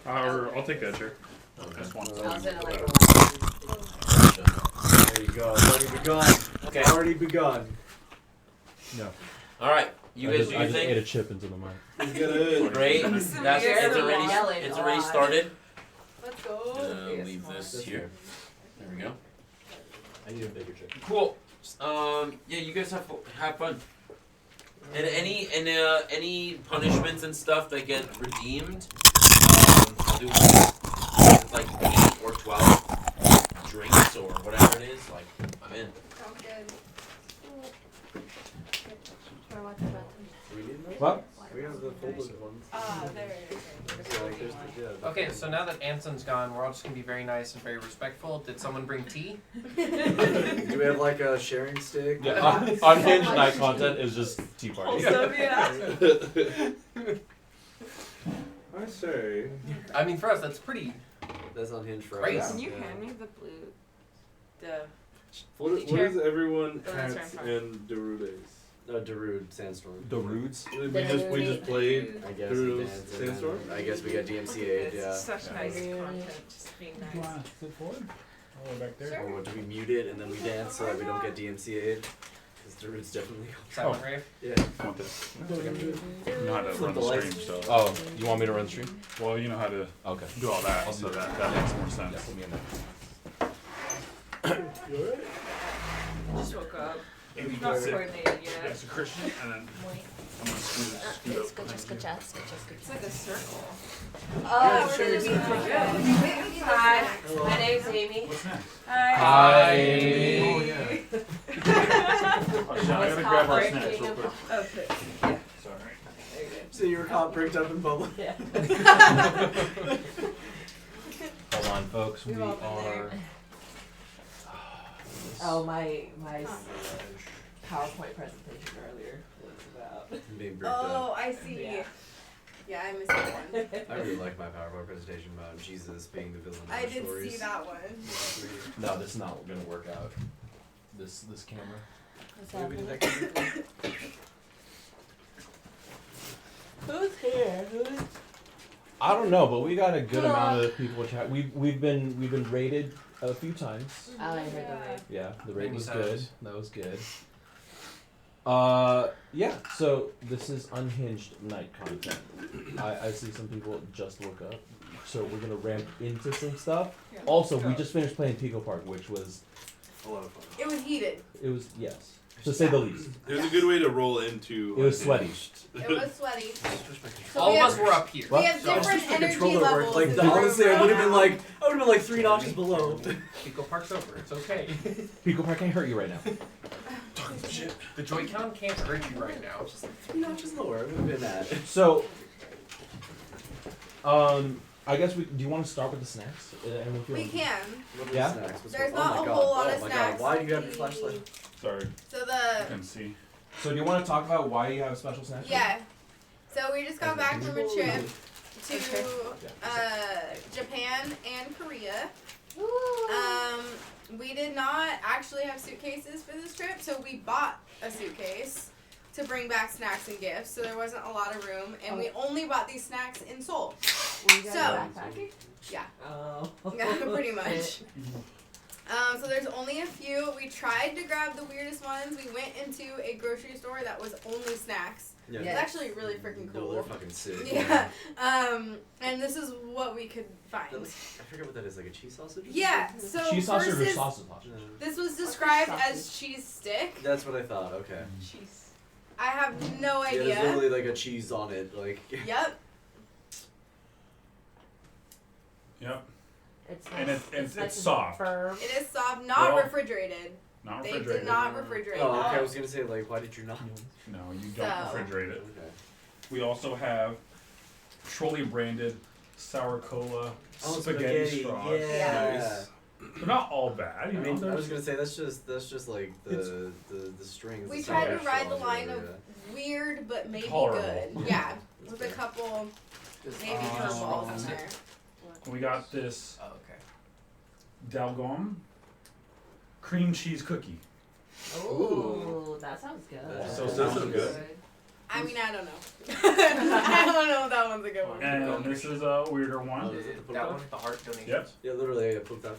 I'll take that, sure. Just one. I was gonna like. There you go. It's already begun. Okay. Already begun. No. All right. You guys do your I just thing. ate a chip into the mic. Great. It's already started. Let's go. Leave this here. There we go. I need a bigger chip. Cool. Yeah, you guys have fun. And any punishments and stuff that get redeemed, I'll do like 8 or 12 drinks or whatever it is. Like I'm in. Sounds good. What? We have the folded ones. There it is. Okay, so now that Anson's gone, we're all just gonna be very nice and very respectful. Did someone bring tea? Do we have like a sharing stick? Yeah, Unhinged night content is just tea party. I say. I mean, for us, that's pretty. That's Unhinged for Great. us. Can you hand me the blue? The. What is everyone The ones hats right in and Darudes? Darude Sandstorm. Darudes? We just played I guess Darude dance and Sandstorm? then I guess we got DMCA'd, yeah. It's such nice content, just being Do you nice. want to sit forward? All the way back there? Or do we mute it and then we dance so that we don't get DMCA'd? Because Darude's definitely... Silent rave. Yeah. I want this. You know how to Flip run the the lights. stream, so. Oh, you want me to run the stream? Well, you know how to Okay. do all that, so that makes more sense. Yeah, put me in there. Just woke up. Amy Not can sit coordinated yet. next to Christian, and then I'm gonna scoot up. It's like a circle. Yeah, Oh, sure, we're sure. gonna be Hi, my name's Amy. What's next? Hi. Hi. Oh, yeah. Oh, shit, I gotta grab our snacks real quick. Okay. Sorry. So you were caught bricked up in public? Yeah. Hold on, folks. We We've all been are. Oh, my PowerPoint presentation earlier was about. Being bricked Oh, up. I see. Yeah. Yeah, I missed that one. I really like my PowerPoint presentation about Jesus being the villain of I our did stories. see that one. No, this is not gonna work out. This camera. Maybe we did that camera. Who's here? Who's? I don't know, but we got a good amount of people chat. We've been rated a few times. Oh, I heard the raid. Yeah, the raid was Many good. times. That was good. Yeah. So this is Unhinged night content. I see some people just woke up, so we're gonna ramp into some stuff. Yeah. Also, we just finished playing Pico Park, which was A lot of fun. It was heated. yes, to say the least. It was a good way to roll into. It was sweaty. It was sweaty. So All we of have- us were up here. We have What? different The energy controller levels. worked. Like in the room honestly, I right would have been now. like, 3 notches below. Pico Park's over. It's okay. Pico Park can't hurt you right now. The Joy-Con can't hurt you right now. Just 3 notches lower. We've been at. So, I guess do you want to start with the snacks? And if you We want- can. What are Yeah? the snacks? What's There's going- not oh my a God. whole lot oh of my snacks. God. Why do you have your flashlight? Sorry, So I the can see. So do you want to talk about why you have special snacks? yeah. So we just got back from a trip to Okay. Japan and Korea. We did not actually have suitcases for this trip, so we bought a suitcase to bring back snacks and gifts. So there wasn't a lot of room, and we only bought these snacks in Seoul. Were you guys So- backpacking? Yeah. Oh. Yeah, pretty much. So there's only a few. We tried to grab the weirdest ones. We went into a grocery store that was only snacks. Yeah. It's actually really freaking No, they're cool. fucking sick. Yeah. And this is what we could find. I forget what that is, like a cheese sausage? or Yeah. So Cheese sausage or versus sausage sausage? something? this was described Sausage. as cheese stick. That's what I thought. Okay. Jeez. I have no Yeah, idea. there's literally like a cheese on it, like. Yep. Yep. It's And nice. it's nice and soft. Firm. It is soft, not Well, refrigerated. Not They refrigerated. did not refrigerate Oh, okay. I that. was gonna say like, why did you not? No, you don't So- refrigerate it. Okay. We also have trolley branded sour cola Oh, spaghetti spaghetti, straws. yeah. Nice. They're not all bad, you I know. mean, I there's- was gonna say that's just like the strings. We the tried to sour ride the straws or line of whatever, weird but maybe Tolerable. good. Yeah. With a couple maybe curveballs in there. we got this Oh, okay. Dalgom cream cheese cookie. Ooh, that sounds good. That So sounds good. I mean, I don't know. I don't know if that one's a good one. And this is a weirder one. Oh, is it the That poop one, the heart donations. Yep. Yeah, literally, I pooped out.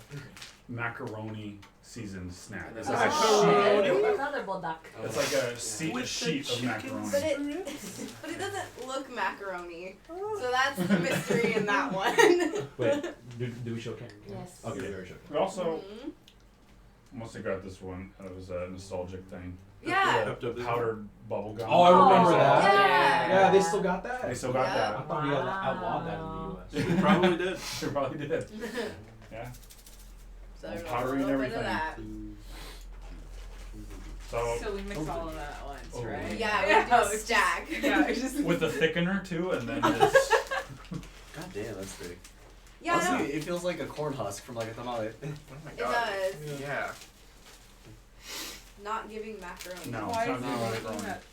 Macaroni seasoned snack. It's Oh, like a sheet. Another bulldog. It's like a sheet of macaroni. But it doesn't look macaroni. So that's the mystery in that one. Wait, do we show Karen? Yes. Okay, we already showed We also Mhm. must have got this one. It was a nostalgic thing. Yeah. The powdered bubble gum. Oh, I remember that. Yeah. Yeah, they still got that. They still got I that. thought we outlawed that in the US. They probably did. They probably did. Yeah. So there's a Powdery and little bit of everything. that. So we mix all of that at once, Oh. right? Yeah, we do a it's stack. Just, yeah, it's just. with the thickener too, and then just God damn, that's big. Yeah, I know. Honestly, it feels like a corn husk from like a tamale. Oh my It god. does. Yeah. Not giving macaroni. No. Why it's is not it macaroni. making that?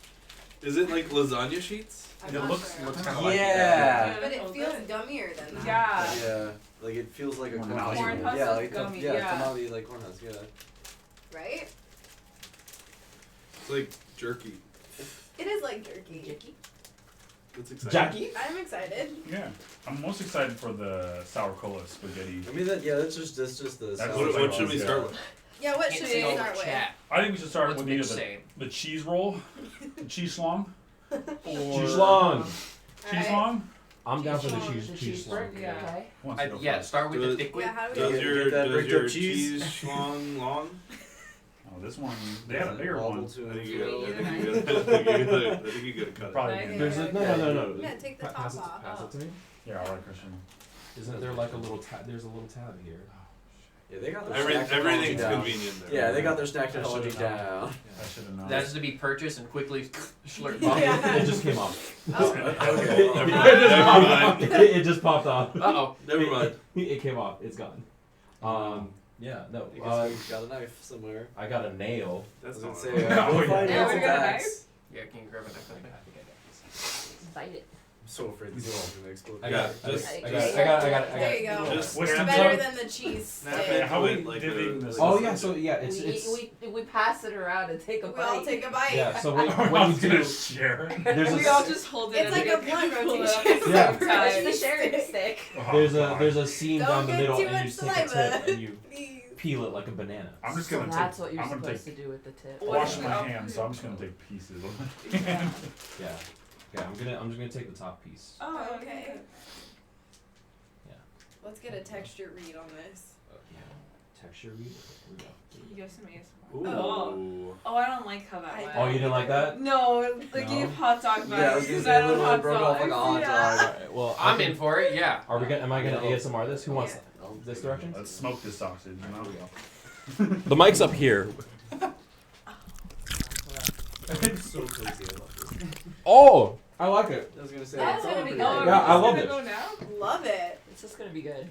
Is it like lasagna sheets? I'm It not looks sure. Looks kind of like Yeah. But it Oh, feels good. gummier than that. Yeah. Yeah, like it feels like a corn husk. Corn husk Yeah, with like gummy, yeah, yeah. tamale like corn husk. Yeah. Right? It's like jerky. It is like jerky. That's exciting. Jackie? I'm excited. yeah. I'm most excited for the sour cola spaghetti. I mean that's just the. That's sour What, what what sauce. should we start with? Yeah, what Can't should see we over start with? chat. I think we should start What's with Mitch either saying? the cheese roll, the cheese schlong, or Cheese long. Cheese Alright. schlong. I'm down for the Cheese cheese The cheese cheese long. brick? Yeah. Okay. Who wants to go Yeah, first? start with the Good. thick one. Yeah, how do we Yeah. Does do your Get that does bricked your up cheese. cheese schlong long? Oh, this one. They had a bigger Wobble one. to I think it. you gotta- Either I think you gotta- I think you gotta cut it. Probably. Nice. didn't. There's a, no. Yeah, take the top Pass it, off. pass it to me. Yeah, all right, Christian. Isn't there like a little tab? There's a little tab here. Yeah, they got their Everything, snack everything's technology convenient down. there. Yeah, they got their snack I should've technology known. down. I should have known. That is to be purchased and quickly slurped Yeah. off. It just came off. Oh. Okay, never It mind. just Never popped mind. off. It just popped off. Uh-oh. Never mind. It came off. It's gone. Yeah, no. I guess we got a knife somewhere. I got a nail. I was That's gonna not say, No, go yeah. find Yeah, it. we got a It's Yeah, can you grab a knife? I think I got this. Bite it. I'm so afraid this is gonna explode. I got it. Yeah, just- I got it. There you go. Just What's It's the snap better it. than the cheese Snap stick. it. How we Like dipping a- this? Oh yeah, so yeah, it's we pass it around and take a We bite. all take a bite. yeah. So I when was you gonna do, share it. there's We a all just hold it. It's like and a blunt pull it up rotation. Yeah. at the same It's time. the sharing stick. Oh, there's a God. there's a seam Don't down the get middle, too and you much just take a tip saliva. and you Please. peel it like a banana. I'm just So gonna that's take. what you're I'm gonna supposed take. to do with the tip. Wash my Oh. hands, so I'm just gonna take pieces. Yeah. Yeah. I'm just gonna take the top piece. Oh, Okay. Yeah. Let's get a texture read on this. Yeah. Texture read. Here we go. You have some ASMR. Ooh. Oh, I don't like how that I went. Oh, you didn't like that? No, they No? gave hot dog vibes. Yeah, I was gonna because say, I don't literally hot broke off like a hot dogs. dog. Alright, well, I'm in for it, yeah. Are we gonna? Am I gonna Yeah. ASMR this? Who wants Yeah. I'll this take it. direction? Let's smoke this sausage. You know. The mic's up here. I'm so crazy. I love this. Oh, I like it. I was gonna say, That's it's all gonna be pretty good. good. Yeah, I love Gonna it. go now? Love it. It's just gonna be good.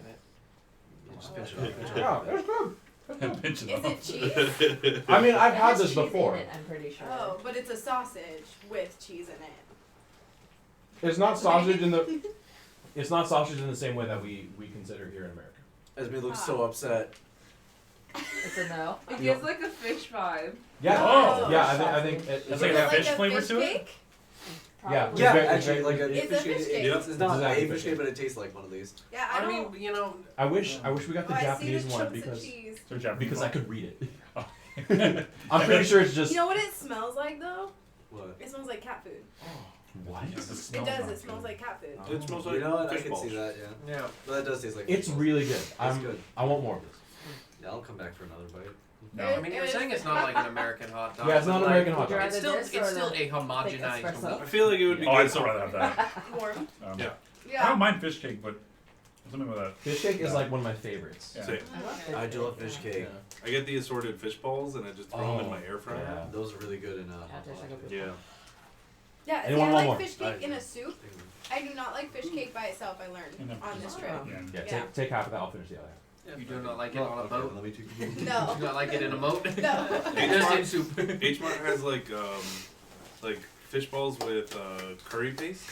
Just pinch it off, pinch it Yeah, off. it's good. Pinch it Is off. it cheese? I mean, I've It had has this cheese in before. it, I'm pretty sure. Oh, but it's a sausage with cheese in it. It's not sausage in the. It's not sausage in the same way that we consider here in America. Esme looks so upset. It's a no. It gives like a fish vibe. Yeah. Oh. Yeah, I think it's It's like like a a fish flavor to it? cake? Yeah. Probably. Yeah, very- actually, like a It's a fish cake. Yeah. It's not Exactly a fish fish cake, but it tastes like one of these. Yeah, I don't. mean, you know, I wish we got the Oh, I see Japanese the one chunks of because cheese. So Japanese because one. I could read it. I'm pretty sure it's just. You know what it smells like though? What? It smells like cat food. What? It does. It smells like cat food. It smells You like know what? I fish can balls. see that, yeah. yeah. But that does taste like It's fish balls. really good. It's I'm. good. I want more of this. Yeah, I'll come back for another bite. No. I mean, you're saying it's not like an American hot dog. Yeah, it's but not an like, American hot Would you dog. It's rather still, this it's or still the a thick homogenized espresso? I feel like it would be Oh, good. I'd still rather have that. Warm. Yeah. I Yeah. don't mind fish cake, but something with that. Fish cake is Yeah. like one of my favorites. Yeah. Same. I do love fish cake. I get the assorted fish balls and I just throw them in my air fryer. Yeah. Those are really good in Yeah, it tastes like a fish Yeah. Yeah. See, Anyone I want like more? fish cake in a soup. I do not like fish cake by itself. I learned In a- on this trip. Yeah. Yeah. Yeah. Take half of that. I'll finish the other. You do not like it on a Okay, boat? let me take You No. do not like it in a moat? No. Just in soup. H-Mart has like fish balls with curry paste,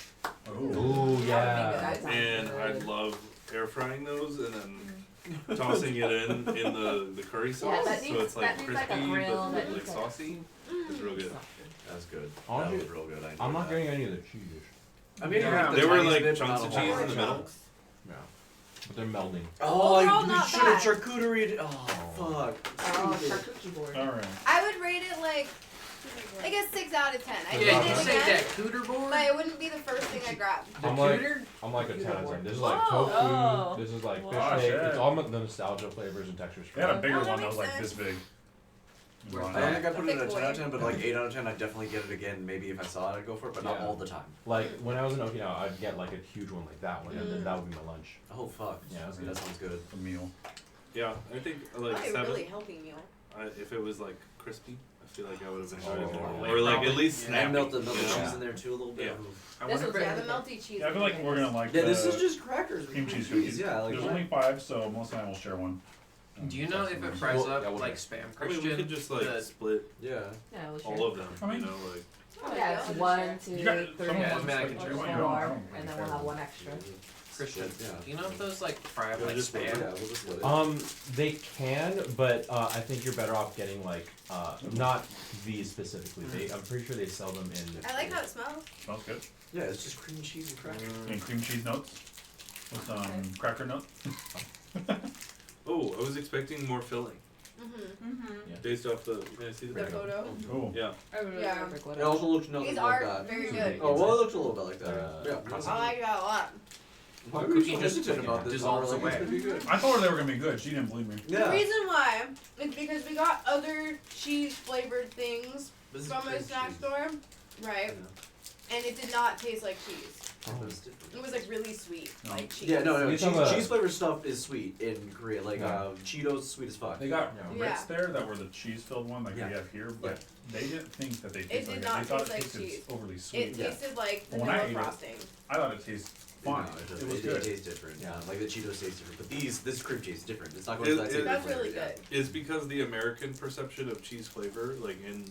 Oh. Ooh, That yeah. would be good. and I Good. love air frying those and then tossing it in the curry sauce, Yeah, that so needs- it's like that needs like a crispy grill, but that like needs like- saucy. It's real good. That's good. Honestly, that was real good. I I'm not enjoyed getting any of the cheese. that. I mean, Yeah, the they were tiniest like bit, chunks not of a whole cheese lot. in the middle. Yeah. But they're melding. Oh, Overall, we not should have bad. charcuterie. Oh, fuck. Oh, Stupid. charcuterie board. Alright. I would rate it like I guess 6 out of 10. I Yeah, did you it just say again, that cooter board. but it wouldn't be the first thing I grabbed. The I'm like- cooter. I'm like a 10 out of 10. This is Oh. like tofu. Oh. This is like fish Wow. cake. Shit. It's all the nostalgia flavors and textures. They had a from it. bigger Oh, that one that was makes like this sense. big. I don't think I put it in a Thick 10 out of boy. 10, but like 8 out of 10, I'd definitely get it again. Maybe if I saw it, I'd go for it, but not Yeah. all the time. Like when I was in Okinawa, I'd get like a huge one like that one, and then that would be my lunch. Oh, fuck. Yeah, that's good. That sounds good. A meal. Yeah, I think like Probably a 7. really healthy meal. If it was like crispy, I feel like I would have enjoyed Oh. it more. Like Or like probably- at least yeah. snappy. And melt the Yeah. cheese in there too a little bit. Yeah. I This wonder was if Yeah, really the good. melty cheese. Yeah, I feel like we're gonna like Yeah, this the is just crackers. cream cheese cookies. cookies. Yeah, like There's that. only 5, so Melissa and I will share one. Do you know if it fries Well, up yeah, we'll like do. spam I mean, Christian? we could just like the- split Yeah. Yeah, we'll all share. of them. I mean- You know, like. Oh, Yeah, it's yeah. 1, 2, You got- 3, someone Yeah, wants man, I to can like, choose you one. know, I more, don't and then care. we'll have one extra. Christian. Yeah. Do you know if those like fry up Yeah, like just split Yeah, spam? we'll just split it. They can, but I think you're better off getting like not these specifically. I'm pretty sure they sell them in. I like how it smells. Smells good. Yeah, it's just cream cheese and crackers. And cream cheese notes with some cracker notes. Oh, I was expecting more filling Mm-hmm. based off the. Can I see The the? photo. Oh. Yeah. I would really Yeah. like It also looks nothing These like are that. very good. Oh, well, it looks a little bit like that. Uh, yeah. I like that a lot. Why The were you cookie so just hesitant about this? dissolves Like, it's away. gonna be good. I told her they were gonna be good. She didn't believe me. The Yeah. reason why is because we got other cheese flavored things This is from a cream snack cheese. store, right? And it did not taste like cheese. Oh, it's different. It was like really sweet, No. like cheese. Yeah, no, You talk about- cheese flavored stuff is sweet in Korea. Like Yeah. Cheetos, sweet as fuck. They got Yeah. Ritz there that were the cheese filled one like Yeah. we have here, but they didn't think that they It tasted did like not They thought taste it like tasted cheese. overly It sweet. Yeah. tasted like When I vanilla ate it- frosting. I thought it tasted fine. No, it, it was it good. tastes different. Yeah. Like the Cheetos taste different, but this cream cheese is different. It's not going to that same That's flavor, really yeah. good. Is because the American perception of cheese flavor, like in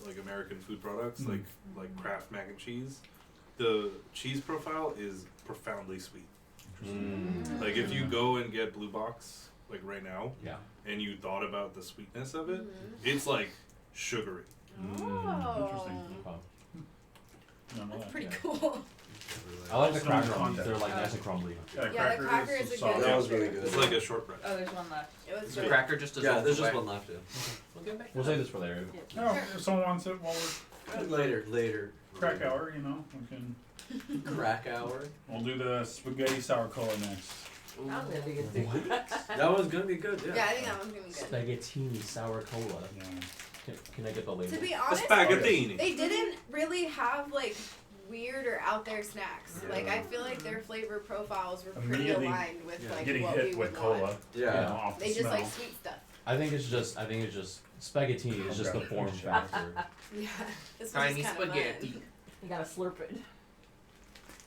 like American food products, Mm. like Kraft mac and cheese, the cheese profile is profoundly sweet. Mm. Like if you go and get Blue Box, like right now, Yeah. and you thought about the sweetness of it, Mhm. it's like sugary. Oh. Interesting. Wow. No, no, That's pretty Yeah. cool. I like the It's cracker not ones. They're contact. like nice and crumbly. Yeah, Yeah, the cracker is a solid. good That was really good. It's like a shortbread. Oh, there's one left. It was The good. cracker just Yeah, dissolves there's away. just one left. Yeah. We'll get back to We'll that. save this for later. No, if someone wants it while we're Later. crack hour, you know, we can. Crack hour. We'll do the spaghetti sour cola next. Ooh. That was gonna be good too. That one's gonna be good. Yeah. Yeah, I think that one's gonna be good. Spaghettini sour cola. Yeah. Can I get the label? To be A honest, spaghettini. they didn't really have like weird or out there snacks. Yeah. Like I feel like their flavor profiles were pretty Immediately aligned with Yeah. like Getting what hit we with would cola. want. Yeah. Off the They just smell. like sweet stuff. I think it's just spaghettini is just the form factor. Yeah. This was Tiny just kinda spaghetti. fun. You gotta slurp it.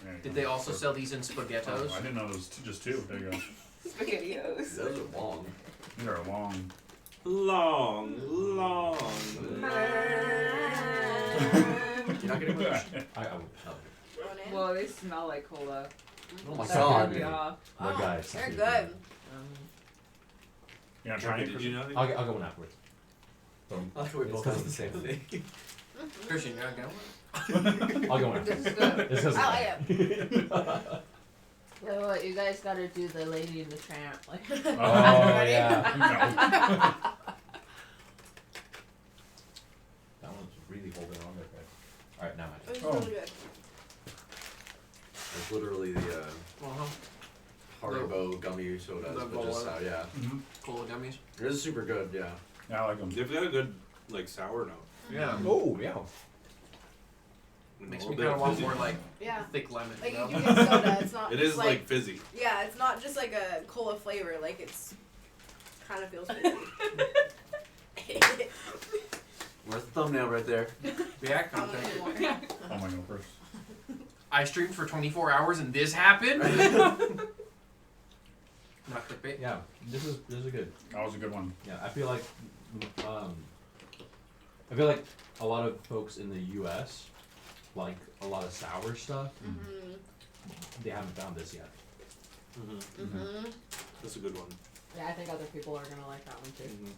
There you Did go. they also sell these in Oh, spaghettos? I didn't know there was just two. There you go. SpaghettiOs. Those are long. These are long. Long. You're not getting much. I Going in. Well, they smell like cola. Oh my That god. threw me off. My Oh, guy. they're good. You not trying it? Did you not? I'll get one afterwards. Boom. I like how we It's both 'cause have the it's same the thing. Christian, you got one? I'll get one This afterwards. is good. It's 'cause I like it. So what, you guys gotta do the Lady and the Tramp. Like, Oh Ready? yeah. No. That one's really holding on there, guys. All right, now my It turn. was really good. It's literally the Haribo gummy sodas, the but just Bola. yeah. Mhm. Cola gummies? It is super good. Yeah. Yeah, I like them. They've got a good like sour note. Yeah. Oh yeah. And a Makes little me bit kind of of want fizzy. more like Yeah. thick lemon. Like You you know? can get soda. It's not. It just is like fizzy. Yeah, it's not just like a cola flavor. Like it's kind of feels fizzy. Where's the thumbnail right there? Yeah, I want content. more. Oh my god, first. I streamed for 24 hours and this happened? Not clickbait. Yeah. This is good. That was a good one. Yeah, I feel like a lot of folks in the U.S. like a lot of sour stuff. Mhm. They haven't found this yet. Mm-hmm. Mhm. That's a good one. yeah, I think other people are gonna like that one too. Mm-hmm.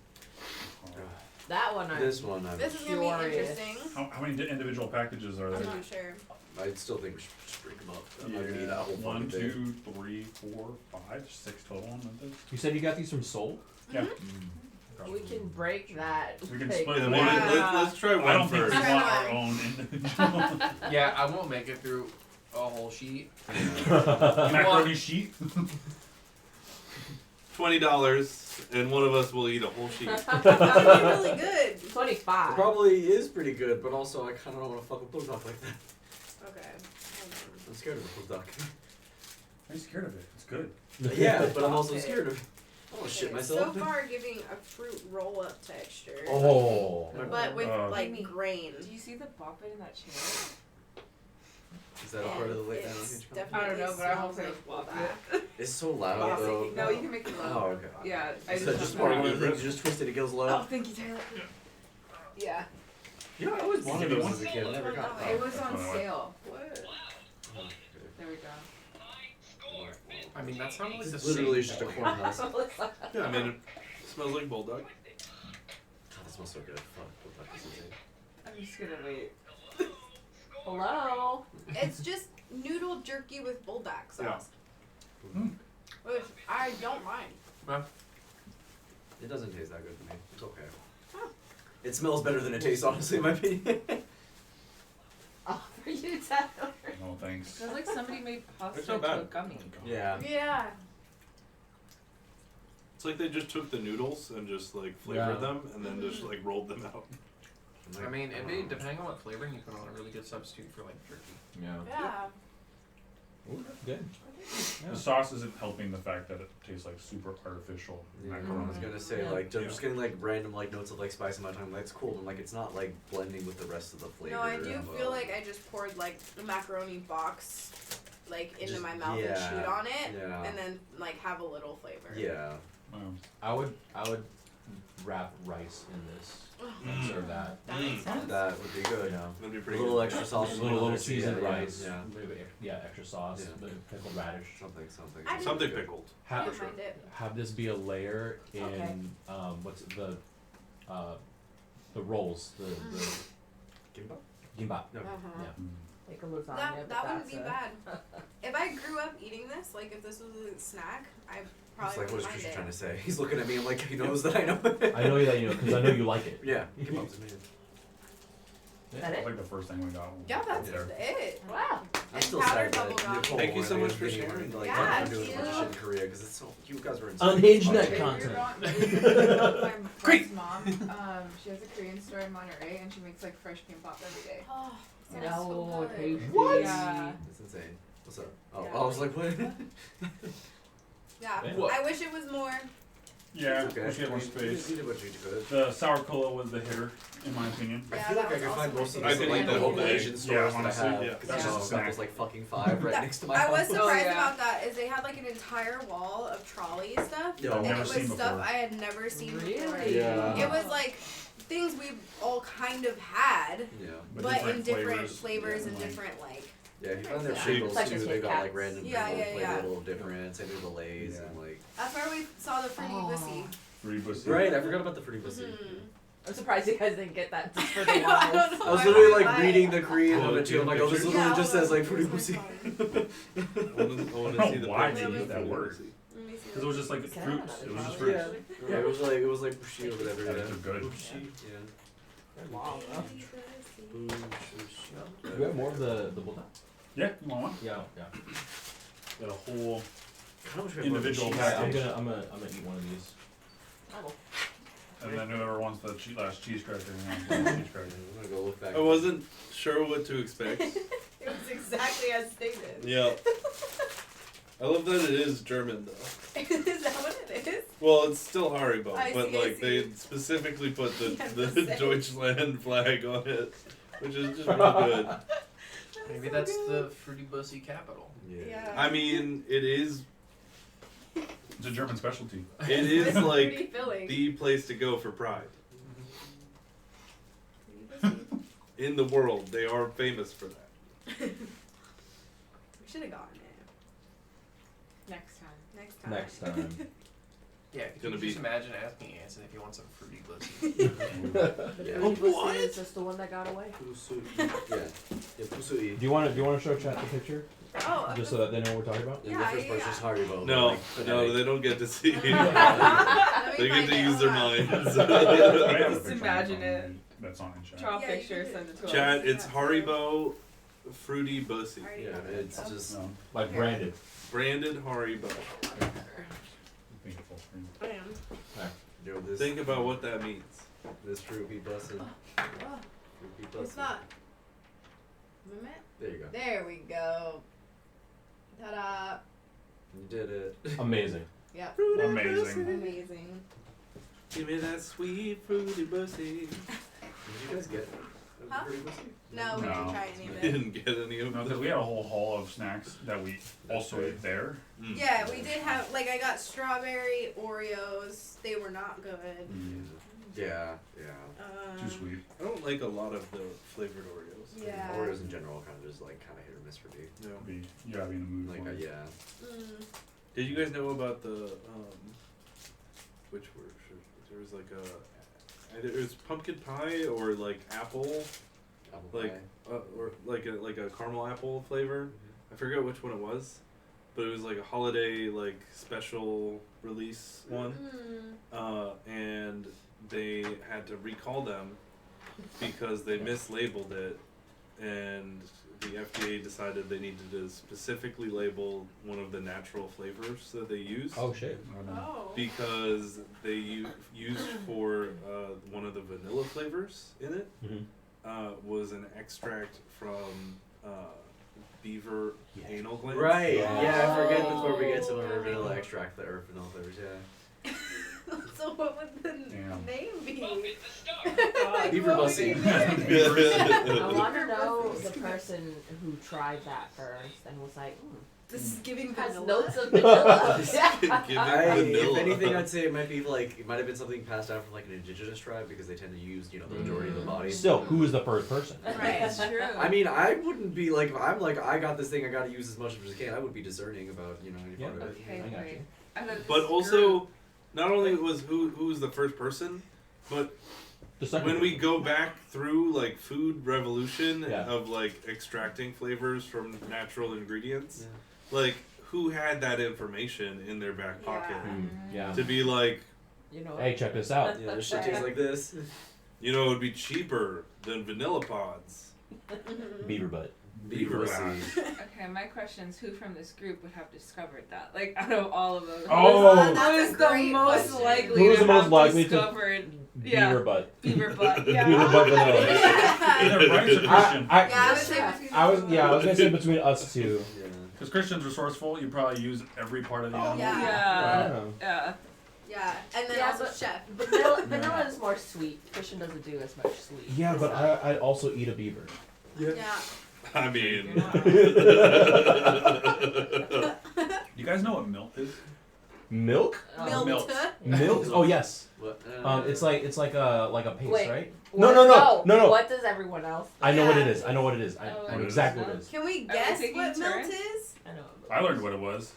That one I'm This one, This is gonna be Curious. interesting. How many individual packages are I'm there? not sure. I still think we should just break them up. I'm not gonna eat that whole One, fucking thing. 2, 3, 4, 5, 6 total on this. You said you got these from Seoul? Yeah. We can break that. We can Like, split Yeah, them. maybe Yeah. let's try I one don't think we first. want Try our one. own individual Yeah, I won't make it through a whole sheet. macaroni sheet. $20, and one of us will eat a whole sheet. That would be really good. It 25. probably is pretty good, but also I kind of don't want to fuck a bulldog like that. Okay. I'm scared of a bulldog. I'm scared of it. It's good. Yeah, but I'm also Okay. scared of it. I don't want to shit Okay, myself. So far, giving a fruit roll-up texture, Oh. but with like Amy, grain. Do you see the bop it in that chair? Is that a part of the late night It's Unhinged content? definitely I don't know, but I smells hope like it's bop that. It's so loud Bop it. though. No, you can make it loud. Oh, okay. Yeah, I Is just, that just want one that. of the things you just twist it, it goes Oh, low? thank you, Taylor. Yeah. You know, I always wanted Give me those one. as a kid. I never got It them. was on Oh, sale. What? Oh, okay. There we go. I mean, that sounds like the It's literally same just a thing. corn husk. God, Yeah, I mean, it smells like bulldog. that smells so good. Fuck, bulldog is insane. I'm just gonna wait. Hello. It's just noodle jerky with bulldog sauce, Hmm. which I don't mind. It doesn't taste that good to me. It's okay. Huh. It smells better than it tastes, honestly, in my opinion. Oh, for you, Tyler. No thanks. It smells like somebody made pasta It's not into a bad. gummy. Yeah. Yeah. It's like they just took the noodles and just like flavored Yeah. them and then just like rolled them out. I mean, it'd be depending on what flavoring you put on, a really good substitute for like jerky. Yeah. Yeah. Ooh, good. The sauce isn't helping the fact that it tastes like super artificial Yeah, I macaroni. was gonna say, like, I'm just getting like random like notes of like spice in my tongue. Like, it's cool, but like it's not like blending with the rest of the flavor. No, I do and, feel like I just poured like the macaroni box like into Just- my mouth and yeah, chewed on it, yeah. and then like have a little flavor. Yeah. I would wrap rice in this and serve that. That makes sense. That would be good. Yeah. That'd be A pretty little good. extra sauce, Just a little extra- seasoned yeah, rice. Yeah. a little bit- yeah, extra sauce, Yeah. the pickled radish. Something. I didn't- Something pickled. I Have, don't mind it. have this be a layer in Okay. what's the rolls, the Gimbap? gimbap. No. Uh-huh. Yeah. Like a lasagna. That but wouldn't be that's bad. If I grew up eating this, like if this was a snack, I It's probably like, what is wouldn't mind Christian it. trying to say? He's looking at me. I'm like, he knows that I know. I know that because I know you like it. Yeah. Gimbap's amazing. That That's it? like the first thing we got. Yeah, that's there. it. Wow. I'm And still powdered sad that bubble gum. Nicole Thank you and so I much was for getting sharing. Like, Yeah, doing a bunch of cute. shit in Korea because it's so you guys were in Unhinged such nut fucking- content. My Great. friend's mom, she has a Korean store in Monterey, and she makes like fresh kimbap every day. Oh, Yeah. sounds so No, good. tasty. What? Yeah. It's insane. What's up? Oh, Yeah. I was like, what? Yeah. What? I wish it was more. Yeah, Okay. we should have more space. You did what you could. The sour cola was the hitter, in my opinion. I Yeah, feel that like I was can also find my most of I these could at, like eat the that local whole day. Asian stores honestly, that I have. yeah, Because that's I just a just got snack. those like fucking 5 right That- next to my I was house. surprised yeah. about that. Is they had like an entire wall of trolley stuff, Yeah, I've and never it was seen stuff before. I had never seen before. Really? Yeah. It was like things we've all kind of had, Yeah. but in different flavors. flavors Yeah, and like- different like. Yeah, if you find their Yeah. shingles Like too, the they've Kit got like Kats. random Yeah, people yeah, that play yeah. a little different. Same with the Lays Yeah. and like. That's where we saw the fruity Oh. pussy. Free pussy. Right, I forgot about the fruity pussy. Mhm. I'm surprised you guys didn't get that just for I the know, I walls. don't know. I was why literally we like buy reading it. the Korean Oh, of it too. I'm like, oh, this pictures? literally Yeah, just hold says on, like fruity where's pussy. my phone? I want to know see the why picture they of use that the word. pussy. Let me see Because it was just like Can I have fruits. another It was just trolley? fruits. Yeah, it was like bushi or whatever. Yeah, Yeah, they're good. Bushi, yeah. They're long, though. Do we have more of the bulldog? Yeah, you want one? Yeah, yeah. Got a whole. How much we have Individual left? package. I'm gonna eat one of these. Oh. And then whoever wants the last cheese cracker, you know, cheese cracker. I'm gonna go look back. I wasn't sure what to expect. It was exactly as stated. Yeah. I love that it is German though. Is that what it is? Well, it's still Haribo, I but see, I like see. they specifically put the Yeah, the the same. Deutschland flag on it, which is just really good. Maybe that's the fruity pussy capital. Yeah. I mean, it is It's a German specialty. it is It's like pretty filling. the place to go for pride Fruity pussy. in the world. They are famous for that. We should have gotten it Next time. next time. Next time. Yeah, could Gonna you be- just imagine asking Anson if he wants some fruity pussy? Yeah. What? Is this the one that got away? Pusui. Yeah, Pusui. Do you want to show chat the picture Oh, of just the- so that they know what we're talking about? And Yeah, the first yeah, part's just Haribo. No, like, no, phonetic. they don't get to see. Let They me get find to it, use their hold on. minds. I have a Just picture imagine on it. That's on in chat. Draw a Yeah, you picture, can send it to us. Chat, it's Haribo Fruity Bussy. Already Yeah, got it. it's just. No, Like branded. Branded Haribo. I think it's full screen. I am. You know, this, Think about what that means. this fruity bussin'. Oh, Fruity it's bussin'. not. Moment. There you go. There we go. Ta-da. You did it. Amazing. Yep. Amazing. Amazing. Give me that sweet fruity bussy. Did you guys get Huh? fruity bussin'? No, we No. didn't try any of it. Didn't get any of No, because them. we had a whole haul of snacks that we also great. ate there. Mm. Yeah, we did have, like, I got strawberry Oreos. They were not good. Yeah, yeah. Too sweet. I don't like a lot of the flavored Oreos. Yeah. Oreos in general kind of just like kind of hit or miss for me. No. You gotta be in the mood Like, for it. yeah. Mm. Did you guys know about the which were there was like a it was pumpkin pie or like apple Apple like pie. or like a caramel apple flavor. I forget which one it was, but it was like a holiday like special release one. Mm. And they had to recall them because they mislabeled it, and the FDA decided they needed to specifically label one of the natural flavors that they use. Oh shit. Oh. Because they used for one of the vanilla flavors in it was an extract from beaver anal glands. Right. Yeah, I forget that's where we Oh. get some of our vanilla extract or vanilla flavors. Yeah. So what would the Damn. name be? Beaver What would bussy. the name be? I want to know the person who tried that first and was like, This is giving has vanilla. notes of vanilla. Give it If vanilla. anything, I'd say it might be like it might have been something passed down from like an indigenous tribe because they tend to use the majority of the body. Still, who is the first person? Right. It's true. I mean, I wouldn't be like if I'm like I got this thing, I got to use as much as I can. I would be discerning about any Yeah. part of it. Okay, I got wait. you. I thought But this also, group- not only was who was the first person, but The second when we person. go back through like food revolution Yeah. of like extracting flavors from natural ingredients, Yeah. like who had that information in their back pocket Yeah. to be like, You know. Hey, check this out. Yeah, this shit tastes like this. you know, it would be cheaper than vanilla pods. Beaver butt. Beaver Pussy. pods. Okay, my question is who from this group would have discovered that? Like, out of all of them, Oh. who That's is a the great most question. likely Who is to the most have likely to- discovered Yeah. Beaver butt. beaver butt? Yeah. Beaver butt vanilla. Either Bryce or Christian. I, Yeah, I would say between I was the two. yeah, I was gonna say between us two. Yeah. Because Christian's resourceful, you probably use every part of the animal. yeah. Yeah. Oh. Yeah. Yeah, and then Yeah, also but- chef. Vanilla is more sweet. Christian doesn't do as much sweet. Yeah, but I'd also eat a beaver. Yeah. I mean, You guys know what milk is? Milk? Milk. milk. Milk? Oh yes. What? It's like a paste, Wait. right? What- No. What does everyone else? I know what it Yeah. is. I know what it is. I Oh, know what exactly is what it is. Can we we guess taking what milk turns? is? I know. I learned what it was.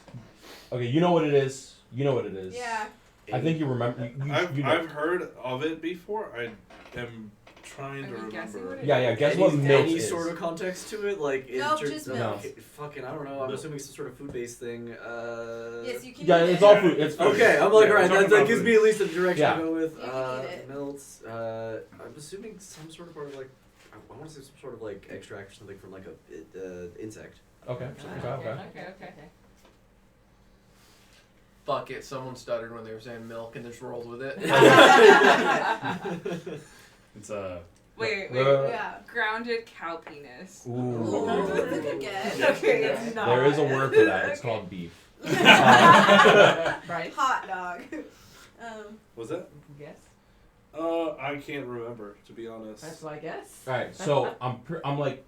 Okay, you know what it is. You know what it is. Yeah. I think you remember. You know. I've heard of it before. I am trying to Are we guessing remember. what it Yeah, yeah. Guess any, what milk any is. sort of context to it, like Nope, in just milk. Okay, fucking, I don't know. I'm Milk. assuming some sort of food-based thing. Yes, you can Yeah, eat it's it. all food. It's food. Okay, I'm like, Yeah, alright, we're talking that about gives food. me at least a direction Yeah. to go with. You can eat it. Melts. I'm assuming some sort of part of like, I want to say some sort of like extract or something from like a insect. Okay. Okay. Okay. Fuck it, someone stuttered when they were saying milk and just rolled with it. It's a. Wait. Yeah. Grounded cow penis. Ooh. Ooh, that's a good guess. Okay, it's not. There is a word for that. It's Okay. called beef. Right. Hot dog. Was that? Guess. I can't remember, to be honest. That's my guess. All right. So I'm like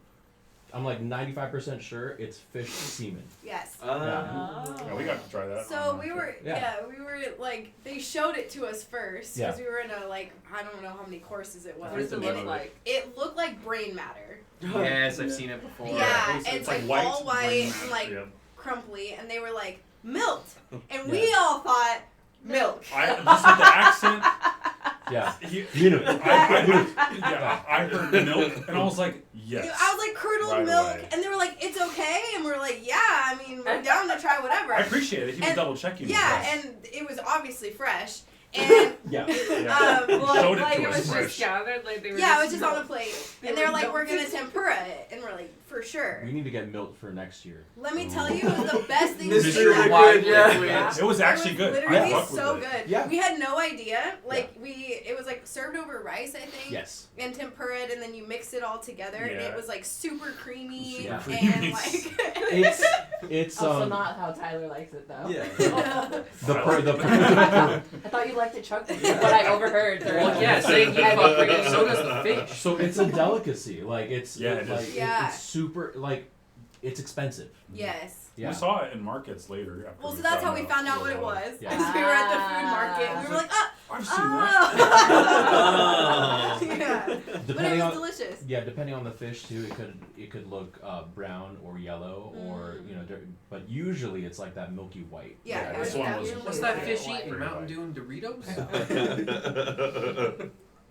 95% sure it's fish semen. Yes. Yeah, we got to try that. So we were, Yeah. we were like, they showed it to us first Yeah. because we were in a like, I don't know how many courses it was. What does it the name look of it? like? It looked like brain matter. Yes, I've seen it before. Yeah, it's it's like like white, all white brain and like matter, crumply, and they were like milk, and we all thought Milk. Just with the accent. Yeah. I heard milk, and I was like, yes. I was like, curdled Right milk, away. and they were like, it's okay, and we're like, yeah, I mean, we're down to try whatever. I appreciate it. He was And- double checking. Yeah, and it was obviously fresh, and yeah. Well, Showed it like to it us was fresh. just gathered, like they were yeah, it just was just on a plate, and they were like, we're gonna tempura it, and we're like, for sure. We need to get milk for next year. Let me tell you, it was the best thing Mr. we Liquid, done. Wide yeah. liquid. Yeah. It was actually good. Literally I fucked with so it. good. Yeah. We had no idea. Like it was like served over rice, I think. Yes. And tempura it, and then you mix it all together, and Yeah. it was like super creamy Super and creamy. like. It's Also not how Tyler likes it though. Yeah. I thought you liked it chunky. What I overheard. Well, yeah, saying he fucked it, so does the fish. So it's a delicacy. Like it's Yeah, it like is. Yeah. it's super like it's expensive. Yes. Yeah. We saw it in markets later. After Well, so that's how we found out what it was. was. Yeah. Because we were at the food market, and we were like, I've seen that. oh. Yeah. But it Depending was on delicious. yeah, depending on the fish too, it could look brown or yellow or but usually it's like that milky white. Yeah. Yeah, this one was- What's that fish Pretty eating? Mountain white. Dew and Doritos?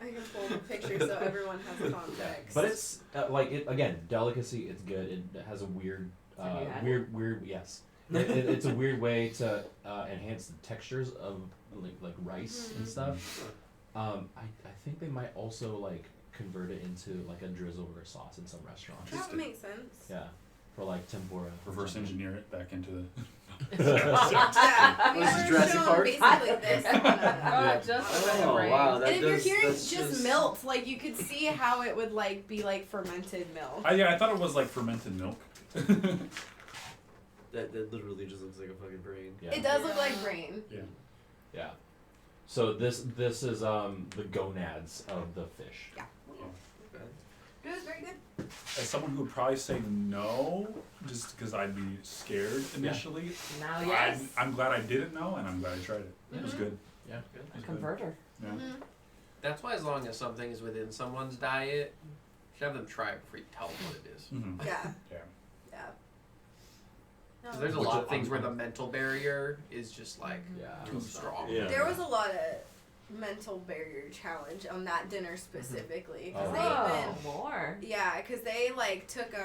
I can pull the picture so everyone has context. But it's like it again, delicacy. It's good. It has a weird, Have you had weird. Yes, it's a weird way to enhance the textures of like rice and stuff. I think they might also like convert it into like a drizzle or a sauce in some restaurants. That would make sense. Yeah, for like tempura. Reverse engineer it back into the. Yeah. We This is were Jurassic shown Park? basically this. Oh, just for the Oh brain. wow, that And if you're does. hearing That's just milk, like you could see how it would like be like fermented milk. I thought it was like fermented milk. That literally just looks like a fucking brain. Yeah. It does look like brain. Yeah. So this is the gonads of the fish. It was very good. As someone who would probably say no, just because I'd be scared initially, Now yes. I'm glad I didn't know, and I'm glad I tried it. It was Mhm. good. Yeah. It was good. Converter. Yeah. Mhm. That's why as long as something is within someone's diet, you should have them try it before you tell them what it is. Mhm. Yeah. Yeah. Yeah. Because there's a Which lot is- of things where the mental barrier is just like Yeah. too strong. Yeah. There was a lot of mental barrier challenge on that dinner specifically because Oh. they Oh, even more. yeah because they like took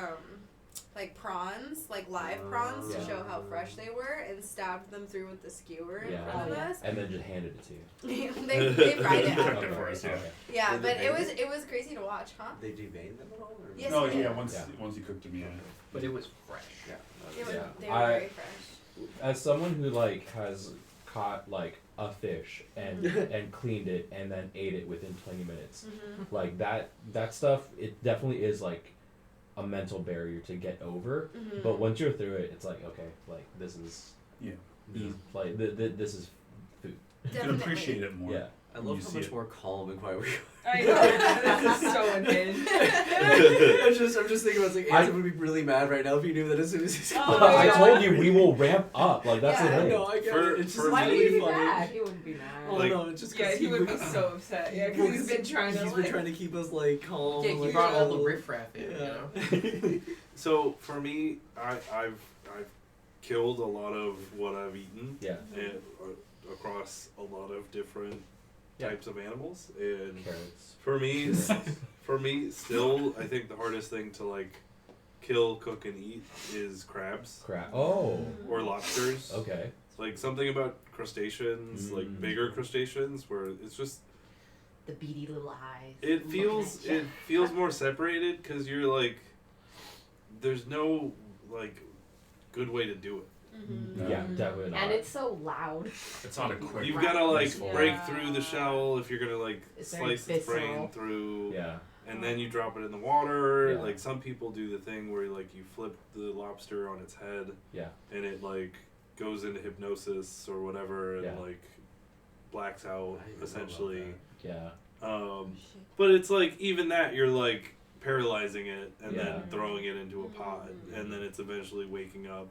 like prawns like live prawns to Yeah. show how fresh they were and stabbed them through with the skewer in Yeah. front of Oh, yeah. us. And then just handed it to you. they fried it Cooked after. it for us, yeah. Yeah, Did but they it vein was it was crazy to watch, huh? They devein them at all? Or? Yes, No, it yeah. is. Once you cooked them, yeah. But it was fresh. Yeah. They were, Yeah. they were very fresh. As someone who like has caught like a fish and and cleaned it and then ate it within 20 minutes, Mm-hmm. like that stuff, it definitely is like a mental barrier to get over. Mm-hmm. But once you're through it, it's like okay, like this is Yeah. like this is food. You can appreciate it more. Yeah. I when love you how see much it. more calm and quiet we are. I know. This is so unhinged. I'm just thinking about like Anson would be really mad right now if he knew that as soon as he's Oh, I yeah. told you we will ramp up. Like that's Yeah, the thing. No, I get For- it. It's for just Why would me- you really be funny. mad? He wouldn't be mad. Oh Like- no, it's just Yeah, 'cause he would be so upset. Yeah, because he's been trying to. He's been trying to keep us like calm. Yeah, and, you like, brought all the chill. riffraff in, you know? So for me, I've killed a lot of what I've eaten Yeah. and, across a lot of different Yeah. types of animals, and Carrots. for me, still, I think the hardest thing to like kill, cook, and eat is crabs Crap. Oh. or lobsters. Okay. Like something about crustaceans, like Mm. bigger crustaceans, where it's just The beady little eyes. it looking feels at ya. it feels more separated because you're like, there's no like good way to do it. Mm-hmm. Yeah, definitely not. And it's so loud. It's not a quick. You've got to like peaceful- break Yeah. through the shell if you're gonna like It's very slice its brain visceral. through, yeah. and then you drop it in the water. Yeah. Like some people do the thing where like you flip the lobster on its head, Yeah. and it like goes into hypnosis or whatever, and Yeah. like blacks out I didn't know about essentially. Yeah. But it's like even that you're like paralyzing it and Yeah. then throwing it into a pot, Mhm. and then it's eventually waking up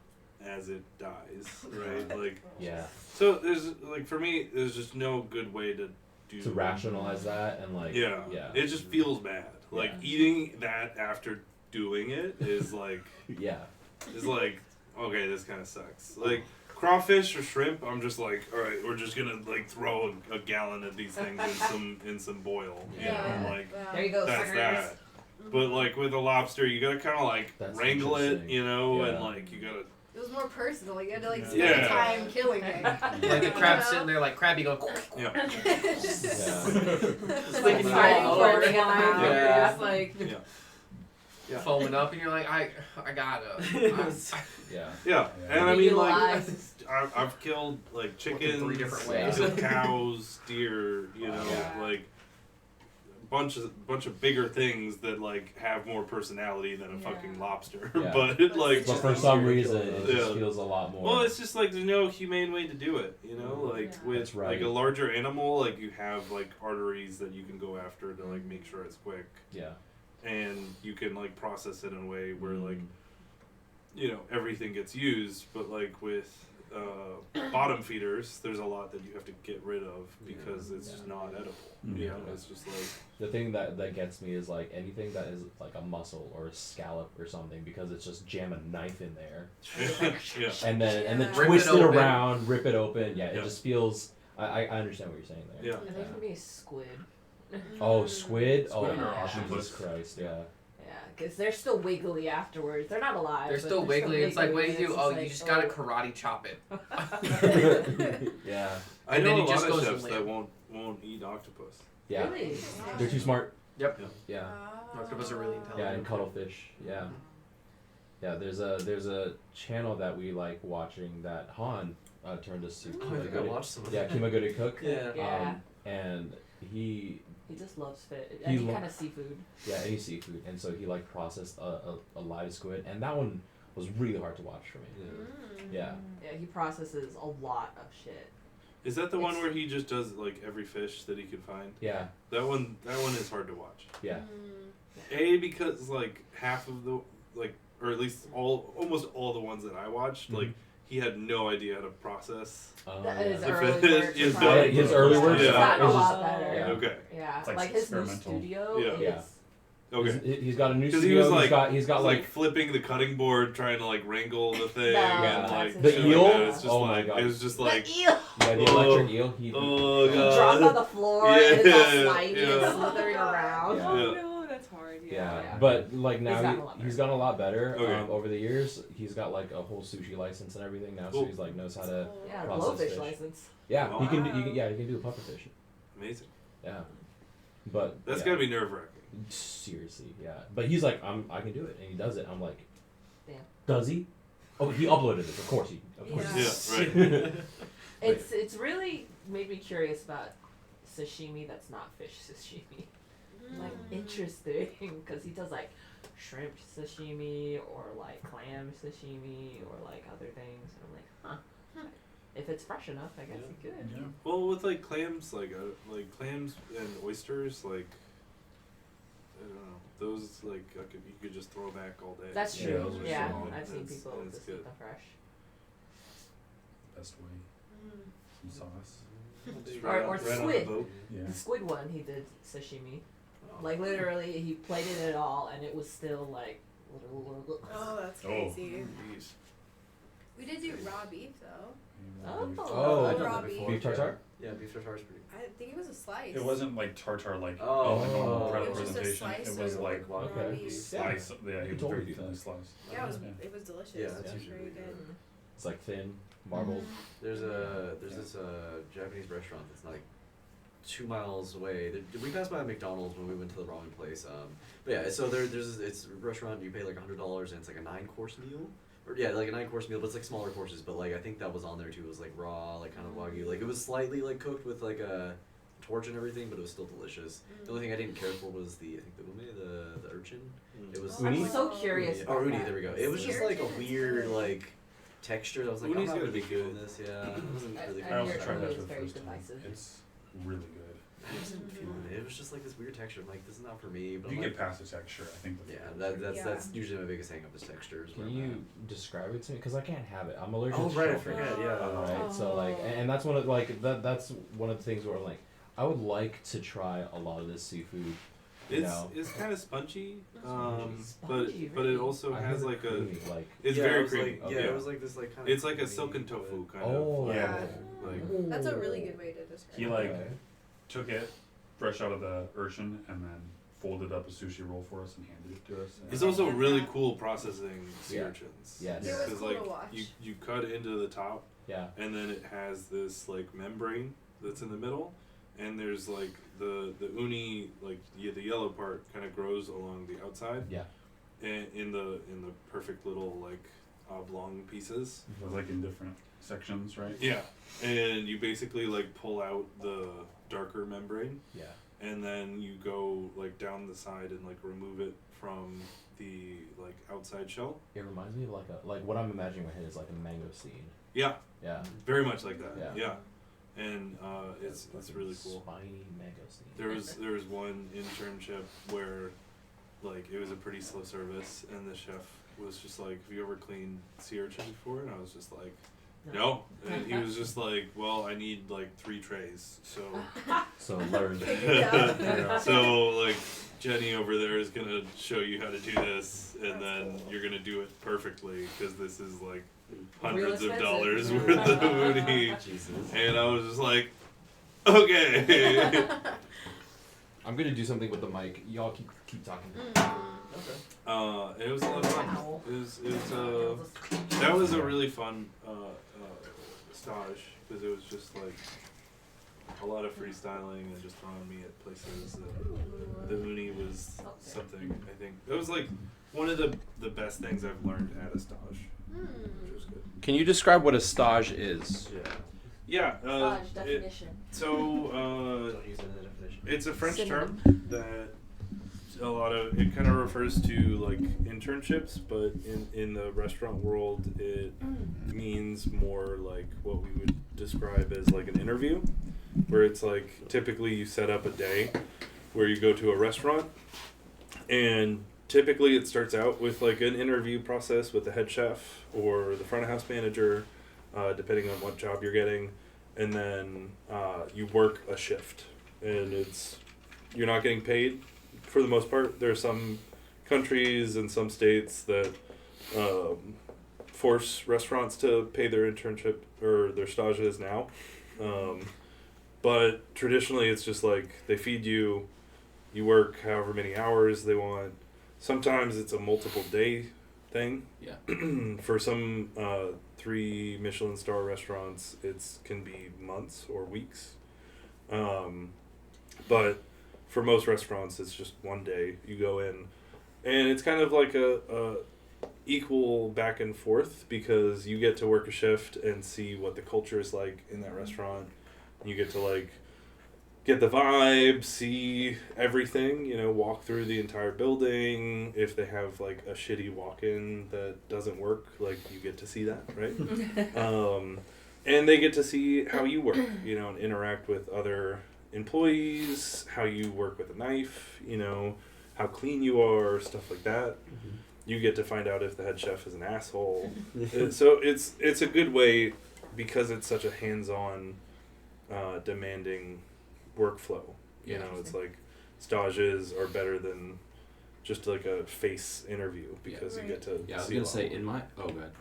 as it dies, right? Like Yeah. so there's like for me there's just no good way to do To rationalize that and like. yeah. Yeah. It just feels bad. Like Yeah. eating that after doing it is like Yeah. okay, this kind of sucks. Like Crawfish or shrimp, I'm just like, all right, we're just gonna like throw a gallon of these things in some boil. You know, and, like There you go, that's suckers. that. But like with a lobster, you gotta kind of like That's wrangle it, interesting. you know, and Yeah. like you gotta. It was more personal. You had to like spend Yeah. time killing it. Like the crab's sitting there like crabby going. Yeah. Just It's like like fighting all for over it. the mouth. Yeah. It's like Yeah. foaming up, and you're like, I gotta. Yeah. Yeah, and I Maybe mean like lies. I've killed like chickens, 3 different ways. killed cows, deer, you know, Yeah. like bunch of bigger things that like have more personality than a Yeah. fucking lobster. Yeah. But it like But for some reason, it just Yeah. feels a lot more. well, it's just like there's no humane way to do it, you know. Like Yeah. with That's right. like a larger animal, like you have like arteries that you can go after to like make sure it's quick, yeah. and you can like process it in a way where Mm. like you know everything gets used. But like with bottom feeders, there's a lot that you have to get rid of because it's just not edible. You Yeah. know, it's just like The thing that gets me is like anything that is like a mussel or a scallop or something, because it's just jam a knife in there yeah. and then Yeah. Rip twist it it open. around, rip it open. Yeah, it Yeah. just feels. I understand what you're saying there. Yeah. And there's gonna be a squid. Oh, squid! Oh, Squid or Jesus octopus? Christ! Yeah. Yeah, because they're still wiggly afterwards. They're not alive. They're but still wiggly. It's like, what do you wiggly, do? and Oh, it's you just just like, gotta karate chop it. Yeah. I And know then a it just lot of goes chefs limp. that won't eat octopus. Yeah. Really? They're too smart. Yep. Yeah. Octopus are really Yeah, intelligent. and cuttlefish. Yeah. Yeah, there's a channel that we like watching that Han turned us to. Oh, I think I watched some of Yeah, that. Kima Good to Cook. Yeah. Yeah. And he He just loves fish. He Any lo- kind of seafood. any seafood, and so he like processed a live squid, and that one was really hard to watch for me. Yeah. Yeah, he processes a lot of shit. Is that the one It's- where he just does like every fish that he can find? Yeah. That one is hard to watch. Yeah. Because like half of the like, or at least almost all the ones that I watched, like he had no idea how to process. That is The early fish work. is probably- done. His early work Yeah. It's gotten a is lot just- better. yeah. Okay. Yeah, It's like like his new experimental. studio Yeah. is. Yeah. Okay. He's got a new 'Cause he studio. was, like- he's got like flipping the cutting board, trying to like wrangle the thing, Yeah, and like that's The shit eel? Like that. It's just Oh my like God. it was just The like eel! yeah, the Oh. electric eel. oh He god. dropped on the floor and it's all slimy yeah. and slithering around. Yeah. Oh no, that's hard. Yeah. Yeah. But like now gotten a lot he's gotten a lot better Okay. over the years. He's got like a whole sushi license and everything now, so Cool. he's like knows how to. Yeah, Processed blowfish fish. license. Yeah, he can. Wow. He can do pufferfish. Amazing. Yeah. But That's yeah. gotta be nerve wracking. Seriously, yeah. But he's like, I can do it, and he does it. I'm like, Damn. does he? Oh, he uploaded it. Of course he. Of course. Yeah. he Yeah, right. It's really made me curious about sashimi that's not fish sashimi. I'm like, interesting, because he does like shrimp sashimi or like clam sashimi or like other things, and I'm like, huh. If it's fresh enough, I guess he could. Yeah. Well, with like clams and oysters, like I don't know, those like you could just throw back all day. That's Yeah, true. those are Yeah, so good. I've seen It's- people it's just good. eat them fresh. Best way. Some sauce. Just Or- right or on the squid. boat. Yeah. The squid one, he did sashimi. Like literally, he plated it all, and it was still like. Oh, that's Oh. crazy. Jeez. We did do raw beef though. Oh. Oh. I've done Raw that beef. before. Beef tartare? Yeah, beef tartare is pretty. I think it was a slice. It wasn't like tartar like Oh. in the normal Oh. It was just a presentation. slice It was of like raw Okay. beef. slice. Yeah, You it was told me very to do thinly that. sliced. Yeah, Yeah. it was delicious. Yeah, It that's was usually very really good. It's like thin, marbled. There's this Japanese restaurant that's like 2 miles away. We passed by a McDonald's when we went to the wrong place. But yeah, so it's a restaurant. You pay like $100 and it's like a 9-course meal. Or yeah, like a 9-course meal, but it's like smaller courses. But like I think that was on there too. It was like raw, like kind of wagyu. Like it was slightly like cooked with like a torch and everything, but it was still delicious. The only thing I didn't care for was the ume, the urchin. It was. I'm Uni? so curious. Oh, about uni. that. There we go. It was just like a Urchin, that's weird good. like texture. I was like, Uni's I'm not gotta really be feeling good. this. Yeah, it wasn't really. I I also hear tried uni that is for the very first time. divisive. It's really good. I wasn't feeling it. It was just like this weird texture. I'm like, this is not for me. But You I'm get like, past the texture, I think. with yeah, the that's usually my biggest hang up is textures. Can you describe it to me? Because I can't have it. I'm allergic Oh to right, I shellfish. forgot. Yeah. Right. So like, and that's one of like that's one of the things where I'm like, I would like to try a lot of this seafood, It's kind of spongy, Spongy, but it really? also I has heard like a. creamy, like It's Yeah, very it was creamy. Like, Okay. yeah, it was like this like kind of. It's like a silken tofu kind oh of. Yeah. Like That's a really good way to describe He it. like Okay. took it fresh out of the ocean and then folded up a sushi roll for us and handed it to us. it's also really cool processing sea Yeah. urchins. Yes. It was Because cool like to watch. you cut into the top Yeah. and then it has this like membrane that's in the middle, and there's like the uni like the yellow part kind of grows along the outside, Yeah. and in the perfect little like oblong pieces. It was like in different sections, right? Yeah, and you basically like pull out the darker membrane, Yeah. and then you go like down the side and like remove it from the like outside shell. It reminds me of like what I'm imagining in my head is like a mango seed. Yeah, Yeah. very much like that. Yeah. Yeah. And it's really cool. Spiny mango seed. There was one internship where like it was a pretty slow service, and the chef was just like, "Have you ever cleaned sea urchin before?" And I was just like, "No." And he was just like, "Well, I need like 3 trays, so So learn. Yeah. so like Jenny over there is gonna show you how to do this, and then you're gonna do it perfectly because this is like hundreds of expensive. dollars worth of uni." Jesus. And I was just like, "Okay." I'm gonna do something with the mic. Y'all keep talking. Okay. It was a lot of fun. Wow. It was that was a really fun stage because it was just like a lot of freestyling and just throwing me at places. And the uni was something I think it was like one of the best things I've learned at a stage, which was good. Can you describe what a stage is? Yeah. Yeah. Stage definition. So Don't use it in the definition. it's a French term Synonym. that a lot of it kind of refers to like internships, but in the restaurant world it means more like what we would describe as like an interview, where it's like typically you set up a day where you go to a restaurant, and typically it starts out with like an interview process with the head chef or the front of house manager, depending on what job you're getting, and then you work a shift, and you're not getting paid for the most part. There are some countries and some states that force restaurants to pay their internship or their stages now, but traditionally it's just like they feed you, you work however many hours they want. Sometimes it's a multiple day thing. Yeah. For some 3 Michelin star restaurants, it can be months or weeks. But for most restaurants, it's just one day. You go in, and it's kind of like a equal back and forth because you get to work a shift and see what the culture is like in that restaurant. You get to like get the vibe, see everything, walk through the entire building. If they have like a shitty walk-in that doesn't work, like you get to see that, right? And they get to see how you work, and interact with other employees, how you work with a knife, how clean you are, stuff like that. You get to find out if the head chef is an asshole. So it's a good way because it's such a hands-on, demanding workflow. It's like stages are better than just like a face interview because you get to Yeah, I was see gonna a lot say more. in my oh god.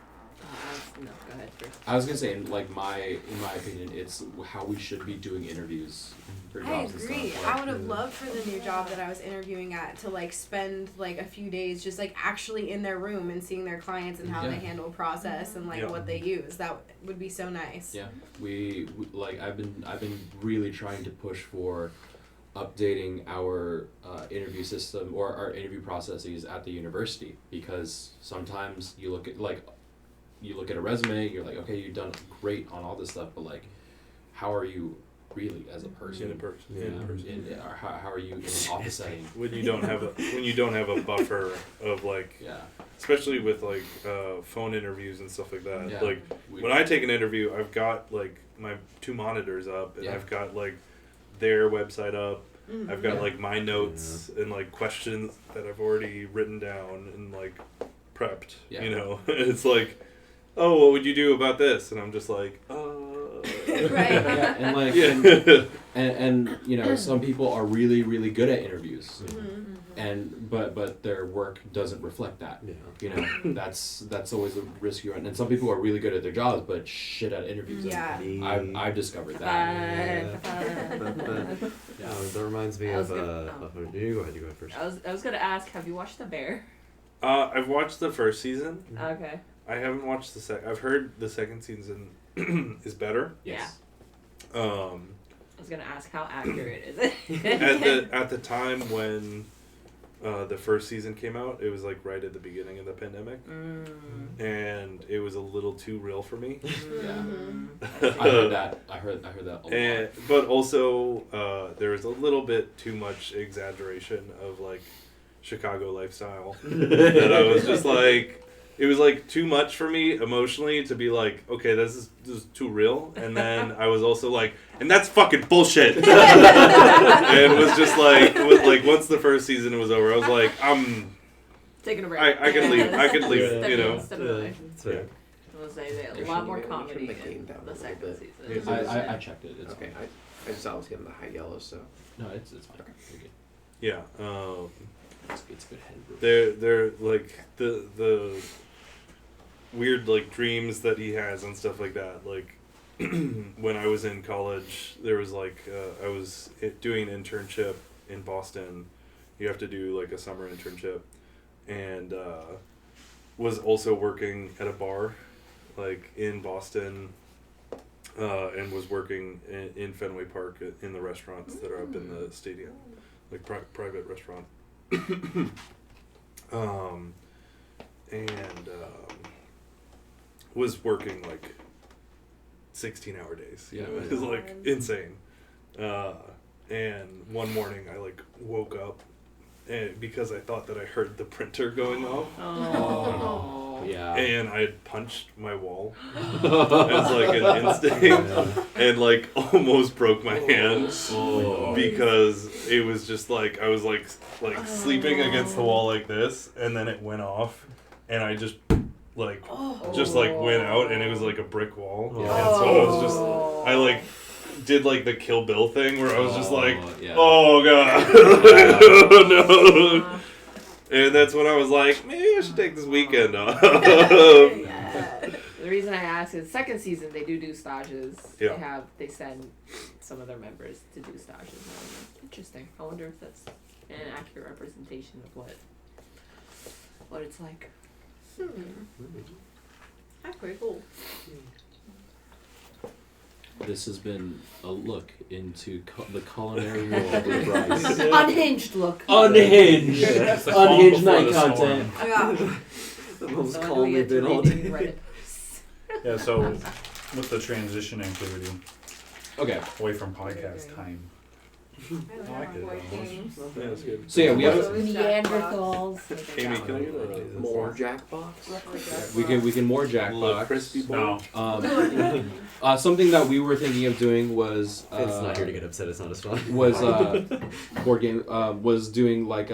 No, go ahead first. I was gonna say in my opinion, it's how we should be doing interviews for I jobs and agree. stuff. I would have loved for the new job that I was interviewing at to like spend like a few days just like actually in their room and seeing their clients and how Yeah. they handle process and like Yeah. what they use. That would be so nice. Yeah, we like I've been really trying to push for updating our interview system or our interview processes at the university, because sometimes you look at a resume, you're like, okay, you've done great on all this stuff, but like, how are you really as a person? In person. Or how are you in an office setting? When you don't have a buffer of like, Yeah. especially with like phone interviews and stuff like that. Yeah. Like when I take an interview, I've got like my 2 monitors up, and Yeah. I've got like their website up. Mhm. I've got Yeah. like my notes and like questions that I've already written down and like prepped. Yeah. It's like, oh, what would you do about this? And I'm just like, Right. Yeah, and like Yeah. and some people are really, really good at interviews. Mhm. but their work doesn't reflect that. Yeah. You know, that's always a risk you run. And some people are really good at their jobs, but shit at interviews. Yeah. And I've discovered that. Yeah, that reminds me I was of gonna- you go ahead first. I was gonna ask, have you watched The Bear? I've watched the first season. Okay. I haven't watched the second. I've heard the second season is better. Yes. I was gonna ask, how accurate is it? At the time when the first season came out, it was like right at the beginning of the pandemic, and it was a little too real for me. I heard that. I heard that a lot. But also, there was a little bit too much exaggeration of like Chicago lifestyle that I was just like, it was like too much for me emotionally to be like, okay, this is too real. And then I was also like, and that's fucking bullshit. And it was just like, once the first season was over, I was like, I'm taking a break. I can leave. I can leave. Step You in, know. step away. Yeah. I will say that a Actually, lot more maybe we can comedy make the game in down a the little second bit. season. I checked it. It's Okay, fine. I just always give them the high yellow, so. No, it's fine. You're good. Yeah. It's good head. They're like the weird like dreams that he has and stuff like that. Like when I was in college, there was like I was doing an internship in Boston. You have to do like a summer internship, and was also working at a bar, like in Boston, and was working in Fenway Park in the restaurants that are up in the stadium, like private restaurant. Was working like 16-hour days. You know, it was like insane. And one morning I like woke up, and because I thought that I heard the printer going off. Oh. Yeah. And I had punched my wall as like an instinct, and like almost broke my hand because it was just like I was like sleeping against the wall like this, and then it went off, and I just went out, and it was like a brick wall, and so I was just I like did like the Kill Bill thing where I was just like, oh god, no. And that's when I was like, maybe I should take this weekend off. The reason I ask is second season they do stages. Yeah. They send some of their members to do stages. Interesting. I wonder if that's an accurate representation of what it's like. That's pretty cool. This has been a look into the culinary world with Bryce. Unhinged look. Unhinged. It's the Unhinged calm night before the content. Yeah. The most So I know calm we we've had to been all reading day. Reddit. Yeah, so what's the transition activity Okay. away from podcast time? I like it. Yeah, that's good. So yeah, we have Neanderthals. Amy, can I get a More Jackbox? we can more Jackbox. crispy ball? No. Something that we were thinking of doing was It's not here to get upset. It's not as fun. was board game was doing like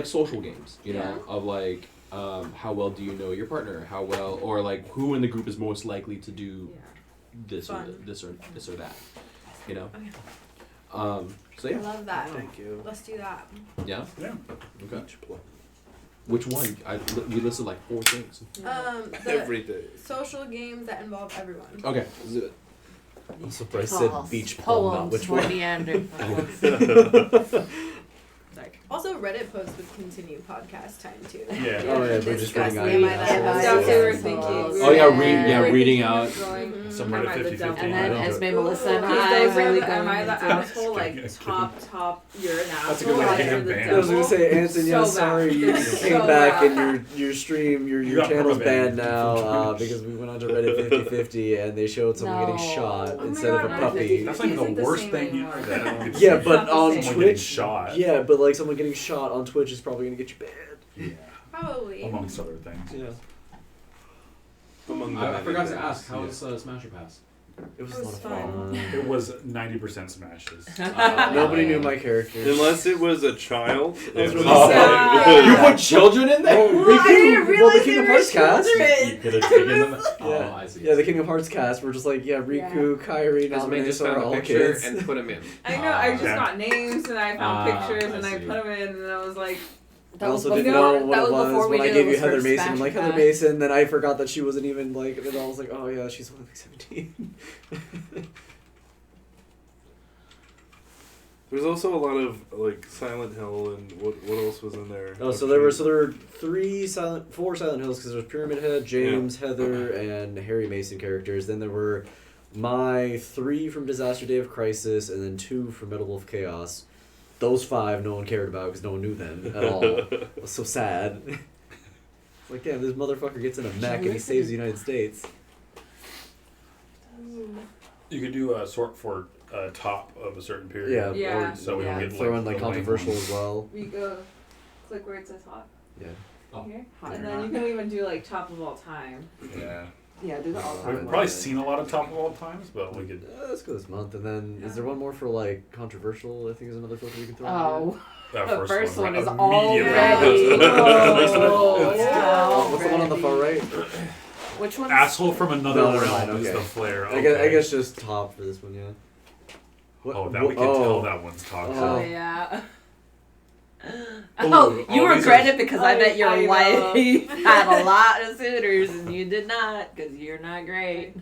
social games, you know, of like how well do you know your partner, how well, or like who in the group is most likely to do this or Fun. this or that, you know. Okay. So I yeah, love that. Thank you. Let's do that. yeah. Yeah. Okay. Which one? We listed like 4 things. The Every day. social games that involve everyone. Okay. Also, Bryce said beach ball, not Poems which for one. Neanderthals. Also, Reddit posts would continue podcast time too. Yeah. Oh yeah, we're just Discuss reading the out. That's what we were thinking. Oh yeah, reading out. Some Am I Reddit the 50-50. dumb And then I Esme, don't Melissa, and Because I those are really the, going am I the into asshole? Like It's top, you're an asshole. That's a good way to like, get you're him the banned. I was gonna devil. say, Anson, yeah, So sorry, bad. you It's came so back bad. and your stream, your You got channel's banned banned now from because we went on to Reddit 50/50 and they showed someone getting No. shot Oh my instead of God, a my puppy. That's like Isn't the the worst same thing anymore. that anyone could Yeah, say. but on Someone getting Twitch, shot. yeah, but like someone getting shot on Twitch is probably gonna get you banned. Yeah. Probably. Amongst other things. Yeah. Among the I many forgot to things, ask, how yeah. is Smasher Pass? It was It a was lot of fun. It was 90% smashes. Nobody knew my characters. Unless it was a child. I was it really was sad. You put children in there? Well, Well, I didn't realize the Kingdom they were Hearts cast. children. You could have taken them. Oh, Yeah. I see. Yeah, the Kingdom Hearts cast were just like, Riku, Kairi, Esme just Naminé, found are a all picture kids. and put them in. I know. I just Yeah. got names and I found pictures I and I see. put them in and I was like, I also was didn't before- know what that it was was before we when I knew gave it you was Heather for Mason. I'm Smash like, and Heather Pass. Mason, then I forgot that she wasn't even like, and I was like, oh yeah, she's only like 17. There's also a lot of like Silent Hill and what else was in there? Oh, so there were 4 Silent Hills because there was Pyramid Head, James, Heather, and Harry Mason characters. Then there were my 3 from Disaster Day of Crisis, and then 2 from Metal Wolf Chaos. Those 5 no one cared about because no one knew them at all. It was so sad. It's like, damn, this motherfucker gets in a mech and he saves the United States. You could do a sort for top of a certain period. Yeah, Yeah. or So we don't get throw in like the lame controversial ones. as well. we go click where it says hot. Yeah. Oh. Here. Hot And or then not. you can even do like top of all time. Yeah. Yeah, do the all We've time. probably one. seen a lot of top of all times, but we could. Let's go this month, and then is there one more for like controversial? I think is another filter we can throw. in Oh, That the first one is immediate already. round. Oh, What's the one on the far right? Which one? Asshole from another No, realm okay. is the flare. I guess just top for this one, yeah. What, Oh, that we can tell that one's toxic. Oh Oh. yeah. Oh, you oh, these regret are- it because I bet your I know. wife had a lot of suitors and you did not because you're not great.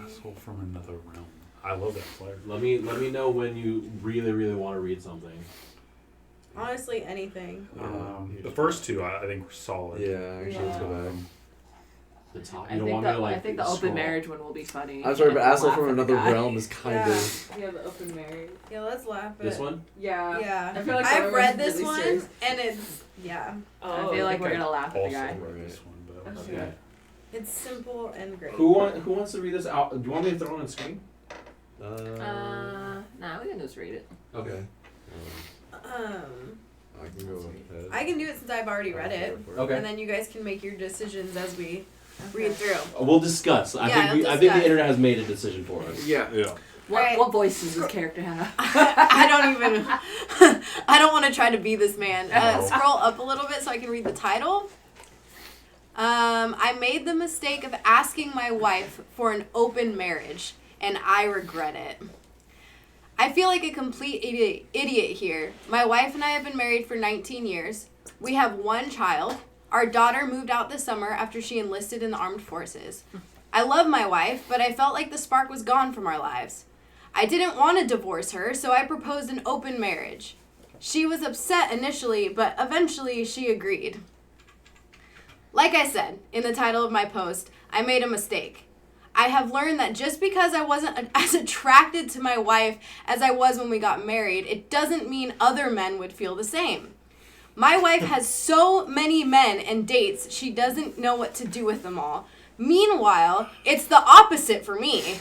Asshole from another realm. I love that flare. Let me know when you really want to read something. Honestly, anything. The first 2 I think were solid. Yeah, actually, let's go back. The top. I You don't think want me to like. I think the open scroll. marriage one will be funny. I'm sorry, but and asshole laugh from at the another guy. realm is kind Yeah. of. Yeah, the open marriage. Yeah, let's laugh at This one. Yeah. Yeah. I feel like I've everyone's read this really one, serious. and it's, yeah. I feel like we're gonna laugh at the Also guy. read this one, but Okay. It's simple and great. Who wants to read this out? Do you want me to throw it on the screen? Nah, we can just read it. Okay. I can go ahead. I can do it since I've already read it. Okay. And then you guys can make your decisions as we read through. We'll discuss. I Yeah, think we'll I think discuss. the internet has made a decision for us. Yeah. Yeah. What Right. what voice does this character have? I don't even. I don't want to try to be this man. No. Scroll up a little bit so I can read the title. I made the mistake of asking my wife for an open marriage, and I regret it. I feel like a complete idiot here. My wife and I have been married for 19 years. We have 1 child. Our daughter moved out this summer after she enlisted in the armed forces. I love my wife, but I felt like the spark was gone from our lives. I didn't want to divorce her, so I proposed an open marriage. She was upset initially, but eventually she agreed. Like I said in the title of my post, I made a mistake. I have learned that just because I wasn't as attracted to my wife as I was when we got married, it doesn't mean other men would feel the same. My wife has so many men and dates, she doesn't know what to do with them all. Meanwhile, it's the opposite for me.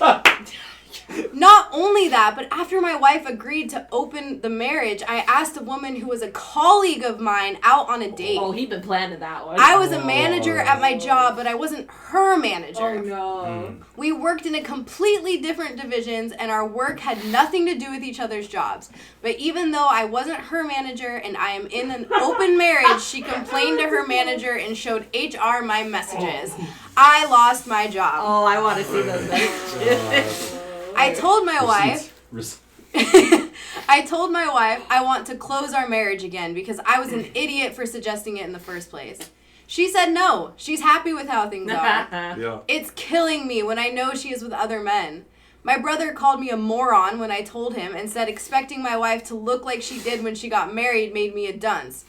Not only that, but after my wife agreed to open the marriage, I asked a woman who was a colleague of mine out on a date. Oh, he'd been planning that one. I was a manager at my job, but I wasn't her manager. Oh no. We worked in a completely different divisions, and our work had nothing to do with each other's jobs. But even though I wasn't her manager and I am in an open marriage, she complained to her manager and showed HR my messages. I lost my job. Oh, I want to see those messages. I told my wife... Receipts. I told my wife I want to close our marriage again because I was an idiot for suggesting it in the first place. She said no. She's happy with how things are. Yeah. It's killing me when I know she is with other men. My brother called me a moron when I told him and said expecting my wife to look like she did when she got married made me a dunce.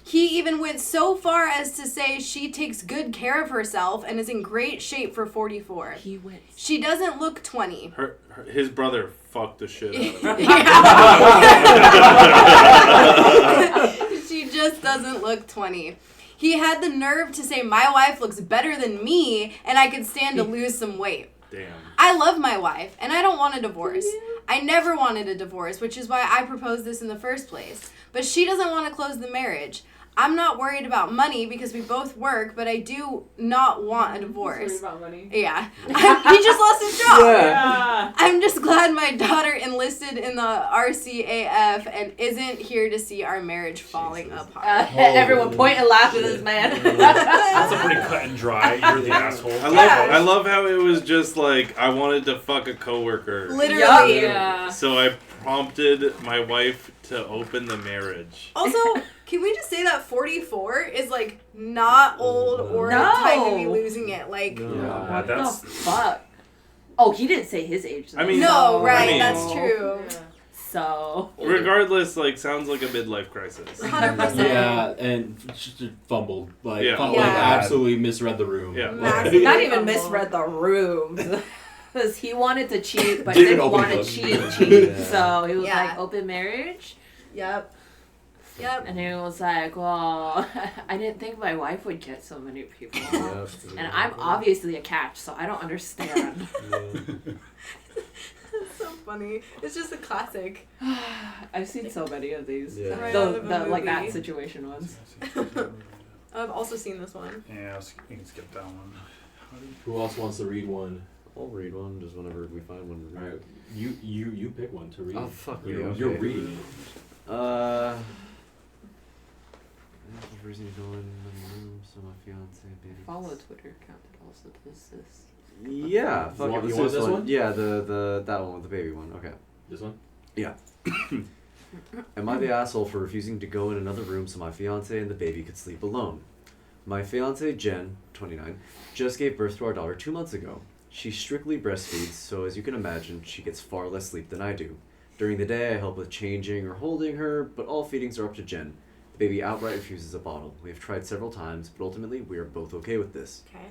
He even went so far as to say she takes good care of herself and is in great shape for 44. He wins. She doesn't look 20. His brother fucked the shit out of her. She just doesn't look 20. He had the nerve to say my wife looks better than me and I could stand to lose some weight. Damn. I love my wife and I don't want a divorce. I never wanted a divorce, which is why I proposed this in the first place. But she doesn't want to close the marriage. I'm not worried about money because we both work, but I do not want a divorce. Worried about money. Yeah. He just lost his job. Yeah. I'm just glad my daughter enlisted in the RCAF and isn't here to see our marriage falling apart. Everyone point and laugh at this man. That's a pretty cut and dry. You're the asshole. I love how it was just like I wanted to fuck a coworker. Literally. Yeah. So I prompted my wife to open the marriage. Also, can we just say that 44 is like not old or No. the time to be losing it? Like, Yeah, What that's the fuck? Oh, he didn't say his age. Though. I mean, no, right? I mean- That's true. So. Regardless, like sounds like a midlife crisis. 100%. Yeah, and just fumbled. Like, Yeah. like Yeah. absolutely misread the room. Yeah. Massive Not even fumble. misread the room. Because he wanted to cheat, but Didn't didn't open want to book. cheat. Yeah. So he was Yeah. like, open marriage? Yep. Yep. And he was like, well, I didn't think my wife would get so many people. And I'm obviously a catch, so I don't understand. That's so funny. It's just a classic. I've seen so many of these. Yeah. Right The, out of a like that movie. situation ones. I've also seen this one. Yeah, we can skip that one. Who else wants to read one? I'll read one just whenever we find one to read. Alright, you pick one to read. Oh, fuck You're, you, you're okay. reading it. Reason to go in the room, so my fiance baby. Follow a Twitter account that also does this. Yeah, fuck want- it. you Let's want do this one? Yeah, the that one with the baby one. Okay. This one? Am I the asshole for refusing to go in another room so my fiance and the baby could sleep alone? My fiance Jen, 29, just gave birth to our daughter 2 months ago. She strictly breastfeeds, so as you can imagine, she gets far less sleep than I do. During the day, I help with changing or holding her, but all feedings are up to Jen. The baby outright refuses a bottle. We have tried several times, but ultimately we are both okay with this. Okay.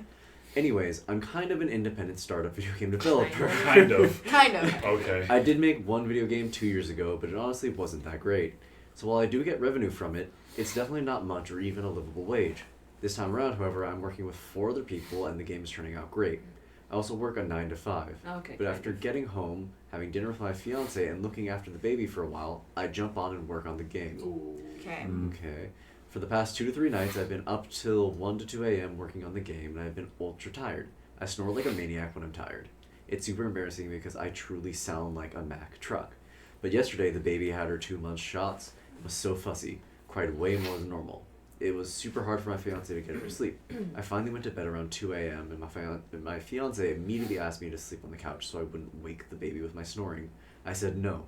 Anyways, I'm kind of an independent startup video game developer. Kind of. Kind of. Okay. I did make one video game 2 years ago, but it honestly wasn't that great. So while I do get revenue from it, it's definitely not much or even a livable wage. This time around, however, I'm working with 4 other people and the game is turning out great. I also work a 9 to 5. Okay. But after getting home, having dinner with my fiance, and looking after the baby for a while, I jump on and work on the game. Okay. Okay. For the past 2 to 3 nights, I've been up till 1 to 2 a.m. working on the game, and I've been ultra tired. I snore like a maniac when I'm tired. It's super embarrassing because I truly sound like a Mack truck. But yesterday, the baby had her 2 month shots, was so fussy, cried way more than normal. It was super hard for my fiance to get her to sleep. I finally went to bed around 2 a.m. and my fiance immediately asked me to sleep on the couch so I wouldn't wake the baby with my snoring. I said no.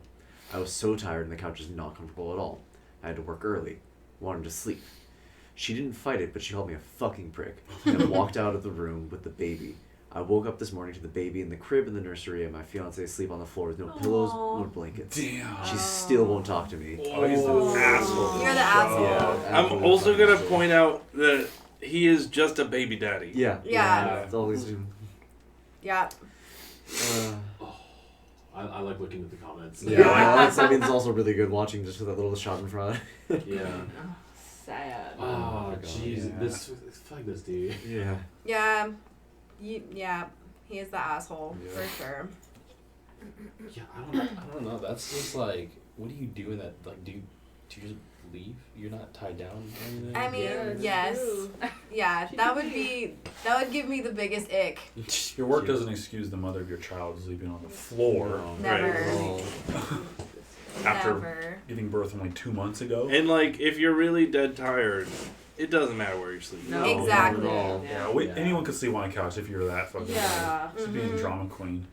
I was so tired and the couch is not comfortable at all. I had to work early. Wanted to sleep. She didn't fight it, but she called me a fucking prick and walked out of the room with the baby. I woke up this morning to the baby in the crib in the nursery and my fiance asleep on the floor with no pillows, no blankets. Damn. She still won't talk to me. Oh, he's an asshole. You're the asshole. Yeah, I'm also gonna point out that he is just a baby daddy. Yeah. Yeah. That's all he's doing. Yeah. I like looking at the comments. Yeah, that's, I mean, it's also really good watching just with that little shot in front. Yeah. Sad. Oh, my God, jeez. yeah. This, fuck this dude. Yeah. Yeah. Yeah. He is the asshole Yeah. for sure. Yeah, I don't know. That's just like, what do you do in that? Like, do you just leave? You're not tied down or anything? I mean, Yeah, it's yes. true. Yeah, that would give me the biggest ick. Your work doesn't excuse the mother of your child sleeping on the floor No. Never. Oh. after Never. giving birth only 2 months ago. And like, if you're really dead tired, it doesn't matter where you're sleeping. No. Exactly. Not at all. Yeah, Yeah. anyone could sleep on a couch if you're that fucking Yeah. Just being Mhm. drama queen.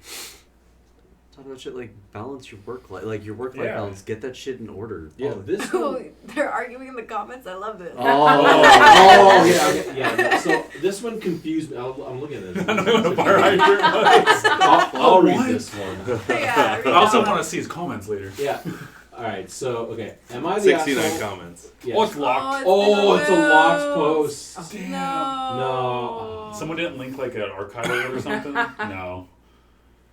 Talk about shit like balance your work life, like your work life Yeah. balance. Get that shit in order. Yeah, this Oh, one. they're arguing in the comments. I love this. Oh, yeah, okay, yeah. So this one confused me. I'm looking at this. I don't know what a fire hydrant was. I'll read What? this one. Yeah. I also want to see his comments later. Yeah. All right. So okay, am I the 69 asshole? comments. Yeah. Oh, it's locked. Oh, it's a locked post. post. Damn. No. Someone didn't link like an archive of it or something? No.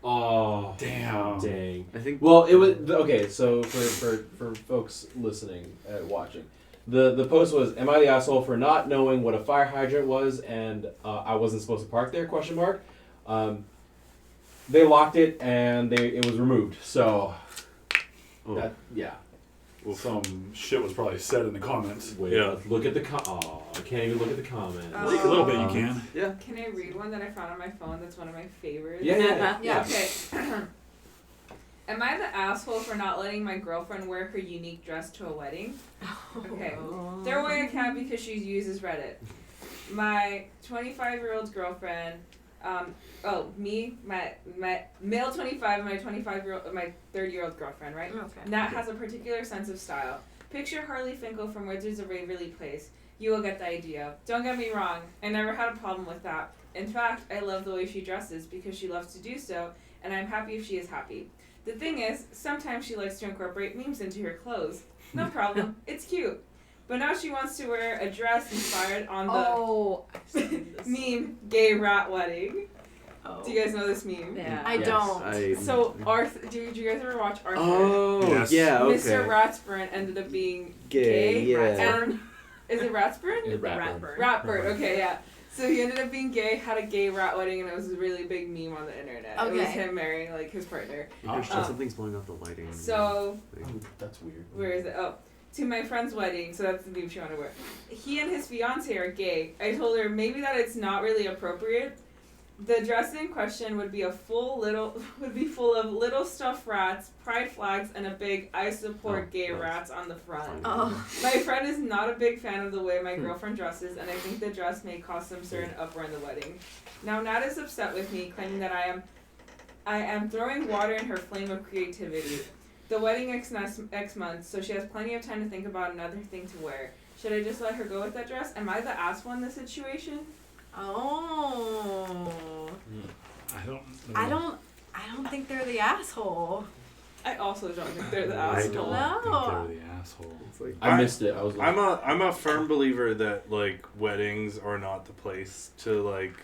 Oh, Damn. dang. I think. Well, it was okay. So for folks listening, watching, the post was, "Am I the asshole for not knowing what a fire hydrant was and I wasn't supposed to park there?" Question mark. They locked it and it was removed. So Oh. that yeah. some shit was probably said in the comments. Wait, Yeah. let's look at the I can't even look at the comments. Oh. A little bit you can. Yeah. Can I read one that I found on my phone that's one of my favorites? Yeah. Okay. Am I the asshole for not letting my girlfriend wear her unique dress to a wedding? Okay. Throw away a cat because she uses Reddit. My 25-year-old girlfriend, my male 25 and my 25-year-old, my 30-year-old girlfriend, right? Okay. Nat has a particular sense of style. Picture Harley Finkel from Wizards of Waverly Place. You will get the idea. Don't get me wrong, I never had a problem with that. In fact, I love the way she dresses because she loves to do so, and I'm happy if she is happy. The thing is, sometimes she likes to incorporate memes into her clothes. No problem, it's cute. But now she wants to wear a dress inspired on the meme Gay Rat Wedding. Oh. Do you guys know this meme? Yeah. I don't. So Arthur, do you guys ever watch Arthur? Oh, Yes. yeah, okay. Mr. Ratsburn ended up being Gay, yeah. And is it Ratsburn? Yeah, Ratburn. Ratburn, okay, yeah. So he ended up being gay, had a gay rat wedding, and it was a really big meme on the internet. It was Okay. him marrying like his partner. Something's blowing out the lighting. So That's weird. where is it? Oh, to my friend's wedding. So that's the meme she wanted to wear. He and his fiance are gay. I told her maybe that it's not really appropriate. The dress in question would be full of little stuffed rats, pride flags, and a big "I support gay rats" on the front. Oh. My friend is not a big fan of the way my girlfriend dresses, and I think the dress may cause some certain uproar in the wedding. Now Nat is upset with me, claiming that I am throwing water in her flame of creativity. The wedding next month, so she has plenty of time to think about another thing to wear. Should I just let her go with that dress? Am I the asshole in this situation? Oh. I don't I don't think they're the asshole. I also don't think they're the I asshole. don't No. think they're the asshole. It's like, I missed it. I was. I'm a firm believer that like weddings are not the place to like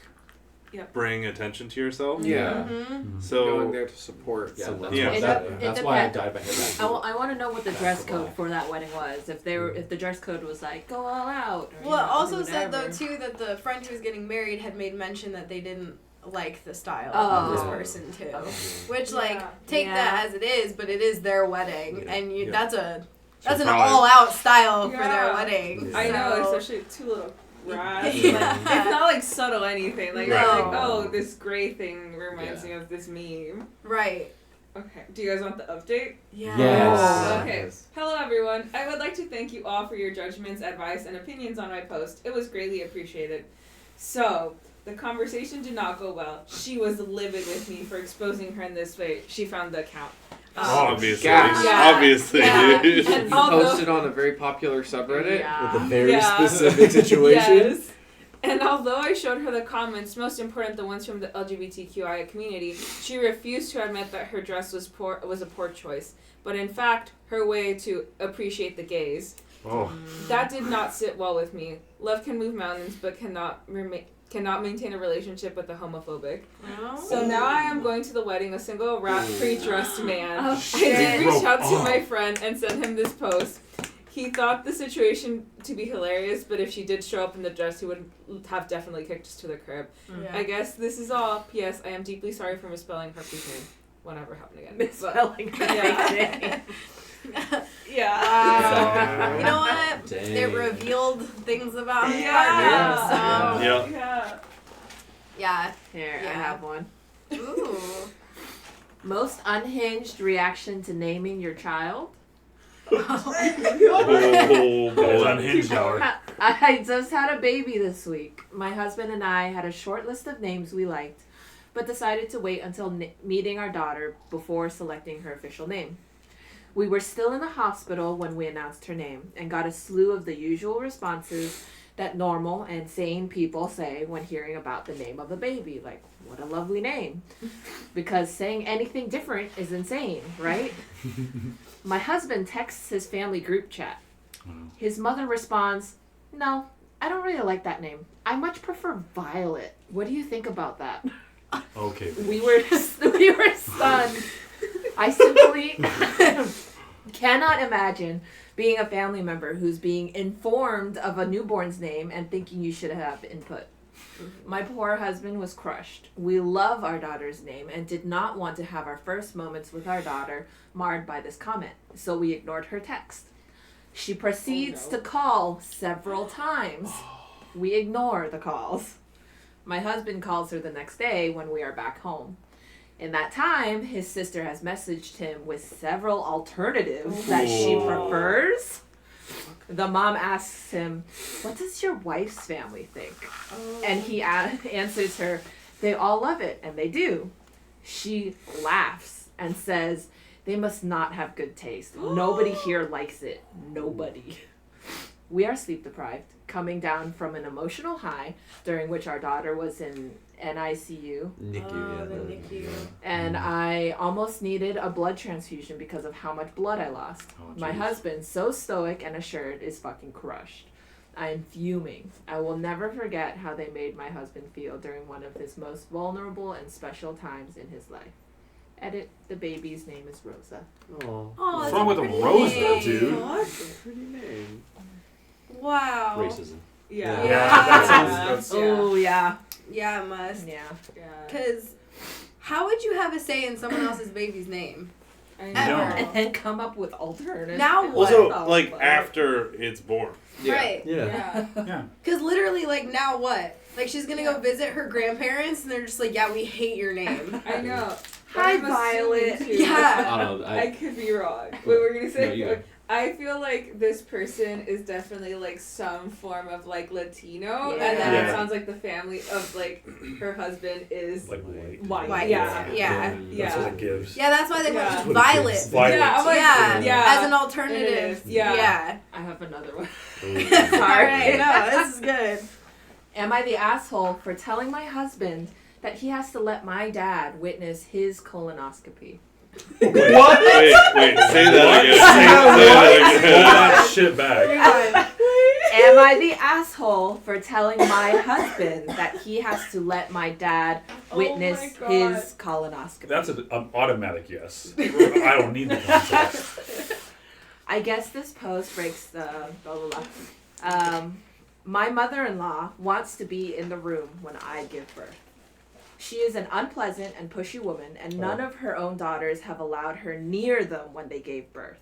Yep. bring attention to yourself. Yeah. Mm-hmm. So Going there to support Yeah, someone. that's, Yeah. why, It that, dep- it that's why I depends. dyed my hair back. I want to know what the Back dress to code black. for that wedding was. If they were, if the dress code was like go all out. Or, Well, it you know, also said though whatever. too that the friend who was getting married had made mention that they didn't like the style Oh. of this person too. Okay. Which like Yeah. take Yeah. that as it is, but it is their wedding, Yeah. and you Yeah. that's So an probably- all out style for their Yeah. wedding. I know, So- especially two little rats. Yeah. Like, it's not like subtle anything. Like, No. not like, oh, this gray thing reminds Yeah. me of this meme. Right. Okay, do you guys want the update? Yeah. Yes. Okay. Hello, everyone. I would like to thank you all for your judgments, advice, and opinions on my post. It was greatly appreciated. So, the conversation did not go well. She was livid with me for exposing her in this way. She found the account. obviously, gosh. Yeah. obviously, Yeah. dude. And You although- posted on a very popular subreddit. Yeah. with a very Yeah. specific situation. Yes. And although I showed her the comments, most important the ones from the LGBTQIA community, she refused to admit that her dress was a poor choice, but in fact, her way to appreciate the gays. Oh, That did not sit well with me. Love can move mountains, but cannot maintain a relationship with a homophobic. Oh. So now I am going to the wedding, a single rat pre-dressed man. Oh, I shit. did reach out to Oh. my friend and send him this post. He thought the situation to be hilarious, but if she did show up in the dress, he would have definitely kicked us to the curb. Yeah. I guess this is all. P.S. I am deeply sorry for misspelling Harpy's name. Whatever happened again. Misspelling her Yeah. name. Yeah. Wow. You know what? Dang. It revealed things about his Yeah. partner. Yeah. Yeah. Yeah. Here, I Yeah. have one. Ooh. Most unhinged reaction to naming your child? Oh, it's boy. unhinged hour. I just had a baby this week. My husband and I had a short list of names we liked, but decided to wait until meeting our daughter before selecting her official name. We were still in the hospital when we announced her name and got a slew of the usual responses that normal and sane people say when hearing about the name of a baby, like, what a lovely name. Because saying anything different is insane, right? My husband texts his family group chat. His mother responds, "No, I don't really like that name. I much prefer Violet. What do you think about that?" Okay. We were stunned. I simply cannot imagine being a family member who's being informed of a newborn's name and thinking you should have input. My poor husband was crushed. We love our daughter's name and did not want to have our first moments with our daughter marred by this comment, so we ignored her text. She proceeds to call several times. We ignore the calls. My husband calls her the next day when we are back home. In that time, his sister has messaged him with several alternatives that she prefers. The mom asks him, "What does your wife's family think?" And he answers her, "They all love it," and they do. She laughs and says, "They must not have good taste. Nobody here likes it. Nobody." We are sleep deprived, coming down from an emotional high during which our daughter was in NICU. NICU, And I almost needed a blood transfusion because of how much blood I lost. Oh, My jeez. husband, so stoic and assured, is fucking crushed. I am fuming. I will never forget how they made my husband feel during one of his most vulnerable and special times in his life. Edit, the baby's name is Rosa. Oh, Oh, What's that's wrong a with a pretty Rosa, name. dude? pretty name. Wow. Racism. Yeah. Yeah. That's Oh, yeah. Yeah, it must. Yeah. Yeah. Because how would you have a say in someone else's baby's name? I No. know. And then come up with alternatives. Now what? Also, Oh, like fuck. after it's born. Right. Yeah. Yeah. Yeah. Because literally, like, now what? Like, she's gonna go visit her grandparents, and they're just like, yeah, we hate your name. I know. Hi, But I'm Violet. assuming, too, Yeah. I don't know. I could be wrong. Wait, we're gonna say. No, you go. I feel like this person is definitely like some form of like Latino, Yeah. and then Yeah. it sounds like the family of like her husband is Like white. white. White. Yeah. Yeah. Yeah. That's what it gives. Yeah, that's why they Yeah. went That's what it Violet. gives. Violet. Yeah, I'm like, yeah, yeah. as an alternative. It is, yeah. Yeah. I have another one. All right, no, this is good. Am I the asshole for telling my husband that he has to let my dad witness his colonoscopy? What? Wait, say that again. Hold that shit back. Am I the asshole for telling my husband that he has to let my dad witness Oh my God. his colonoscopy? That's an automatic yes. I don't need the context. I guess this post breaks the blah blah blah. My mother-in-law wants to be in the room when I give birth. She is an unpleasant and pushy woman, and none of her own daughters have allowed her near them when they gave birth.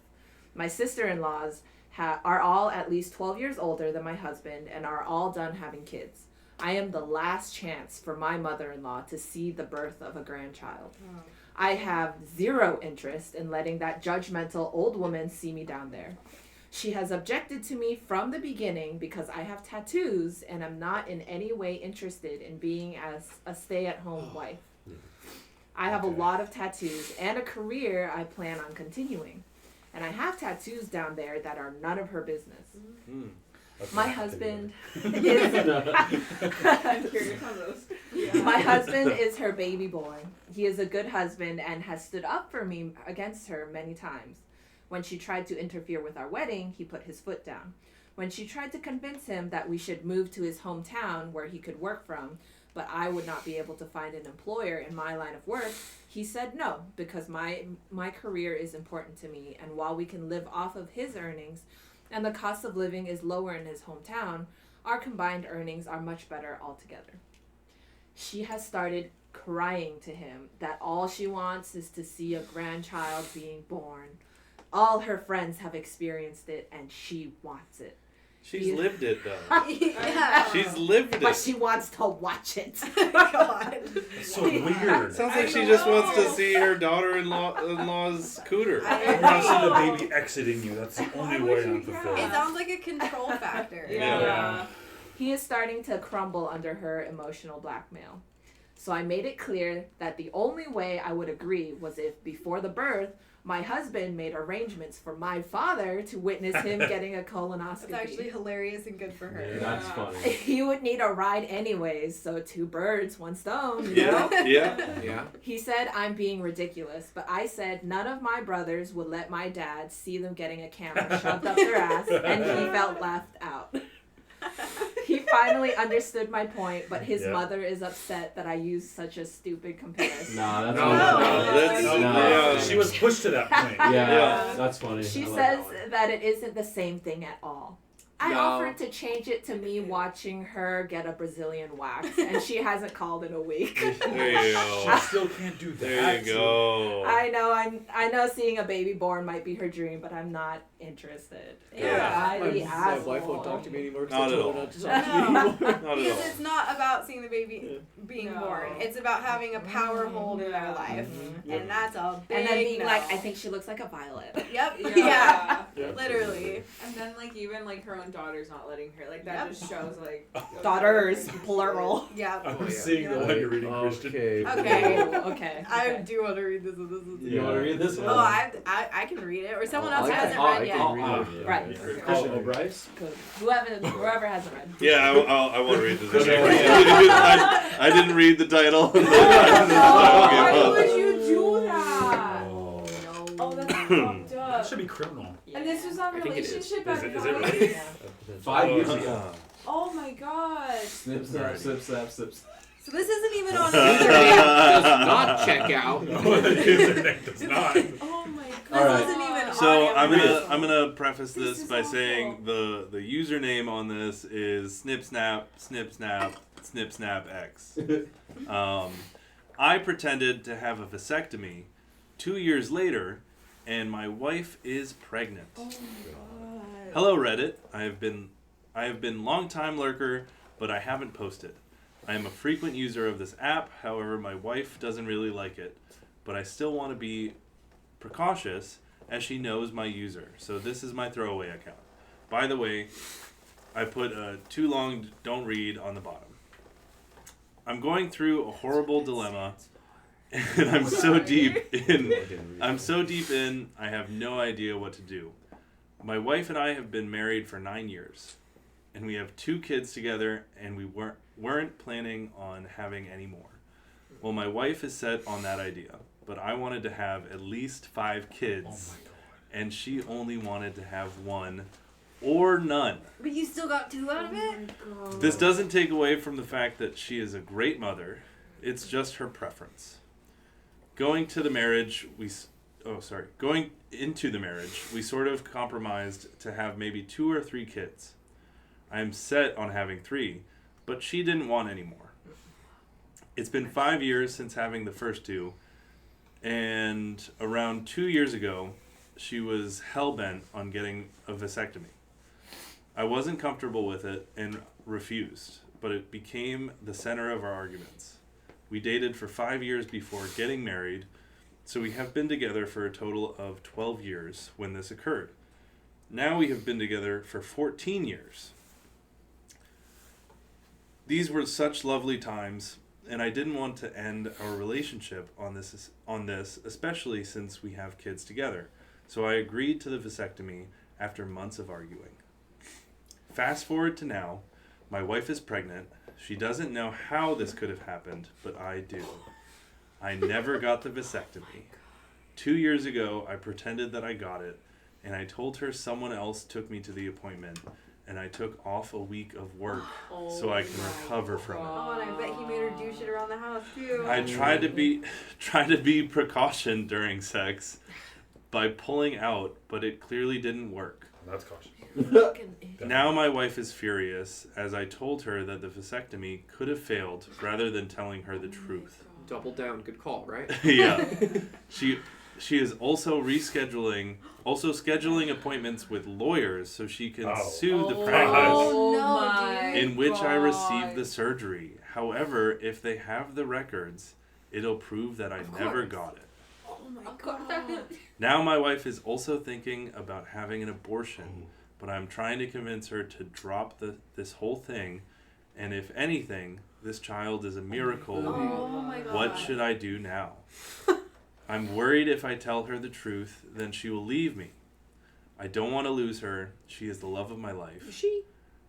My sister-in-laws are all at least 12 years older than my husband and are all done having kids. I am the last chance for my mother-in-law to see the birth of a grandchild. I have zero interest in letting that judgmental old woman see me down there. She has objected to me from the beginning because I have tattoos and am not in any way interested in being as a stay-at-home wife. I have a lot of tattoos and a career I plan on continuing. And I have tattoos down there that are none of her business. My husband is I'm curious on those. Yeah. my husband is her baby boy. He is a good husband and has stood up for me against her many times. When she tried to interfere with our wedding, he put his foot down. When she tried to convince him that we should move to his hometown where he could work from, but I would not be able to find an employer in my line of work, he said no, because my career is important to me, and while we can live off of his earnings, and the cost of living is lower in his hometown, our combined earnings are much better altogether. She has started crying to him that all she wants is to see a grandchild being born. All her friends have experienced it, and she wants it. She's lived it though. Yeah. She's lived it. But she wants to watch it. God. It's so weird. Sounds like I she just wants to know. see her daughter-in-law's cooter. I want to see the baby exiting you. That's the only way I'm fulfilled. It sounds like a control factor. Yeah. He is starting to crumble under her emotional blackmail. So I made it clear that the only way I would agree was if, before the birth, my husband made arrangements for my father to witness him getting a colonoscopy. It's actually hilarious and good for her. Yeah, that's funny. He would need a ride anyways, so 2 birds, 1 stone, you know? Yeah. He said I'm being ridiculous, but I said none of my brothers would let my dad see them getting a camera shoved up their ass, and he felt left out. He finally understood my point, but his Yeah. mother is upset that I used such a stupid comparison. Nah, that's No, funny. that's No, yeah. she was pushed to that point. Yeah, Yeah. that's funny. She I like says that one. that it isn't the same thing at all. I No. offered to change it to me watching her get a Brazilian wax, and she hasn't called in a week. There you go. Still can't do that. There you go. I know seeing a baby born might be her dream, but I'm not interested. Yeah. My wife won't talk to me anymore Not because I at told her all. not to talk to me anymore. Not at Because all. it's not about seeing the baby being No. born. It's about having a power hold in their life. And that's a big And then being no. like, I think she looks like a violet. Yep. Yeah. Yeah. Yeah. Literally. And then like even like her own daughter's not letting her. Like that Yep. just shows like Daughters, plural. Yeah. I'm Oh, yeah. seeing the one you're reading, Christian. Okay. Okay. Okay. I okay. do want to read this one. This is You want to read this one? Oh, I can read it, or someone else I hasn't can- read I yet. can read it. Right. Oh, Bryce? Good. Whoever hasn't read. Yeah, I want to read this. Okay. I didn't read the title. Why I would you do that? Oh. Oh, that's fucked That up. should be criminal. And this was on I think it is. relationship Is it advice. really? Yeah. 5 years gave ago. up. Oh my god. Snip, snap, snip, snap, snip, snap. So this isn't even on Username does not check out. No, the username does not. Oh my god. This Alright. isn't even So on I'm gonna preface This this is by awful. saying the username on this is snip snap X. I pretended to have a vasectomy 2 years later, and my wife is pregnant. Oh my god. Hello Reddit. I have been long time lurker, but I haven't posted. I am a frequent user of this app. However, my wife doesn't really like it, but I still want to be precautious as she knows my user. So this is my throwaway account. By the way, I put too long don't read on the bottom. I'm going through a horrible dilemma, and I'm so deep in. I have no idea what to do. My wife and I have been married for 9 years, and we have 2 kids together, and we weren't planning on having any more. Well, my wife is set on that idea, but I wanted to have at least 5 kids, and she only wanted to have 1 or none. But you still got 2 out of it? This doesn't take away from the fact that she is a great mother. It's just her preference. Going into the marriage, we sort of compromised to have maybe 2 or 3 kids. I am set on having 3, but she didn't want any more. It's been 5 years since having the first 2, and around 2 years ago, she was hell-bent on getting a vasectomy. I wasn't comfortable with it and refused, but it became the center of our arguments. We dated for 5 years before getting married, so we have been together for a total of 12 years when this occurred. Now we have been together for 14 years. These were such lovely times, and I didn't want to end our relationship on this, especially since we have kids together. So I agreed to the vasectomy after months of arguing. Fast forward to now, my wife is pregnant. She doesn't know how this could have happened, but I do. I never got the vasectomy. 2 years ago, I pretended that I got it, and I told her someone else took me to the appointment, and I took off a week of work so I can recover from it. Oh, and I bet he made her do shit around the house too. I tried to be precaution during sex by pulling out, but it clearly didn't work. That's caution. Now my wife is furious as I told her that the vasectomy could have failed rather than telling her the truth. Double down, good call, right? Yeah. She is also scheduling appointments with lawyers so she can sue the practice Oh, no, my dude. in which I God. received the surgery. However, if they have the records, it'll prove that I never got it. Oh my god. Now my wife is also thinking about having an abortion, but I'm trying to convince her to drop this whole thing, and if anything, this child is a miracle. Oh my god. What should I do now? I'm worried if I tell her the truth, then she will leave me. I don't want to lose her. She is the love of my life.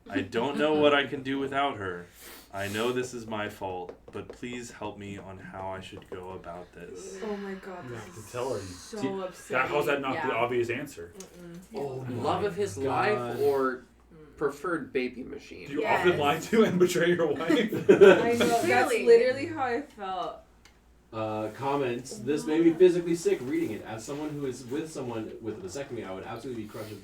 I don't know what I can do without her. I know this is my fault, but please help me on how I should go about this. Oh my god. You This have is to tell her. so upsetting. How's that not the Yeah. obvious answer? Oh Love of his life or preferred baby machine? Do you Yes. often lie to and betray your wife? I know. That's Clearly. literally how I felt. comments, this made me physically sick reading it. As someone who is with someone with a vasectomy, I would absolutely be crushed if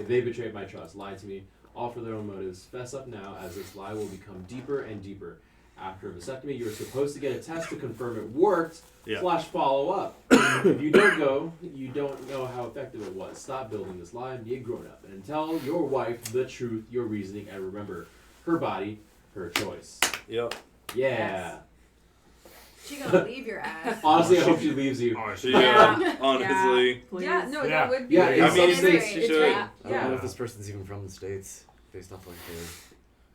they betrayed my trust, lied to me, all for their own motives. Fess up now, as this lie will become deeper and deeper. After a vasectomy, you are supposed to get a test to confirm it worked, / follow up. If you don't go, you don't know how effective it was. Stop building this lie and be a grown up. And tell your wife the truth, your reasoning, and remember, her body, her choice. Yep. Yeah. Yes. She gonna leave your ass. Honestly, I hope she leaves you. Yeah. Honestly. Yeah, no, that would be. Yeah, I mean, in some states, she should. I don't know if this person's even from the States, based off like their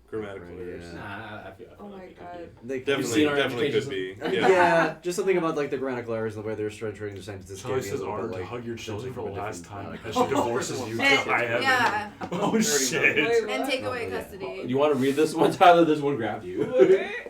Grammatical errors. Nah, I feel Oh my like it could god. They Definitely could be. Yeah, just something about like the grammatical errors and the way they're structuring their sentences. Choices can be a are little bit, to like, hug your children for the last time as Oh, she divorces you to And- high heaven. yeah. Oh shit. Wait, And what? take away yeah. custody. You want to read this one, Tyler? This one grabbed you.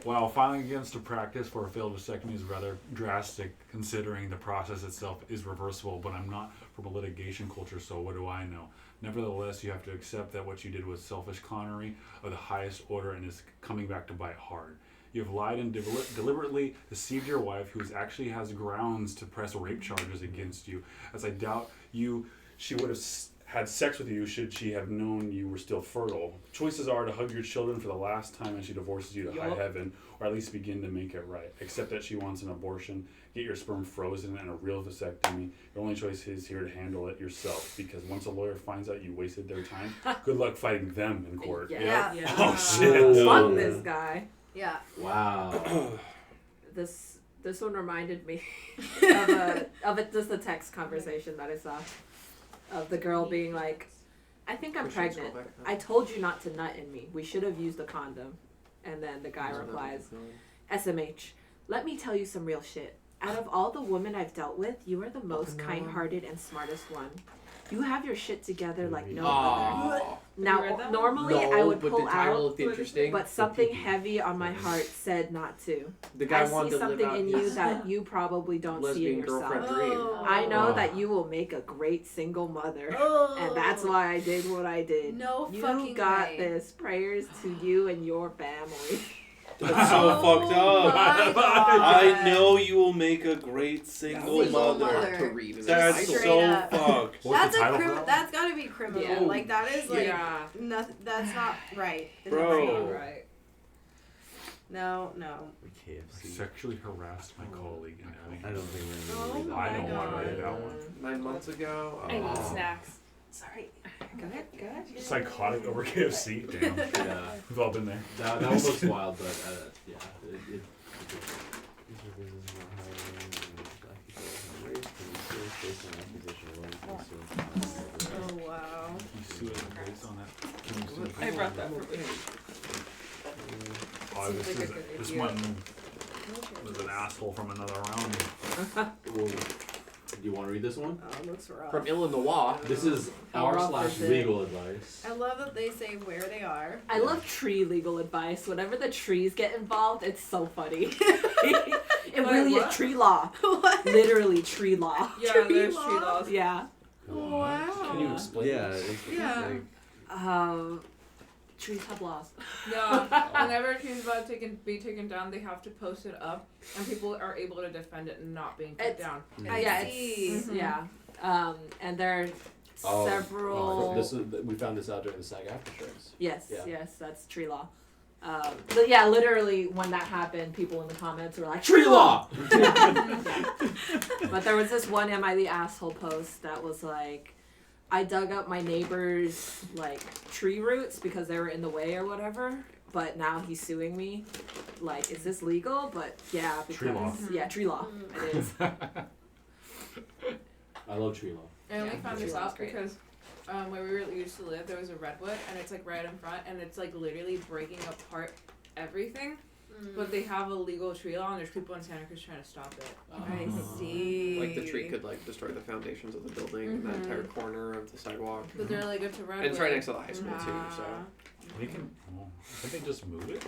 While filing against a practice for a failed vasectomy is rather drastic, considering the process itself is reversible, but I'm not from a litigation culture, so what do I know? Nevertheless, you have to accept that what you did was selfish connery of the highest order and is coming back to bite hard. You have lied and deliberately deceived your wife, who actually has grounds to press rape charges against you, as I doubt she would have had sex with you should she have known you were still fertile. Choices are to hug your children for the last time as she divorces you to high heaven, or at least begin to make it right. Accept that she wants an abortion, get your sperm frozen, and a real vasectomy. Your only choice is here to handle it yourself, because once a lawyer finds out you wasted their time, good luck fighting them in court. Yeah. Oh shit. Fuck this guy. Yeah. Wow. This one reminded me of just a text conversation that I saw of the girl being like, I think I'm pregnant. I told you not to nut in me. We should have used a condom. And then the guy replies, SMH, let me tell you some real shit. Out of all the women I've dealt with, you are the most kind-hearted and smartest one. You have your shit together like no other. Now, normally I would but pull the title out, looked interesting. but something heavy on my heart said not to. The guy I wanted see to live something out in you his that you probably don't see in lesbian girlfriend yourself. dream. Oh. I know Wow. that you will make a great single mother. Oh. And that's why I did what I did. No You fucking got way. this. Prayers to you and your family. That's so fucked up. my God. I know you will make a great single Single mother. mother. To read it. That's Straight so up. fucked. What's the title for that? That's gotta be criminal. Yeah. Like that is like Yeah. nothing. That's not right. in the Bro. brain. Right. No. I sexually harassed my colleague in having. I don't think we're Oh gonna read that. my I don't want to God. read that one. 9 months ago. I need Oh. snacks. Sorry. Go ahead. Psychotic over KFC. Damn. Yeah. We've all been there. That one looks wild, but yeah. These are businesses not hiring, accusations of rape, based on accusation of lying to the Oh wow. You sue it based on that. Can you sue I it? brought that for me. Oh, Seems this like a is good this idea. one was an asshole from another round. Do you want to read this one? Oh, looks rough. From Illinois. This is How rough r/ is it? legal advice. I love that they say where they are. I love tree legal advice. Whenever the trees get involved, it's so funny. It Wait, really what? is tree law. What? Literally tree law. Yeah, Tree there's law? tree laws. Yeah. Wow. Can you explain? Yeah. Yeah. Like, Trees have laws. No, whenever a tree's about to be taken down, they have to post it up, and people are able to defend it not being taken It's- down. I yeah, see. it's, Mhm. yeah. And there are several. This is, we found this out during the SAG after shows. Yes, Yeah. yes, that's tree law. But yeah, literally when that happened, people in the comments were like, "Tree law!" But there was this one "Am I the Asshole" post that was like, I dug up my neighbor's like tree roots because they were in the way or whatever, but now he's suing me. Like, is this legal? But yeah, because Tree law. yeah, tree law. It is. I love tree law. I only Yeah, found tree this law's out great. because where we used to live, there was a redwood, and it's like right in front, and it's like literally breaking apart everything. But they have a legal tree law, and there's people in Santa Cruz trying to stop it. I see. Like the tree could like destroy the foundations of the building and that entire corner of the sidewalk. But they're like, it's a redwood. And it's right next to the high school too, so. They can. Well, can they just move it?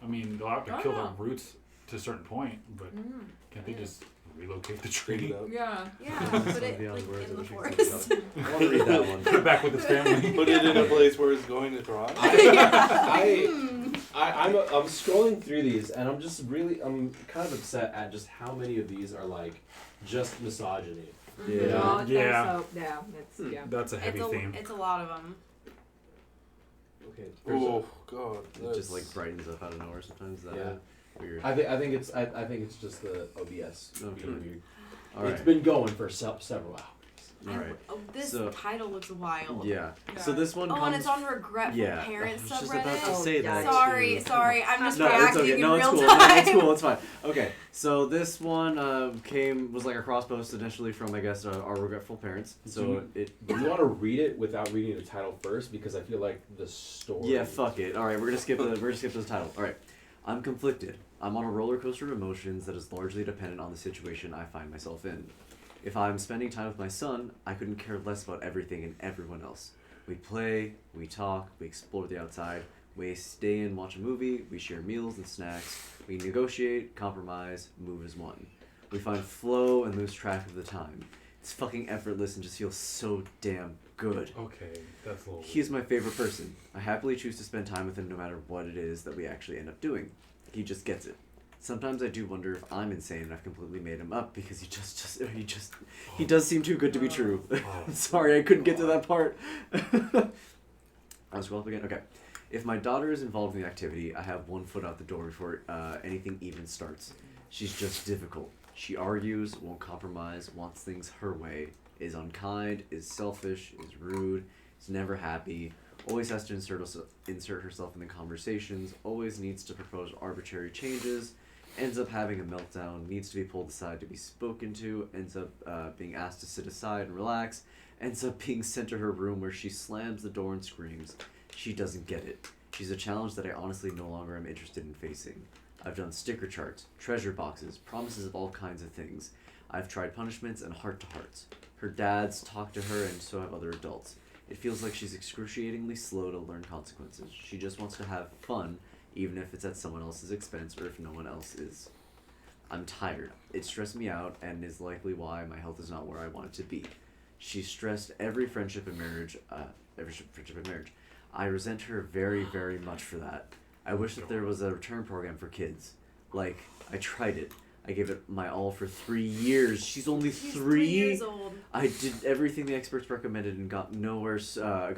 I mean, they'll have to Oh, kill no. the roots to a certain point, but Mhm. can't they just relocate the tree? Yeah. Yeah, put it beyond like words in the that we should forest. I want to read that one. Put it back with its family. Put it in a place where it's going to thrive. I'm scrolling through these and I'm kind of upset at just how many of these are like just misogyny. Yeah. Oh, okay, Yeah. So, yeah, it's, yeah. That's a heavy theme. It's a lot of them. Okay. Oh God. It just like brightens up out of nowhere sometimes. Is that Yeah. weird? I think it's just the OBS. Okay. Being weird. All right. It's been going for several hours. All right. Oh, this So- title looks wild. Yeah. So this one Oh, comes. and it's on Regretful yeah. Parents I was just subreddit. about to say that. Sorry, too. sorry. I'm just No, it's reacting okay. in No, it's real cool. time. No, it's cool. It's fine. Okay, so this one was like a cross post initially from I guess our regretful parents. So Do you want to read it without reading the title first? Because I feel like the story. Yeah, fuck it. All right, we're gonna skip this title. All right, I'm conflicted. I'm on a roller coaster of emotions that is largely dependent on the situation I find myself in. If I'm spending time with my son, I couldn't care less about everything and everyone else. We play, we talk, we explore the outside, we stay in, watch a movie, we share meals and snacks, we negotiate, compromise, move as one. We find flow and lose track of the time. It's fucking effortless and just feels so damn good. Okay, that's a little. He is my favorite person. I happily choose to spend time with him no matter what it is that we actually end up doing. He just gets it. Sometimes I do wonder if I'm insane and I've completely made him up because he does seem too good to be true. Sorry, I couldn't get to that part. I'll scroll up again. Okay. If my daughter is involved in the activity, I have one foot out the door before anything even starts. She's just difficult. She argues, won't compromise, wants things her way, is unkind, is selfish, is rude, is never happy, always has to insert herself in the conversations, always needs to propose arbitrary changes, ends up having a meltdown, needs to be pulled aside to be spoken to, ends up being asked to sit aside and relax, ends up being sent to her room where she slams the door and screams. She doesn't get it. She's a challenge that I honestly no longer am interested in facing. I've done sticker charts, treasure boxes, promises of all kinds of things. I've tried punishments and heart-to-hearts. Her dad's talked to her and so have other adults. It feels like she's excruciatingly slow to learn consequences. She just wants to have fun, even if it's at someone else's expense or if no one else is. I'm tired. It stressed me out and is likely why my health is not where I want it to be. She's stressed every friendship and marriage. I resent her very, very much for that. I wish that there was a return program for kids. Like, I tried it. I gave it my all for 3 years. She's only She's 3 years old. I did everything the experts recommended and got nowhere. So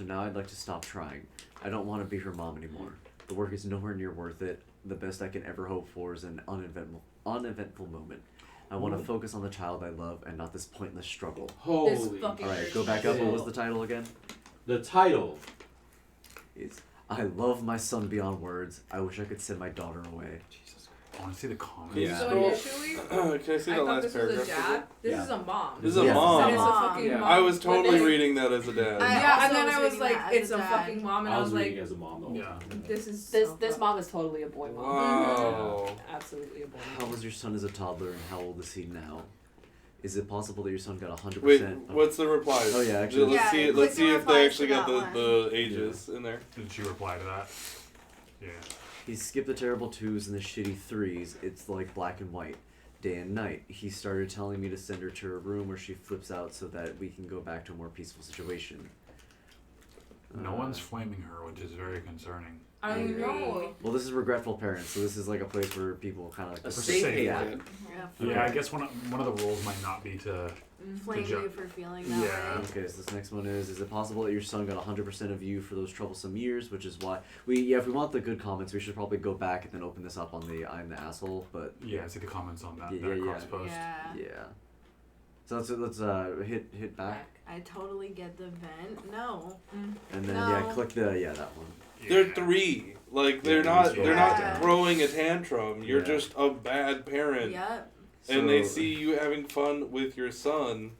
now I'd like to stop trying. I don't want to be her mom anymore. The work is nowhere near worth it. The best I can ever hope for is an uneventful moment. I want to focus on the child I love and not this pointless struggle. Holy. Alright, go back up. What was the title again? The title is I love my son beyond words. I wish I could send my daughter away. I want to see the comments. Yeah. So initially, Can I see I the thought last this was a paragraph? dad. This Yeah. is a mom. This is a Yeah. mom. And it's a Mom. fucking Yeah. mom. I was totally But then- reading that as a dad. I Yeah, also and then was I was reading like, that as it's a a dad. fucking mom, and I I was was reading like, as a mom the whole Yeah. time. this is This so this fucked. mom is totally a boy mom. Wow. Absolutely a boy How mom. was your son as a toddler and how old is he now? Is it possible that your son got 100%? Wait, what's the reply? Oh, yeah, actually- Let's Yeah, see. click Let's the see if replies they to actually got that the ages in there. Did she reply to that? Yeah. He skipped the terrible 2s and the shitty 3s. It's like black and white, day and night. He started telling me to send her to her room where she flips out so that we can go back to a more peaceful situation. No one's flaming her, which is very concerning. I agree. know. Well, this is regretful parents, so this is like a place where people kind of like A to safe haven. yeah. Yeah, Yeah, I guess one of the rules might not be to. flame Good job. you for feeling that Yeah. way. Okay, so this next one is it possible that your son got 100% of you for those troublesome years, which is why if we want the good comments, we should probably go back and then open this up on the I'm the asshole, but Yeah, see the comments on that, Yeah, that yeah, cross post. Yeah. yeah. So let's hit back I totally get the vent. No. and then No. click that one. They're 3. Like they're Yeah, not. yeah. They're Yeah. not throwing a tantrum. You're Yeah. just a bad parent. Yep. And they So- see you having fun with your son,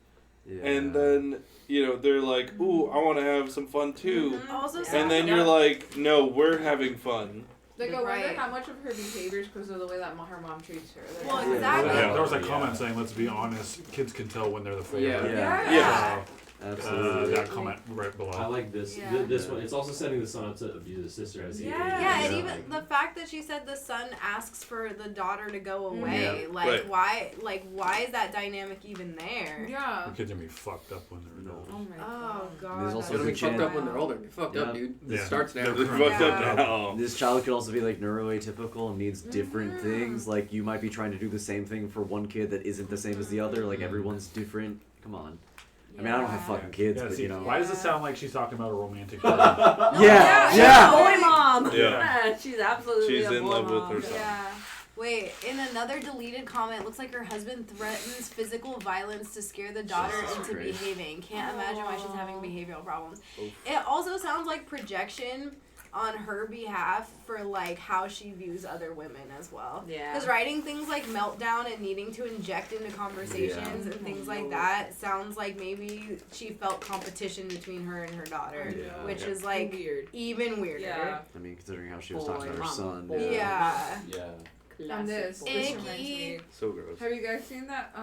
yeah. and then they're like, "Ooh, I want to have some fun too." Also, And then you're like, "No, we're having fun." Like, I wonder Right. how much of her behavior is because of the way that her mom treats her. Like, Well, Yeah. exactly. Yeah, there was a Yeah. comment saying, "Let's be honest, kids can tell when they're the favorite." Yeah. Yeah. So, Absolutely. That comment right below. I like this. Yeah. This one. It's also setting the son up to abuse his sister as he Yeah. ages. Yeah, and Yeah. even the fact that she said the son asks for the daughter to go away, Yeah. like Right. why is that dynamic even there? Yeah. The kids are gonna be fucked up when they're adults. Oh my Oh god. god. There's that's also They're gonna be the fucked kid- up when they're older. You're fucked up, Yeah. dude. Yeah. It starts now. They're Yeah. fucked up now. This child could also be like neuroatypical and needs different Mhm. things. Like you might be trying to do the same thing for one kid that isn't the same as the other. Like Mhm. everyone's different. Come on. I mean, I don't have fucking kids, Yeah, but see, you know. why does it sound like she's talking about a romantic? No, Yeah, She's yeah. a boy mom. Yeah. She's absolutely She's a in boy love with mom. her son. Yeah. Wait, in another deleted comment, looks like her husband threatens physical violence to scare the daughter Jesus into Christ. behaving. Can't imagine why she's having behavioral problems. Oof. It also sounds like projection on her behalf for like how she views other women as well. Yeah. Because writing things like meltdown and needing to inject into conversations Yeah. and things like that sounds like maybe she felt competition between her and her daughter, Yeah. which Yeah. is like Weird. even weirder. Yeah. I mean, considering how she was talking about her Boy, son. mama, boy. Yeah. Yeah. On this boy. Icky. reminds me. So gross. Have you guys seen that?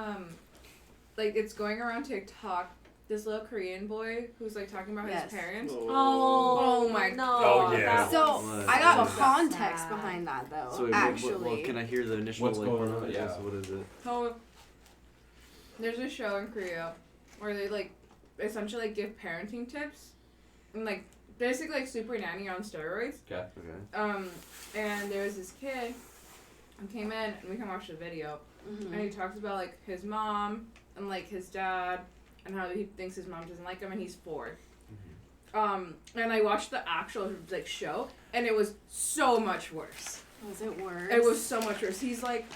Like it's going around TikTok. This little Korean boy who's like talking about Yes. his parents. Oh, Oh my no. Oh, yeah. that So was I got so context sad. behind that though. So wait, actually, can I hear the initial What's like, going part of on? it? Yeah. So what is it? So there's a show in Korea where they like essentially like give parenting tips and like basically like super nanny on steroids. Okay. Okay. And there was this kid who came in and we can watch the video Mhm. and he talks about like his mom and like his dad and how he thinks his mom doesn't like him and he's 4. And I watched the actual like show and it was so much worse. Was it worse? It was so much worse. He's like,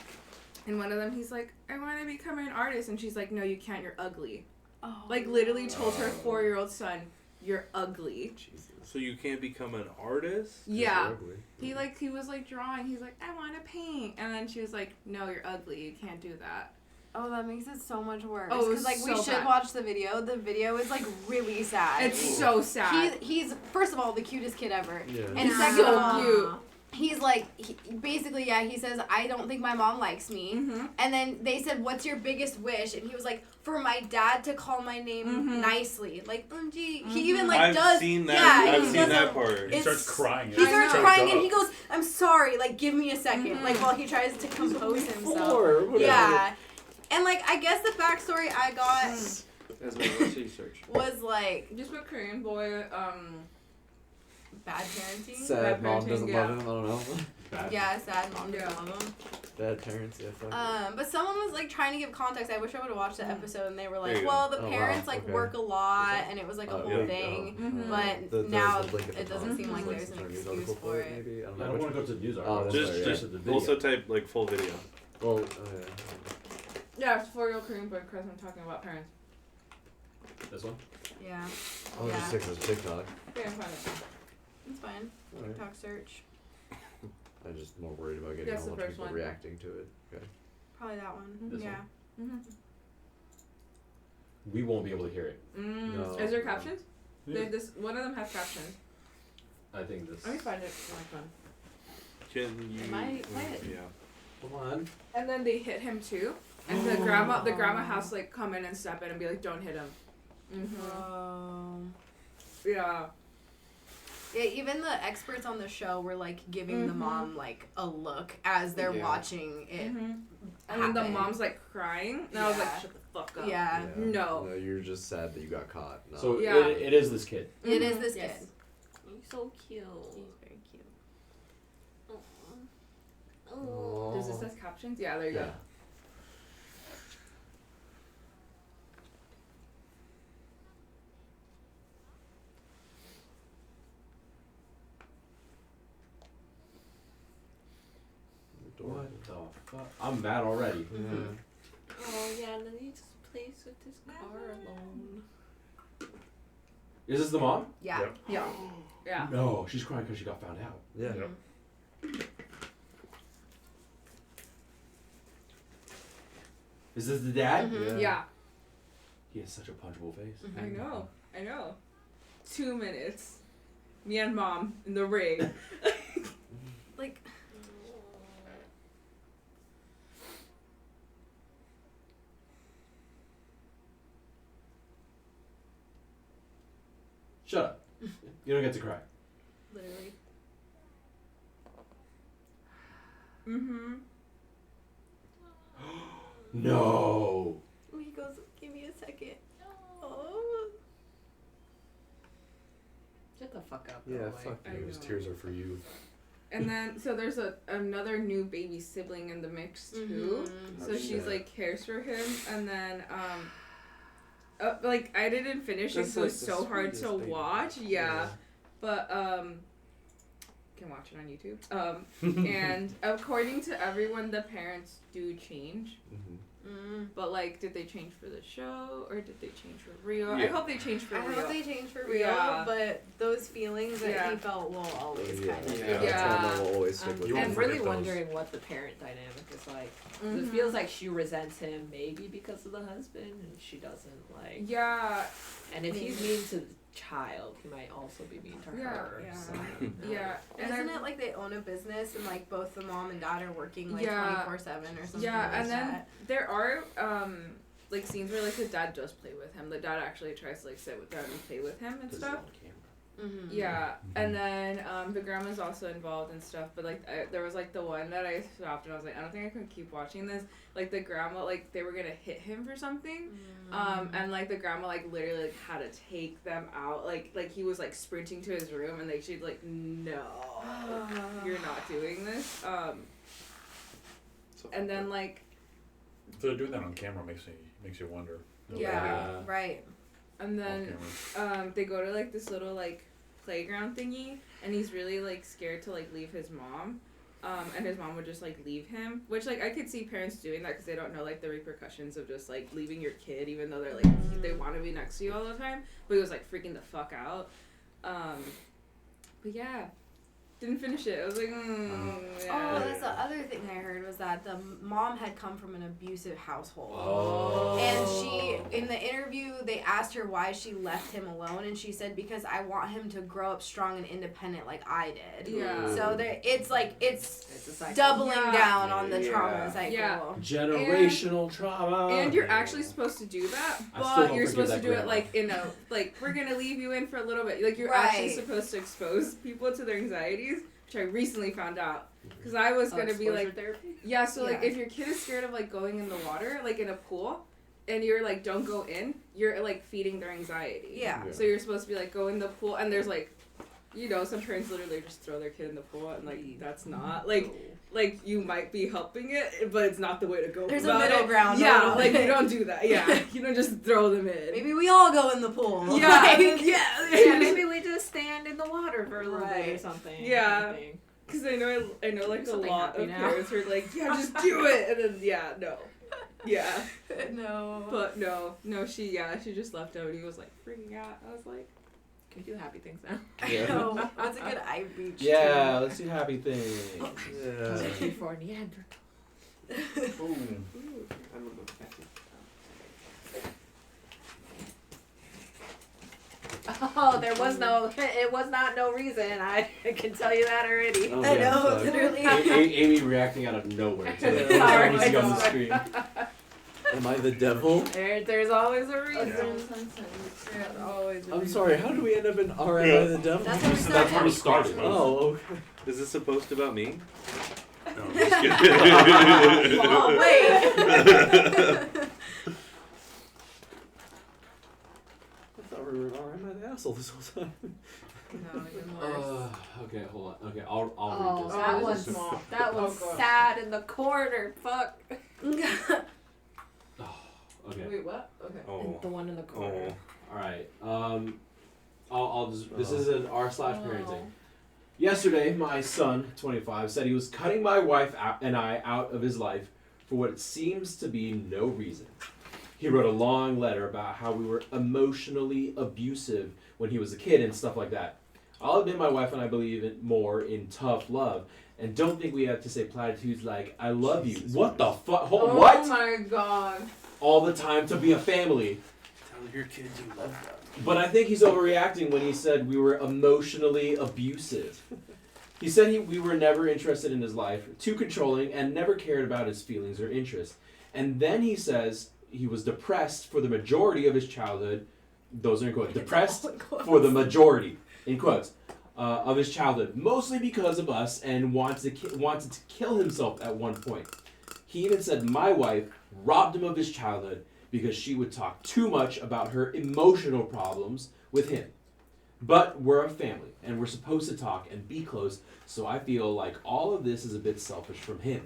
in one of them, he's like, I want to become an artist. And she's like, no, you can't. You're ugly. Oh. Like, literally told her 4-year-old son, you're ugly. Jesus. So you can't become an artist? Yeah. Ugly. He was like drawing. He's like, I want to paint. And then she was like, no, you're ugly. You can't do that. Oh, that makes it so much worse. Oh, it was like we so should bad. watch the video. The video is like really sad. It's so sad. He's first of all the cutest kid ever, Yeah. and He's second so of all, cute. he's like basically he says I don't think my mom likes me. Mm-hmm. And then they said, "What's your biggest wish?" And he was like, "For my dad to call my name Mhm. nicely." Like, gee. Mhm. He even like I've does. seen that. Yeah, I've he seen does that a- part. He It's- starts crying. He starts Choked crying up. and he goes, "I'm sorry. Like, give me a second. Mhm. Like while he tries to compose himself. 4, whatever. Yeah. And like I guess the backstory I got As my research. was like Just with Korean boy, bad parenting. Sad Bad mom parenting, doesn't yeah. love him. I don't know. Bad. Yeah, sad mom doesn't Yeah. love him. Bad parents. Yeah. Fuck. But someone was like trying to give context. I wish I would have watched the episode, and they were There like, you go. "Well, the Oh, wow, parents like okay. work a lot, and it was like a Oh, whole yeah. thing." Mhm. But The now link at the it doesn't top. seem like Like there's some an sort of news excuse article for it, it. Maybe I don't I know. don't want to go to the news Oh, article. that's Just, right, yeah. just To the video. also type like full video. Well, yeah, it's 4-year-old Korean boy because I'm talking about parents. This one. Yeah, I'll Yeah. just stick with TikTok. Okay, I'm fine. it's fine. Alright. TikTok search, I'm just more worried about getting That's a the whole bunch of first people one. reacting to it. Okay. probably that one. This Yeah. Mm-hmm. We won't be able to hear it. No. Is there captions? Yeah. They- This one of them has captions. I think this. Let me find it on my phone. Can you? Am I quiet? Yeah. Come on. And then they hit him too. And the grandma has to like come in and step in and be like, "Don't hit him." Oh. Yeah. Yeah, even the experts on the show were like giving the Mhm. mom like a look as they're Yeah. watching it. And then the happen. mom's like crying, and I was like, Yeah. "Shut the fuck up." Yeah. No. No, you're just sad that you got caught. No. So Yeah. it is this kid. It Mhm. is this Yes. kid. He's so cute. He's very cute. Oh. Does this have captions? Yeah, there you Yeah. go. What the fuck? I'm mad already. Yeah. Oh yeah, and then he just plays with his car alone. Is this the mom? Yeah. Yep. Yeah. Yeah. No, she's crying because she got found out. Yeah. Yep. Is this the dad? Mhm. Yeah. He has such a punchable face. I know. I know. 2 minutes. Me and mom in the ring. Like, Shut up. You don't get to cry. Literally. Mm-hmm. No. He goes, give me a second. Oh. Shut the fuck up. Yeah, though, fuck I Those know. tears are for you. And then, so there's another new baby sibling in the mix too. Mhm. So Oh, she's shit. like cares for him, and then like I didn't finish it That's, because it like, was the so hard to sweetest baby. watch. Yeah, but can watch it on YouTube. And according to everyone, the parents do change. Mm-hmm. But like, did they change for the show or did they change for real? I Yeah. hope they changed for I real. hope they change for real, Yeah. but those feelings that Yeah. he felt will always Yeah, kind of yeah, Yeah. trauma will always stick I'm, with You you. I'm won't really forget those. wondering what the parent dynamic is like. It Mhm. feels like she resents him maybe because of the husband, and she doesn't like. Yeah, And if he's mean to the child, he might also be mean to Yeah, her. yeah. So, yeah. And Isn't I- it like they own a business and like both the mom and dad are working like Yeah. 24/7 or something? Yeah, like and then that? there are like scenes where like the dad does play with him. The dad actually tries to like sit with them and play with him and stuff. Mhm. Yeah, and then the grandma's also involved and stuff. But like there was like the one that I stopped and I was like, I don't think I can keep watching this. Like the grandma, like they were gonna hit him for something, and like the grandma like literally like had to take them out. Like he was like sprinting to his room and like she'd like, no, you're not doing this. So And then like So doing that on camera makes you wonder. Yeah, right. and Off then camera. they go to like this little like playground thingy and he's really like scared to like leave his mom, and his mom would just like leave him, which like I could see parents doing that because they don't know like the repercussions of just like leaving your kid even though they're like they want to be next to you all the time, but he was like freaking the fuck out. But yeah, didn't finish it. I was like, Oh, yeah. that's the other thing I heard was that the mom had come from an abusive household. Oh. And she, in the interview, they asked her why she left him alone, and she said, because I want him to grow up strong and independent like I did. Yeah. So there, it's like, it's it's a cycle. doubling Yeah. down on the Yeah. trauma cycle. Yeah. Generational trauma. And you're actually supposed to do that, I still but don't you're forgive supposed to that do it grandma. like in a like we're gonna leave you in for a little bit. Like you're actually Right. supposed to expose people to their anxieties, which I recently found out because I was gonna be like, therapy. yeah. So like Yeah. if your kid is scared of like going in the water, like in a pool, and you're like don't go in, you're like feeding their anxiety. Yeah. So you're supposed to be like go in the pool, and there's like, you know, some parents literally just throw their kid in the pool, and like that's not like you might be helping it, but it's not the way to go. There's a about middle it. ground. Yeah, a little like you bit. don't do that. Yeah, you don't just throw them in. Maybe we all go in the pool. Yeah, Like, yeah, Yeah, maybe we just stand in the water for a little bit or Right. something. Yeah. kind of thing. Because I know like a Something lot happy of now. parents are like, yeah, just do it, and then yeah, no, yeah, No. but no, she just left out, and he was like freaking out. I was like, Can we do happy things now? I know. That's a good eye reach. Yeah, let's do happy things. Yeah. Thank you for Neanderthal. Boom. Ooh, I don't know. Oh, there was no. It was not no reason. I can tell you that already. Oh, I yeah, know, fuck. literally. Amy reacting out of nowhere to the Sorry, we see on the sorry. screen. Am I the devil? There's always a reason. There's always a I'm reason. sorry, how do we end up in Am I the devil? That's how we That's where we started. started. Oh, okay. Is this a post about me? No, I'm just kidding. Oh, wait. I thought we were Am I the asshole this whole time? No, even worse. Okay, hold on. Okay, I'll Oh, read this. that Oh, was this is- that was Oh, God. sad in the corner. Fuck. Okay. wait, what? Okay. Oh. The one in the corner. Oh. All right. I'll just. This is an r/parenting. Oh. Yesterday, my son, 25, said he was cutting my wife and I out of his life for what seems to be no reason. He wrote a long letter about how we were emotionally abusive when he was a kid and stuff like that. I'll admit my wife and I believe more in tough love and don't think we have to say platitudes like, I love you. Jesus What the Christ. fuck? Oh What? my god. All the time to be a family. Tell your kids you love them. But I think he's overreacting when he said we were emotionally abusive. He said we were never interested in his life, too controlling, and never cared about his feelings or interests. And then he says he was depressed for the majority of his childhood, those are in quotes, It's depressed all in quotes. for the majority, in quotes, of his childhood, mostly because of us, and wanted to kill himself at one point. He even said my wife robbed him of his childhood because she would talk too much about her emotional problems with him. But we're a family, and we're supposed to talk and be close, so I feel like all of this is a bit selfish from him.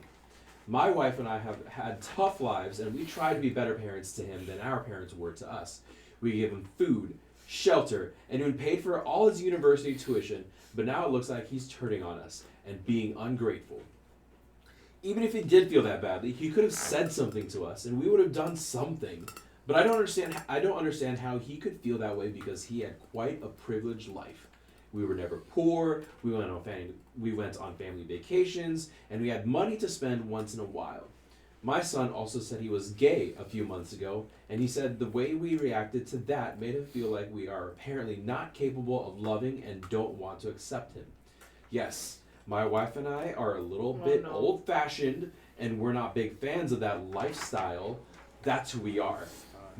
My wife and I have had tough lives, and we try to be better parents to him than our parents were to us. We give him food, shelter, and even paid for all his university tuition, but now it looks like he's turning on us and being ungrateful. Even if he did feel that badly, he could have said something to us, and we would have done something. But I don't understand how he could feel that way because he had quite a privileged life. We were never poor. We went on family vacations, and we had money to spend once in a while. My son also said he was gay a few months ago, and he said the way we reacted to that made him feel like we are apparently not capable of loving and don't want to accept him. Yes, my wife and I are a little bit old-fashioned, and we're not big fans of that lifestyle. That's who we are.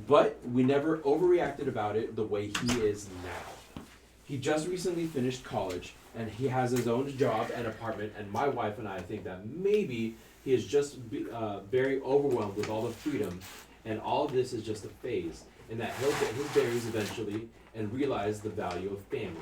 But we never overreacted about it the way he is now. He just recently finished college, and he has his own job and apartment, and my wife and I think that maybe he is just very overwhelmed with all the freedom, and all of this is just a phase, and that he'll get his bearings eventually and realize the value of family.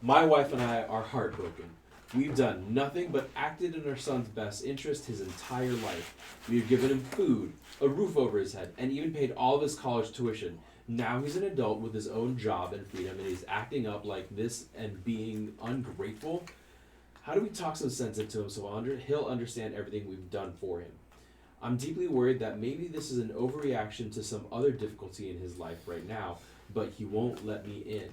My wife and I are heartbroken. We've done nothing but acted in our son's best interest his entire life. We've given him food, a roof over his head, and even paid all of his college tuition. Now he's an adult with his own job and freedom, and he's acting up like this and being ungrateful. How do we talk some sense into him so he'll understand everything we've done for him? I'm deeply worried that maybe this is an overreaction to some other difficulty in his life right now, but he won't let me in.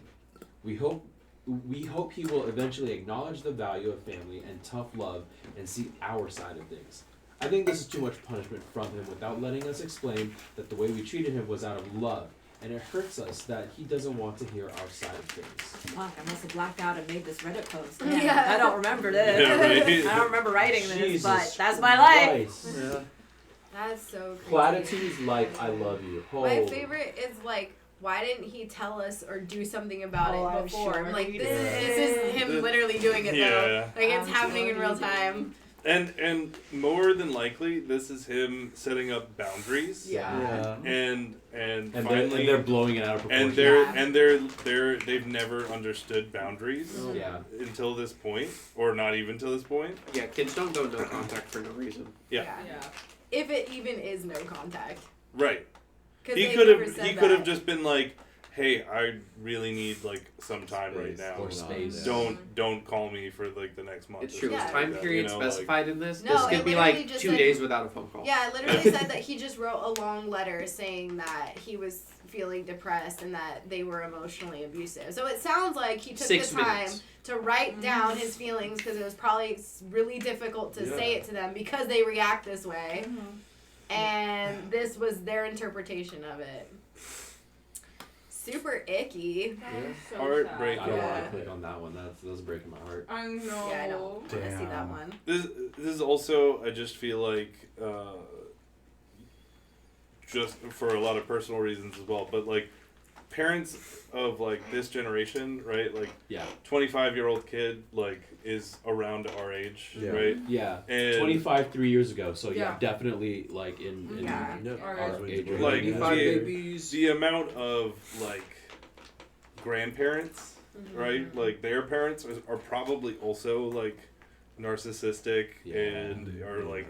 We hope he will eventually acknowledge the value of family and tough love and see our side of things. I think this is too much punishment from him without letting us explain that the way we treated him was out of love, and it hurts us that he doesn't want to hear our side of things. Fuck, I must have blacked out and made this Reddit post. Yeah. I don't remember this. Yeah, right. I don't remember writing this, Jesus but that's my life. Christ. Yeah. That's so crazy. Platitudes like I love you. My Holy. favorite is like, why didn't he tell us or do something about Oh, it I'm before? sure Like he this is him literally doing it Yeah. though. Like it's I'm happening sure in real he did. time. And more than likely, this is him setting up boundaries. Yeah. And And finally, they're blowing it out of proportion. and they've never understood boundaries Yeah. until this point, or not even till this point. Yeah, kids don't go no contact for no reason. Yeah. If it even is no contact. Right. 'Cause He they could never have said he could have that. just been like, "Hey, I really need like some time right Space now. or space. Don't call me for like the next month." It's or true. something Yeah. Is like time that, period you know, like- specified in this? No, This it could be literally like just 2 said- days without a phone call. Yeah, it literally said that he just wrote a long letter saying that he was feeling depressed and that they were emotionally abusive. So it sounds like he took 6 the time minutes. to write down his feelings because it was probably really difficult to say it to them because they react this way. And this was their interpretation of it. Super icky. So Heartbreaking. I don't want Yeah. to click on that one. That's breaking my heart. I know. Yeah, I don't want to see that one. This is also, I just feel like, just for a lot of personal reasons as well, but like parents of like this generation, right? Like Yeah. 25-year-old kid like is around our age, Yeah. right? Yeah. And 25 3 years ago. So yeah, Yeah. definitely like in Yeah. our age. Like, Like, 25 the- babies. the amount of like grandparents, Mm-hmm. right? Like their parents are probably also like narcissistic Yeah. and are like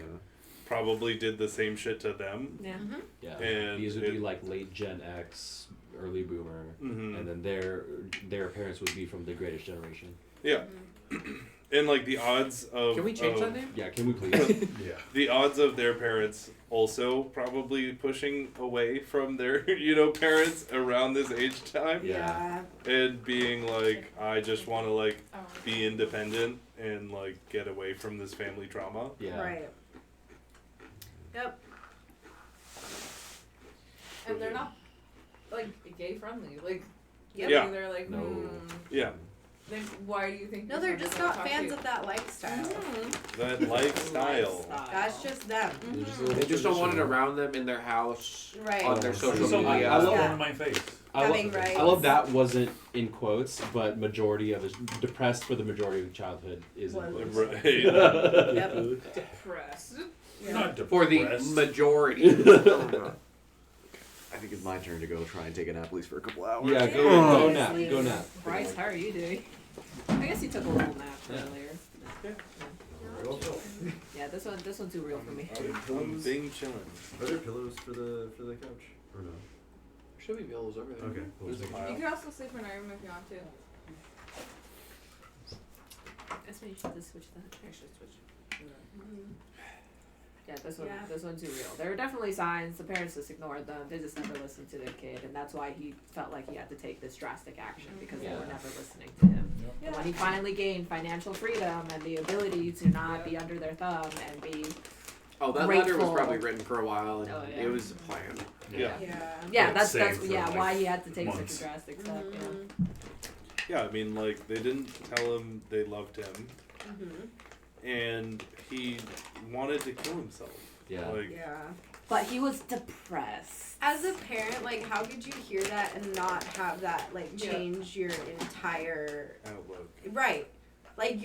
probably did the same shit to them. Yeah. Yeah. And These would be it- like late Gen X, early Boomer, Mhm. and then their parents would be from the Greatest Generation. Yeah. And like the odds of Can we change of- that name? Yeah. Can we please? Yeah. The odds of their parents also probably pushing away from their parents around this age time Yeah. and being like, I just want to like be independent and like get away from this family trauma. Yeah. Right. Yep. And they're not like gay friendly. Like, Yep. Yeah. they're like, No. Yeah. Then why do you think? No, these they're ones just don't not talk fans to of that lifestyle. That lifestyle. That's just them. They're just a little They just don't want it traditional. around them in their house, Right. on their social So I media. love Yeah. one in my face. Having rights. I love that wasn't in quotes, but majority of it, depressed for the majority of childhood is in Was. quotes. Right. Yep. Depressed. You're not For the depressed. majority. I think it's my turn to go try and take a nap at least for a couple hours. Yeah, go Yeah. nap, go nap. Bryce, how are you doing? I guess you took a little nap Yeah. earlier. Yeah, this one's too real for me. I'm being chilling. Are there pillows for the couch? Or no? Should be pillows over there. Okay. Cool. There's a You pile. can also sleep in our room if you want to. That's when you should just switch that. I should switch. Yeah, Yeah. this one's too real. There were definitely signs. The parents just ignored them. They just never listened to their kid, and that's why he felt like he had to take this drastic action because they were Yeah. never listening to him. Yeah. And when he finally gained financial freedom and the ability to not be under their thumb and be Oh, that letter was Grateful. probably written for a while, and Oh, yeah. it was planned. Yeah. yeah, that's saved for, yeah like, why he had to take months. such a drastic step. Yeah. Mhm. Yeah, I mean, like, they didn't tell him they loved him, Mhm. and he wanted to kill himself. Yeah. Like, Yeah. But he was depressed. As a parent, like, how could you hear that and not have that, like, Yeah. change your entire outlook. right? Like,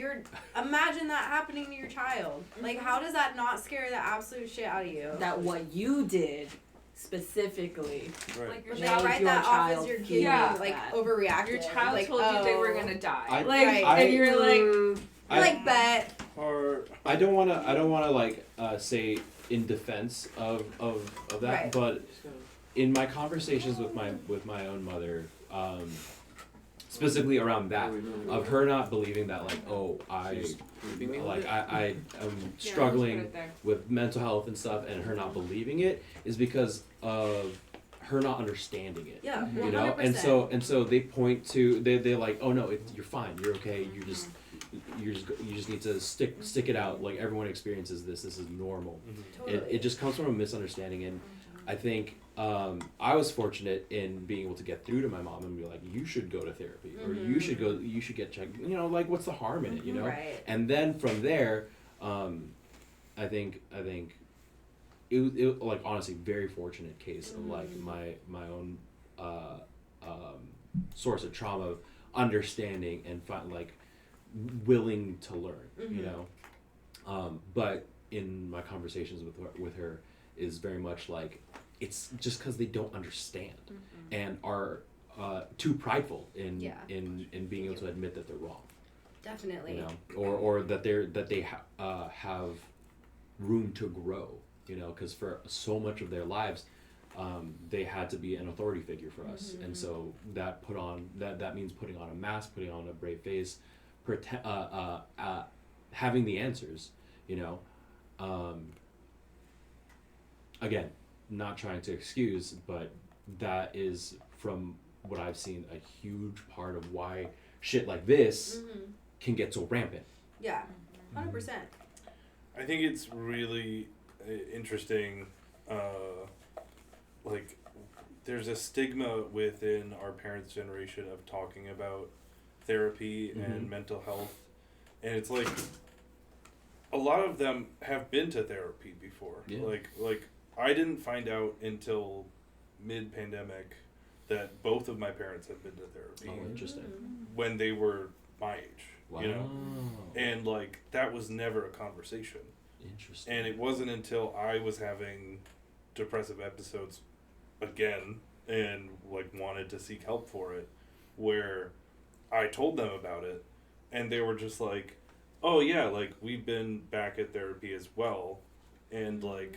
imagine that happening to your child. Like, how does that not scare the absolute shit out of you? That what you did specifically. Right. Like your They made child, write your that off as child your kid feel Yeah. being, like, that. overreactive. your child like, told you they were oh. gonna die. I- Like, I- and you're like, Like, bet. Or I don't wanna like say in defense of that, Right. but in my conversations with my own mother, specifically around that, of her not believing that like, oh, I am yeah, struggling let's put it there. with mental health and stuff, and her not believing it is because of her not understanding it. Yeah, You 100%. know, and so they point to they're like, oh no, you're fine, you're okay, you just need to stick it out. Like everyone experiences this. This is normal. Totally. It just comes from a misunderstanding, and I think I was fortunate in being able to get through to my mom and be like, you should go to therapy, or you should get checked. You know, like what's the harm in it? You know. Right. And then from there, I think it like honestly very fortunate case of like my own source of trauma, understanding and like willing to learn, you know. But in my conversations with her is very much like it's just because they don't understand and are too prideful in being able to admit that they're wrong. Definitely. You know, or that they have room to grow. You know, because for so much of their lives, they had to be an authority figure for us, and so that means putting on a mask, putting on a brave face, having the answers. You know, again, not trying to excuse, but that is from what I've seen a huge part of why shit like this can get so rampant. Yeah, 100%. I think it's really interesting, like, there's a stigma within our parents' generation of talking about therapy and mental health, and it's like, a lot of them have been to therapy before. Yeah. Like, I didn't find out until mid-pandemic that both of my parents had been to therapy Oh, interesting. when they were my age, Wow. you know? And, like, that was never a conversation. Interesting. And it wasn't until I was having depressive episodes again and like wanted to seek help for it where I told them about it and they were just like, oh yeah, like we've been back at therapy as well and like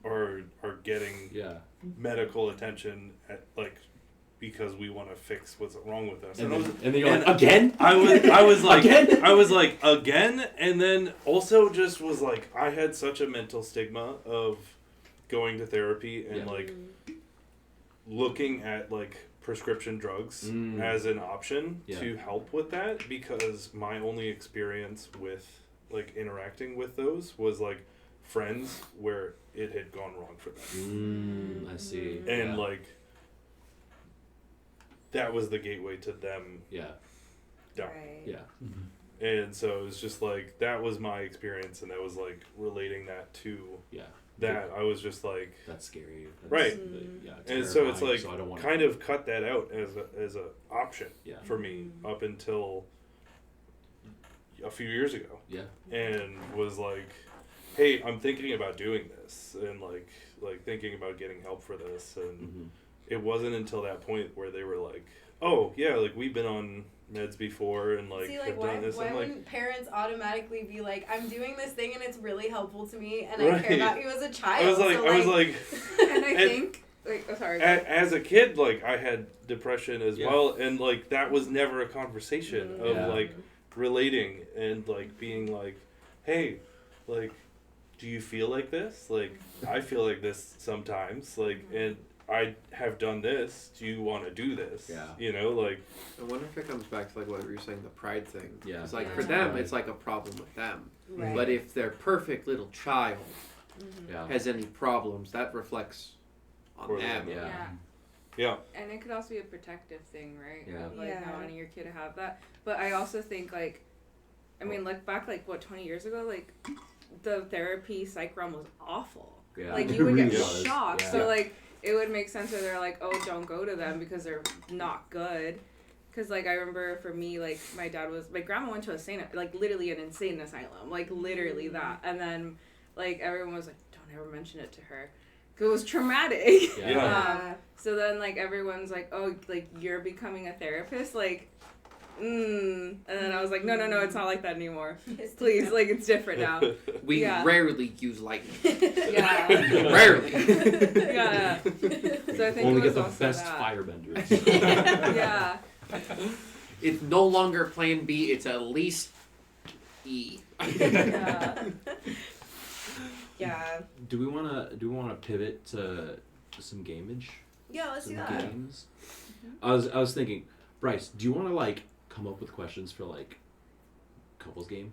are getting medical attention at like because we want to fix what's wrong with us. And I then, was, and then you're like, again? I was like, Again? I was like, again? And then also just was like, I had such a mental stigma of going to therapy and like looking at like prescription drugs as an option to help with that because my only experience with like interacting with those was like friends where it had gone wrong for them. I see. And like, that was the gateway to them done. Right. Yeah. And so it was just like, that was my experience, and that was like relating that to Yeah. that. I was just like, That's scary. That's, Right. Yeah. and so it's terrifying, like so I don't wanna, kind of cut that out as a option Yeah. for me up until a few years ago, Yeah. and was like, hey, I'm thinking about doing this, and like thinking about getting help for this, and Mm-hmm. it wasn't until that point where they were like, oh yeah, like we've been on meds before, and like See, have like, why, done this. why I'm like, wouldn't parents automatically be like, I'm doing this thing and it's really helpful to me and I Right. care about you as a child? I was like, so, And I And- think, like, oh, sorry. as a kid, like I had depression as Yeah. well, and like that was never a conversation of Yeah. like relating and like being like, hey, like, do you feel like this? Like, I feel like this sometimes, like, and I have done this. Do you want to do this? Yeah. You know, like, I wonder if it comes back to like what you were saying, the pride thing. Yeah. It's like Yeah. for them, Right. it's like a problem with them. Right. But if their perfect little child Yeah. has any problems, that reflects on For them. them. Yeah. yeah, And it could also be a protective thing, right? Yeah. Of, like, Yeah. not wanting your kid to have that. But I also think, like, I mean, look back, like, what, 20 years ago? Like, the therapy psych realm was awful. Yeah. Like, It you would get really was. shocked. Yeah. So, like, it would make sense where they're like, oh, don't go to them because they're not good. Because, like, I remember for me, like, my grandma went to literally an insane asylum. Like, literally that. And then, like, everyone was like, don't ever mention it to her. 'Cause it was traumatic. Yeah. Yeah. So then, like, everyone's like, oh, like, you're becoming a therapist? Like, and then I was like, no, it's not like that anymore. Please, like, it's different now. We Yeah. rarely use lightning. Yeah. Rarely. Yeah. So I think Only it get was the also best that. firebenders. Yeah. It's no longer plan B, it's at least E. Yeah. Yeah. Do we wanna pivot to some gamage? Yeah, let's do Some that. games? I was thinking, Bryce, do you wanna like come up with questions for like couples game?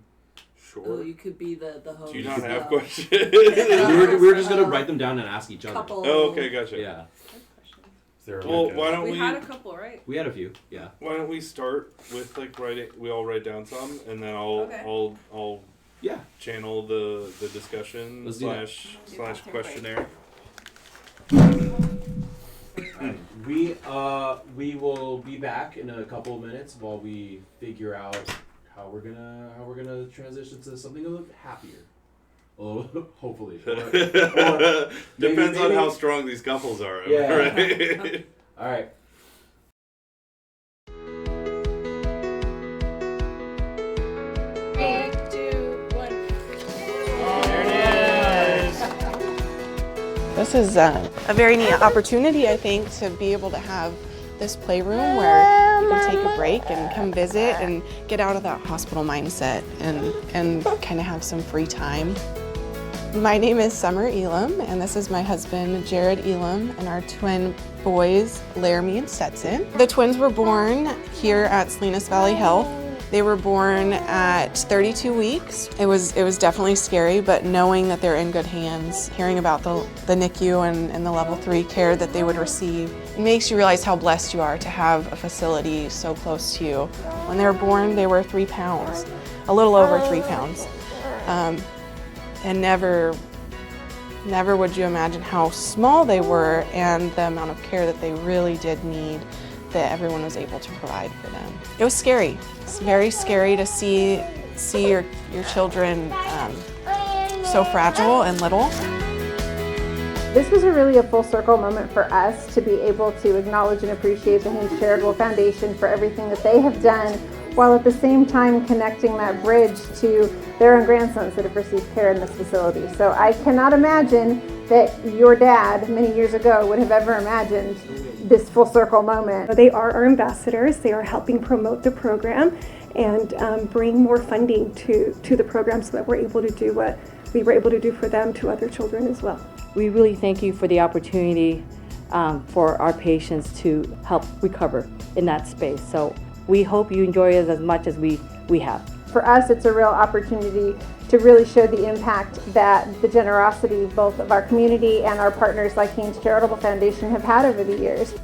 sure. Oh, you could be the host. Do you not have of questions? we were just gonna write them down and ask each other. couple. Oh, okay, gotcha. Yeah, Is there Well, like a- why don't We we? had a couple, right? we had a few. Yeah. Why don't we start with like writing? We all write down some, and then I'll Yeah. channel the discussion Let's do that. slash questionnaire. We will be back in a couple of minutes while we figure out how we're gonna transition to something a little happier. Oh, hopefully. Depends on maybe- how strong these couples are. Yeah. Right? All right. This is a very neat opportunity, I think, to be able to have this playroom where you can take a break and come visit and get out of that hospital mindset and kind of have some free time. My name is Summer Elam, and this is my husband, Jared Elam, and our twin boys, Laramie and Stetson. The twins were born here at Salinas Valley Health. They were born at 32 weeks. It was definitely scary, but knowing that they're in good hands, hearing about the NICU and the level 3 care that they would receive, it makes you realize how blessed you are to have a facility so close to you. When they were born, they were 3 pounds, a little over 3 pounds. And never would you imagine how small they were and the amount of care that they really did need that everyone was able to provide for them. It was scary. It's very scary to see your children so fragile and little. This was really a full circle moment for us to be able to acknowledge and appreciate the Unhinged Charitable Foundation for everything that they have done, while at the same time connecting that bridge to their own grandsons that have received care in this facility. So I cannot imagine that your dad many years ago would have ever imagined this full circle moment. They are our ambassadors. They are helping promote the program and bring more funding to the program so that we're able to do what we were able to do for them to other children as well. We really thank you for the opportunity for our patients to help recover in that space. So we hope you enjoy it as much as we have. For us, it's a real opportunity to really show the impact that the generosity both of our community and our partners like Unhinged Charitable Foundation have had over the years.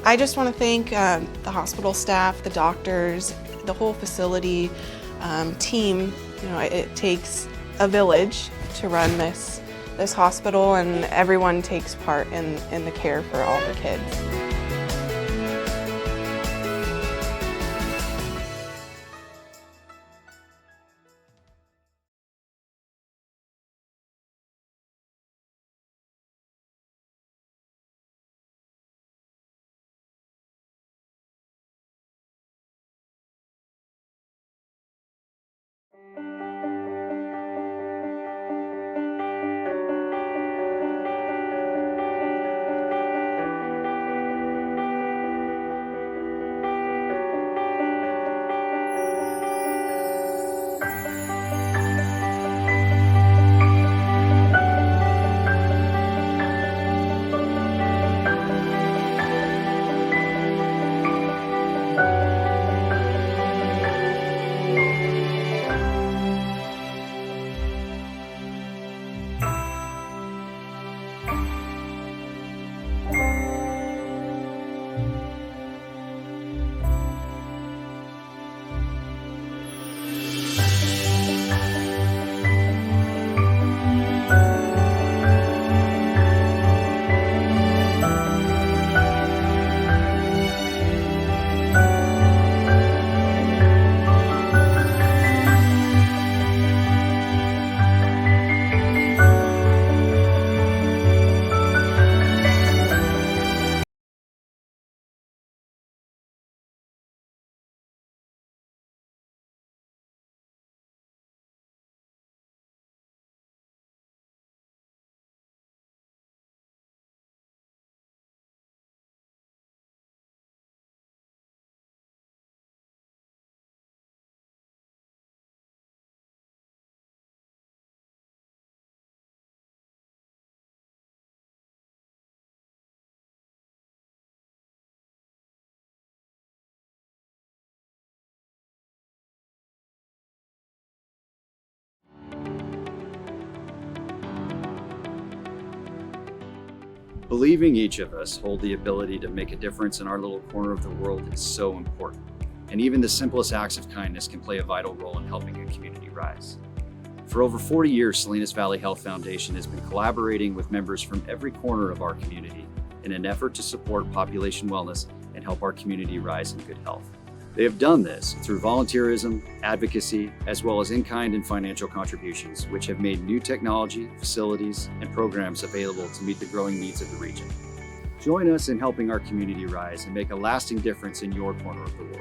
I just want to thank the hospital staff, the doctors, the whole facility team, it takes a village to run this hospital, and everyone takes part in the care for all the kids. Believing each of us hold the ability to make a difference in our little corner of the world is so important. And even the simplest acts of kindness can play a vital role in helping a community rise. For over 40 years, Salinas Valley Health Foundation has been collaborating with members from every corner of our community in an effort to support population wellness and help our community rise in good health. They have done this through volunteerism, advocacy, as well as in-kind and financial contributions, which have made new technology, facilities, and programs available to meet the growing needs of the region. Join us in helping our community rise and make a lasting difference in your corner of the world.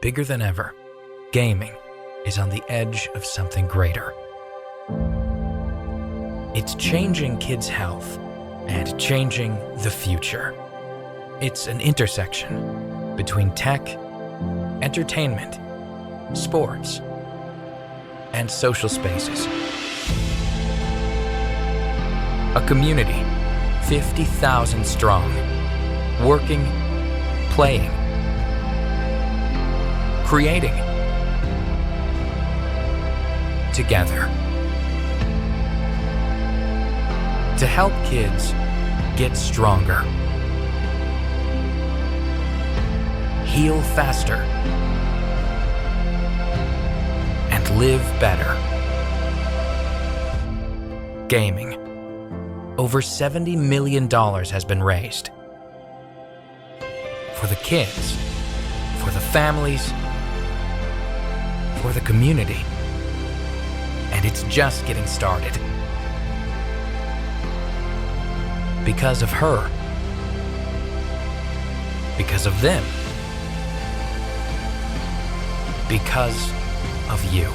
Bigger than ever, gaming is on the edge of something greater. It's changing kids' health and changing the future. It's an intersection between tech, entertainment, sports, and social spaces. A community 50,000 strong, working, playing, creating together to help kids get stronger, heal faster, and live better. Gaming. Over $70 million has been raised for the kids, for the families, for the community. And it's just getting started. Because of her. Because of them. Because of you.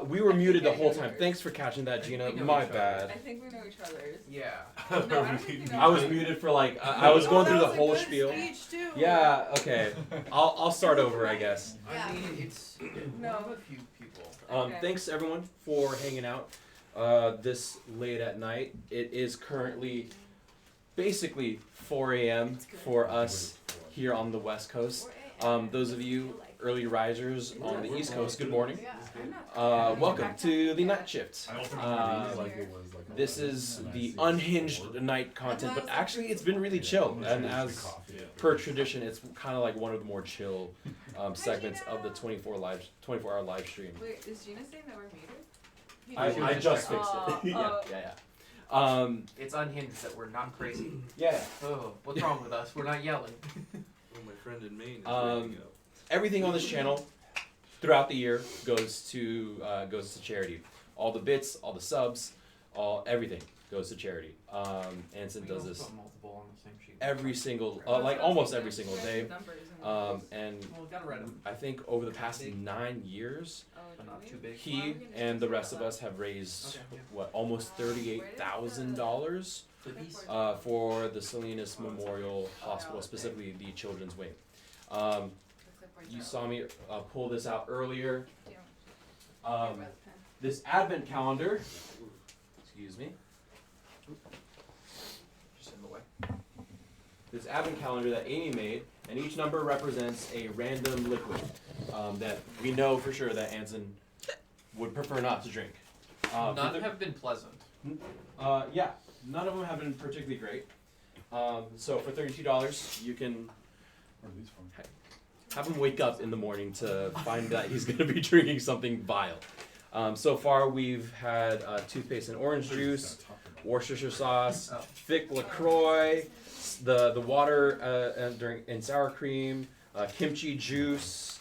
We were muted the whole time. Thanks for catching that, Gina. My bad. I think we know each other's. Yeah. No, I don't think we know I was each other. muted for like I was going through the that was a whole good spiel. speech, too. Yeah. Okay. I'll start over, I guess. I mean, it's No. a few people. Okay. Thanks everyone for hanging out this late at night. It is currently basically 4 a.m. for us here on the West Coast. Those of you early risers on the East Coast, good morning. Welcome to the night shift. This is the unhinged night content, but actually it's been really chill. And as per tradition, it's kind of like one of the more chill segments of the 24-hour live stream. Wait, is Gina saying that we're muted? I just fixed it. Yeah. It's unhinged that we're not crazy. Yeah. Oh, what's wrong with us? We're not yelling. Well, my friend in Maine is breaking up. Everything on this channel throughout the year goes to charity. All the bits, all the subs, everything goes to charity. Anson does this every single, almost every single day. And I think over the past 9 years, he and the rest of us have raised almost $38,000 for the Salinas Memorial Hospital, specifically the children's wing. You saw me pull this out earlier. This advent calendar, excuse me. Just in the way. This advent calendar that Amy made, and each number represents a random liquid that we know for sure that Anson would prefer not to drink. None have been pleasant. Yeah, none of them have been particularly great. So for $32, you can have him wake up in the morning to find that he's going to be drinking something vile. So far, we've had toothpaste and orange juice, Worcestershire sauce, thick LaCroix, the water and sour cream, kimchi juice,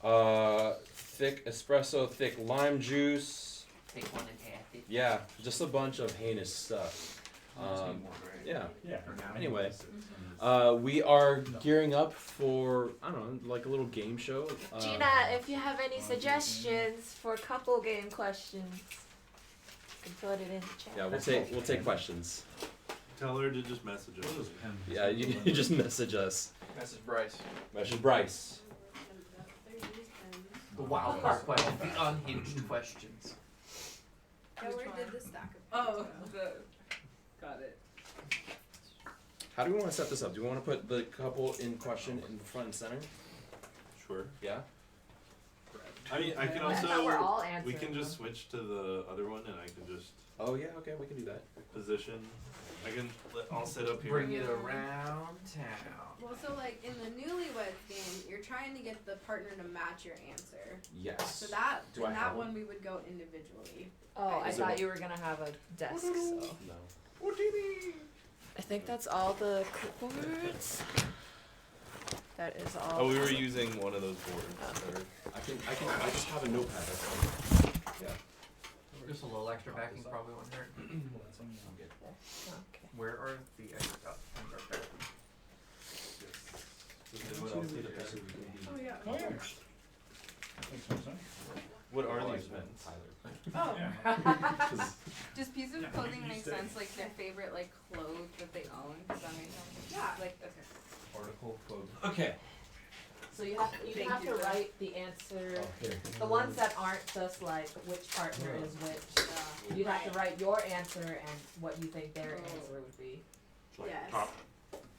thick espresso, thick lime juice. Take one and half it. Yeah, just a bunch of heinous stuff. Yeah. Anyway, we are gearing up for, I don't know, like a little game show. Gina, if you have any suggestions for couple game questions, you can put it in the chat. Yeah, we'll take questions. Tell her to just message us. Yeah, you just message us. Message Bryce. Message Bryce. The wild card question. The unhinged questions. Yeah, where did the stack of Got it. How do we want to set this up? Do we want to put the couple in question in the front and center? Sure. Yeah. I mean, I can I thought we're all also. We answering can just them. switch to the other one, and I can just. Oh yeah, okay, we can do that. Position. I'll sit up here. Bring it around town. Well, so like in the newlyweds game, you're trying to get the partner to match your answer. Yes. So that Do I in have that one? one we would go individually. Oh, I Is there thought one? you were gonna have a desk. So No. I think that's all the clipboards. That is all. Oh, we were using one of those boards. I just have a notepad. That's fine. Yeah. Just a little extra backing probably wouldn't hurt. Okay. Where are the extra cups? Oh yeah. What are these pens? Oh. Yeah. Does piece of clothing make sense, like their favorite like clothes that they own? Does that make sense? Yeah. Like okay. Article code. Okay. So you have to write the answer. The ones that aren't just like which partner is which. You'd have to write your answer and what you think their answer would be. Yes. Top.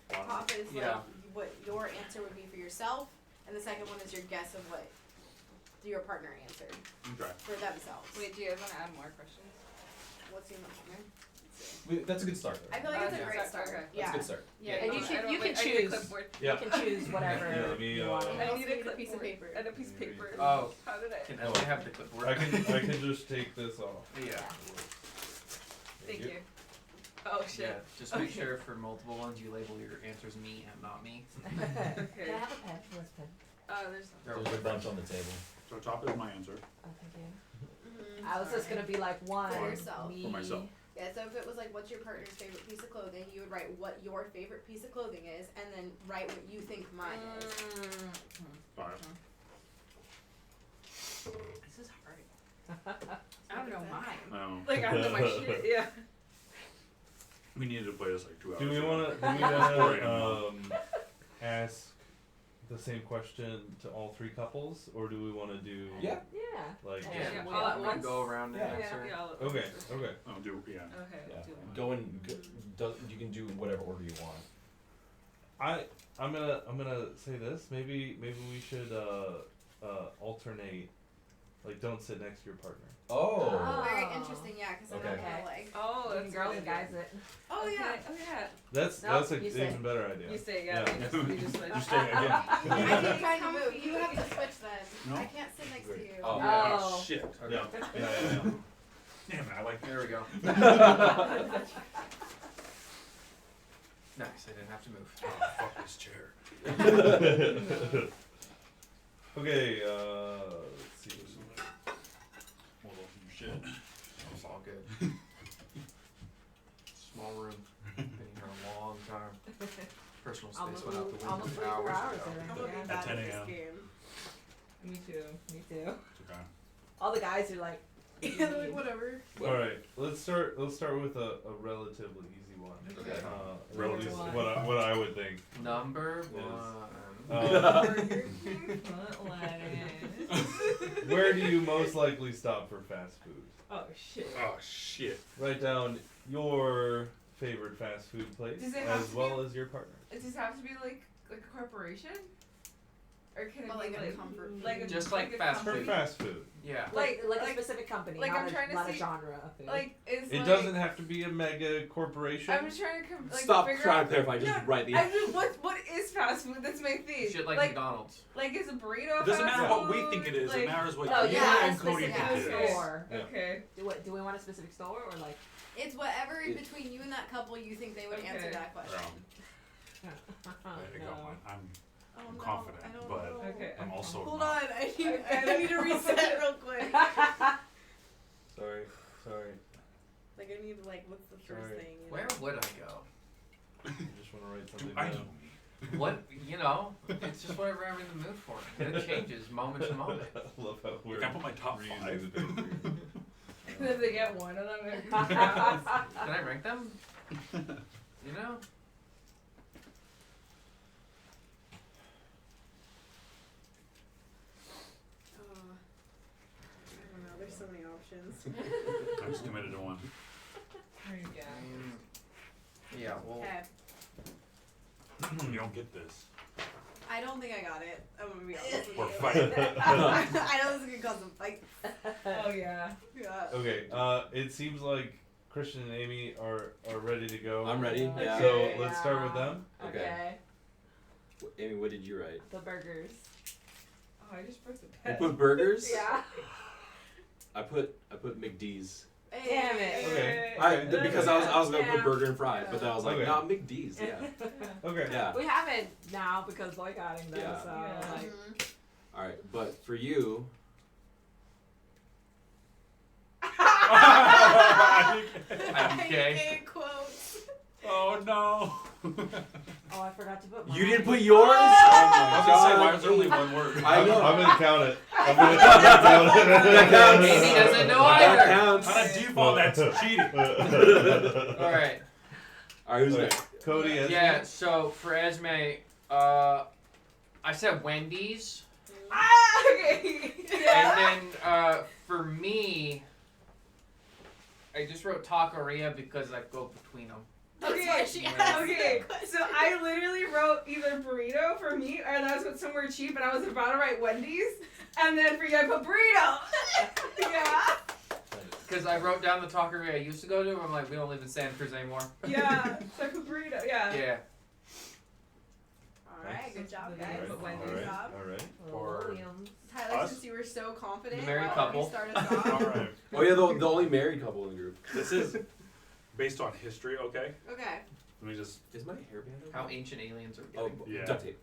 Top is Yeah. like what your answer would be for yourself, and the second one is your guess of what your partner answered Okay. for themselves. Wait, do you guys want to add more questions? What's your number? That's a good start. I feel like it's a Okay. great start. Okay. Yeah. That's a good start. Yeah. And you I can don't you can like- I need a choose. clipboard. Yeah. You can choose whatever Yeah, let me, you want. I Also need a need a clipboard piece of paper. and a piece of paper. Oh. How did I? Can Ellie have the clipboard? I can just take this off. Yeah. Thank you. Oh shit. Yeah. Just make sure for multiple ones you label your answers me and not me. Can I have a pen? Where's pen? There's There's a bunch on the table. So top is my answer. Oh, thank you. I was just gonna be like one. For yourself. Me. For myself. Yeah, so if it was like, what's your partner's favorite piece of clothing, you would write what your favorite piece of clothing is, and then write what you think mine is. 5. This is hard. I don't know mine. No. Like I don't know my shit. Yeah. We needed to play this like 2 hours. Do we ago. wanna ask the same question to all three couples, or do we wanna do Yeah. Yeah. like Yeah. All at We once? go around and Yeah. answer. Yeah. All at Okay, once. okay. Oh, do yeah. Okay. Yeah. Do it. Go in. You can do whatever order you want. I'm gonna say this. Maybe we should alternate, like don't sit next to your partner. Oh, very interesting. Yeah, because Okay. I don't know, like. Oh, that's girls a and good idea. guys it. Oh Okay. yeah. Oh yeah. That's No, an you say. even better idea. You say yeah. You just switch. You stay again. I keep trying to move. You have to switch then. No? I can't sit next to you. Oh, Oh. shit. Okay. Yeah. Damn it, I like There we go. Nice, I didn't have to move. Oh, fuck this chair. Okay, let's see. Hold on some shit. It's all good. Small room. Been here a long time. Personal space went out the window almost 24 hours ago. already. At 10 a.m. Me too. Me too. It's okay. All the guys are like. Yeah, they're like, whatever. All right, let's start with a relatively easy one. Okay. At least what I would think. Number is, one. Where do you most likely stop for fast food? Oh shit. Oh shit. Write down your favorite fast food place Does it have as to well be- as your partner. Does this have to be like a corporation? Or can it Well, be like a like comfort food. like a, Just like like a fast For company? fast food. Yeah. Like a specific company. like not I'm a, trying to not a see- genre of food. Like is It like, doesn't have to be a mega corporation. I'm just trying to like Stop figure trying out. to clarify. Just No, write the. I just what is fast food? That's my thing. Shit like like McDonald's. Like is a burrito? It doesn't fast matter what we food? think it is. Like, It matters what No, you yeah, and a Cody specific think it is. store. Yeah. Okay. Do we want a specific store or like? It's whatever in between you and that couple you think they would answer Okay. that question. I got one. I'm Oh, no, confident, I don't but know. Okay. I'm also Hold not. on, I need to reset real quick. Sorry. Like I need like what's the first Sorry. thing? You Where know? would I go? You just want to write something I down. know. What it's just whatever I'm in the mood for. And it changes moment to moment. I love how we're Can I put my top reusing 5? the paper. And if they get one of them, it Can I rank them? You know? I don't know. There's so many options. I'm just committed to one. There you go. Yeah, well Okay. You don't get this. I don't think I got it. I'm gonna be honest with We're you. fighting. I know this is gonna cause some fight. Oh yeah. Yeah. Okay. It seems like Christian and Amy are ready to go. I'm ready. Yeah. So let's start with them. Okay. Amy, what did you write? The burgers. Oh, I just pressed the You pen. put burgers. Yeah. I put McD's. Damn it. Okay. Because I was gonna Yeah. put burger and fries, but then I was like, Okay. nah, McD's. Yeah. Okay. Yeah. We haven't now because boycotting them, Yeah. so Yeah. like All right, but for you, Okay. Quotes. Oh no. oh I forgot to put mine. you didn't put yours. Oh I was my gonna say, why god. is there only one word? I know. I'm gonna count it. I'm gonna count it. That counts. Amy doesn't know That either. counts. On a default, that's cheating. Alright. All right, who's Okay. next? Cody. Esme? Yeah, so for Esme, I said Wendy's. Ah, okay. Yeah. And then for me, I just wrote Taqueria because I go between them. That's Okay, why she asked okay. that question. So I literally wrote either burrito for me, or that was put somewhere cheap, and I was about to write Wendy's, and then for you I put burrito. Yeah. Because I wrote down the Taqueria I used to go to, I'm like, we don't live in Santa Cruz anymore. Yeah. So I put burrito. Yeah. Yeah. All right, good job, Alright, guys. but when Good All right. job. All right. For Williams. Tyler, Us? since you were so confident, The married why don't you couple. start us off? All right. Oh yeah, the only married couple in the group. This is based on history, okay? Okay. Let me just. Is my hair band over? How ancient aliens are Oh, getting. Yeah. duct tape.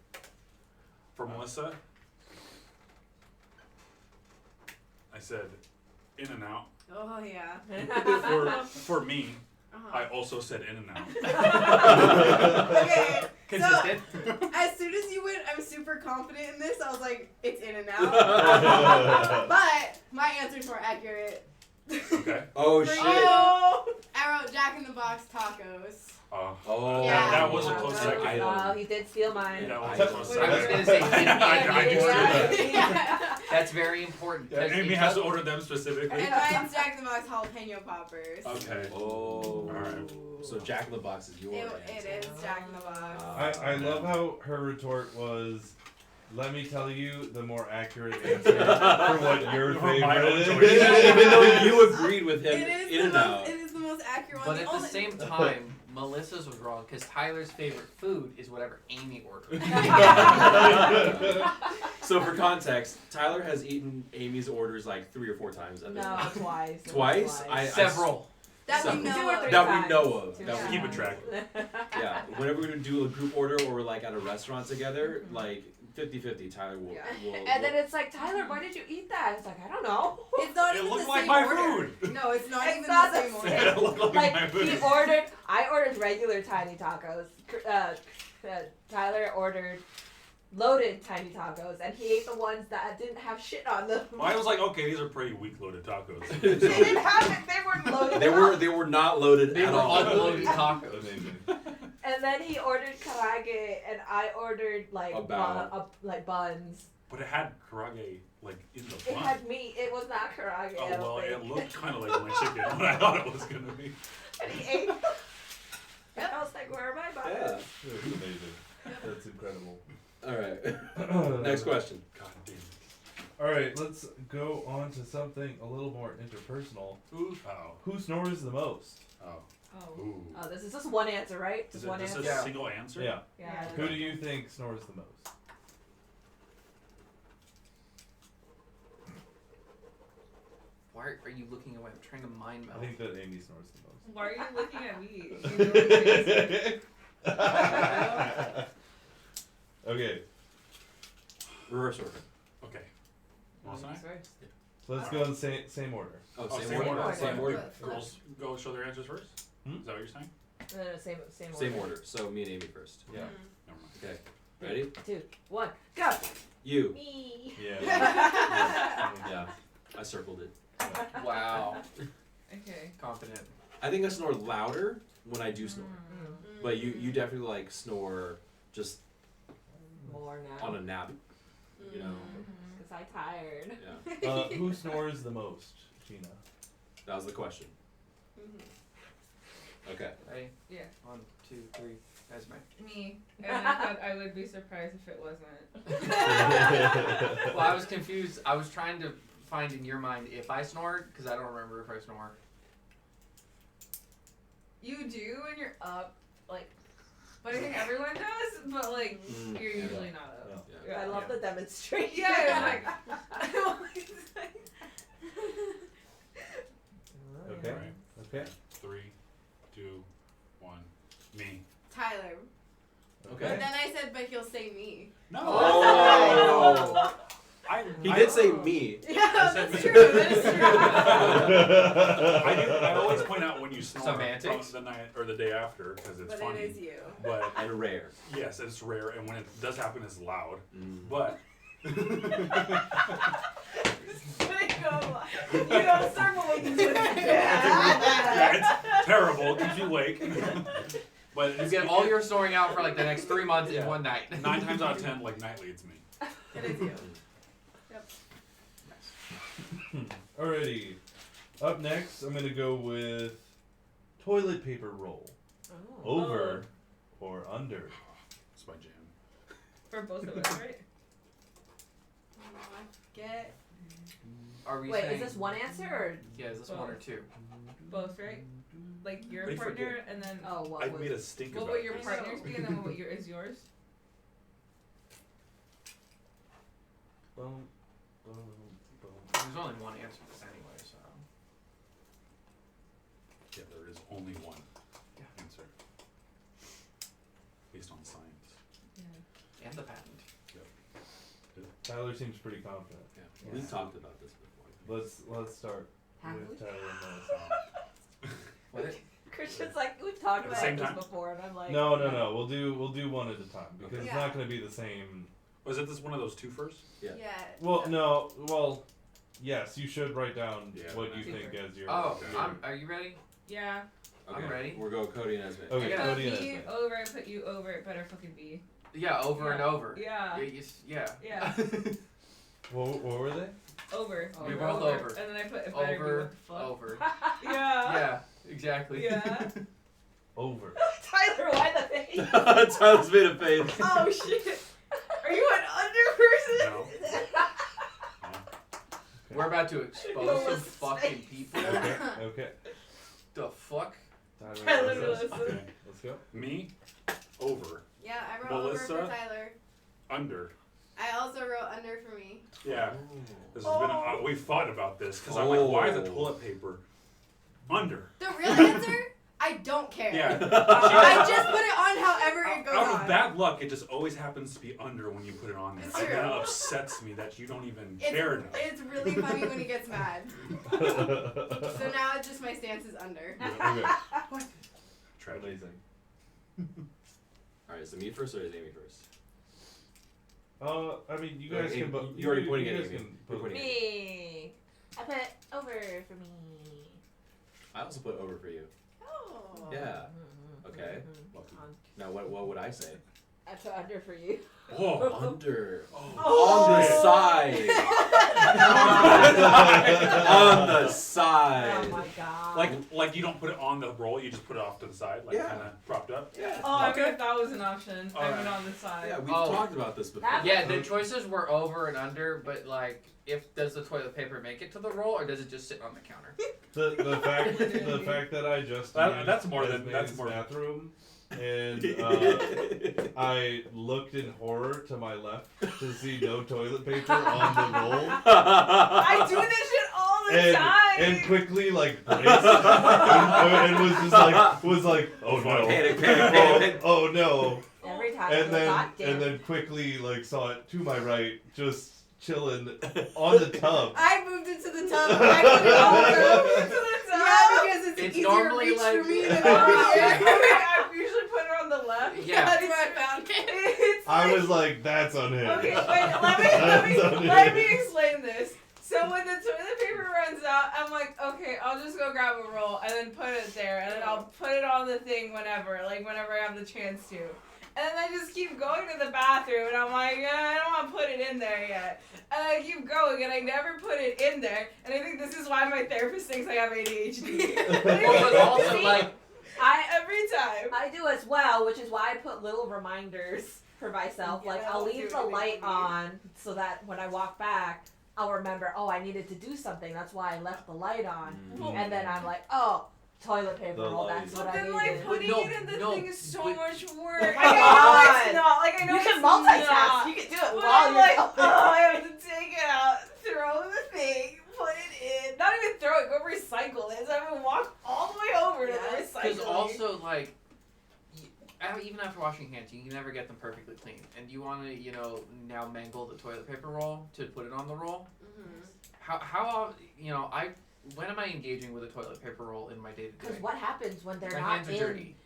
For Melissa, I said In and Out. Oh yeah. For me, Uh-huh. I also said In and Out. Okay. Consistent. So, as soon as you went, I'm super confident in this. I was like, it's In and Out. But my answer's more accurate. Okay. Oh For shit. you, I wrote Jack in the Box tacos. Oh. Yeah. That was a close second. Oh, he did steal mine. That was I a close I was second. gonna say didn't I just did that. Yeah. That's very important. 'cause Amy you has to took- order them specifically. And mine's Jack in the Box jalapeno poppers. Okay. Oh. Alright. So Jack in the Box is your It answer. is Jack in the Box. I love how her retort was let me tell you the more accurate answer for what your favorite is. Even though you agreed with him It is in the and most, out. it is the most accurate one. But at the same time, Melissa's was wrong because Tyler's favorite food is whatever Amy ordered. So for context, Tyler has eaten Amy's orders like 3 or 4 times. At this No, point. twice. Twice? Several. That we know Two or of. three That times. we know of. Two That we times. Keep a track. Yeah, whenever we do a group order or we're like at a restaurant together, like 50-50, Tyler will. And then it's like, Tyler, why did you eat that? It's like, I don't know. It's not It even looked the like same my order. food. No, it's not It's even not the the same same. order. It looked like Like my food. I ordered regular tiny tacos. Tyler ordered loaded tiny tacos, and he ate the ones that didn't have shit on them. I was like, okay, these are pretty weak loaded tacos. They didn't have it. They weren't loaded. They were not loaded They at were all. unloaded tacos. Amazing. And then he ordered karage, and I ordered like like buns. But it had karage like in the It front. had meat. It was not karage. Oh I don't well, think. it looked kind of like my chicken what I thought it was gonna be. And he ate. And I was like, where are my buns? Yeah. That's amazing. That's incredible. All right. Next question. God damn it. All right, let's go on to something a little more interpersonal. Who snores the most? Oh. Oh. Oh, this is just one answer, right? Just Is it one just answer. a single answer? Yeah. Yeah. Who do you think snores the most? Why are you looking away? I'm trying to mind meld. I think that Amy snores the most. Why are you looking at me? Okay. Reverse order. Okay. Melissa and I? So let's go in the same order. Oh, Oh, same order. Same order. Girls go show their answers first? Hmm? Is that what you're saying? No, same order. Same order. So me and Amy first. Yeah. Never mind. Okay. Ready? 2, 1, go. You. Me. Yeah. Yeah. I circled it. Wow. Okay. Confident. I think I snore louder when I do snore, but you definitely like snore just More now. on a nap. You know. Because I'm tired. Yeah. Who snores the most, Gina? That was the question. Okay. Ready? Yeah. 1, 2, 3. That's my. Me. And I would be surprised if it wasn't. Well, I was confused. I was trying to find in your mind if I snored, because I don't remember if I snore. You do when you're up, like, but I think everyone does, but like, you're usually not up. Yeah. I love the demonstration. Yeah, like, Okay. Right. Okay. 3, 2, 1. Me. Tyler. Okay. But then I said, but he'll say me. No. Oh. He did say me. Yeah, said that's me. true. That is true. I always point out when you snore Semantics. from the night or the day after because it's But funny. it is you. But And rare. yes, it's rare, and when it does happen, it's loud. Mm. But You don't circle with yeah, it's terrible. Keeps you awake. But You it's, get all your snoring out for like the next 3 months in Yeah. one night. 9 times out of 10, like nightly, it's me. It is you. Alrighty. Up next, I'm gonna go with toilet paper roll. Over or under? It's my jam. For both of us, right? Get Are we Wait, saying, is this one answer or? Yeah, is this 1 or 2? Both, right? Like your Wait, partner, forget. and then Oh, what I was made a stink what about would your this. partners be, and then what is yours? Boom. There's only one answer to this anyway, so. Yeah, there is only one answer. Based on science. And the patent. Tyler seems pretty confident. Yeah. We've talked about this before. Let's start Happily? with Tyler and Melissa. What? Christian's like, we've talked At the about same this time? before, and I'm like, No. We'll do one at a time because it's Yeah. not gonna be the same. Was it this one of those 2 first? Yeah. Well, no. Well, yes, you should write down Yeah. what you think as your. Oh, your- are you ready? Yeah. Okay. I'm ready. We'll go Cody and Esme. Okay, If Cody and me Esme. over, I put you over. It better fucking be. Yeah, over and Yeah. over. Yeah. Yeah. Yeah. What were they? Over. We're You're both over. And then I put it better be Over, what the fuck. over. Yeah. Yeah, exactly. Yeah. Over. Tyler, why the face? Tyler's made a face. Oh shit. Are you an under about to expose some fucking people. Okay. The fuck? Tyler, Okay, let's go. Me, over. Yeah, I wrote over Melissa? for Tyler. Under. I also wrote under for me. Yeah. This has been. We thought about this because I'm like, why is the toilet paper under? The real answer? I don't care. Yeah. I just put it on however it goes Out on. of bad luck, it just always happens to be under when you put it on there. It's And true. that upsets me that you don't even care enough. It's really funny when he gets mad. So now it's just my stance is under. Okay. Amazing. Alright, is it me first or is Amy first? I mean, you guys can. You're already pointing at guys Amy. can You're put- pointing at Me. I put over for me. I also put over for you. Oh. Yeah. Okay. Now what would I say? I put under for you. Oh, under. Oh. On the side. On the side. Oh my god. Like you don't put it on the roll, you just put it off to the side, like kind of propped up. Yeah. Oh, I bet that was an option. I Alright. went on the side. Yeah, we've Oh. talked about this before. Yeah, the choices were over and under, but like, does the toilet paper make it to the roll or does it just sit on the counter? The fact that I just That's more used than- that's Esme's more- bathroom, and I looked in horror to my left to see no toilet paper on the roll. I do this shit all the time. And quickly like braced and was like oh no, Panic. oh no, Every time. and then quickly like saw it to my right, just chilling on the tub. I moved it to the tub. I put it on the tub. To the top. Yeah, because it's It's easier normally reach like- for me than over here. I usually put it on the left. Yeah. That's where I found it. It's I like- was like, that's unhinged. Okay, wait, let me explain this. So when the toilet paper runs out, I'm like, okay, I'll just go grab a roll and then put it there, and then I'll put it on the thing whenever I have the chance to. And then I just keep going to the bathroom, and I'm like, yeah, I don't want to put it in there yet. And I keep going, and I never put it in there. And I think this is why my therapist thinks I have ADHD. Well, but also like, Every time. I do as well, which is why I put little reminders for myself. Yeah, Like, I I'll don't leave do the anything light for me. on so that when I walk back, I'll remember, oh, I needed to do something. That's why I left the light on. And then I'm like, oh, toilet paper The roll, light. that's But what I then, needed. like, putting No, it in the no, thing is so but- much work. Oh my I know God. it's not. Like, I know You it's can multitask. not. You can do it But while I'm you're like, going. oh, I have to take it out, throw the thing, put it in. Not even throw it, go recycle it. So I have to walk all the way over to the recycling. because also like, even after washing hands, you can never get them perfectly clean, and you want to, now mangle the toilet paper roll to put it on the roll. How when am I engaging with a toilet paper roll in my day to Because day? what happens when they're My not hands are in dirty.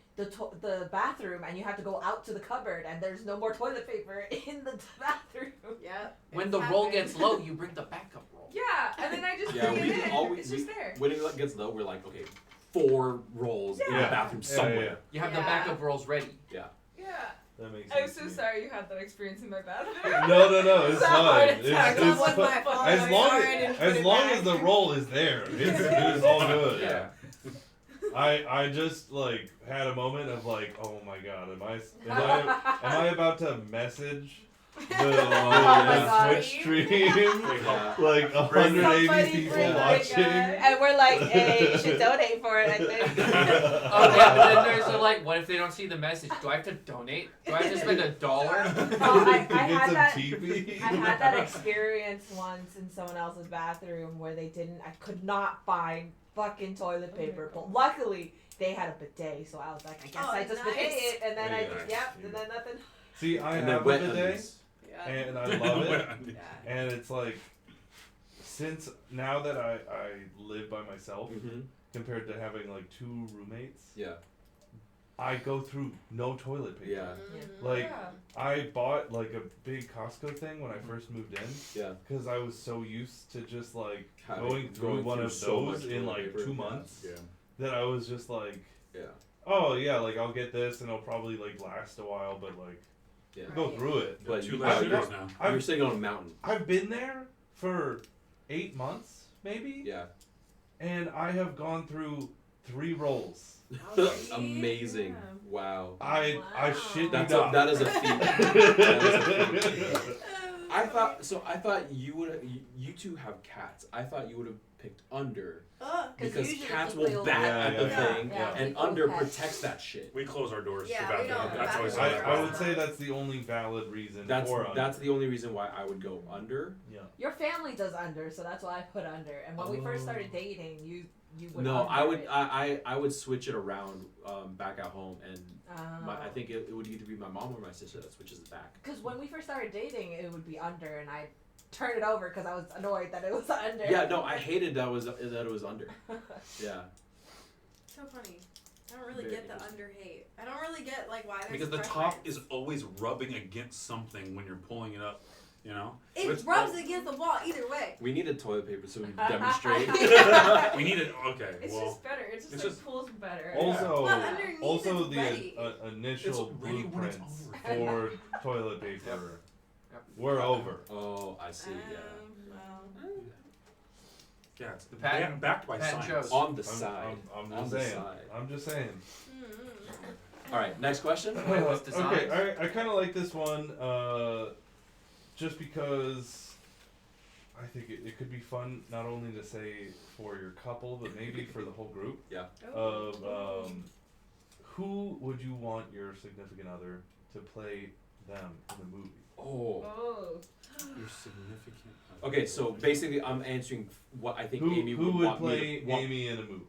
the bathroom and you have to go out to the cupboard and there's no more toilet paper in the bathroom? Yep. When the roll gets low, you bring the backup roll. Yeah, and then I just Yeah, bring we it in. always It's just there. when it gets low, we're like, okay, 4 rolls in the Yeah. bathroom Yeah, somewhere. yeah. You have Yeah. the backup rolls ready. Yeah. Yeah. That makes I'm sense. so to me. sorry you had that experience in my bathroom. No, it's a heart fine. attack. It's That was my fault. as I'm long sorry I didn't put as it long back. as the roll is there, it's all good. Yeah. I just like had a moment of like, oh my god, am I about to message the God. Twitch stream? Yeah. Like 180 Somebody people bring the watching. guy. And we're like, hey, you should donate for it, I think. Oh yeah, but then there's like, what if they don't see the message? Do I have to donate? Do I have to spend $1? Oh, I Get had some that. TP. I had that experience once in someone else's bathroom where I could not find fucking toilet paper. But luckily, they had a bidet, so I was like, I guess Oh, I just nice. bidet it, and then I Yeah. just, yep, and then nothing. See, I And have then a wet bidet, undies. and I love it. Yeah. And it's like, since now that I live by myself, Mm-hmm. compared to having like 2 roommates, Yeah. I go through no toilet paper. Yeah. Like, Yeah. I bought like a big Costco thing when I first moved in Yeah. because I was so used to just like Having- going through one of so those much in toilet like paper. 2 Yeah. months Yeah. that I was just like, Yeah. oh yeah, like I'll get this and it'll probably like last a while, but like Yeah. go through it. But Two you, less I've- years now. you're sitting on a mountain. I've been there for 8 months maybe, Yeah. and I have gone through 3 rolls. Amazing. Yeah. Wow. I shit you That's not. that is a feat. That is a feat. I thought you would. You two have cats. I thought you would have picked under. Because cats will bat at the thing, and under protects that shit. We close our doors Yeah, to we bathroom. don't That's always I would say that's the only valid reason for under. That's the only reason why I would go under. Yeah. Your family does under, so that's why I put under. And when we first started dating, you would. No, under I would. it. I would switch it around back at home, and I think it would either be my mom or my sister that switches it back. Because when we first started dating, it would be under, and I turn it over because I was annoyed that it was under. Yeah, no, I hated that it was under. Yeah. So funny. I don't really Very get the under hate. I don't really get like why there's Because a the preference. top is always rubbing against something when you're pulling it up, you know? It rubs against the wall either way. We needed toilet paper so we could demonstrate. We needed okay. It's well, just better. It's just pulls better. Also, But underneath also it's the ready. initial It's ready when it's blueprints for toilet paper were over. Oh, I see. Yeah. yeah, it's patent- backed by patent science. shows. On the side. I'm On just the saying. side. I'm just saying. All right, next question. Okay, I kind of like this one, just because I think it could be fun not only to say for your couple, but maybe for the whole group. Yeah. Of who would you want your significant other to play them in the movie? Oh. Your significant. Okay, so basically, I'm answering what I think Amy Who would would want play me to want. Amy in a movie?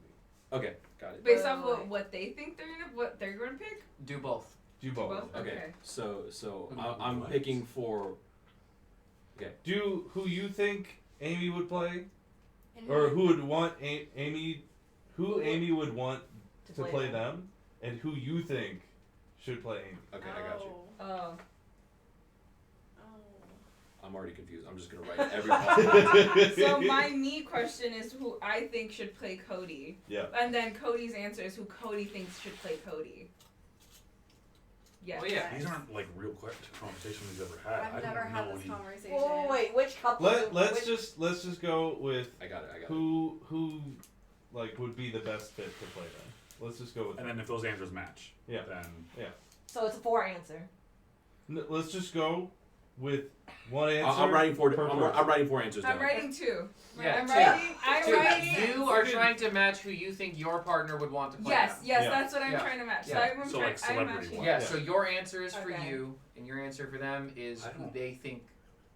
Okay, got it. Based off what they think what they're going to pick. Do both. Do both. Okay. So Who I'm would picking for. Okay. Do who you think Amy would play, And or who would want Amy, who Amy would want to play play them. them, and who you think should play Amy. Okay, I got you. Oh. I'm already confused. I'm just gonna write every possible. So my me question is who I think should play Cody. Yeah. And then Cody's answer is who Cody thinks should play Cody. Yes. Oh yeah. These aren't like real quick conversations we've ever had. I've I never don't had know this any. conversation. Oh wait, which couple? Let's just go with I got it. who like would be the best fit to play them. Let's just go with And that. then if those answers match, Yeah. then Yeah. So it's a 4 answer. Let's just go with one answer. I'm writing for. per I'm person. writing 4 answers. I'm down. writing 2. Yeah, I'm two. writing. I'm Two. writing. You are trying to match who you think your partner would want to play. Yes, them. yes, Yeah. that's what I'm Yeah. trying to match. Yeah. So I'm So, trying. like, celebrity matching. one. Yeah, Yeah. so your answer is for Okay. you, and your answer for them is I who don't- they think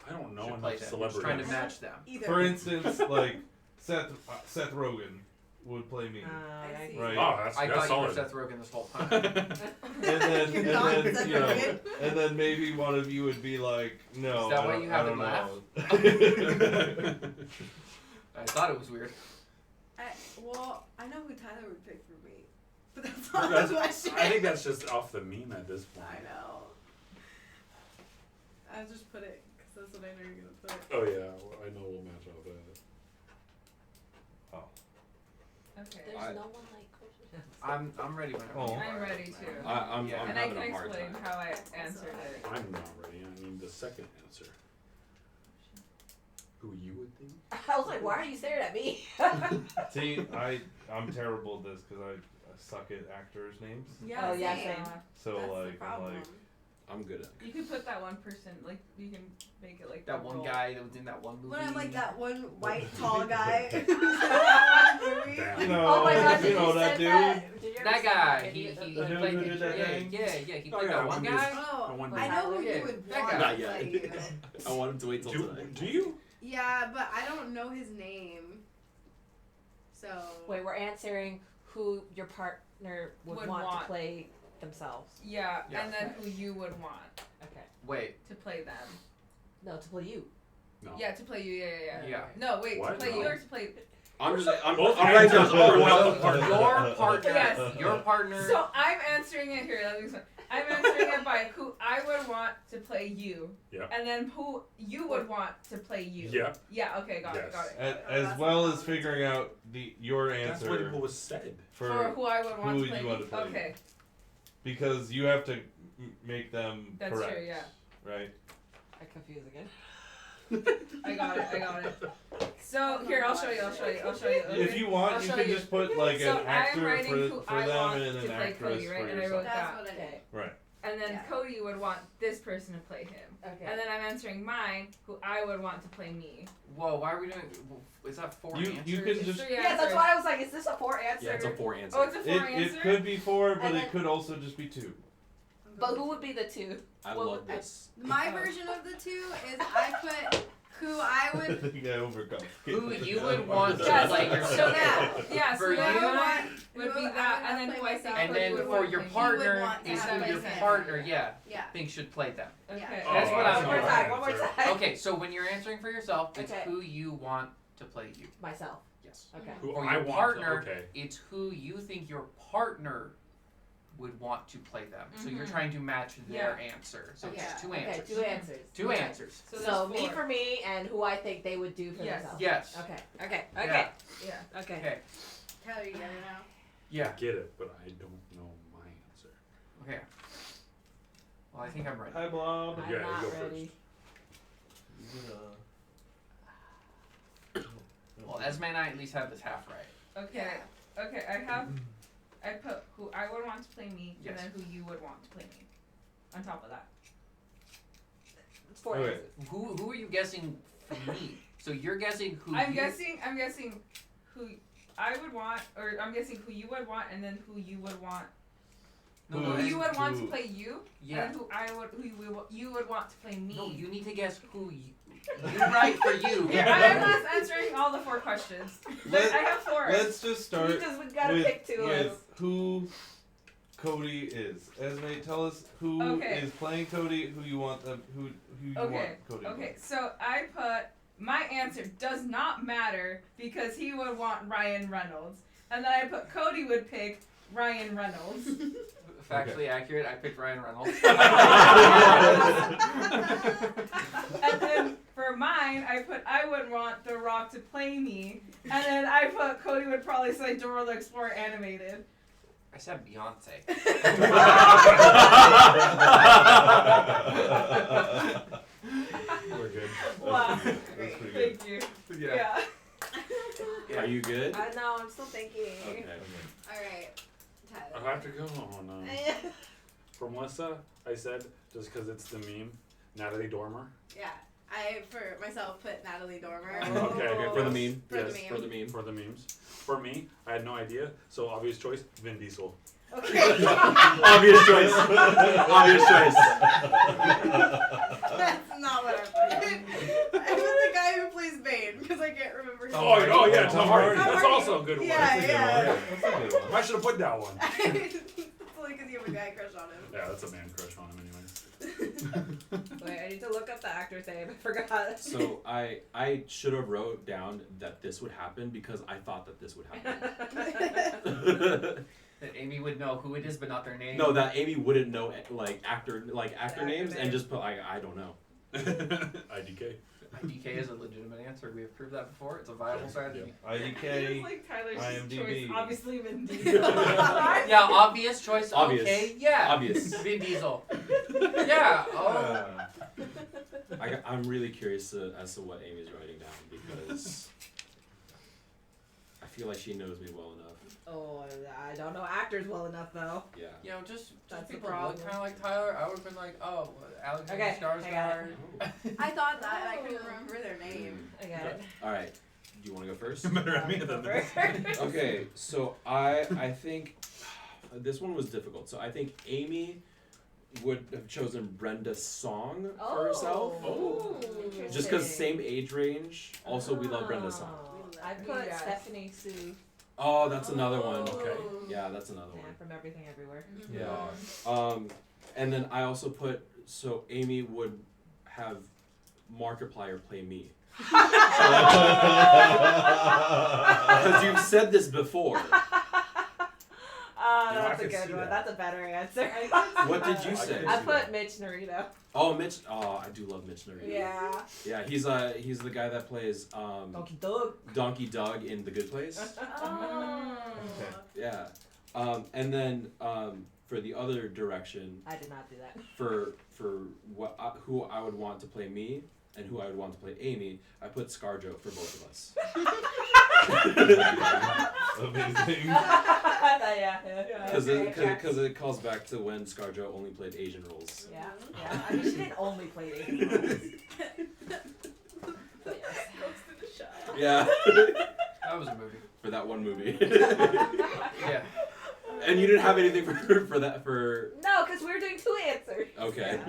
I don't know should enough play them. You're celebrities. just trying to match them. Either. For instance, like Seth Rogen would play me. I see. Right. Oh, that's I that's thought solid. you were Seth Rogen this whole time. And You're not then Seth you know, Rogen? and then maybe one of you would be like, no. Is that I why don't- you I haven't don't know. I thought it was weird. Well, I know who Tyler would pick for me, but that's not That's- the question. I think that's just off the meme at this point. I know. I just put it because that's what I know you're gonna put. Oh yeah, well, I know we'll match up that. Okay. There's no one like Coach. I'm ready whenever. Oh. you I'm are. ready too. I'm Yeah. And I having can a hard explain time. how I answered it. I'm not ready. I need the second answer. Who you would think? I was like, why are you staring at me? See, I'm terrible at this because I suck at actors' names. Yeah, Oh, yeah, same. same. So That's the like I'm problem. like I'm good at. You could put that one person, like you can make it like That the one role. guy that was in that one movie. When I'm like that one white tall guy. Damn. you know, Oh my God, did you know you that said dude. that? Did you ever That see guy. that He video? The dude played who the did that yeah, thing? yeah. He Oh, played yeah, that one one guy. Oh, one I know who Yeah. you would That want guy. to Not yet. play you. I want him to wait till tonight. Do you? Yeah, but I don't know his name. So. Wait, we're answering who your partner would want to play themselves. Yeah, Yeah. and then who you would want Okay. Wait. to play them. No, to play you. No. Yeah, to play you. Yeah. Yeah. No, wait, What? to play you No. or to play. I'm just. I'm Both writing down. answers are well So your partner. Yes. Your partner. So I'm answering it here. Let me explain. I'm answering it by who I would want to play you. Yeah. And then who you would want to play you. Yeah. Yeah. Okay. Got it. Got it. As well as figuring out your That's answer what was said. For who I would want who to play. you want to play. Okay. Because you have to make them That's correct. true. Yeah. Right. I confuse again. I got it. So here, I'll show you. Okay? If you want, I'll you show can just put like So an I'm actor writing who for I them want and to an play actress Cody, right? for And I yourself. wrote that. That's what I did. Right. and then Yeah. Cody would want this person to play him. Okay. And then I'm answering mine, who I would want to play me. Whoa, why are we doing? Is that 4 You- answers? you can It's just- 3 Yeah, answers. that's why I was like, is this a 4 answer? Yeah, it's a 4 answer. Oh, it's a 4 answer? It could be 4, but And it then- could also just be 2. But who would be the 2? I What love would- this. My version of the 2 is I put who I I would. think I overcome. Who you would want to Yes, play so yourself. that, yeah, so For that you- would be that, and then who I think And Cody then would for want your to play me. partner want to is play who your him. partner, yeah, Yeah. thinks should play them. Okay. That's what I'm One more time. doing. One more time. Okay, so when you're answering for yourself, it's Okay. who you want to play you. Myself. Yes. Okay. Who For I your want to- partner, okay. it's who you think your partner would want to play them. So you're Mhm. trying to match their Yeah. answer. So Okay. it's 2 Okay, answers. 2 answers. 2 Okay. answers. So, So there's me 4. for me and who I think they would do for Yes. themselves. Yes. Okay. Okay. Yeah. Okay. Yeah. Okay. Okay. Tyler, you get it now. Yeah. Get it, but I don't know my answer. Okay. Well, I think I'm ready. Hi, Blob. I'm Yeah, you not go ready. Well, Esme and I at least have this half right. Okay. Okay, I put who I would want to play me, Yes. and then who you would want to play me. On top of that. It's 4 Okay. answers. Who are you guessing for me? So you're guessing who I'm you... guessing who I would want, or I'm guessing who you would want, and then who you would want. No, Who no, Who that's- you would want to who- play you, Yeah. and then who you would want to play me. No, you need to guess who you... You right for you. Here, I'm just answering all the 4 questions. Let- I have 4. Let's just start Because we gotta with, pick 2 of them. with who Cody is. Esme, tell us who is Okay. playing Cody, who you want them, who you want Cody to Okay, so I put my answer does not matter because he would want Ryan Reynolds, and then I put Cody would pick Ryan Reynolds. Factually accurate, I picked Ryan Reynolds. And then for mine, I put I would want The Rock to play me, and then I put Cody would probably say Dora the Explorer animated. I said Beyonce. We're good. Wow. That's pretty good. Thank you. Yeah. Are you good? I know, I'm still thinking. Okay. All right, Tyler. I have to go. Oh no. For Melissa, I said just because it's the meme, Natalie Dormer. Yeah, I for myself put Natalie Dormer. Okay, good. For the meme. For the Yes, meme. for the meme. For the memes. For me, I had no idea, so obvious choice, Vin Diesel. Okay. Obvious choice. Obvious choice. That's not what I put. I put the guy who plays Bane because I can't remember his Oh, name. oh yeah, Tom Hardy. Tom That's Hardy. also a good one. Yeah, That's a good yeah. one. That's a good one. I should have put that one. It's only because you have a guy crush on him. Yeah, that's a man crush on him, anyways. Wait, I need to look up the actor's name. I forgot. So I should have wrote down that this would happen because I thought that this would happen. That Amy would know who it is, but not their name. No, that Amy wouldn't know actor actor names and name. just put I don't know. IDK. IDK is a legitimate answer. We have proved that before. It's a viable strategy. It's IDK. like Tyler's IMDb. choice, obviously Vin Diesel. Yeah, obvious choice. Obvious. Okay, yeah. Obvious. Vin Diesel. Yeah. Oh. I'm really curious as to what Amy's writing down because I feel like she knows me well enough. Oh, I don't know actors well enough though. Yeah. You know, just That's the people problem. look kind of like Tyler. I would have been like, oh, Alexander Okay, I got Skarsgård. it. I thought that and I couldn't remember their name. I got it. All right. Do you want to go first? Better at me than this. Okay, so I think this one was difficult. So I think Amy would have chosen Brenda Song for herself. Oh, Just because same age range. Also, we love Brenda Song. I put Yes. Stephanie Sue. Oh, that's another one. Okay. Yeah, that's another Yeah, one. from Everything Everywhere. Yeah. And then I also put so Amy would have Markiplier play me. Because you've said this before. Oh, You know, I that's a could good see one. that. That's a better answer. What did you say? I put Mitch Narita. Oh, Mitch. Oh, I do love Mitch Narita. Yeah. Yeah, he's the guy that plays Donkey Doug. Donkey Doug in The Good Place. Oh. Yeah. And then for the other direction, I did not do that. for what who I would want to play me and who I would want to play Amy, I put ScarJo for both of us. Amazing. Nice. Yeah. Because Okay, it calls back to when ScarJo only played Asian roles. Yeah. I mean, she didn't only play Asian roles. Yeah. That was a movie. For that one movie. Yeah. And you didn't have anything for that for. No, because we were doing 2 answers. Okay.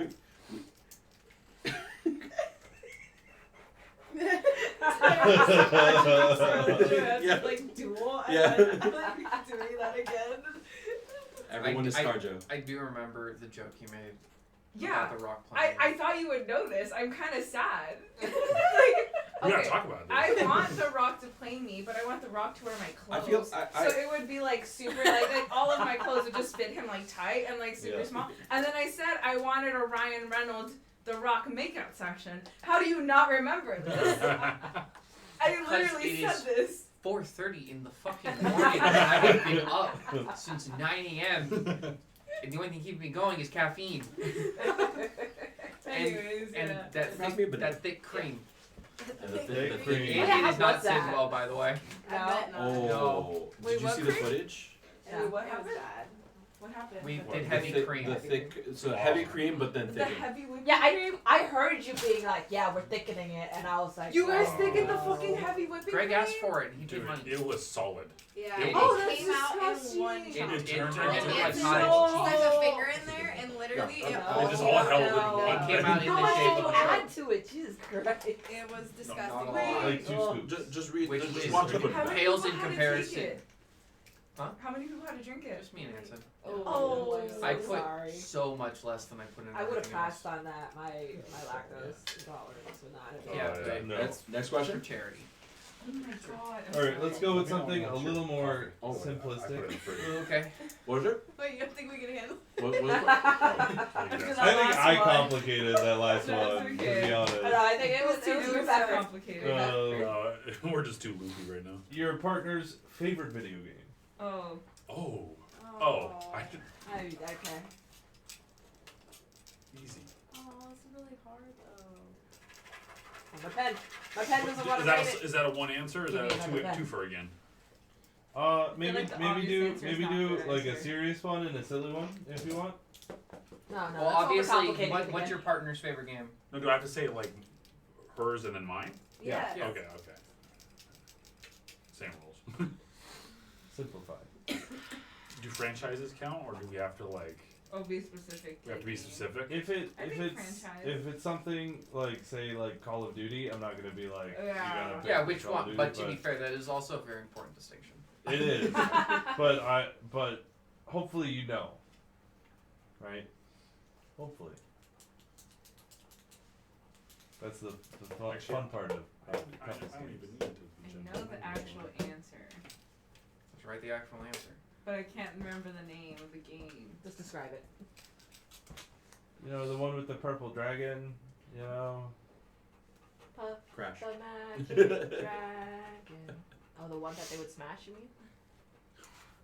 Yeah. Like dual and Yeah. then like doing that again. Everyone is ScarJo. I do remember the joke you made. Yeah. About the rock playing. I thought you would know this. I'm kind of sad. We gotta talk about this. I want the Rock to play me, but I want the Rock to wear my I clothes. feel- So it would be like super like all of my clothes would just fit him like tight and like super Yeah. small. And then I said I wanted a Ryan Reynolds The Rock makeout section. How do you not remember this? I literally said this. 4:30 in the fucking morning, and I have been up since 9 a.m. And the only thing keeping me going is caffeine. Anyways, and yeah. that thick cream. The thick cream. It is not said well, by the way. No. Oh. Wait, Did you what see the cream? footage? Yeah. Wait, what It happened? was bad. What happened? We What, did the heavy thick- cream. The thick, so heavy cream, but then The thickened. heavy whipped Yeah, cream? I heard you being like, yeah, we're thickening it, and I was like, You guys oh. thickened the fucking heavy whipping Greg cream? asked for it, and he paid Dude, money. it was solid. Yeah. It Oh, that's came out in disgusting. one It chunk. turned turned into into like It's cottage so cheese. there's a finger in there, and literally Yeah. it It all just all held in fell. one It came out in How the much shape did of you a add to it? Jesus Christ. It was disgusting. not a lot. Like 2 Oh. scoops. Just read. Which Just is- watch the How footage. many Pales people in had to take comparison. it? Huh? How many people had to drink it? Just me and Anson. Oh, I'm so I put sorry. so much less than I put in. I would have everything else. passed on that. My lactose intolerance would not have been. Yeah, yeah. but No. Next for question. charity. Oh my god. All right, let's go with something a Sure. little more Oh, I put it in the simplistic. fridge. Okay. What was it? Wait, you don't think we can handle? What was it? I think I complicated that last That's one, to okay. be honest. I know, I think it was better. complicated. We're just too loopy right now. Your partner's favorite video game. Oh. Oh. Oh. I did. Okay. Easy. Oh, it's really hard though. My pen. My pen doesn't want Is to that rate a, it. is that a one answer? Or is Give that me a another pen. two for again? Maybe like the maybe obvious do answer is maybe not do the like a answer. serious one and a silly one if you want. No, Well, that's obviously, overcomplicating what's again. your partner's favorite game? No, do I have to say like hers and then mine? Yeah. Yeah. Okay. Same rules. Simplified. Do franchises count, or do we have to like? Oh, be specific. We have to be specific. If I think franchise. if it's something like say like Call of Duty, I'm not gonna be like you Yeah. gotta pick Yeah, which Call of one? Duty, But to be fair, that is also a very important distinction. it is. but hopefully you know. Right? Hopefully. That's the fun, Actually, fun part of I couples don't games. even need to. I know the actual answer, Let's write the actual answer. but I can't remember the name of the game. Just describe it. You know, the one with the purple dragon, you know. Puff Crash. the magic dragon. Oh, the one that they would smash, you mean?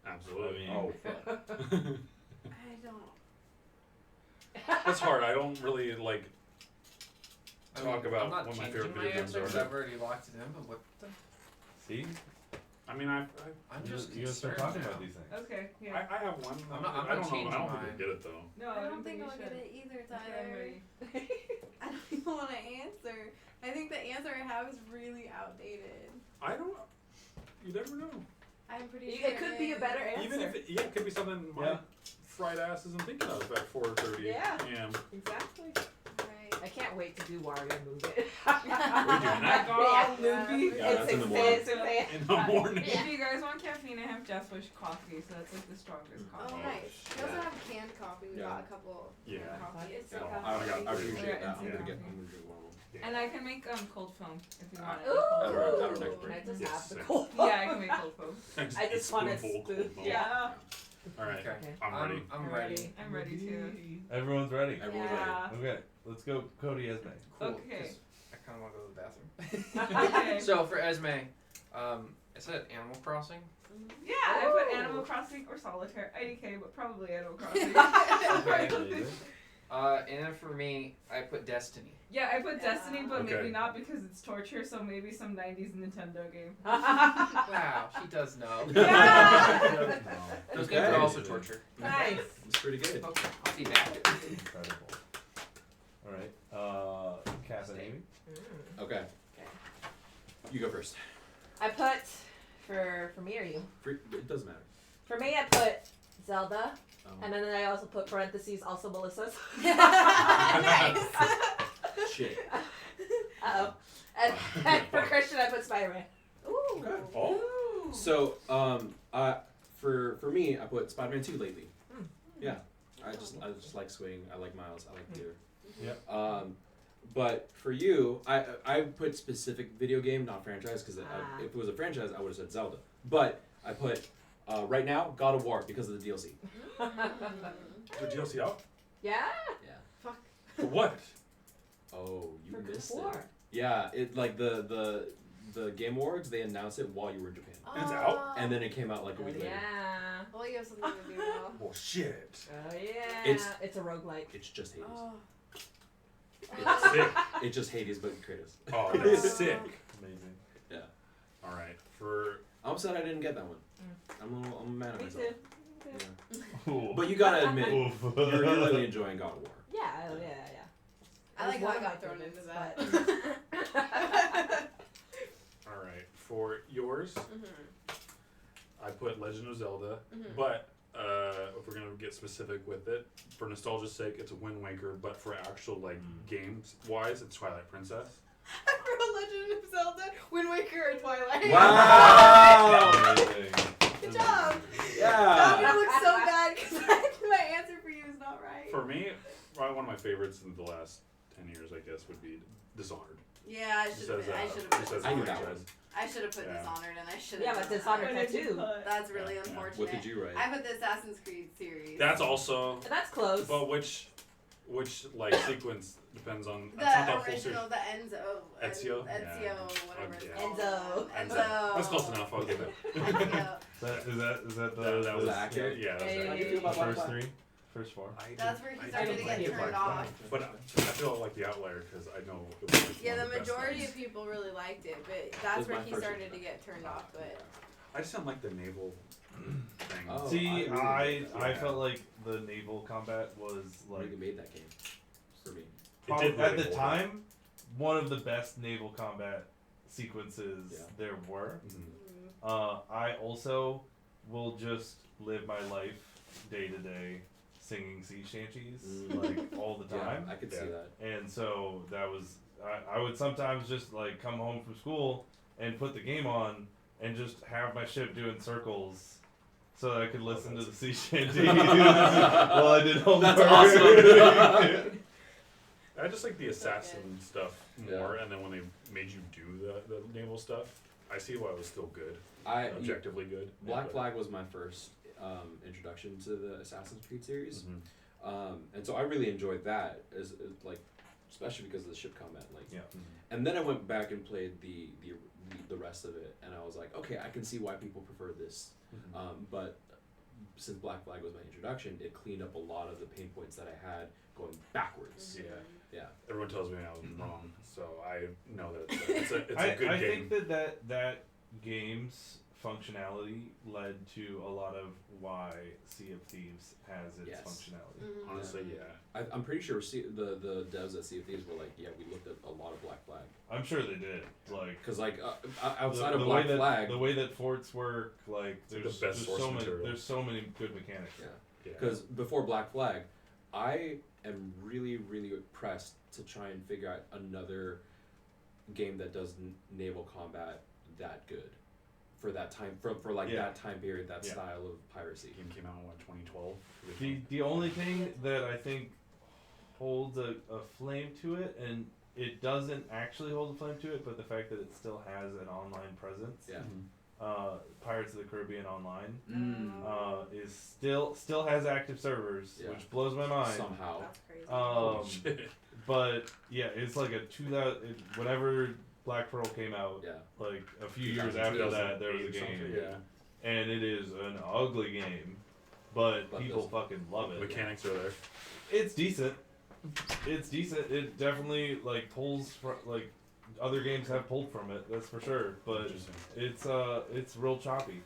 Absolutely. Oh. I don't. That's hard. I don't really like I talk mean, about I'm not what my changing favorite my video games answer are. 'cause I've already locked it in. But what the? See? I mean, I'm You just gotta start concerned talking now. about these things. Okay, yeah. I have one. I'm not I don't know. I changing don't think mine. we'll get it though. No, I don't think you I'll should. get it either, Okay, I'm Tyler. ready. I don't even want to answer. I think the answer I have is really outdated. I don't. You never know. I'm pretty It sure could be a better answer. Even if it could be something my Yeah. fried ass isn't thinking of at 4:30 Yeah. a.m. Exactly. Right. I can't wait to do Wario Move It. We're doing that? Yeah, Loopy. Yeah, that's in the morning. In the morning. If you guys want caffeine, I have Just Wish coffee, so that's like the strongest Oh, coffee. nice. We also have canned coffee. We Yeah. got a couple Yeah. canned coffee. It's Yeah, so I appreciate Yeah, that. I'm it's gonna get okay. one of them. And I can make cold foam if you want it. Ooh. At our next Can break. I just Yes, have the same. cold Yeah, I can make cold foam. I just want a Spoonful spoon. cold foam. Yeah. All right. Okay. I'm ready. I'm ready. I'm ready too. Everyone's ready. Everyone's Yeah. Okay, let's go Cody Esme. Cool. Okay. 'Cause I kind of want to go to the bathroom. Okay. So for Esme, I said Animal Crossing. Yeah, I put Ooh. Animal Crossing or Solitaire. IDK, but probably Animal Crossing. Okay. And then for me, I put Destiny. Yeah, I put Destiny, but Okay. maybe not because it's torture, so maybe some 90s Nintendo game. Wow, she does know. Yeah! The Those Okay. games are also torture. Nice. It's pretty good. Okay, I'll be back. Incredible. All right. Cass and Amy. Okay. You go first. I put for me or you? It doesn't matter. For me, I put Zelda, Oh. and then I also put parentheses also Melissa's. Nice. Shit. Uh-oh. And for Christian, I put Spider-Man. Ooh. Okay. Oh. So, for me, I put Spider-Man 2 lately. Yeah. I just like swing. I like Miles. I like Peter. Yep. But for you, I put specific video game, not franchise, because if it was a franchise, I would have said Zelda. But I put right now God of War because of the DLC. The DLC out? Yeah. Yeah. Fuck. For what? Oh, you For missed God of it. War. Yeah, it like the Game Awards, they announced it while you were in Japan. It's out? And then it came out like a week later. Yeah. Well, you have something to do now. Oh shit. Oh yeah. It's a roguelike. It's just Hades. Oh. It's sick. It's just Hades, but Kratos. Oh, that's sick. Amazing. Yeah. All right. For I'm sad I didn't get that one. I'm mad at Me myself. too. Ooh. But you gotta admit, Oof. you're really enjoying God of War. Yeah. Oh yeah. I like how I got thrown into that. all right. For yours, I put Legend of Zelda, but if we're gonna get specific with it, for nostalgia's sake, it's a Wind Waker. But for actual games wise, it's Twilight Princess. I wrote Legend of Zelda, Wind Waker, and Twilight. Wow! Good job. Yeah. Now I'm gonna look so bad because my answer for you is not right. For me, probably one of my favorites in the last 10 years, I guess, would be Dishonored. Yeah, I should have. Says, I should have just put as a I knew that Dishonored. one. I should have put Yeah. Dishonored, and I should have. Yeah, but Dishonored had two. That's really Yeah. unfortunate. What did you write? I put the Assassin's Creed series. That's also. And that's close. But which like sequence depends on. The That's not the whole original, series. the Enzo. Ezio? Ezio, Yeah. whatever it's Okay. called. Enzo. That's close enough. I'll give it. Ezio. Is that the That was the- accurate. Yeah. That was Hey. accurate. How do you feel the about first Black three? First four? That's where he started to get turned off. But I feel like the outlier because I know. It was like Yeah, one the of best majority ones. of people really liked it, but It that's was where my he first started to introduction. get turned off. But I just didn't like the naval thing. Oh, See, I really I liked that. felt like the naval combat was like Really made that game for me. probably, did at really the hold time one of the best naval combat sequences Yeah. there were. Mhm. I also will just live my life day to day singing sea shanties like all the time. Yeah, I could see that. And so that was I would sometimes just like come home from school and put the game on and just have my ship doing circles so that I could listen to the sea shanties while I did homework. That's awesome. I just like the assassin stuff Yeah. more, and then when they made you do the naval stuff, I see why it was still good, objectively good. Black But- Flag was my first introduction to the Assassin's Creed series, Mhm. and so I really enjoyed that, as like, especially because of the ship combat. Like, Yeah. and then I went back and played the rest of it, and I was like, okay, I can see why people prefer this. But since Black Flag was my introduction, it cleaned up a lot of the pain points that I had going backwards. Yeah. Yeah. Everyone tells me I was wrong, so I know that it's a good I game. think that game's functionality led to a lot of why Sea of Thieves has its Yes. functionality. Honestly, yeah. I'm pretty sure the devs at Sea of Thieves were like, yeah, we looked at a lot of Black Flag. I'm sure they did. Like, Because like outside the of Black way that, Flag, the way that forts work, like the there's, best source so many material. there's so many good mechanics. yeah. Yeah. Because before Black Flag, I am really pressed to try and figure out another game that does naval combat that good for that time for like Yeah. that time period, that Yeah. style of piracy. Game came out in what 2012. The only thing that I think holds a flame to it, and it doesn't actually hold a flame to it, but the fact that it still has an online presence. Yeah. Pirates of the Caribbean Online is still has active servers, Yeah. which blows my mind. Somehow. that's crazy. But yeah, it's like a 2000 whenever Black Pearl came out. Yeah. Like a few years after that, there was a 2008 game. something, yeah. And it is an ugly game, but people those fucking love it. Mechanics are there. It's decent. It's decent. It definitely like pulls from like other games have pulled from it. That's for sure. But Interesting. it's real choppy.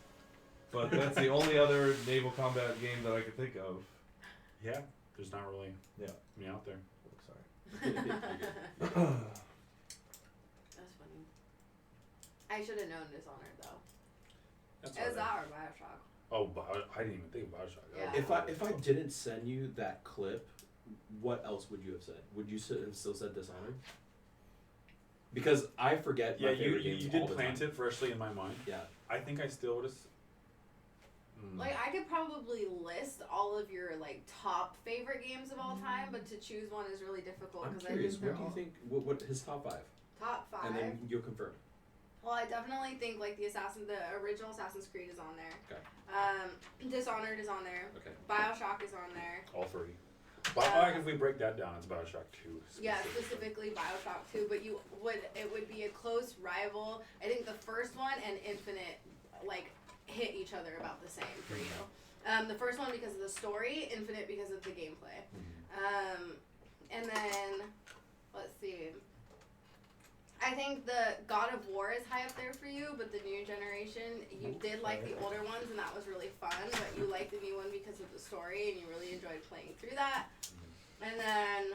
But that's the only other naval combat game that I could think of. Yeah, there's not really me out there. Sorry. That's funny. I should have known Dishonored though. That's It was all right. that or Bioshock. Oh, I didn't even think of Bioshock. Yeah. If I didn't send you that clip, what else would you have said? Would you have still said Dishonored? Because I forget my favorite games you all did the plant time. it freshly in my mind. Yeah. I think I still would have. Like I could probably list all of your like top favorite games of all time, but to choose one is really difficult I'm because I curious. think they're What do you all think? What his top 5? top 5. And then you'll confirm. Well, I definitely think like the original Assassin's Creed is on there. Okay. Dishonored is on there. Okay. Bioshock is on there. All 3. Bioshock, if we break that down, it's Bioshock 2. Yeah, specifically Bioshock 2, but it would be a close rival. I think the first one and Infinite like hit each other about the same for you. The first one because of the story, Infinite because of the gameplay. And then let's see. I think the God of War is high up there for you, but the new generation, you did like the older ones, and that was really fun, but you liked the new one because of the story, and you really enjoyed playing through that. And then,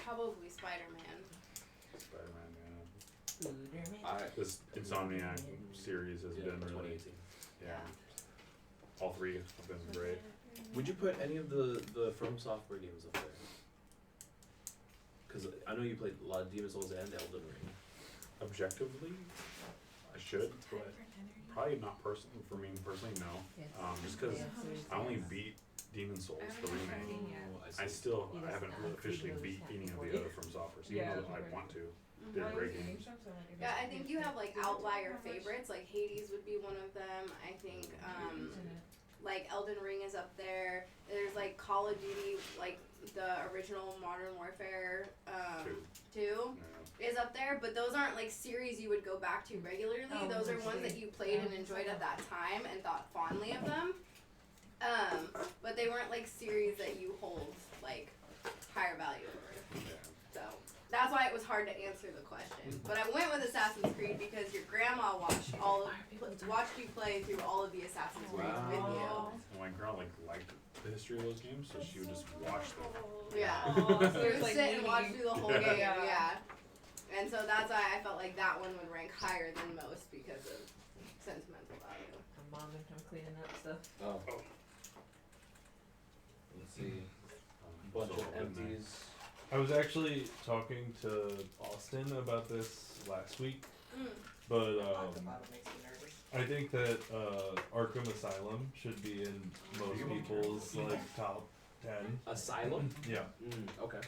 probably Spider-Man. Spider-Man, yeah. This Insomniac series has been really... 2018. Yeah. All 3 have been great. Would you put any of the From Software games up there? Because I know you played a lot of Demon's Souls and Elden Ring. Objectively, I should, but probably not for me personally, no. Just because I only beat Demon's Souls, the remake. I haven't really officially beat any of the other From Softwares, even though I want to. They're great games. Yeah, I think you have like outlier favorites, like Hades would be one of them. I think like Elden Ring is up there. There's like Call of Duty, like the original Modern Warfare 2 is up there, but those aren't like series you would go back to regularly. Those are ones that you played and enjoyed at that time and thought fondly of them. But they weren't like series that you hold like higher value over. So that's why it was hard to answer the question. But I went with Assassin's Creed because your grandma watched you play through all of the Assassin's Creeds with you. My girl liked the history of those games, so she would just watch them. Yeah. So you would sit and watch through the whole game, yeah. And so that's why I felt like that one would rank higher than most because of sentimental value. My mom and him cleaning up stuff. Oh. Let's see. Bunch of empties. I was actually talking to Austin about this last week, but I think that Arkham Asylum should be in most people's like top 10. Asylum? Yeah. Okay.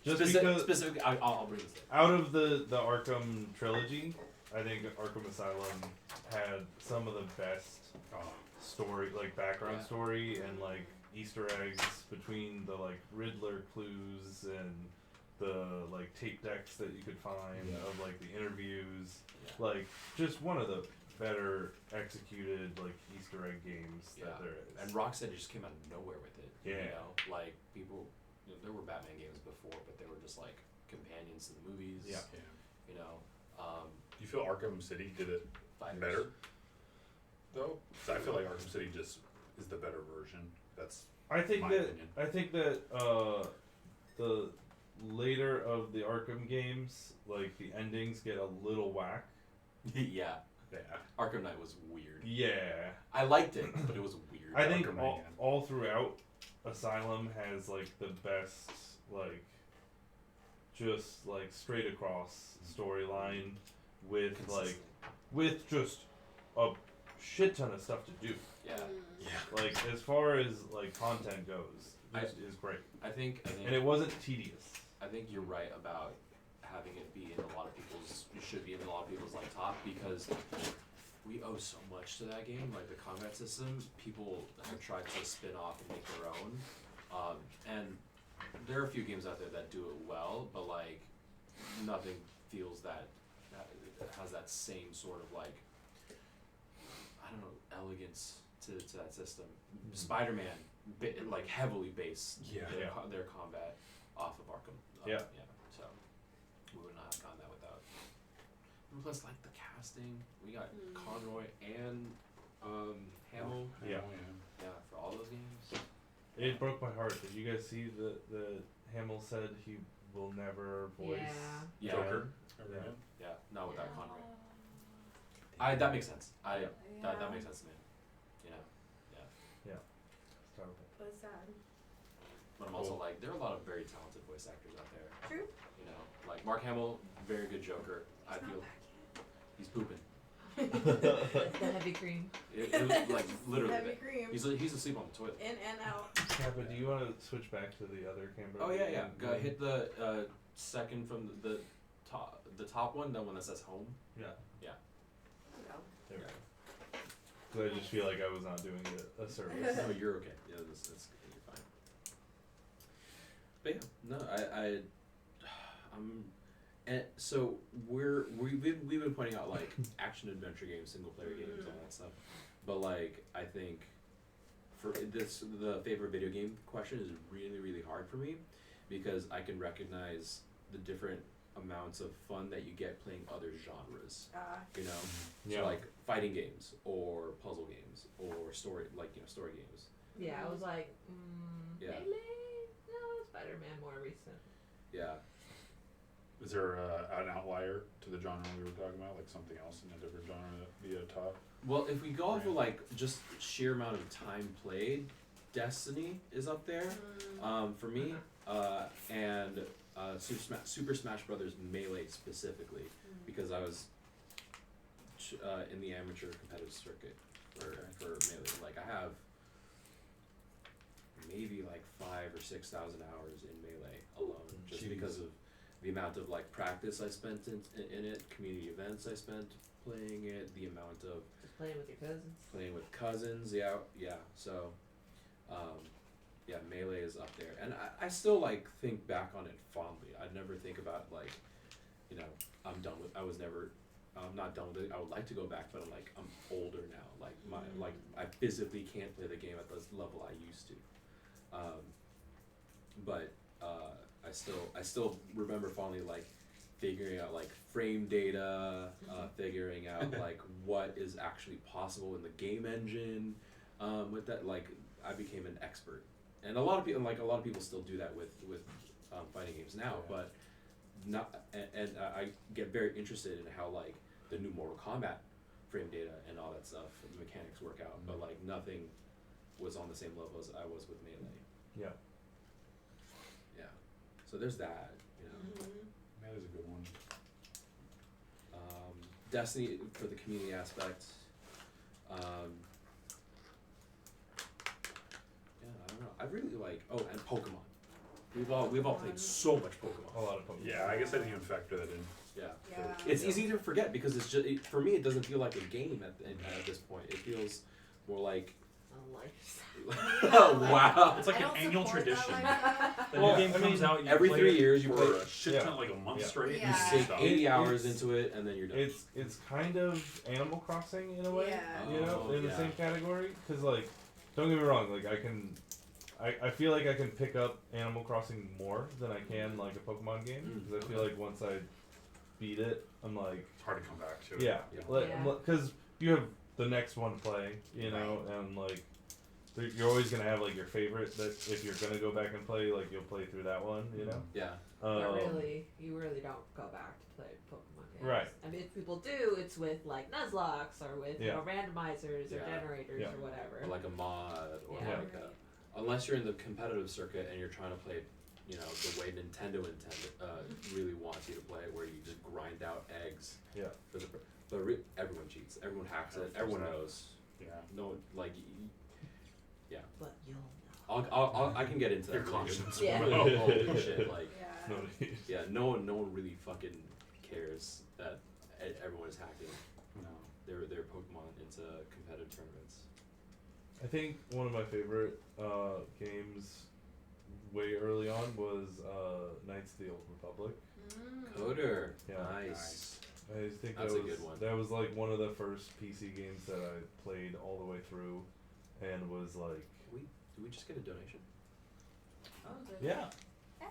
Just because specifically, I'll bring this up. Out of the Arkham trilogy, I think Arkham Asylum had some of the best story, like background story and like Easter eggs between the like Riddler clues and the like tape decks that you could find of like the interviews. Like just one of the better executed like Easter egg games that there is. And Rocksteady just came out of nowhere with it. Yeah. You know, like people, there were Batman games before, but they were just like companions to the movies. Yeah. You know. Do you feel Arkham City did it better? Though, 'cause I feel like Arkham City just is the better version. That's I think my that opinion. I think that the later of the Arkham games, like the endings get a little whack. Yeah. Yeah. Arkham Knight was weird. Yeah. I liked it, but it was weird. I think all throughout, Asylum has like the best like just like straight across storyline with like with just a shit ton of stuff to do. Yeah. Like as far as like content goes, this is great. I think and it wasn't tedious. I think you're right about having it be in a lot of people's. It should be in a lot of people's like top because we owe so much to that game. Like the combat system, people have tried to spin off and make their own, and there are a few games out there that do it well, but like nothing feels that has that same sort of like I don't know elegance to that system. Spider-Man, like heavily based their combat off of Arkham. Yeah. So we would not have gotten that without. And plus, like the casting, we got Conroy and Halo. Yeah. Yeah, for all those games. It broke my heart. Did you guys see the Hamill said he will never voice Yeah. Joker? Yeah. Yeah, not with that Conroy. That makes sense. That makes sense to me. You know. Yeah. Yeah. It's terrible. What's sad? But I'm also like, there are a lot of very talented voice actors out there. True. You know, like Mark Hamill, very good Joker. I feel he's pooping. The heavy cream. It was like literally. Heavy cream. He's asleep on the toilet. In and out. Yeah, but do you want to switch back to the other camera? Oh yeah. Go hit the second from the top one, the one that says home. Yeah. Yeah. There we go. So I just feel like I was not doing it a service. No, you're okay. Yeah, that's you're fine. But yeah, no, and so we've been pointing out like action adventure games, single player games, all that stuff. But like I think for this, the favorite video game question is really, really hard for me because I can recognize the different amounts of fun that you get playing other genres. You know, Yeah. so like fighting games or puzzle games or story games. Yeah, I was like, Yeah. Melee? No, Spider-Man more recent. Yeah. Is there an outlier to the genre we were talking about, like something else in a different genre that'd be a top? Well, if we go off of like just sheer amount of time played, Destiny is up there for me, and Super Smash Brothers Melee specifically because I was in the amateur competitive circuit for Melee. Like I have maybe like 5,000 or 6,000 hours in Melee alone, just Jeez. because of the amount of like practice I spent in it, community events I spent playing it, the amount of Just playing with your cousins. playing with cousins, yeah. So, yeah, Melee is up there, and I still like think back on it fondly. I never think about like, you know, I'm done with. I'm not done with it. I would like to go back, but I'm older now. Like I physically can't play the game at the level I used to. But I still remember fondly like figuring out like frame data, figuring out like what is actually possible in the game engine. With that, like I became an expert, and a lot of people still do that with fighting games now. But not, and I get very interested in how like the new Mortal Kombat frame data and all that stuff, the mechanics work out. But like nothing was on the same level as I was with Melee. Yeah. Yeah. So there's that, you know. That is a good one. Destiny for the community aspect. Yeah, I don't know. I really like. Oh, and Pokemon. We've all played so much Pokemon. A lot of Pokemon. Yeah, I guess I didn't even factor that in. Yeah. Yeah. It's easy to forget because it's just for me. It doesn't feel like a game at this point. It feels more like. Oh, wow. It's like an annual tradition. The Well, new game comes out every play 3 it years. You for play a shit ton, like a month straight. Yeah. and You stuff. take 80 hours It's- into it, and then you're done. It's kind of Animal Crossing in a way, Yeah. you know, in the yeah. same category. Because like, don't get me wrong, like I feel like I can pick up Animal Crossing more than I can like a Pokemon game. Because I feel like once I beat it, I'm like It's hard to come back to. yeah, Yeah. because you have the next one to play, you know, and like. You're always gonna have like your favorite that if you're gonna go back and play, like you'll play through that one, you know. Yeah. But really, you really don't go back to play Pokemon games. Right. I mean, if people do, it's with like Nuzlocke or with you Yeah. know randomizers or Yeah. generators Yeah. or whatever. Or like a mod, or Yeah. like unless you're in the competitive circuit and you're trying to play, you know, the way Nintendo really wants you to play, where you just grind out eggs. Yeah. For the, but everyone cheats. Everyone hacks it. Everyone knows. Yeah. No, like. Yeah. But you'll know. I can get into that. Your conscience. Yeah. Holy shit! Like. Yeah. Yeah. No one really fucking cares that everyone is hacking. No. Their Pokemon into competitive tournaments. I think one of my favorite games way early on was Knights of the Old Republic. Coder. Yeah. Nice. I think That's that a was good one. that was like one of the first PC games that I played all the way through, and was like Did we just get a donation? yeah,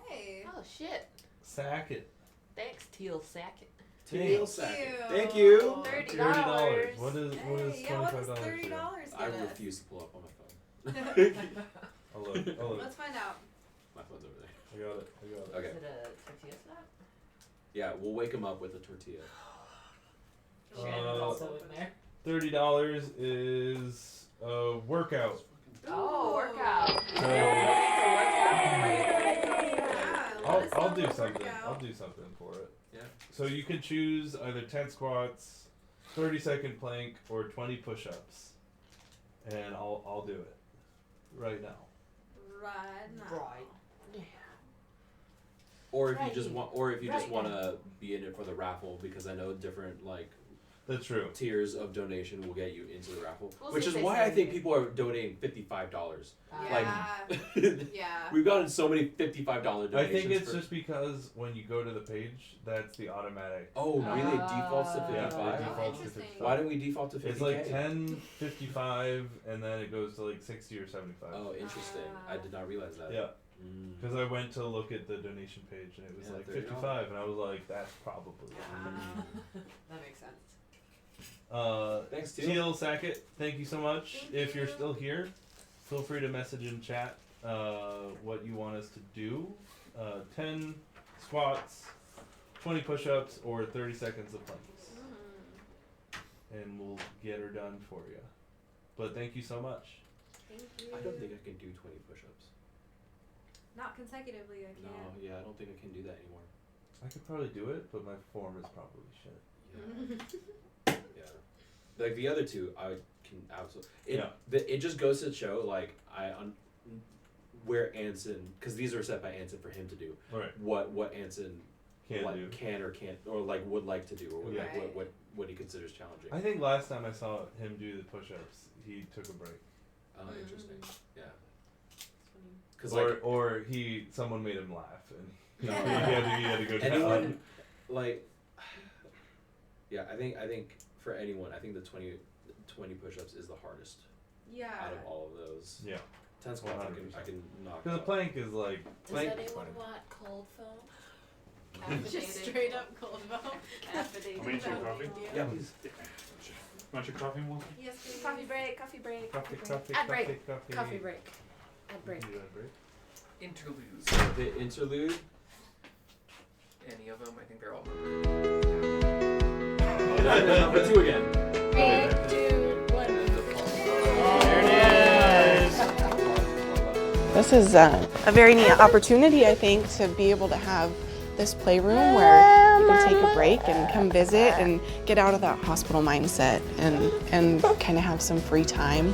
Hey. Oh shit! sack it. Thanks, Teal Sackett. Teal Thank sacket. you. Thank you. $30. What is Yeah, what does $25 $30 do? get I us? refuse to pull up on my phone. I'll look. Let's find out. My phone's over there. I got it. Okay. Is it a tortilla snap? Yeah, we'll wake him up with a tortilla. Shannon's also in there. $30 is a workout. Oh, workout. I'll do something. I'll do something for it. Yeah. So you can choose either 10 squats, 30-second plank, or 20 push-ups, and I'll do it right now. Right now. Right. Or if you just want, Right. want to be in it for the raffle, because I know different That's true. tiers of donation will get you into the raffle, We'll which see is if they why say I think it. people are donating $55. Yeah. Like, Yeah. we've gotten so many $55 donations. I think it's for- just because when you go to the page, that's the automatic. Oh, really? It defaults to Yeah, 55? it defaults to Interesting. 55. Why didn't we default to 50K? It's like 10, 55, and then it goes to like 60 or 75. Oh, interesting. I did not realize that. Yeah. Mm. Because I went to look at the donation page and it was Yeah, like $30. 55, and I was like, that's probably. That makes sense. Thanks, Teal Sackett, thank you so much. If you're still here, feel free to message in chat what you want us to do. 10 squats, 20 push-ups, or 30 seconds of planks. And we'll get her done for you. But thank you so much. Thank you. I don't think I can do 20 push-ups. Not consecutively, I No, can't. yeah, I don't think I can do that anymore. I could probably do it, but my form is probably shit. Yeah. Like the other two, I can absolutely. Yeah. It just goes to show, like, where Anson, because these are set by Anson for him to do. Right. What Anson Can do. can or can't, or like would like to do, or Yeah. like what he considers challenging. I think last time I saw him do the push-ups, he took a break. Oh, interesting. Yeah. Because Or someone made him laugh and he had to go down. anyone, like, yeah, I think for anyone, I think the 20 push-ups is the hardest Yeah. out of all of those. Yeah. 10 squats I can knock. Because a plank is like plank. Does is anyone fine. want cold foam? Just straight up cold foam. Caffeinated. Want me to make coffee? Yeah, please. Want your coffee, Melissa? Yes, please. Coffee break. Coffee break. Coffee, break. coffee, Ad break. coffee, coffee. Coffee break. Ad break. You do that break? Interludes. The interlude. Any of them? I think they're all. Oh, that's number 2 again. 3, 2, 1. This is a very neat opportunity, I think, to be able to have this playroom where you can take a break and come visit and get out of that hospital mindset and kind of have some free time.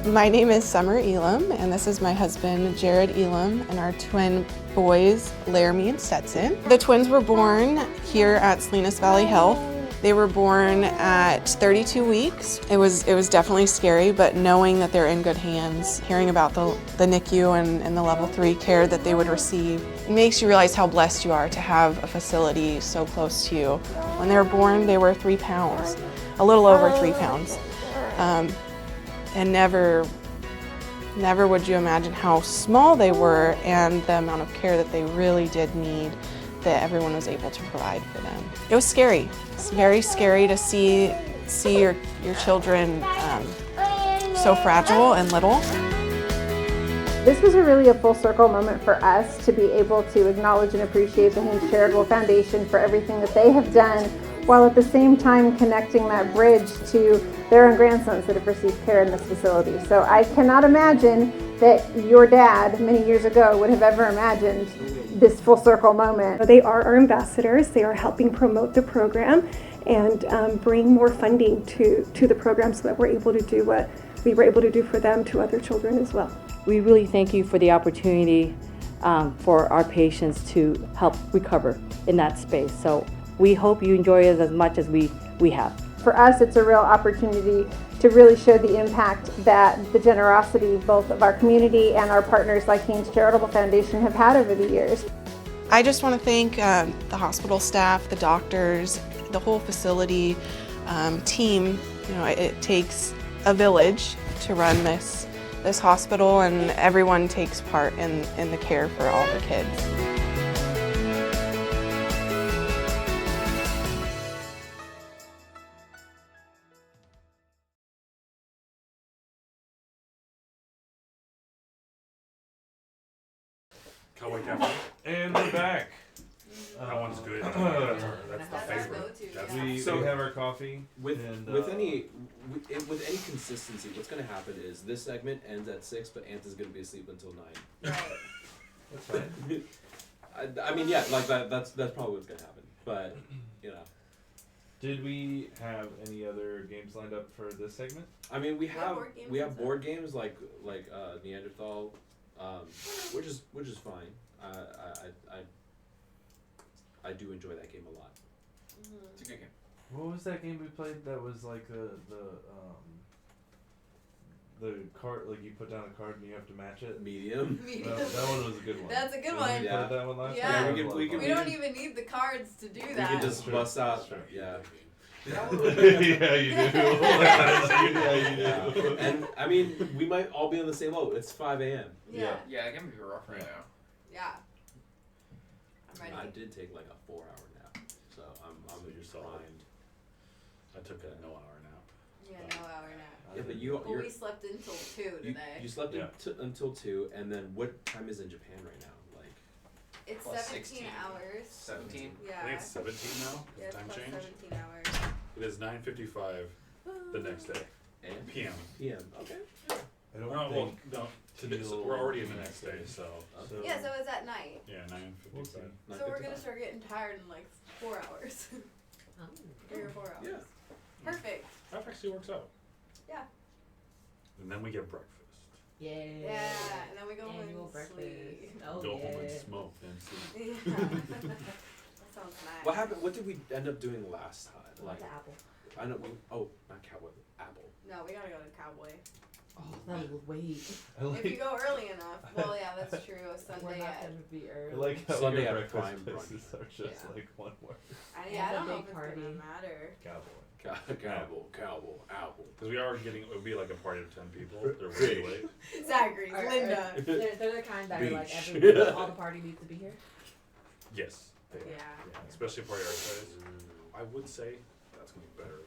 My name is Summer Elam, and this is my husband, Jared Elam, and our twin boys, Laramie and Stetson. The twins were born here at Salinas Valley Health. They were born at 32 weeks. It was definitely scary, but knowing that they're in good hands, hearing about the NICU and the level 3 care that they would receive, it makes you realize how blessed you are to have a facility so close to you. When they were born, they were 3 pounds, a little over 3 pounds. And never would you imagine how small they were and the amount of care that they really did need that everyone was able to provide for them. It was scary. It's very scary to see your children so fragile and little. This was really a full circle moment for us to be able to acknowledge and appreciate the Unhinged Charitable Foundation for everything that they have done, while at the same time connecting that bridge to their own grandsons that have received care in this facility. So I cannot imagine that your dad many years ago would have ever imagined this full circle moment. They are our ambassadors. They are helping promote the program and bring more funding to the program so that we're able to do what we were able to do for them to other children as well. We really thank you for the opportunity for our patients to help recover in that space. So we hope you enjoy it as much as we have. For us, it's a real opportunity to really show the impact that the generosity both of our community and our partners like Unhinged Charitable Foundation have had over the years. I just want to thank the hospital staff, the doctors, the whole facility team. You know, it takes a village to run this hospital, and everyone takes part in the care for all the kids. Cafe. And we're back. That one's good. That's the favorite. That's We have our coffee. With and, any consistency, what's gonna happen is this segment ends at 6, but Ant is gonna be asleep until 9. Right. That's fine. I mean, yeah, like that's probably what's gonna happen. But you know. Did we have any other games lined up for this segment? I mean, we have board and games like Neanderthal, which is fine. I do enjoy that game a lot. It's a good game. What was that game we played that was like the card, like you put down a card and you have to match it? Medium. Medium. That one was a good one. That's a good When one. we played that one last Yeah. time, we that was a lot of We fun. don't even need the cards to do that. We can just bust out. Yeah. Yeah, you do. Yeah, you do. And I mean, we might all be on the same boat. It's 5 a.m. Yeah. Yeah, it can be rough right now. Yeah. I'm ready. I did take like a 4-hour nap, so I'm just primed. I took a no-hour nap. Yeah, no hour nap. Yeah, but Well, you're we slept until 2 today. you slept Yeah. until 2, and then what time is in Japan right now? Like It's Plus 17 16. hours. 17? Yeah. I think it's 17 now. Yeah, it's Time plus change. 17 hours. It is 9:55 the next day. and PM. PM. Okay. I don't No, think. well, no. Today, so we're already in the next day, so So, Yeah, so it's at night. yeah, 9:55. So we're gonna start getting tired in like 4 hours. 3 or 4 hours. Yeah. Perfect. That actually works out. Yeah. And then we get breakfast. Yeah. Yeah, and then we go home Annual and breakfast. sleep. Oh, Go yeah. home and smoke and sleep. Yeah. That sounds nice. What happened? What did we end up doing last time? Like The apple. I know. Not Cowboy. Apple. No, we gotta go to Cowboy. Oh, that will wait. I like, If you go early enough. Well, yeah, that's true. A We're Sunday not at. gonna be I early. like how Sunday your at Prime breakfast brunch. places are just Yeah. like one word. Yeah, I And a don't know big if it's party. gonna matter. Cowboy. Cowboy. Apple. Because we are getting, it would be like a party of 10 people. They're really late. Zachary, Linda. Linda. They're the kind that are like Beach. all the party needs to be here. Yes. They are. Yeah. Especially party our size. I would say that's going to be better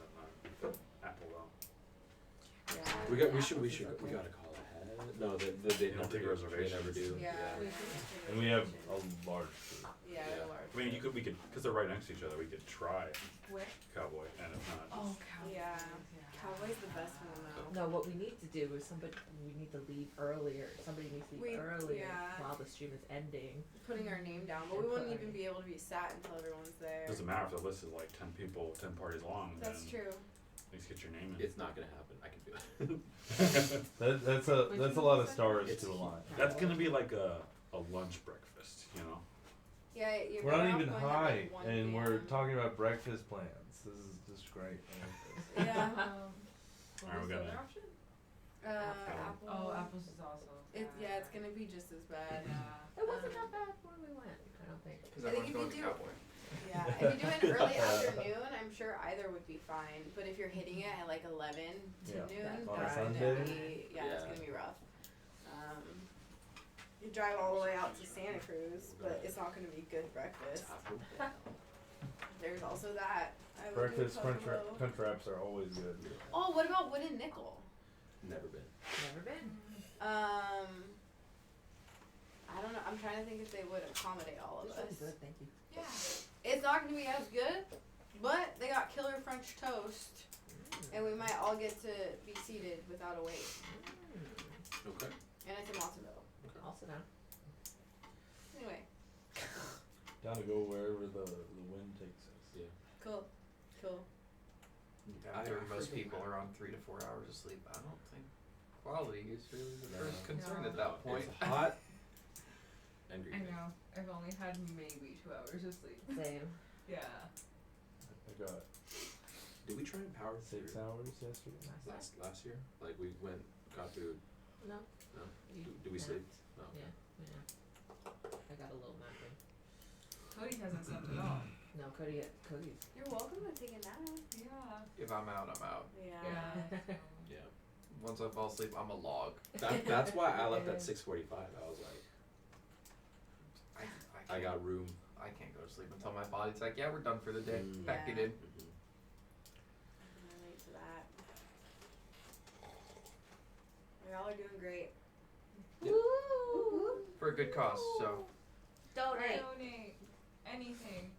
than Apple though. Yeah. We gotta call ahead. No, they Don't never take do. reservations. They never do. Yeah. And we have a large group. Yeah, Yeah. the large. I mean, we could, because they're right next to each other, we could try Where? Cowboy, and if not, Oh, Cowboy. Yeah. Cowboy's the best one though. No, what we need to do is we need to leave earlier. Somebody needs to leave earlier yeah. while the stream is ending. Putting our name down, but we wouldn't even be able to be sat until everyone's there. it doesn't matter if the list is like 10 people, 10 parties long. That's then true. At least get your name in. It's not gonna happen. I can do it. That's a lot of stars to align. That's gonna be like a lunch breakfast, you know? Yeah, you're We're better not off even going at, high, like, 1 and we're p.m. talking about breakfast plans. This is just great. I like this. Yeah. Alright, we're gonna. Apple. Oh, apples is also. Yeah, it's gonna be just as bad. It wasn't that bad when we went. I don't think. Because I think everyone's if you going to do- Cowboy. Yeah, if you do it early afternoon, I'm sure either would be fine. But if you're hitting it at like 11 to Yeah. noon, On a that's Sunday? gonna be it's Yeah. gonna be rough. You drive all the way out to Santa Cruz, but it's not gonna be good breakfast. There's also that. I would do Breakfast Pueblo. crunch wraps are always good. Oh, what about Wooden Nickel? Never been. Never been. I don't know. I'm trying to think if they would accommodate all of It's us. really good, thank you. Yeah. It's not gonna be as good, but they got killer French toast, and we might all get to be seated without a wait. Okay. And it's in Watsonville. Also down. Anyway, Down to go wherever the wind takes us. Yeah. cool. After most people are on 3 to 4 hours of sleep, I don't think quality is really the first concern at that point. It's hot and I greasy. know. I've only had maybe 2 hours of sleep. Same. Yeah. I got Did we try and power 6 through hours yesterday. last year? Like we got through. No. No. You Do we sleep? No. Yeah. I got a little napping. Cody hasn't slept at all. No, Cody's. You're welcome to take a nap. Yeah. If I'm out, I'm out. Yeah. Yeah. Once I fall asleep, I'm a log. That's why I left at 6:45. I was like, I can't- got room. I can't go to sleep until my body's like, yeah, we're done for the day. Mm. Pack it Yeah. in. I can relate to that. Y'all are doing great. For a good cause, so Donate. Donate. Anything.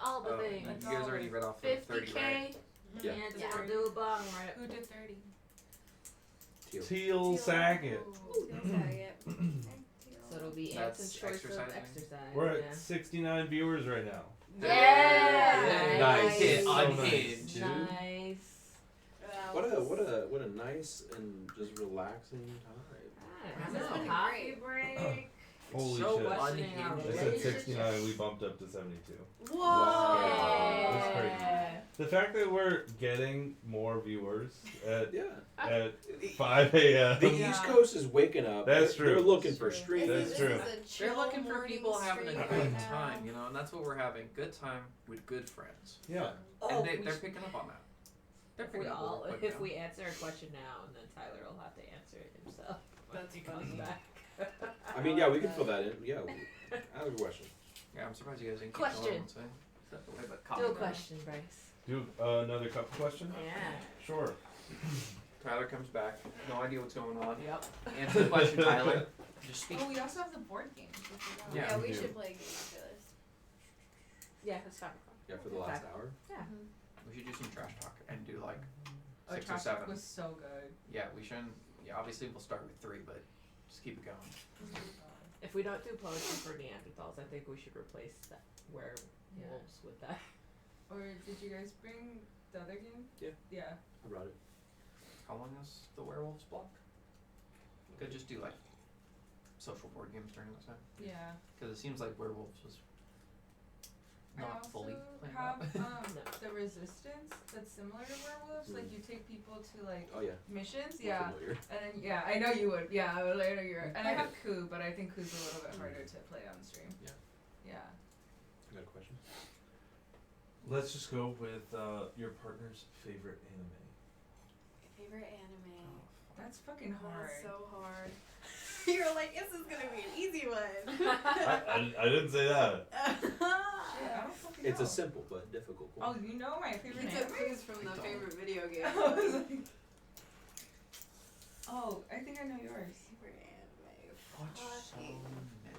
All the things. You guys already read off the 30, 50K. right? Yeah. And we'll do a bong rip. Who did 30? Teal Sackett. So it'll be That's Anson's choice of exercising? exercise. We're yeah. at 69 viewers right now. Yeah. Nice. Unhinged. Nice. What a nice and just relaxing time. Have a coffee break. Holy so shit. questioning our I said relationship. 69, we bumped up to 72. Whoa! Wow. That's crazy. The fact that we're getting more viewers at 5 a.m. The East Coast is waking up. That's true. They're looking for streams. That's true. They're looking for people having a stream good right now. time, you know, and that's what we're having. Good time with good friends. Yeah. And they're picking up on that. They're If we picking up all, what we're if putting we answer a question now, and then Tyler will have to answer it himself. That's he comes back. I mean, yeah, we can fill that in. Yeah, I have a question. Yeah, I'm surprised you guys didn't keep Question. going. Except the way that Do a question, Bryce. Do another couple question? Yeah. Sure. Tyler comes back. No idea what's going on. Yep. Answer the question, Tyler. Just speak. Oh, we also have the board games. Yeah, we we should do. play a game after this. Yeah, that's fine. Yeah, for the last hour. Yeah. We should do some trash talk and do like Oh, 6 or Trash 7. Talk was so good. Yeah, we shouldn't. Yeah, obviously we'll start with 3, but just keep it going. If we don't do poetry for Neanderthals, I think we should replace that werewolves with that. Or did you guys bring the other game? Yeah. Yeah. I brought it. How long is the werewolves block? Could just do like social board games during this time. Yeah. Because it seems like werewolves was I not also fully planned have out. the resistance that's similar to werewolves. Like you take people to like Oh, yeah. missions. I'm Yeah. familiar. And then I know you would. Yeah, I would later you're. And I have Coup, but I think Coup's a little bit harder to play on stream. Yeah. Yeah. I got a question. Let's just go with your partner's favorite anime. Favorite anime. That's fucking hard. That's so hard. You're like, this is gonna be an easy one. I didn't say that. Shit, I don't fucking It's know. a simple but difficult one. Oh, you know my favorite He anime? took clues from the favorite video game. I was like, oh, I think I know yours. Favorite anime. Watch so Fucking- many.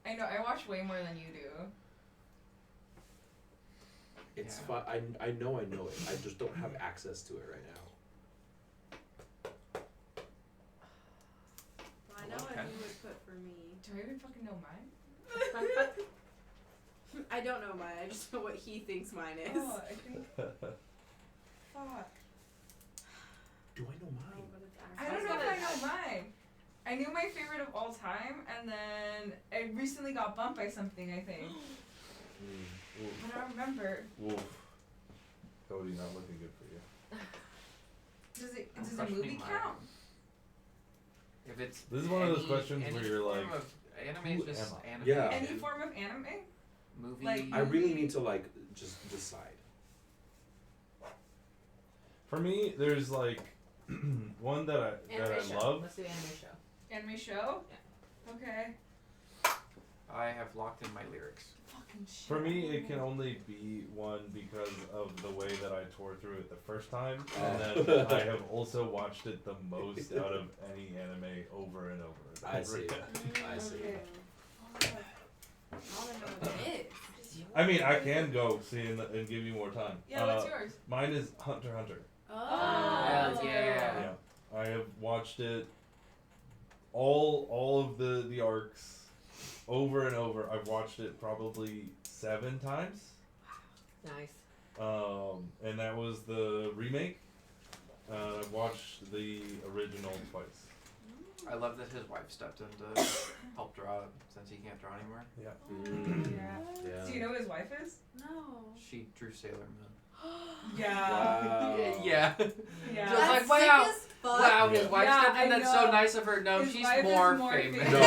I know. I watch way more than you do. It's fun. I know it. I just don't have access to it right now. Well, I know what you would put for me. Do I even fucking know mine? I don't know mine. I just know what he thinks mine is. Oh, I think. Fuck. Do I know mine? I don't know if I know mine. I knew my favorite of all time, and then I recently got bumped by something, I think. I don't remember. Wolf. Cody, not looking good for you. Does it I'm does a questioning movie mine. count? If it's This is one of those any- questions any where you're form like, of anime who is just am I? anime. Yeah. Any form of anime? Movie. Like, I really need to like just decide. For me, there's like one that I Anime show. love. Let's do anime show. Anime show? Yeah. Okay. I have locked in my lyrics. Fucking shit. For me, it can only be one because of the way that I tore through it the first time, and then I have also watched it the most out of any anime over and over. I see. I see. I wanna know what it is. I mean, I can go see and give you more time. Yeah, what's yours? Mine is Hunter x Hunter. Hell yeah. Yeah, I have watched it all of the arcs over and over. I've watched it probably 7 times. Nice. And that was the remake. I've watched the original twice. I love that his wife stepped in to help draw it since he can't draw anymore. Yeah. Yeah. Do you know who his wife is? No. She drew Sailor Moon. Yeah. Wow. Yeah. Yeah. Just like, That's wow. sick as fuck. Wow, his wife Yeah, stepped in. I That's so know. nice of her. No, His she's wife is more more famous. famous. No.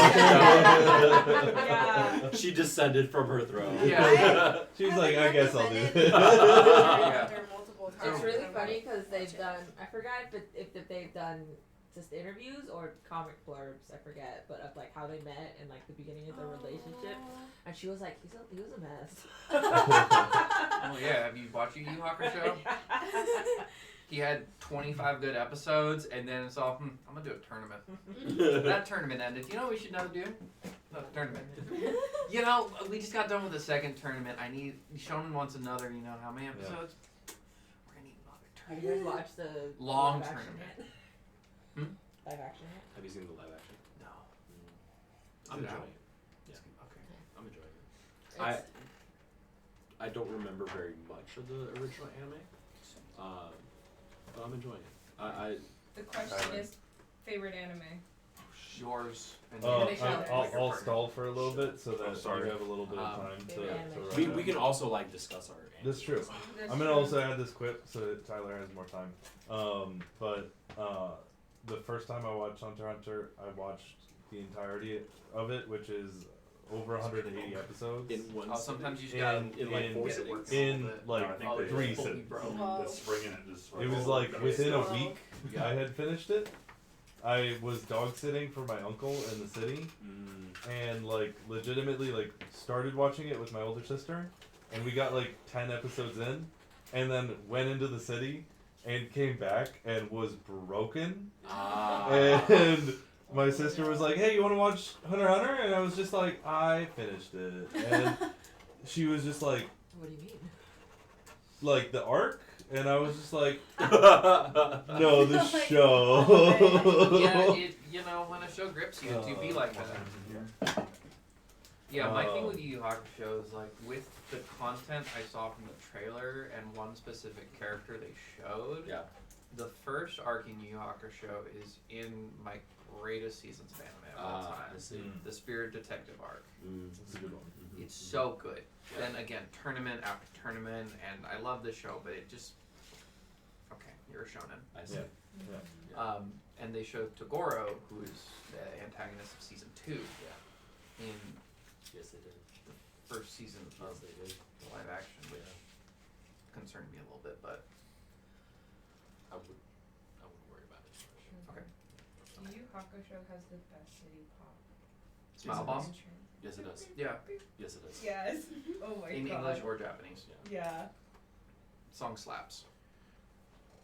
Yeah. She descended from her throne. Yeah. She's like, I guess I'll do it. Yeah. After multiple times. It's really I'm funny like, because they've watch it. done. I forgot if they've done just interviews or comic blurbs. I forget, but of like how they met and like the beginning of their relationship. And she was like, he was a mess. Oh yeah, have you watched Yu Yu Hakusho? he had 25 good episodes, and then it's all, I'm gonna do a tournament. That tournament ended. You know what we should never do? No, tournament. You know, we just got done with the second tournament. Shonen wants another, how many episodes? We're gonna need another Have tournament. you guys watched the Long live action tournament. yet? Live action yet? Have you seen the live action? No. I'm Is it enjoying out? it. Yeah. Okay. I'm enjoying it. I don't remember very much of the original anime, but I'm enjoying it. The question is, favorite anime? Yours. And I'll stall for a little bit so that sorry. you have a little bit of time to we write can down. also discuss our. That's true. That's I'm gonna true. also add this quip so that Tyler has more time. But the first time I watched Hunter x Hunter, I watched the entirety of it, which is over 180 episodes. In one sometimes you just in gotta in, four in, sittings. in No, like I think they 3 just sittings. The spring in it just. It was like within a Yeah. week I had finished it. I was dog sitting for my uncle in the city, and like legitimately like started watching it with my older sister, and we got like 10 episodes in, and then went into the city, and came back and was broken. And my sister was like, "Hey, you want to watch Hunter x Hunter?" And I was just like, "I finished it," and she was just like, What do you mean? "Like the arc?" And I was just like, "No, the show." Yeah, when a show grips you, to be like that. Yeah, my thing with Yu Yu Hakusho is like with the content I saw from the trailer and one specific character they showed. Yeah. The first arc in Yu Yu Hakusho is in my greatest seasons of anime of all time. I see. The Spirit Detective arc. It's a good one. It's so good. Then again, tournament after tournament, and I love this show, but it just okay. You're a shonen. I see. Yeah. And they showed Togoro, who is the antagonist of season 2. Yeah. In Yes, they did. the first season of Yes, they did. the live action, which concerned me a little bit, but I wouldn't worry about it. okay. Yu Yu Hakusho has the best city pop. Smile Bomb? Yes, it does. Yeah. Yes, it does. Yes. Oh my In god. English or Japanese. Yeah. Song slaps.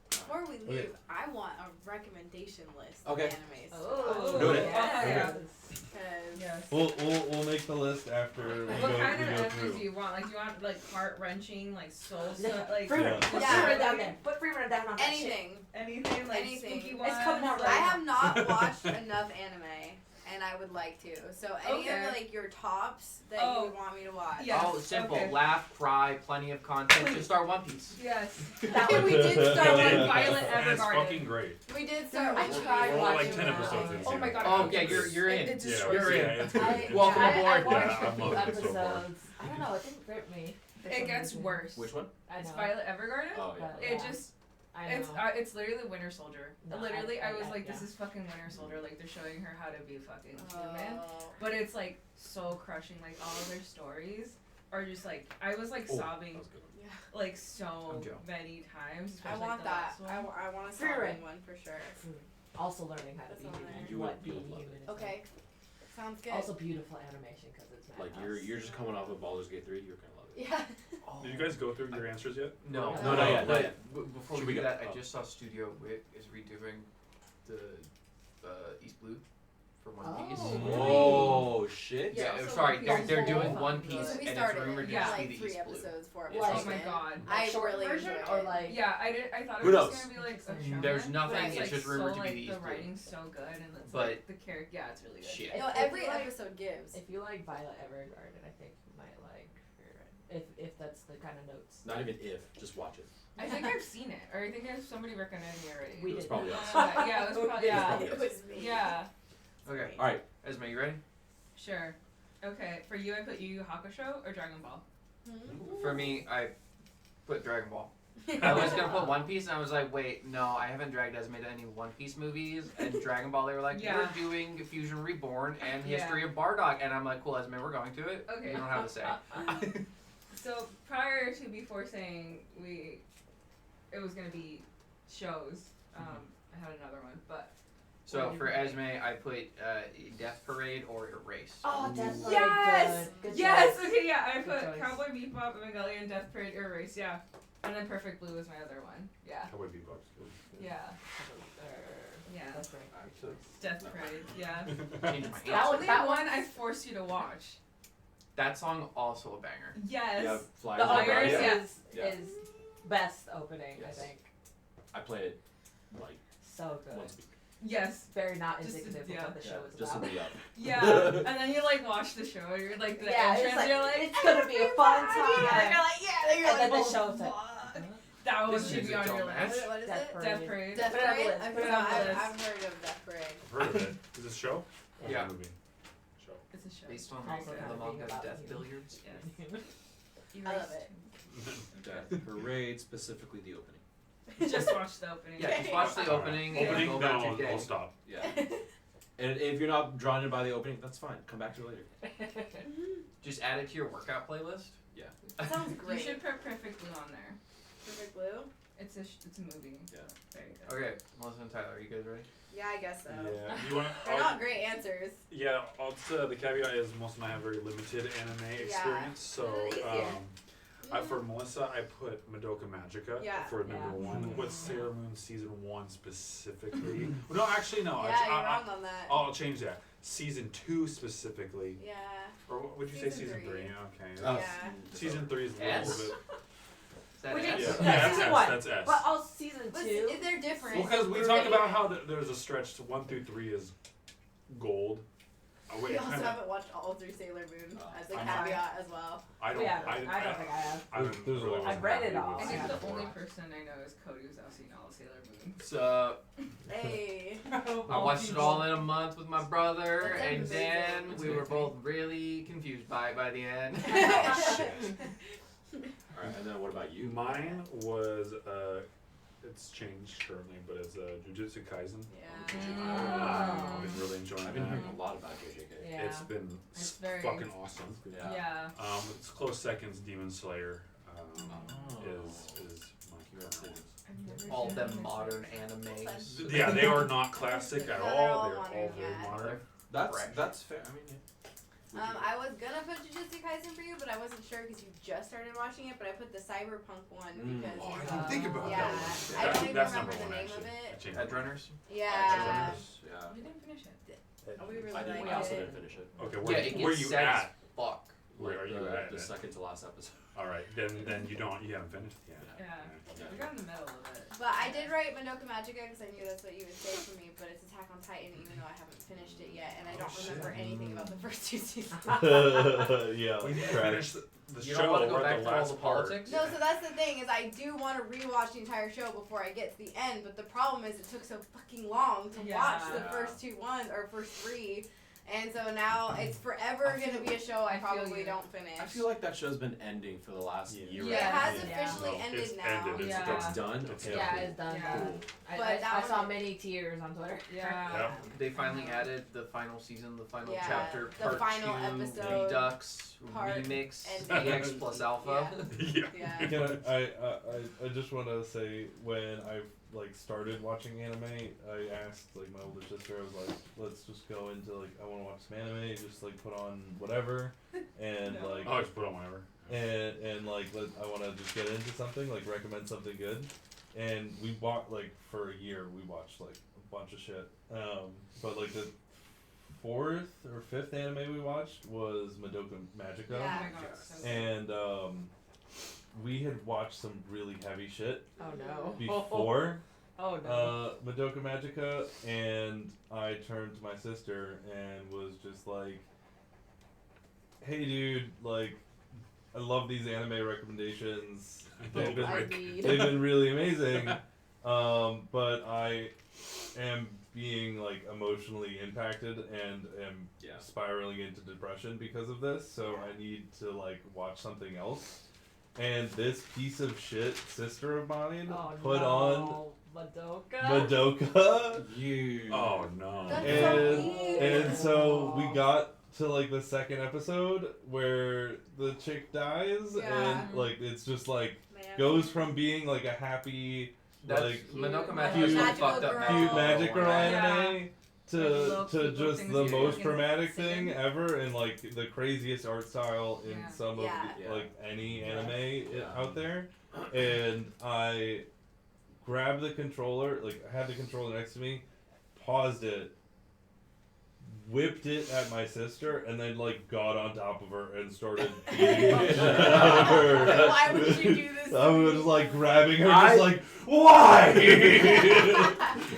Before we leave, I want a recommendation list Okay. of animes. Oh, Do it. yes. Yes. We'll make the list after we What kind of go animes through. do you want? Like, do you want like heart wrenching, like soul Yeah. stuff, like Freeman, Yeah. put Yeah. Freeman down there. Put Freeman down on that shit. Anything. like Anything. spooky It's ones? coming out I right have not watched enough anime, and I would like to. So any Okay. of like your tops that Oh. you would want me to watch. Yes, Oh, simple. okay. Laugh, cry, plenty of content. Just start One Piece. Yes. That one. We did start Like one. Violet And it's Evergarden. fucking great. We did start. I one. tried We're only like watching 10 that. episodes in. Oh my god. Oh, yeah, you're in. It Yeah, destroys You're you. in. it's good. It's Welcome I aboard. watched Yeah, a I'm few loving it so far. episodes. I don't know. It didn't grip me. for It some gets reason. worse. Which one? I It's know. Violet Evergarden. Oh yeah. But, It yeah, just I know. it's literally Winter Soldier. No, Literally, I was like, yeah. this is fucking Winter Soldier. Like they're showing her how to be fucking Oh. human. But it's like so crushing. Like all of their stories are just like I was like Oh, sobbing that was good. Yeah. like so I'm Joe. many times. I especially, want like, the that. last one. I want a Free solid reign. one for sure. Also learning how to That's be on human. there. You What would being love human it. is Okay. Sounds good. like. Also beautiful animation because it's Like Madhouse. you're just coming off of Baldur's Gate 3. You're gonna love it. Yeah. Did you guys go through your answers yet? No, No, not yet, not but yet. before Should we we do go? that, I Oh. just saw Studio Wit is redoing the East Blue for One Piece. Oh shit. Yeah, Yeah, so sorry, One they're Piece they're is doing fun. One Piece, So we and it's started rumored it. to Yeah, just be like the 3 East Blue. episodes, 4 It's episodes. Oh my in. god. I short really version enjoyed or it. like Yeah, I thought it Who was knows? just gonna be like a There's shonen. There's nothing, but it's like, just so, rumored to be like, the East the Blue. writing's so good and it's But- like the character. Yeah, it's really good. Shit. No, If every you like- episode gives. if you like Violet Evergarden, I think you might like Freeman. If that's the kind of notes. Not even if. Just watch it. I think I've seen it, or I think I've somebody recommended me already. We It was did. probably Uh, us. yeah, it was probably Yeah. It was me. Yeah, Okay, All right. Esme, you ready? sure. Okay, for you, I put Yu Yu Hakusho or Dragon Ball. For me, I put Dragon Ball. I was gonna put One Piece, and I was like, wait, no, I haven't dragged Esme to any One Piece movies. And Dragon Ball, they were like, Yeah. we're doing Fusion Reborn and Yeah. History of Bardock, and I'm like, cool, Esme, we're going to it. Okay. You don't have to say. So prior to before saying it was gonna be shows. I had another one, but So what for did you Esme, I put Death Parade or Erase. Oh, Death Parade. Yes! Good Yes! choice. Okay, yeah, I Good put choice. Cowboy Bebop, Evangelion, Death Parade, Erase, yeah. And then Perfect Blue was my other one. Yeah. Cowboy Bebop's good. Yeah. Yeah. Actually. Death Parade. Yeah. Change my The answer. only one I forced you to watch. That song also a banger. Yes. Yeah, The Flyers and Flyers Riders. Yeah. is best opening, Yes. I think. I play it like So good. once a week. Yes. Very not Just- indicative yeah. of what the show is Just about. in the up. Yeah. And then you like watch the show. You're like the Yeah, entrance. it's like, you're like it's gonna be a fun time. Yeah. And you're like And then the show's like, that one This should is be a on your dumb match. list. What is Death it? Parade. Death Parade. Death Put it on the Parade? list. I've Put it on the list. heard of Death Parade. I've heard of it. Is this a show? Or Yeah. a movie? Show. It's a show. Based on Also the kind of being manga about Death you. Billiards. Yes. I love it. Death Parade, specifically the opening. Just watch the opening. Yeah, just watch the opening and Opening? go back No, to I'll day. stop. Yeah. And if you're not drawn in by the opening, that's fine. Come back to it later. Just add it to your workout playlist. Yeah. Sounds You great. should put Perfect Blue on there. Perfect Blue? It's a movie. Yeah. Very good. Okay, Melissa and Tyler, are you guys ready? Yeah, I guess so. Yeah. You want They're not great answers. Yeah, the caveat is most of them have very limited anime experience. So, Easier. for Melissa, I put Madoka Magica Yeah. for number Yeah. one. With Sailor Moon season 1 specifically. No, actually, no. Yeah, you're wrong on that. I'll change that. Season 2 specifically. Yeah. Or what would you say? Season Season three. 3? Okay. Oh. Yeah. Season 3 is a S? little bit. Is that Which S? is- Yeah, yeah, that's season S. one. That's S. But all season But two. they're different. Well, because we talked about how there's a stretch to 1 through 3 is gold. Oh, wait, We also kinda- haven't watched all through Sailor Moon as a I'm caveat as well. I don't. Yeah, I I don't think I have. haven't There's a really lot. I've read it happy all. with I season think the four. only person I know is Cody who's now seen all of Sailor Moon. So Hey. I watched it all in a month with my brother, That's and amazing. then That's we were amazing. both really confused by it by the end. Alright, and then what about you? Mine was it's changed currently, but it's Jujutsu Kaisen. Yeah. I've been really enjoying I've been that. hearing a lot about JJK. Yeah. It's been It's very- fucking awesome. Yeah. Yeah. It's close seconds. Demon Slayer is my Congratulations. I've never All seen them Demon modern Slayer. animes. Yeah, they are not classic at No, they're all. all They're modern, all very yeah. modern. That's fair. I mean, yeah. I was gonna put Jujutsu Kaisen for you, but I wasn't sure because you just started watching it. But I put the cyberpunk one because Oh, I didn't think about yeah, that. I don't even That's remember number the one, name of actually. I it. changed Edge it. Runners. Yeah, Yeah. You didn't finish it. we really I didn't. liked I also it. didn't finish it. Okay, Yeah, where, it where gets you sad as at? fuck. Where are you at? The then? second to last episode. All right, then you haven't finished yet. Yeah. We got in the middle of it. But I did write Madoka Magica because I knew that's what you would say for me. But it's Attack on Titan, even though I haven't finished it yet, and I don't remember anything about the first 2 seasons. Yeah. We need to correct. finish the You show don't want to go or back the to all last the part. politics? No, so that's the thing is I do want to rewatch the entire show before I get to the end. But the problem is it took so fucking long to watch the Yeah. first 2 ones or first 3. And so now it's forever going to be a show I probably don't finish. I feel like that show's been ending for the last year. It has officially ended It's now. ended. It's done. Okay. Yeah, it's done. Yeah. Cool. But I that saw one- many tears on Twitter. Yeah. They finally added the final season, the final Yeah, chapter, the part final 2, episode, Redux, part Remix, and- EX plus Alpha. Yeah. Can I just want to say when I started watching anime, I asked my older sister. I was like, let's just go into I want to watch some anime. Just put on whatever, and No. Just put on whatever. And I want to just get into something. Recommend something good. And we bought for a year. We watched a bunch of shit. But the 4th or 5th anime we watched was Madoka Magica. Yeah. Oh my God, so good. And we had watched some really heavy shit Oh no. before Oh no. Madoka Magica, and I turned to my sister and was just like, hey dude, I love these anime recommendations. They've been really amazing. But I am being emotionally impacted and am spiraling into depression because of this, so I need to watch something else. And this piece of shit sister of mine put on Madoka. Oh no. And so we got to the second episode where the chick dies, and it's just goes from being a happy That's Madoka Magica cute, is fucked up cute magical magic girl anime. anime to just the most dramatic thing ever and like the craziest art style in some of the, like any anime out there, and I grabbed the controller, like I had the controller next to me, paused it, whipped it at my sister, and then like got on top of her and started beating the shit out of her. Why would you do this? I was like grabbing her, just like, why?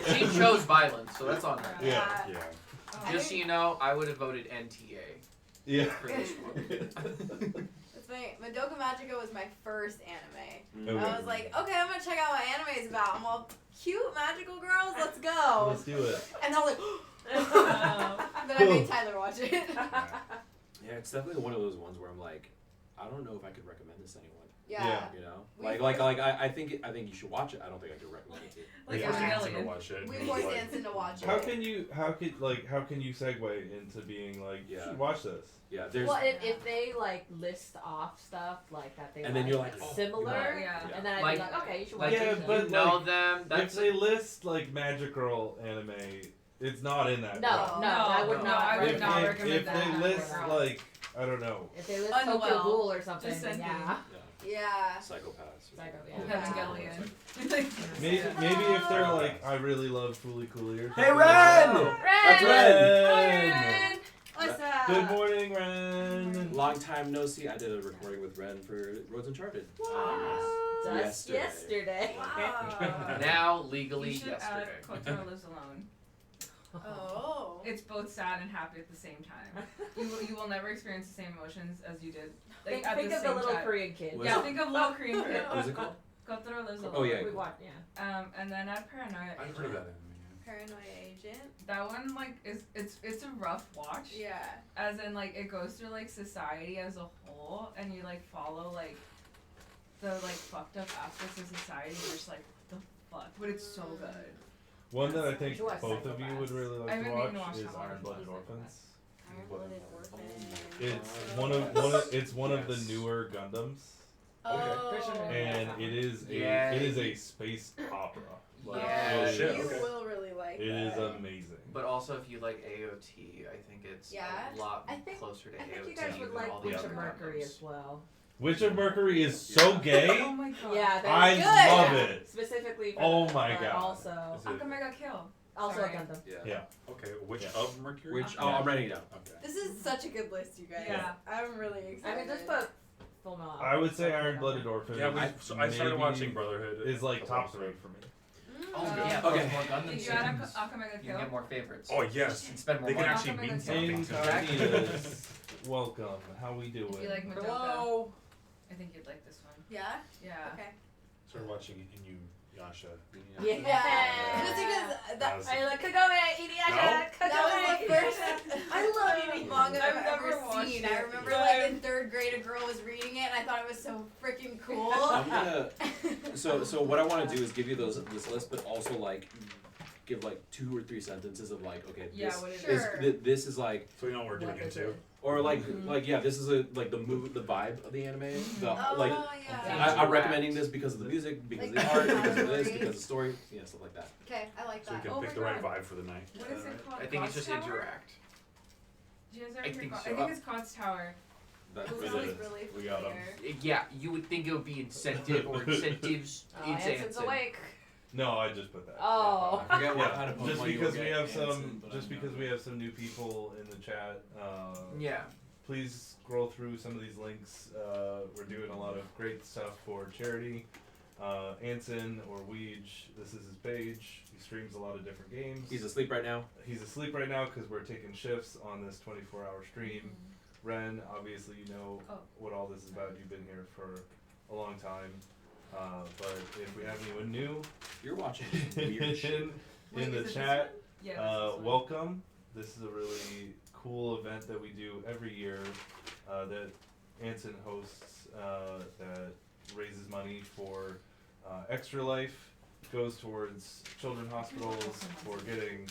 She chose violence, so that's on her. Yeah. Just so you know, I would have voted NTA. Yeah. For this one. It's funny. Madoka Magica was my first anime. Okay. I was like, okay, I'm gonna check out what anime is about. I'm all cute magical girls. Let's go. Let's do it. And I was like, then I made Tyler watch it. Yeah, it's definitely one of those ones where I'm like, I don't know if I could recommend this to anyone. Yeah. You know, I think you should watch it. I don't think I could recommend it to you. We forced Anson to watch it. We forced Anson to watch it. How can you segue into being like, you should watch this? Yeah, there's. Well, if they like list off stuff like that they And then you're like, oh, similar, yeah. and then I'd Like- be like, okay, you should watch like, it. Yeah, but you know like, them. if That's they list like Magic Girl anime, it's not in that. No, list. I would not. I would If not they, recommend if that. they list like, I don't know. If they list Unwell. Tokyo Ghoul or something, Just then send yeah. Yeah. Psychopaths. Evangelion. Maybe if they're like, I really love Fooly Cooly or something. Hey, Ren! That's Ren! Ren! What's up? Good morning, Ren. Long time no see. I did a recording with Ren for Roads Uncharted. Just yesterday. Wow. now legally You should yesterday. add Kotaro Lives Alone. Oh. It's both sad and happy at the same time. You will never experience the same emotions as you did. Like, Think, at think the of the same little time. Korean kid. What Yeah, is think of little Korean kid. What is it called? Kotaro Lives Alone. Oh yeah. We Cool. watched, yeah. And then add Paranoia. I've heard of that Paranoia Agent. That one like it's a rough watch. Yeah. As in like it goes through like society as a whole, and you like follow like the like fucked up aspects of society. You're just like the fuck, but it's so good. One that I think should watch both of you would really I like haven't to even watch watched is that one. Iron Blooded Orphans. Iron-Blooded Orphans. It's one of the newer Gundams, Oh. and it is Yeah. a space opera. Like, Yeah. it Shit, You is- okay. will really like It that. is amazing. But also, if you like AOT, I think it's Yeah. a lot I think- closer to I AOT think you guys would than like all the Witch other of Mercury Gundams. as well. Witch of Mercury is so gay. Oh my god. Yeah, they're I good. love Yeah. it. Specifically for Oh that, my but god. Also, Is it- Akamega Kill. also Sorry. a Gundam. Yeah. Okay, which Yeah. of Mercury? Which I'm writing it down. Okay. This is such a good list, you guys. Yeah. I'm really I excited. mean, just put Full Metal I would say Alchemist Iron on Blooded there. Orphans. Yeah, I started maybe watching Brotherhood. Is like a top couple 3 for me. Oh, Uh, yeah, okay. more Gundam Did you add series. Akamega You Kill? can get more favorites. Oh yes, And spend more they can money. actually mean Akamega something. to Incognitus. Welcome. How we doing? If you like Madoka, Hello. I think you'd like this one. Yeah? Yeah. Okay. Started watching Inuyasha. Yeah. Just because That was- I like Kagome, Inuyasha, that was the Kagome. first I love Inuyasha. manga I've I've ever never watched seen. it. I remember Yeah. like in 3rd grade a girl was reading it and I thought it was so freaking cool. I'm gonna. So what I want to do is give you this list, but also like give like 2 or 3 sentences of like, okay, Yeah, this what it is Sure. this is like, So you know what we're getting into. or like yeah, this is like the mood, the vibe of the anime. The Oh, like, yeah. I'm recommending this because of the music, because of the Like art, the because of this, story. because of the story, yeah, stuff like that. Okay, I like So you that. can Oh pick my the right God. vibe for the night. What is it called? I think it's God's just Tower? interact. Do you guys ever I hear think God- so. I think it's God's Tower. That, It It sounds is. really We got 'em. familiar. Yeah, you would think it would be incentive or incentives. Oh, It's Anson's Anson. awake. No, I just put that. Oh. I forget what kind Yeah, of just Pokemon you because will we get, have some, Anson, but just I because know. we have some new people in the chat. Yeah. Please scroll through some of these links. We're doing a lot of great stuff for charity. Anson or Weege, this is his page. He streams a lot of different games. He's asleep right now. He's asleep right now because we're taking shifts on this 24-hour stream. Ren, obviously you know what all this is about. You've been here for a long time. But if we have anyone new, You're watching weird shit. in Wait, the is it this chat, one? Yeah, this one. welcome. This is a really cool event that we do every year that Anson hosts that raises money for Extra Life, goes towards children's hospitals for getting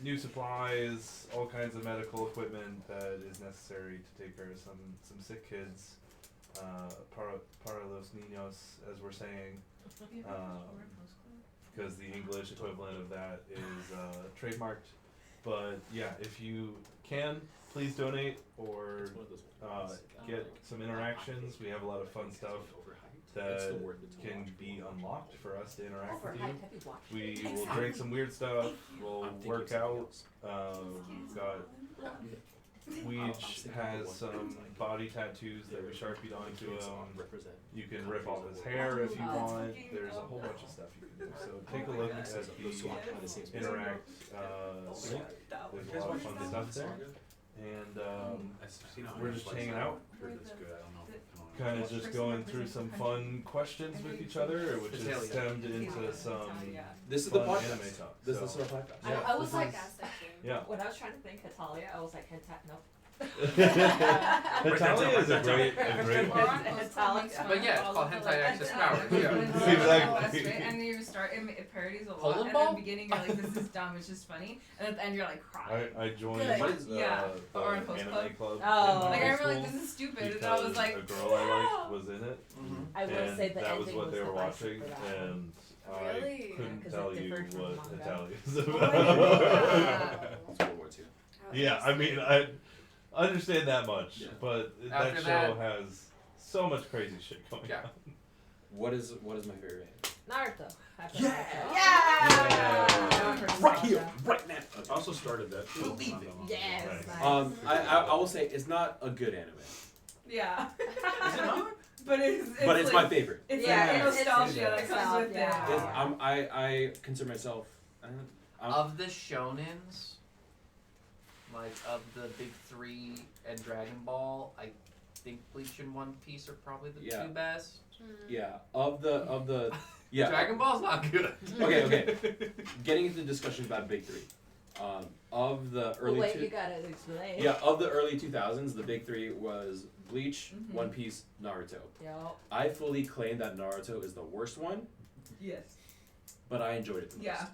new supplies, all kinds of medical equipment that is necessary to take care of some sick kids. Para los niños, as we're saying, because the English equivalent of that is trademarked. But yeah, if you can, please donate or get some interactions. We have a lot of fun stuff that can be unlocked for us to interact with you. We will drink some weird stuff. We'll work out. We've got Weege has some body tattoos that we sharpied onto him. You can rip off his hair if you want. There's a whole bunch of stuff you can do. So take a look at the Interact link. There's a lot of fun stuff there. And we're just hanging out. Kind of just going through some fun questions with each other, which has stemmed into some This is the fun podcast. anime talk. This So, is our podcast. yeah, I was this like, is- yeah. when I was trying to think Hetalia, I was like, no. Hetalia is a great one. But yeah, it's called Hentai Access Power. Exactly. And you start, it parodies a lot. Poland And in ball? the beginning, you're like, this is dumb, it's just funny. And at the end, you're like, crying. I joined Good. Yeah. the Or in Post anime club. Oh. in Like, I high remember, like, school this is stupid. And I was because like, a girl I liked was in it. I will and say the that was ending what was they were the best watching, for that one. and Really? I couldn't 'Cause tell it you differed from what manga. Italia is Oh, about. yeah. World War II. Yeah, I mean, I understand that much, but After that that- show has so much crazy shit going on. What is my favorite anime? Naruto. Right here, right now. I also started that. Believe it. Yes. I will say it's not a good anime. yeah. Is it not? But it's But it's my like, favorite. It's Yeah, like it's nostalgia that nostalgia, comes with yeah. it. I consider myself. Of the shonens, like of the big three and Dragon Ball, I think Bleach and One Piece are probably the Yeah. two best. Yeah, of the yeah. Dragon Ball's not good. Okay. Getting into discussions about big three. Of the early Wait, you gotta explain. Yeah, of the early 2000s, the big three was Bleach, One Piece, Naruto. Yo. I fully claim that Naruto is the worst one, Yes. but I enjoyed it the most. Yeah.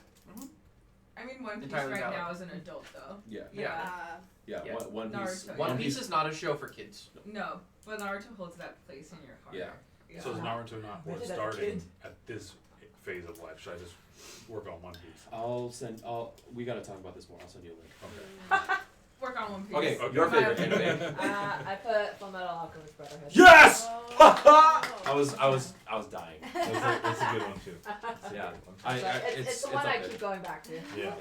I mean, One Piece Entirely right valid. now is an adult, though. Yeah. Yeah. Yeah, Yeah. One Piece. Naruto. One Piece is not a show for kids. No, but Naruto holds that place in your heart. Yeah. So is Naruto not Is worth it a starting kid? at this phase of life? Should I just work on One Piece? We gotta talk about this more. I'll send you a link. Okay. Work on One Piece. Okay, your favorite anime. I put Full Metal Alchemist Brotherhood. Yes! Oh. I was dying. That's a good one too. Yeah. It's the one up I there. keep going back to. Yeah.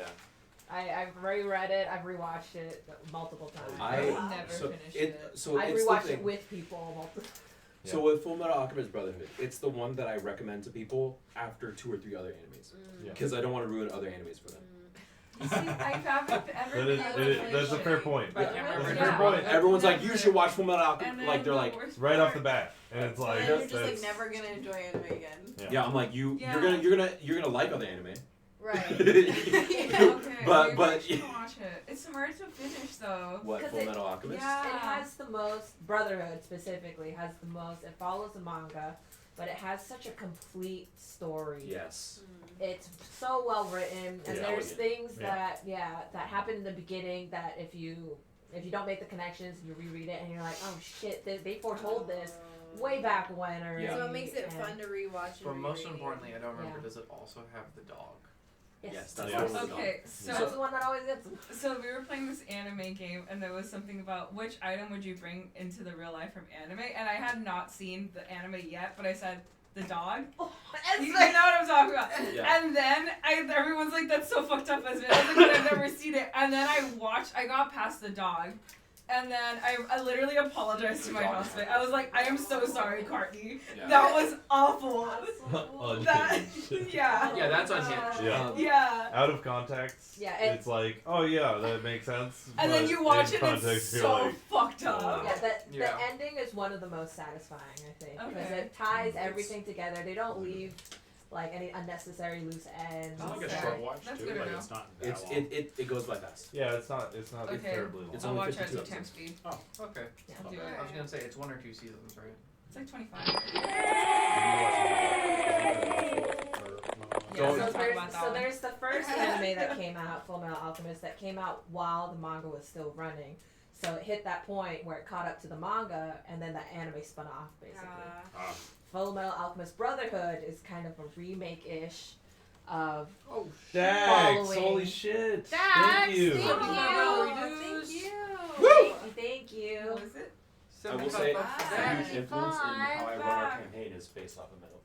I've reread it. I've rewatched it multiple times. I've never finished it. So I it's the rewatched thing. it with people multiple. So with Full Metal Alchemist Brotherhood, it's the one that I recommend to people after 2 or 3 other animes, because I don't want to ruin other animes for them. See, I haven't ever been able to finish That's a fair point. it. That's a fair point. Everyone's like, you should watch Full Metal And Alchemist. then Like they're the like, worst Right part- off the bat, and it's like And you're just that's- like never gonna enjoy anime again. yeah, I'm like you're gonna like other anime. Right. Okay, But maybe I should watch it. It's hard to finish though. What, 'Cause Full Metal Alchemist? Yeah. It has the most Brotherhood specifically has the most. It follows the manga, but it has such a complete story. Yes. It's so well written, and Yeah. there's things Yeah. that happen in the beginning that if you don't make the connections, you reread it and you're like, oh shit, they foretold this way back when. Or Yeah. So it makes it and- fun to rewatch. But And most reread. importantly, I don't remember, Yeah. does it also have the dog? Yes, that's Yeah. what it's Okay, called. so That's the one that always gets them. So we were playing this anime game, and there was something about which item would you bring into the real life from anime, and I had not seen the anime yet, but I said the dog. You know what I'm talking about. Yeah. And then everyone's like, "That's so fucked up," as I've never seen it. And then I got past the dog. And then I literally apologized to my housemate. I was like, I am so sorry, Courtney. Yeah. That was awful. That, Unhinged. yeah. Yeah, that's Unhinged. Yeah. Yeah. Out of context, Yeah, it's like, oh yeah, that makes sense. And then but you watch in it, and context, it's you're so like, fucked up. oh. Yeah, the Yeah. ending is one of the most satisfying, I think, because Okay. it ties everything together. They don't leave like any unnecessary loose ends. It's like a Okay. short watch That's too. good to Like know. it's not that long. It goes by fast. Yeah, it's not Okay. terribly long. It's I'll only watch it 52 at 10 episodes. speed. Oh, okay. Yeah. I'll do I was it. gonna say it's 1 or 2 seasons, right? It's like 25. So, let's talk about that one. there's the first anime that came out, Full Metal Alchemist, that came out while the manga was still running. So it hit that point where it caught up to the manga, and then the anime spun off, basically. Full Metal Alchemist Brotherhood is kind of a remake-ish of Dax, following. holy shit. Dax, Thank you. Thank Thank you. Thank you. What was it? I will say, a $75. huge influence in how I run our campaign is based off of Metal.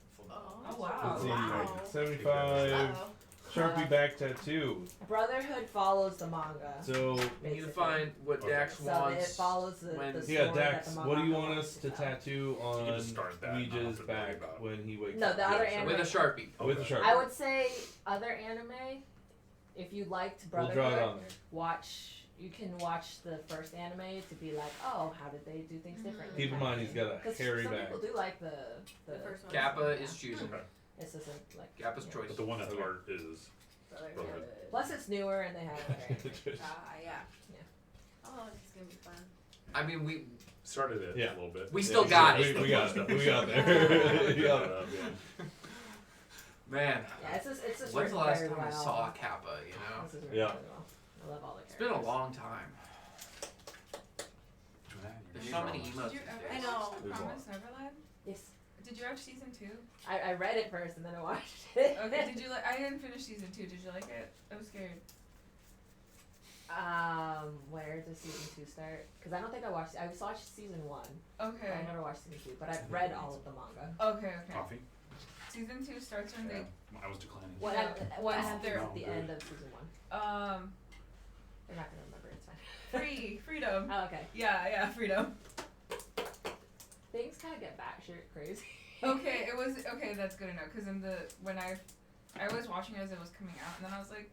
Oh wow. Let's see, Wow. 75 Uh-oh. Sharpie back tattoo. Brotherhood follows the manga. So You need to find what Dax So wants. it follows the when- story yeah, that Dax, the what do you mangaka want wants us to tell. tattoo can on just start that, Ouija's not have to worry back about it. when he wakes No, up? the other Yeah, anime. With a Sharpie. With a Sharpie. I would say other anime. If you liked We'll Brotherhood, draw it on there. watch. You can watch the first anime to be like, oh, how did they do things differently? Keep in mind he's got a 'Cause hairy some back. people do like the first one. Kappa is choosing. It's just like Kappa's yeah. choice. But the one that's art is Brotherhood. Plus, it's newer and they have other anime. Yeah. Yeah. Oh, it's gonna be fun. I mean, we started it Yeah. a little bit. We still got it. We got it. We got there. We got it. man. Yeah, it's just When's written the last very time I well. saw Kappa? You know. This is written Yeah. very well. I love all the It's characters. been a long time. There's so many emotes. Did you ever I know. watch Promise Neverland? Yes. Did you watch season 2? I read it first and then I watched it. Okay. Did you like? I didn't finish season 2. Did you like it? I was scared. Where does season 2 start? Because I don't think I watched season 1. Okay. I never watched season 2, but I've read all of the manga. Okay. Okay. Coffee? Season 2 starts when they. I was declining. What Once happens they're at the end of season 1? You're not gonna remember. It's fine. freedom. Oh, okay. Yeah, freedom. Things kind of get batshit crazy. Okay, it was okay. That's good enough. Cause when I was watching it as it was coming out, and then I was like,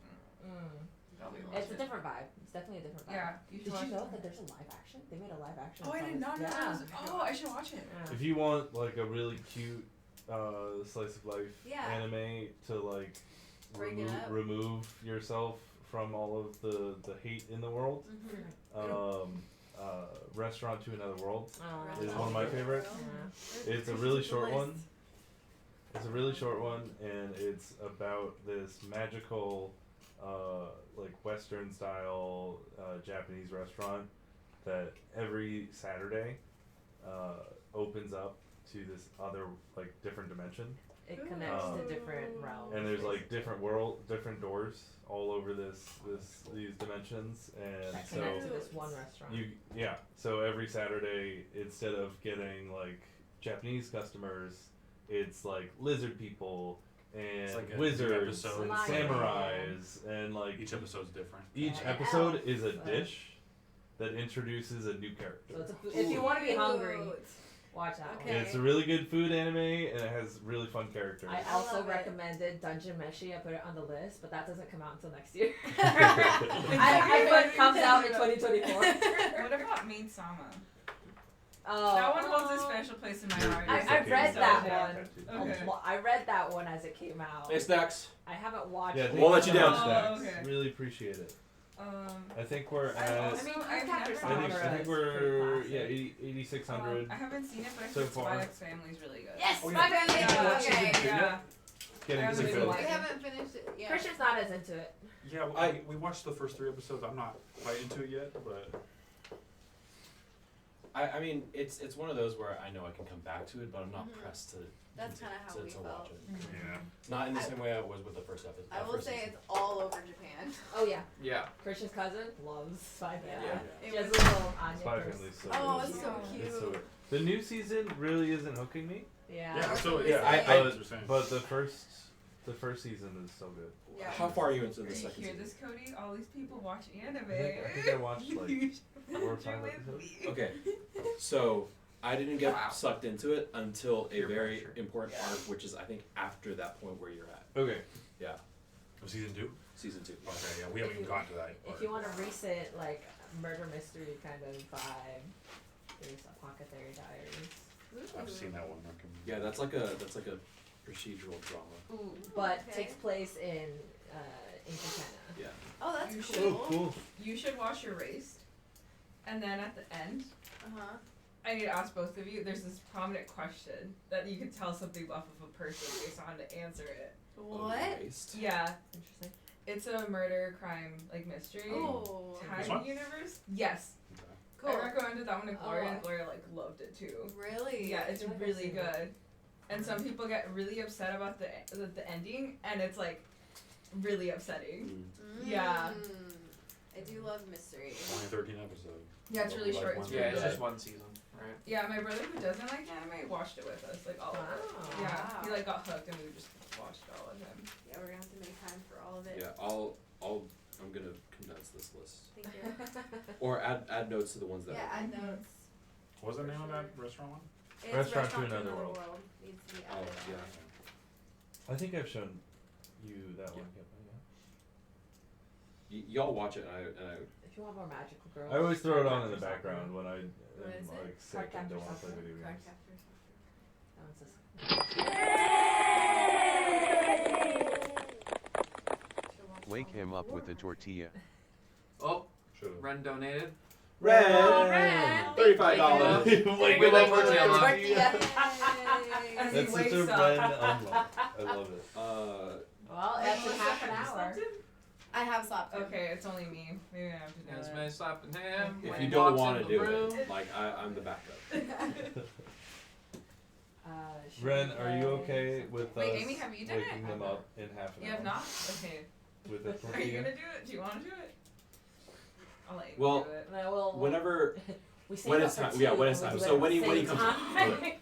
I'll be watching It's a it. different vibe. It's definitely a different vibe. Yeah, you should Did watch you know it. that there's a live action? They made a live action. Oh, I did not know. Yeah. I should watch it. If you want like a really cute slice of life Yeah. anime to like Break it up. remove yourself from all of the hate in the world, Restaurant to Another World Oh, is one of my favorites. Yeah. It's a really short one. It's a really short one, and it's about this magical, like Western style Japanese restaurant that every Saturday opens up to this other like different dimension. It connects to different realms. And there's like different doors all over these dimensions, and that so connect to this one restaurant. so every Saturday, instead of getting like Japanese customers, it's like lizard people and It's like a wizards episode. and samurais, and like Each episode's different. each Yeah. episode Elf, is a so- dish that introduces a new character. So it's if you want to be hungry, watch that Okay. It's a really good food anime, and it has really fun characters. one. I I also love it. recommended Dungeon Meshi. I put it on the list, but that doesn't come out until next year. I put comes out in 2024. What about Maid Sama? Oh, That one holds a special place in my heart. I read So that good. one. Okay. I read that one as it came out. Thanks, Dax. I haven't watched Yeah, it. thank Won't you let you so down. much, Dax. okay. Really appreciate it. I think we're I at. also, I mean, I've Capture never Sonora watched I think is we're pretty yeah classic. 8600. I haven't seen it, but I so heard far. Spy X Family's really good. Yes, Oh, my yeah. family. Yeah. Okay. Yeah. Getting I to really feel. like We it. haven't finished it yet. Christian's not as into it. Yeah, we watched the first 3 episodes. I'm not quite into it yet, but I mean, it's one of those where I know I can come back to it, but I'm not pressed to That's kind of how we to felt. watch it. yeah. Not in the same way I was with the first episode. I will say it's all over Japan. Oh yeah. Yeah. Christian's cousin loves Spy Family. Yeah. She has a little Anya Spy purse. Family's so Oh, good. it's so It's so cute. good. The new season really isn't hooking me. Yeah. Yeah, so Yeah, But the first season is so good. Yeah. How far are you into Do the you second hear season? this, Cody? All these people watch anime. I think I watched like You should 4 or watch 5 it with episodes. me. Okay, so I didn't get Wow. sucked into it until a Peer very pressure. important arc, which is I think after that point where you're at. Okay. Yeah, Oh, season 2? season 2. Okay, yeah, we haven't even gotten to that. If you want a recent like murder mystery kind of vibe, there's Apothecary Diaries. I've seen that one. Yeah, that's like a procedural drama. Ooh, But okay. takes place in Japan. Yeah. Oh, that's You cool. Oh, cool. You should watch Erased. And then at the end, Uh-huh. I need to ask both of you. There's this prominent question that you could tell something off of a person based on to answer it. What? Yeah, Interesting. it's a murder crime like mystery. Oh. This Time one? universe. Yes. Cool. I recommended that one to Gloria, and Oh. Gloria like loved it too. Really? Yeah, it's I feel like I've really seen it. good. And some people get really upset about the ending, and it's like really upsetting. Mm. Yeah. I do love mystery. Only 13 episodes. Yeah, it's really Like short. one It's per really Yeah, it's day. just one season, right? Yeah, my brother who doesn't like anime watched it with us, like all of it. Wow. Yeah, he like got hooked and we just watched all of him. Yeah, we're gonna have to make time for all of it. Yeah, I'm gonna condense this list. Thank you. Or add notes to the ones that Yeah, add notes. What was the name of that restaurant one? It's Restaurant to Another World. Needs to be Oh, added yeah. on. I think I've shown you that one. Y'all watch it, and I If you want more magical girls. I always throw it on in the Card background when I am What is it? like sick and don't want to play video games. Wake him up with a tortilla. Oh, Ren donated. Ren! $35. Wake him up with a tortilla. That's such a Ren unlock. I love it. Well, that's in half an hour. I have slapped him. Okay, it's only me. Maybe I have to do Yes, it. man, slapping him. if when you he don't walks want in to the do room. it, like I'm the backup. Ren, are you okay with Wait, us Amy, have you done it? waking them up in half an You hour? have not? Okay. With a Are you tortilla? gonna do it? Do you want to do it? I'll let you Well, do it. No, well, whenever we saved when up it's for time, two, yeah, when and it's we'll time. do So it when at he the when he same comes, time.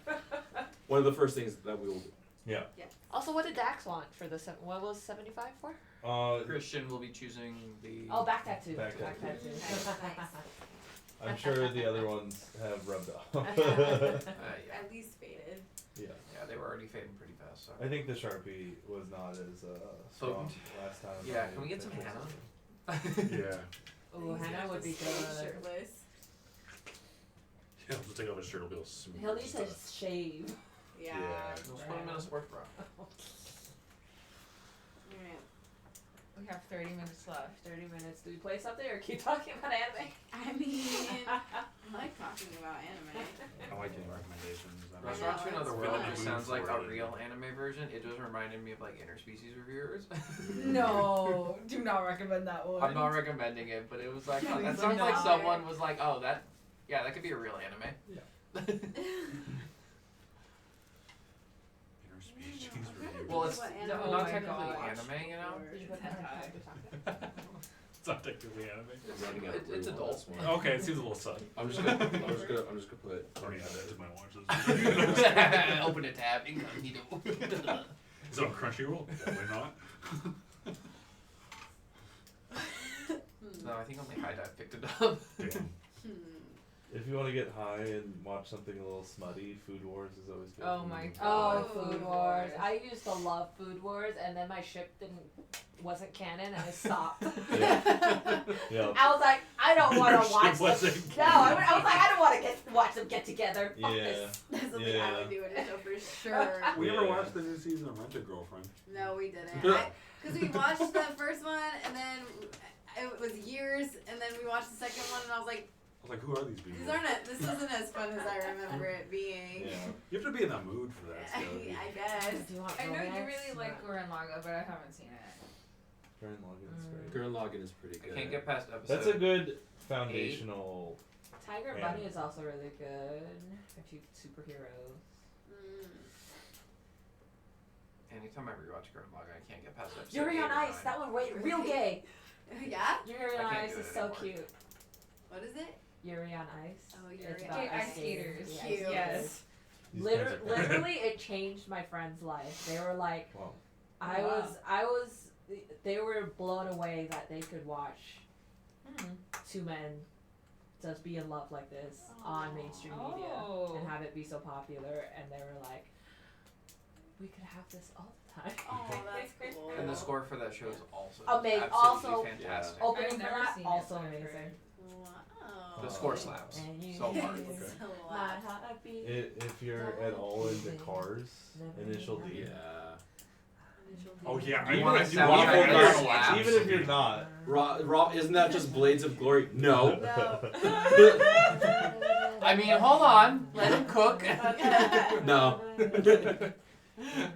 one of the first things that we will do. Yeah. Also, what did Dax want for the what was 75 for? Christian will be choosing the. Oh, back tattoo. Back tattoo. Nice. I'm sure the other ones have rubbed off. Yeah. At least faded. Yeah. Yeah, they were already fading pretty fast. So. I think the Sharpie was not as strong Potent. last time. Yeah, I can we get some think Hannah? Yeah. Oh, Hannah would be good. Shirtless. He'll just take off his shirt. It'll be all smooth. He'll need to shave. Yeah. Let's put him in a sports bra. Alright. We have 30 minutes left. 30 minutes. Do we play something or keep talking about anime? I mean, I like talking about anime. I like any recommendations. Restaurant to Another Been World in the just mood sounds like for a it. real anime version. It just reminded me of like interspecies reviewers. No, do not recommend that one. I'm not recommending it, but it was like, oh, that Please sounds like not. someone was like, oh, that, yeah, that could be a real anime. Yeah. Interspecies review. Well, it's What no, anime? not Oh my technically gosh. anime, you know. Did you put that? It's not technically anime. I'm running out of It's room on adult. this one. Okay, it seems a little sudden. I'm just gonna put. I don't even have that to my watch. Open a tab, incognito. Is it on Crunchyroll? Definitely not. No, I think only High Dive picked it up. Damn. If you want to get high and watch something a little smutty, Food Wars is always good. Oh my Oh, god. Food Wars. I used to love Food Wars, and then my ship wasn't canon, and it stopped. Yeah. I was like, I don't want Your to watch ship wasn't this. No, I was like, I don't want to watch them get together. Fuck Yeah. this. That's something I Yeah. would do in a show for sure. We never Yeah. watched the new season of Rent a Girlfriend. No, we didn't. Because we watched the first one, and then it was years, and then we watched the second one, and I was like, I was like, who are these people? this isn't as fun as I remember it being. Yeah. You have to be in that mood for that stuff. I guess. Do you want I know you romance? really like Gurren Lagann, but I haven't seen it. Gurren Lagann is great. Gurren Lagann is pretty I good. can't get past episode. That's a good foundational. Tiger Yeah. Bunny is also really good. A few superheroes. Anytime I rewatch Gurren Lagann, I can't get past episode. Yuri 8 on or Ice. 9. That one, wait, real gay. Yeah? Yuri I on can't Ice do is it so anymore. cute. What is it? Yuri on Ice. Oh, It's Yuri about on Ice skaters. Yeah, Cute. Yes. These guys are great. Literally, it changed my friend's life. They were like, Wow. I was, they were blown away that they could watch two men just be in love like this on mainstream media Oh. and have it be so popular. And they were like, we could have this all the time. Oh, that's cool. And the score for that show is also Amazing. absolutely Also, fantastic. Opening I've for never that, seen it, also but I've amazing. heard. Wow. The score slaps And you so hard. is Okay. my heartbeat. If you're at all into Cars, Initial D. Yeah. Oh yeah, You I wanna want to sound watch like it. a I gotta watch slap? it. Even if you're not. Raw, isn't that just Blades of Glory? No. I mean, hold on. Let him cook. No.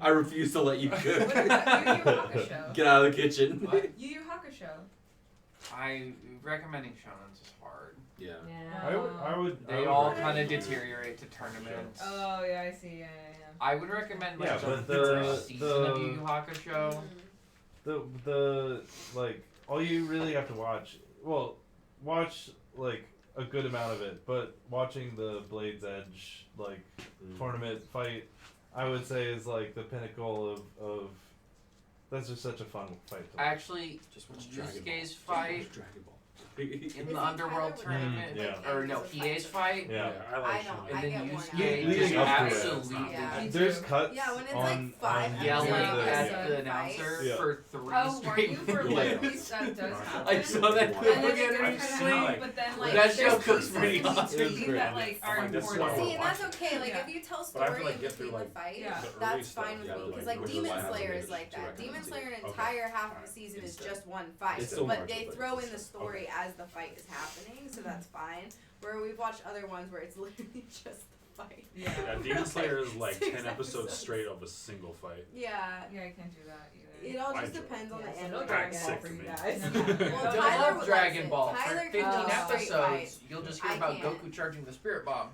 I refuse to let you cook. Yu Yu Hakusho. Get out of the kitchen. Yu Yu Hakusho. I recommending shonens is hard. Yeah. I would. They all kind of deteriorate to tournaments. Oh yeah, I see. Yeah. I would recommend like Yeah, the but first season of Yu Yu Hakusho. the like all you really have to watch like a good amount of it, but watching the Blade's Edge like tournament fight, I would say is like the pinnacle of that's just such a fun fight to watch. Actually, Yusuke's fight in the Underworld tournament, or no, Hiei's fight. Yeah. I don't. And I then get worn Yusuke out. just Leading up to it. absolutely. Yeah. There's cuts Yeah, when it's on, like 5 on Yelling episodes at of the fight. announcer Yeah. for 3 Oh, were straight you for minutes. One Piece? That does happen. I saw that And clip then it again gets recently. kind of, but then like That show there's goes pieces pretty in awesome. between that like are important. See, and that's okay. Like Yeah. if you tell But I have story to, like, in get through, between the like, fight, Yeah. the early that's stuff, fine with yeah, me. like, Because like which is Demon why I have Slayer to is like to that. Demon recommend Slayer, an it. entire half of Alright. the season is Instead. just one fight, It's still but Naruto, they but throw it's in the just- story as the fight is happening, so that's fine. Where we've watched other ones where it's literally just the fight. Yeah, Demon Slayer is like 6 10 episodes straight of a single fight. Yeah. Yeah, I can't do that either. It all I just enjoy it. depends on the So end. no of Dragon it. Ball for you guys. Well, I Tyler love would Dragon like Ball. it. Tyler For 15 can straight episodes, fight. you'll just hear I about can't. Goku charging the Spirit Bomb.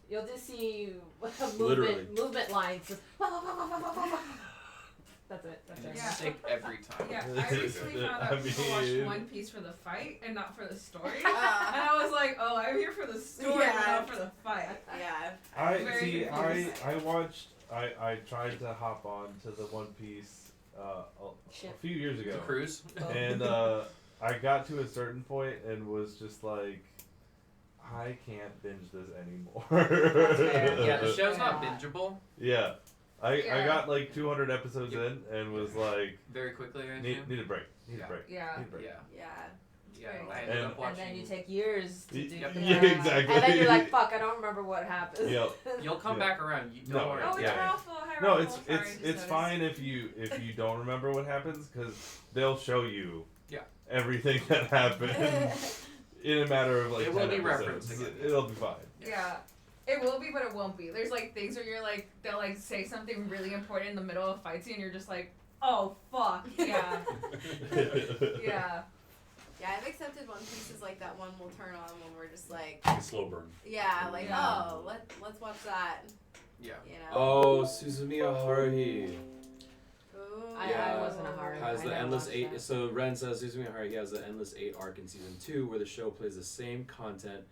You'll just see Literally. movement lines. Just that's it. That's And it. it's Yeah. sick every time. Yeah, I recently found out people watch One Piece for the fight and not for the story. And I was like, oh, I'm here for the story, Yeah. not for the fight. Yeah. I tried to hop on to the One Piece a few years ago. The cruise? And I got to a certain point and was just like, I can't binge this anymore. Yeah, the show's not bingeable. Yeah. I Yeah. got like 200 episodes in and was like, Very quickly, I need assume. a break. Need Yeah. a break. Yeah. Need a break. Yeah. Yeah. Yeah, Right. I ended And- up watching. And then you take years to do Yeah, that. exactly. And then you're like, fuck, I don't remember what happened. Yep. You'll come Yeah. back around. You don't No, worry. Oh, it's yeah. Raffle. Hi, No, Raffle. Sorry, just it's noticed. fine if you don't remember what happens because they'll show you Yeah. everything that happened in a matter of like It will 10 be episodes. referencing it. It'll be fine. Yeah. It will be, but it won't be. There's like things where you're like, they'll like say something really important in the middle of a fight scene and you're just like, oh, fuck. Yeah. Yeah. Yeah, I've accepted One Piece is like that one we'll turn on when we're just like, Like a slow burn. yeah, like Yeah. oh, let's watch that. Yeah. You know. Oh, Suzumiya Haruhi Ooh. I wasn't a hard. has I the never endless watched 8. that. So Ren says Suzumiya Haruhi has the endless 8 arc in season 2, where the show plays the same content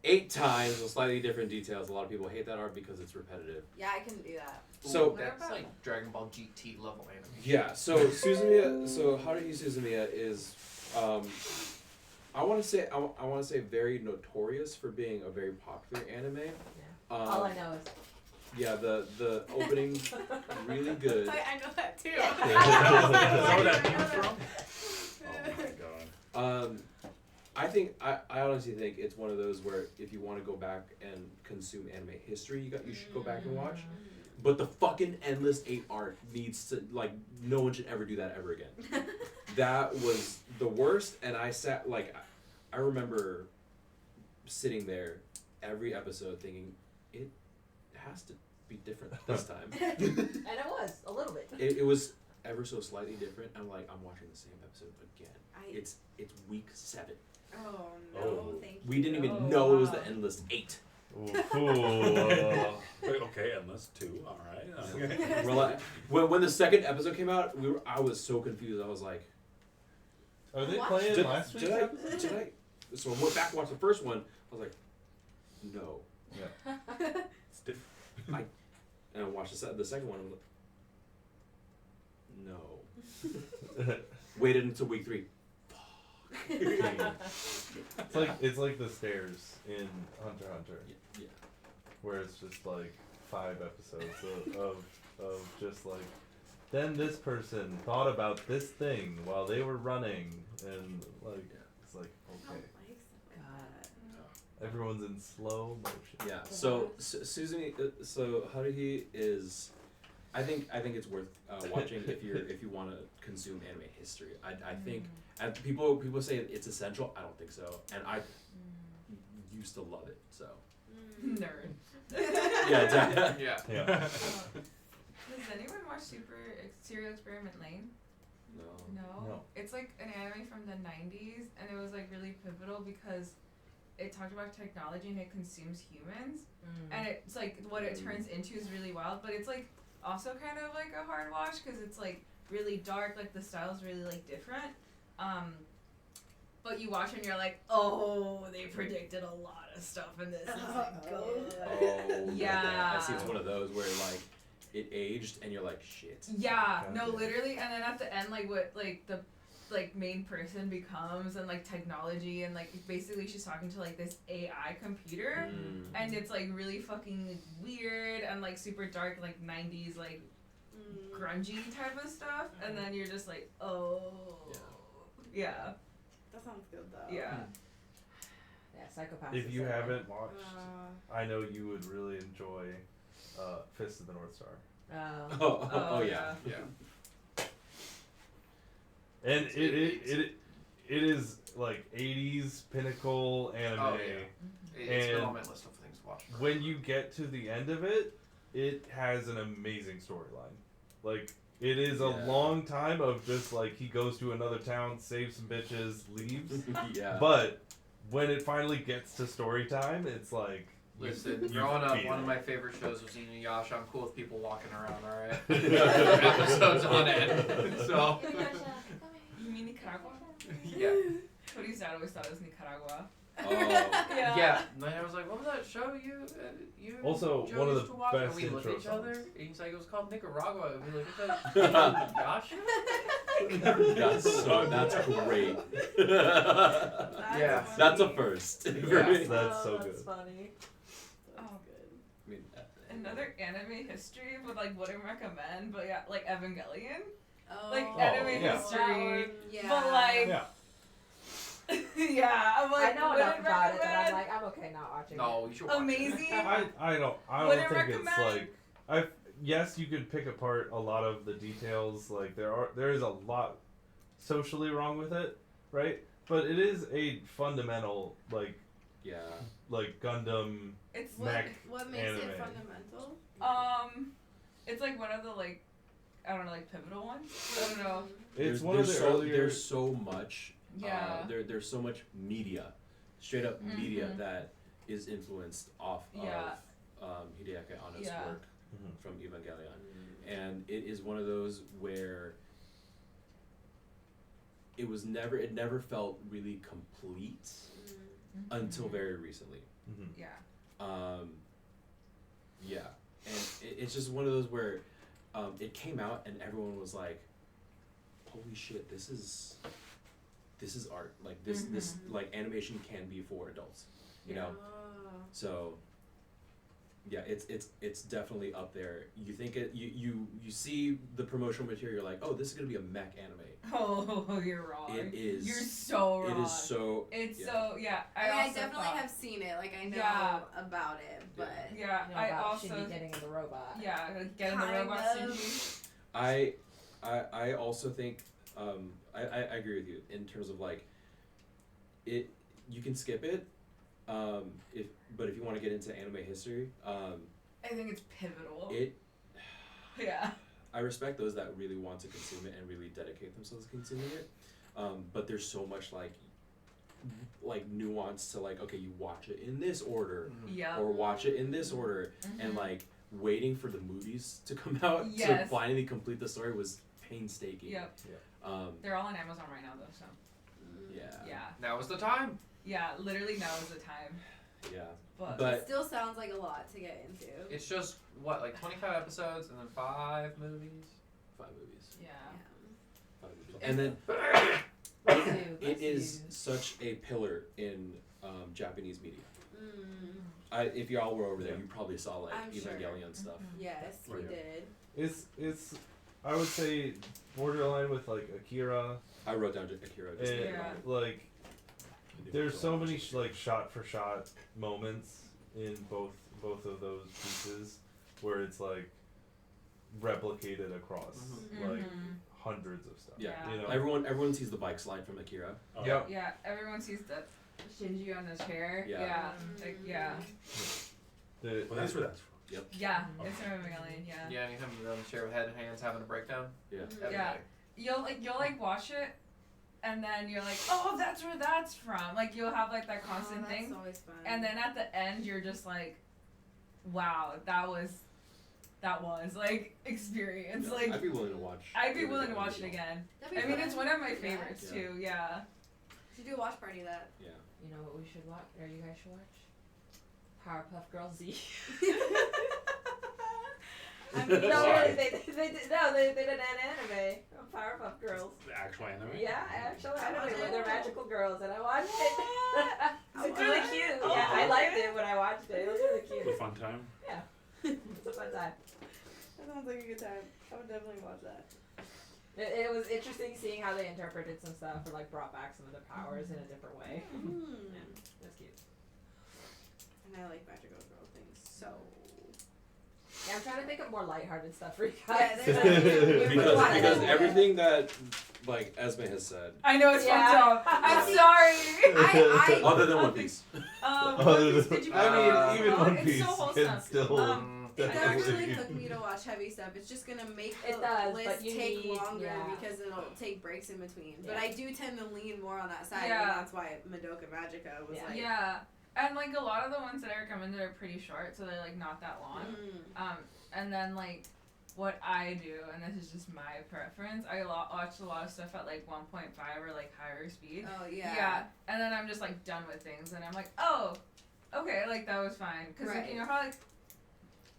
8 times with slightly different details. A lot of people hate that arc because it's repetitive. Yeah, I can do that. So That's like Dragon Ball GT level animation. yeah, so Suzumiya, so Haruhi Suzumiya is, I want to say very notorious for being a very popular anime. All I know is. Yeah, the opening's really good. I know that too. Is that where that came from? Oh my god. I honestly think it's one of those where if you want to go back and consume anime history, you should go back and watch. But the fucking Endless 8 arc needs to, like, no one should ever do that ever again. That was the worst, and I remember sitting there every episode thinking, it has to be different this time. And it was a little bit. It was ever so slightly different. I'm watching the same episode again. It's week 7. Oh no, Oh. thank you. We didn't even know it was the Endless 8. Ooh. Wait, okay, endless 2. All right. Okay. We're like, when the second episode came out, I was so confused. I was like, Are they What? playing last week's did episode? I? So I went back and watched the first one. I was like, no. Yeah. It's different. And I watched the second one. I was like, no. Waited until week 3. It's like the stairs in Hunter x Hunter, Yeah. where it's just like 5 episodes of just like, then this person thought about this thing while they were running, and like it's like okay, everyone's in slow motion. Yeah. So Susan, so Haruhi is, I think it's worth watching if you want to consume anime history. I think, and people say it's essential. I don't think so, and I used to love it. So Nerd. yeah, Yeah. Does anyone watch Serial Experiment Lane? No. No. It's like an anime from the 90s, and it was like really pivotal because it talked about technology and it consumes humans, and it's like what it turns into is really wild, but it's like also kind of like a hard watch because it's like really dark. Like the style's really like different. But you watch and you're like, oh, they predicted a lot of stuff in this. It's like good. Oh, Yeah. I see. It's one of those where like it aged, and you're like, shit. Yeah, no, literally, and then at the end, like what like the like main person becomes, and like technology, and like basically she's talking to like this AI computer, and it's like really fucking weird and like super dark, like 90s like grungy type of stuff, and then you're just like, oh, yeah. That sounds good though. Yeah. Yeah, Psychopaths. If is you so good. haven't watched, I know you would really enjoy Fist of the North Star. Oh yeah. And it is like 80s pinnacle anime. Oh, yeah. It's been on my list of things to watch. When you get to the end of it, it has an amazing storyline. Like, it is a long time of just like he goes to another town, saves some bitches, leaves. Yeah. But when it finally gets to story time, it's like Listen, you growing up, feel one of it. my favorite shows was Inuyasha. I'm cool with people walking around, alright? Episodes on end. So. You mean Nicaragua? Yeah. Cody's dad always thought it was Nicaragua. Oh. Yeah. And I was like, what was that show you Also, Joe one of used the to watch? best And we looked at intro each other, songs. and he's like, it was called Nicaragua. And we looked at each other, That's great. Yeah. That's a first. That's so good. That's funny. Oh, I mean, another anime history would like wouldn't recommend, but yeah, like Evangelion. Oh. Like anime yeah. history. Yeah. But like Yeah. yeah, I'm like I know wouldn't enough about it that I'm recommend. like, I'm okay not watching No, you should watch Amazing. I don't Wouldn't think it's recommend. like yes, you could pick apart a lot of the details. Like there is a lot socially wrong with it, right? But it is a fundamental like Gundam It's mech What makes anime. it fundamental? It's like one of the like I don't know, like pivotal ones. I don't know. It's one of the earlier. There's so much. Yeah. There's so much media, straight up media Mhm. that is influenced off Yeah. of Hideaki Anno's Yeah. work from Evangelion, and it is one of those where it never felt really complete until very recently. Yeah. Yeah, and it's just one of those where it came out and everyone was like, "Holy shit, this is art! Like this like animation can be for adults, you know." So yeah, it's definitely up there. You think you see the promotional material, you're like, "Oh, this is gonna be a mech anime." Oh, you're wrong. It is. You're so wrong. It is so. It's yeah. so yeah. I mean, I also definitely thought- have seen it. Like I know Yeah. about it, but Yeah, You know I about also Shinji getting in the robot. yeah, like, get in the Kind robot of. Shinji. I also think I agree with you in terms of like it. You can skip it, but if you want to get into anime history, I think it's pivotal. it. Yeah. I respect those that really want to consume it and really dedicate themselves to consuming it, but there's so much like nuance to like, okay, you watch it in this order, Yeah. or watch it in this order, and like waiting for the movies to come out to Yes. finally complete the story was painstaking. Yep. Yeah. They're all on Amazon right now though, so. Yeah. Yeah. Now is the time. Yeah, literally now is the time. Yeah. But it still sounds like a lot to get into. It's just what, like 25 episodes and then 5 movies. 5 movies. Yeah. 5 movies. And then it is such a pillar in Japanese media. If y'all were over there, you probably saw like I'm sure. Evangelion stuff. Yes, we did. It's I would say borderline with like Akira. I wrote down Akira. Just And there. like there's so many like shot for shot moments in both of those pieces where it's like replicated across like hundreds of stuff. Yeah. You know? Everyone sees the bike slide from Akira. Yep. Yeah, everyone sees the Shinji on the chair. Yeah. Yeah. Like, yeah. The, Well, that's where that's from. Yep. Yeah, it's from Evangelion, yeah. Yeah, anytime you're on the chair with head and hands having a breakdown. Yeah. Every Yeah. day. You'll watch it and then you're like, oh, that's where that's from. Like you'll have like that constant that's thing. always fun. And then at the end you're just like, wow, that was that was like experience. Yeah, Like I'd be willing to watch. I'd be willing to watch it again. That'd be I mean, fun. it's one of my favorites Yeah. too. Yeah. We should do a watch party of that. Yeah. You know what we should watch, or you guys should watch? Powerpuff Girls Z. I mean, No, really, they did an anime of Powerpuff Girls. The actual anime? Yeah, actual I watched anime where it. they're magical girls, and I watched it. It's I really watched cute. it. Yeah, I Oh, liked okay. it when I watched it. It was really cute. It's a fun time. Yeah, it's a fun time. That sounds like a good time. I would definitely watch that. It was interesting seeing how they interpreted some stuff or like brought back some of their powers in a different way. Mm. Yeah, that's cute. And I like magical girl things, so. Yeah, I'm trying to think of more lighthearted stuff for you Yeah, guys. there's because everything that like Esme has said. I know it's Yeah. fucked up. I'm sorry. Other than One Piece. Other Piece, than- did you I mean, watch? even Oh, One it's Piece so wholesome. can still. It does really cook me to watch heavy stuff. It's just gonna make the It does, list but you take need- longer yeah. because it'll take breaks in between. But Yeah. I do tend to lean more on that side, Yeah. and that's why Madoka Magica was like. Yeah. And like a lot of the ones that I recommended are pretty short, so they're like not that long. Mm. And then like what I do, and this is just my preference, I watch a lot of stuff at like 1.5 or like higher speed. Oh yeah. Yeah. And then I'm just like done with things, and I'm like, oh, okay, like that was fine, because like, Right. you know how like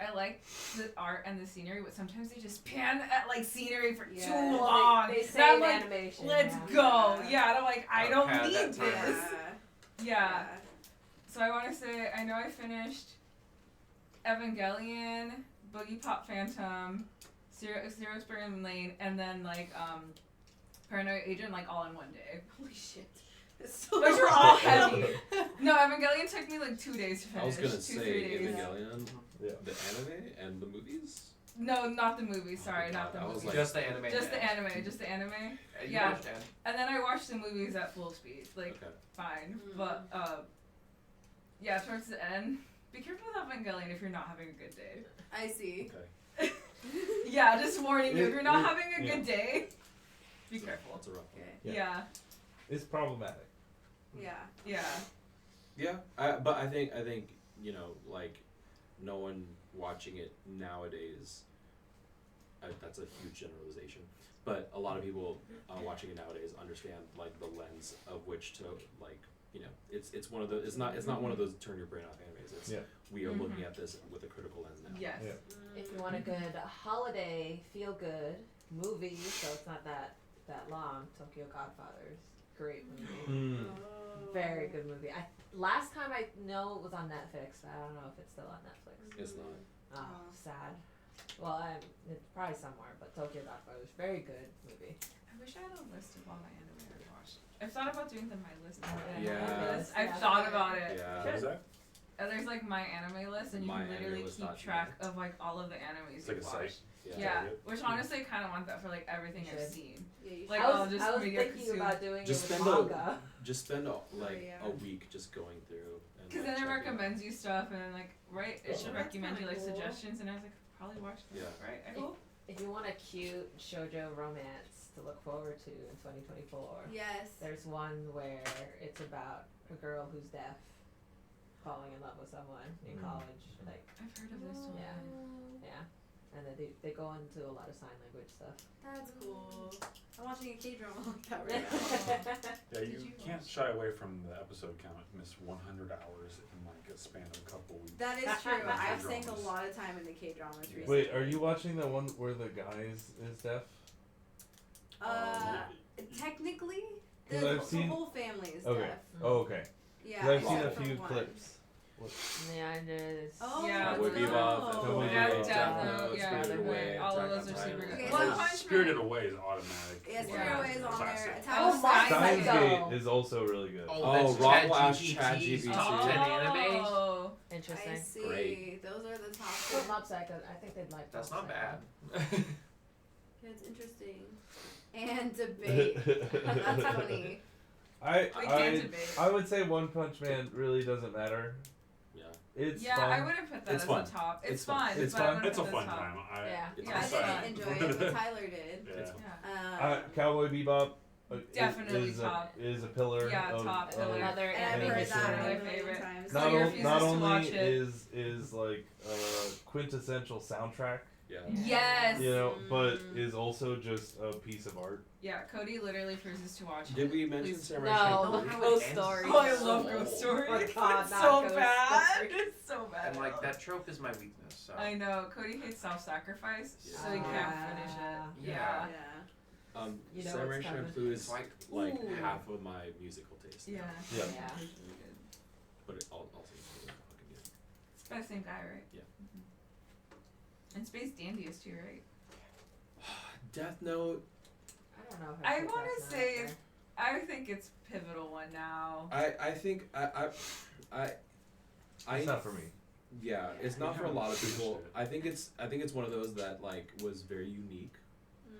I like the art and the scenery, but sometimes they just pan at like scenery for Yeah. too long. They And save I'm like, animation. let's yeah. go. Yeah, and I'm like, I don't Pad need that this. time. Yeah. So I want to say, I know I finished Evangelion, Boogie Pop Phantom, Zero Spring Lane, and then like Paranoia Agent like all in one day. Holy shit. It's so Those were all heavy. No, Evangelion took me like 2 days to finish. I was gonna 2-3 say days. Evangelion, the anime and the movies. No, not the movie. Sorry, not the I was movie. like- Just the anime. Just the match. anime. Just the anime. You Yeah. watched it. And then I watched the movies at full speed. Like, Okay. fine. Mm. But, yeah, towards the end, be careful with Evangelion if you're not having a good day. I see. Okay. Yeah, just warning you. If you're not Yeah. having a good day, be careful. That's a rough one. Okay. Yeah. It's problematic. Yeah. Yeah. Yeah, but I think you know, like, no one watching it nowadays. That's a huge generalization, but a lot of people watching it nowadays understand like the lens of which to like, you know, it's one of the it's not one of those turn your brain off animes. It's we are looking at this with a critical lens now. Yes. If you want a good holiday, feel good movie, so it's not that long, Tokyo Godfathers, great movie. Very good movie. Last time I know it was on Netflix, but I don't know if it's still on Netflix. It's not. Oh, sad. Well, it's probably somewhere, but Tokyo Godfathers, very good movie. I wish I had a list of all my anime I watched. I've thought about doing my list. Yeah. I've thought about it. Yeah. What is that? There's like my anime list, and you can literally keep MyAnimeList.net. track of like all of the animes It's like you've a site. watched. Yeah. Yeah, which honestly I kind of want that for like everything You I've should. seen. Yeah, you Like I I'll was, just I was media thinking consume. about doing Just it with spend manga. spend like yeah. a week just going through. And, Because like, then it checking recommends you stuff, and like right, it should That's recommend you kinda like cool. suggestions, and I was like probably watch them. Yeah. Right. I hope. If you want a cute shoujo romance to look forward to in 2024, Yes. there's one where it's about a girl who's deaf falling in love with someone in college. Like, I've heard of this one. yeah. And then they go into a lot of sign language stuff. That's cool. I'm watching a K-drama like that right now. Yeah, you can't shy away from the episode count. Miss 100 hours in like a span of a couple weeks. That is true. I've K-dramas. sank a lot of time into K-dramas recently. Wait, are you watching the one where the guy is deaf? Technically, 'Cause the I've seen- whole family is Okay. deaf. Oh, okay. Yeah, 'Cause I've seen except a for few one. clips. Yeah, and there's Oh, Yeah. Cowboy Bebop, Cowboy Yeah, Bebop. Death Note, yeah, Spirited Away, all of Attack those on are super Titan. good. Okay, One so Punch Spirited Man. Away is automatic. Yeah, Spirited Yeah. Away is on Classic. there. Oh, Attack on my Titan. Steins Psycho. Gate is also really good. Oh, that's Rock Lash, ChatGPT's ChatGPT. top 10 anime. Oh. interesting. I see. Great. Those are the top So 10. Mob Psycho, I think they'd like That's Mob not Psycho. bad. Yeah, it's interesting. And debate. That's funny. We can't debate. I would say One Punch Man really doesn't matter. Yeah. It's Yeah, fun. I wouldn't put that It's as fun. a top. It's It's fun. fun. It's but I fun. wouldn't It's a put it fun as top. time. Yeah. It's Yeah, I fun. didn't enjoy it, but Tyler did. Yeah. It's fun. Yeah. Cowboy Bebop Definitely is top. is a pillar. Yeah, of, top of pillar. Another And I've anime heard history. that my a million favorite. times. So Not, he on- refuses not to only watch it. is like quintessential soundtrack. Yeah. Yes. You know, but is also just a piece of art. Yeah, Cody literally refuses to watch it. Did we mention Please. Samurai No, Champloo? Ghost Story. Oh, I love Ghost Story. Oh my God, It's not so Ghost bad. Story. It's so bad. And like that trope is my weakness. So. I know. Cody hates self-sacrifice, so he can't finish it. Yeah. You know Samurai it's coming. Champloo is Like, like ooh. half of my musical taste. Yeah. Yeah. Yeah. It's really good. But it also is really fucking good. It's by the same guy, right? Yeah. And Space Dandy is too, right? Death Note. I don't know. I want to say, I think it's pivotal one now. I think I It's not for me. Yeah, it's not for a lot of people. I think it's one of those that like was very unique.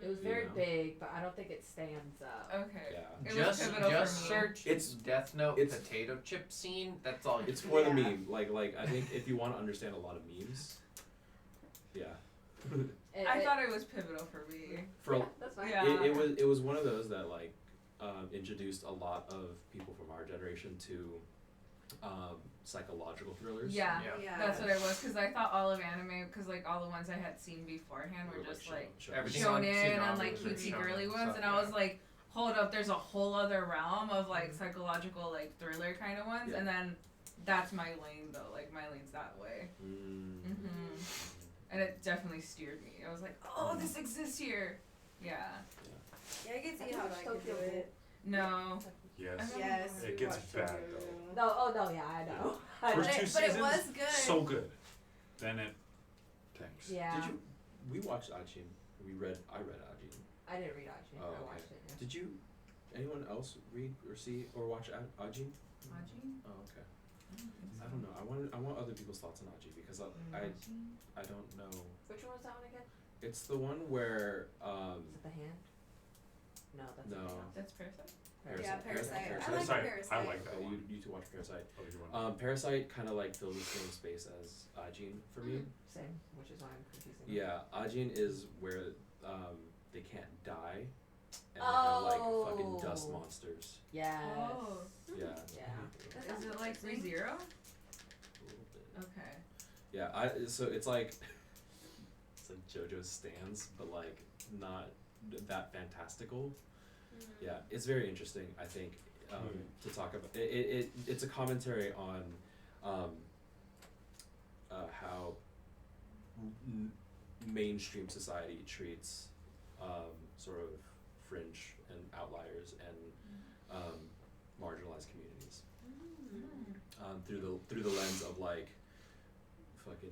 It was very big, but I don't think it stands up. Okay. Yeah. It was pivotal Just for me. search It's- Death Note it's- potato chip scene. That's all. It's for the meme. Like I think if you want to understand a lot of memes, yeah. I thought it was pivotal for me. For That's fine. Yeah. it was one of those that like introduced a lot of people from our generation to psychological thrillers. Yeah, Yeah. that's what it was. Because I thought all of anime, because like all the ones I had seen beforehand were just like Everything on shonen and like Tsunami was cutesy shonen girly and ones, stuff, and I was yeah. like, hold up, there's a whole other realm of like psychological like thriller kind of ones, Yeah. and then that's my lane though. Like my lane's that way. Mm. And it definitely steered me. I was like, oh, this exists here. Yeah. Yeah, I can see I how watched that could do Tokyo it. No. Yes. Yes. It gets bad though. No, oh no, yeah, I know. First two But it seasons, was good. so good. Then it tanks. Yeah. Did you? We watched Ajin. I read Ajin. I didn't read Ajin. Oh, I okay. watched it. Yeah. Did you? Anyone else read or see or watch Ajin? Ajin? Oh, okay. I don't know. I want other people's thoughts on Ajin because I don't know. Which one was that one again? It's the one where Is it the hand? No, that's No. something else. That's Parasite? Yeah, Parasite. I like Parasite. Parasite. I like that Okay, one. you two watch Parasite. Oh, you want- Parasite kind of like fills the same space as Ajin for me. Same, which is why I'm confusing. Yeah, Ajin is where they can't die, and they have like fucking dust Oh. monsters. Yes. Oh. Yeah. Yeah. Is it like ReZero? A little bit. Okay. Yeah, so it's like JoJo's stands, but like not that fantastical. Yeah, it's very interesting. I think to talk about it's a commentary on how mainstream society treats sort of fringe and outliers and marginalized communities through the lens of like fucking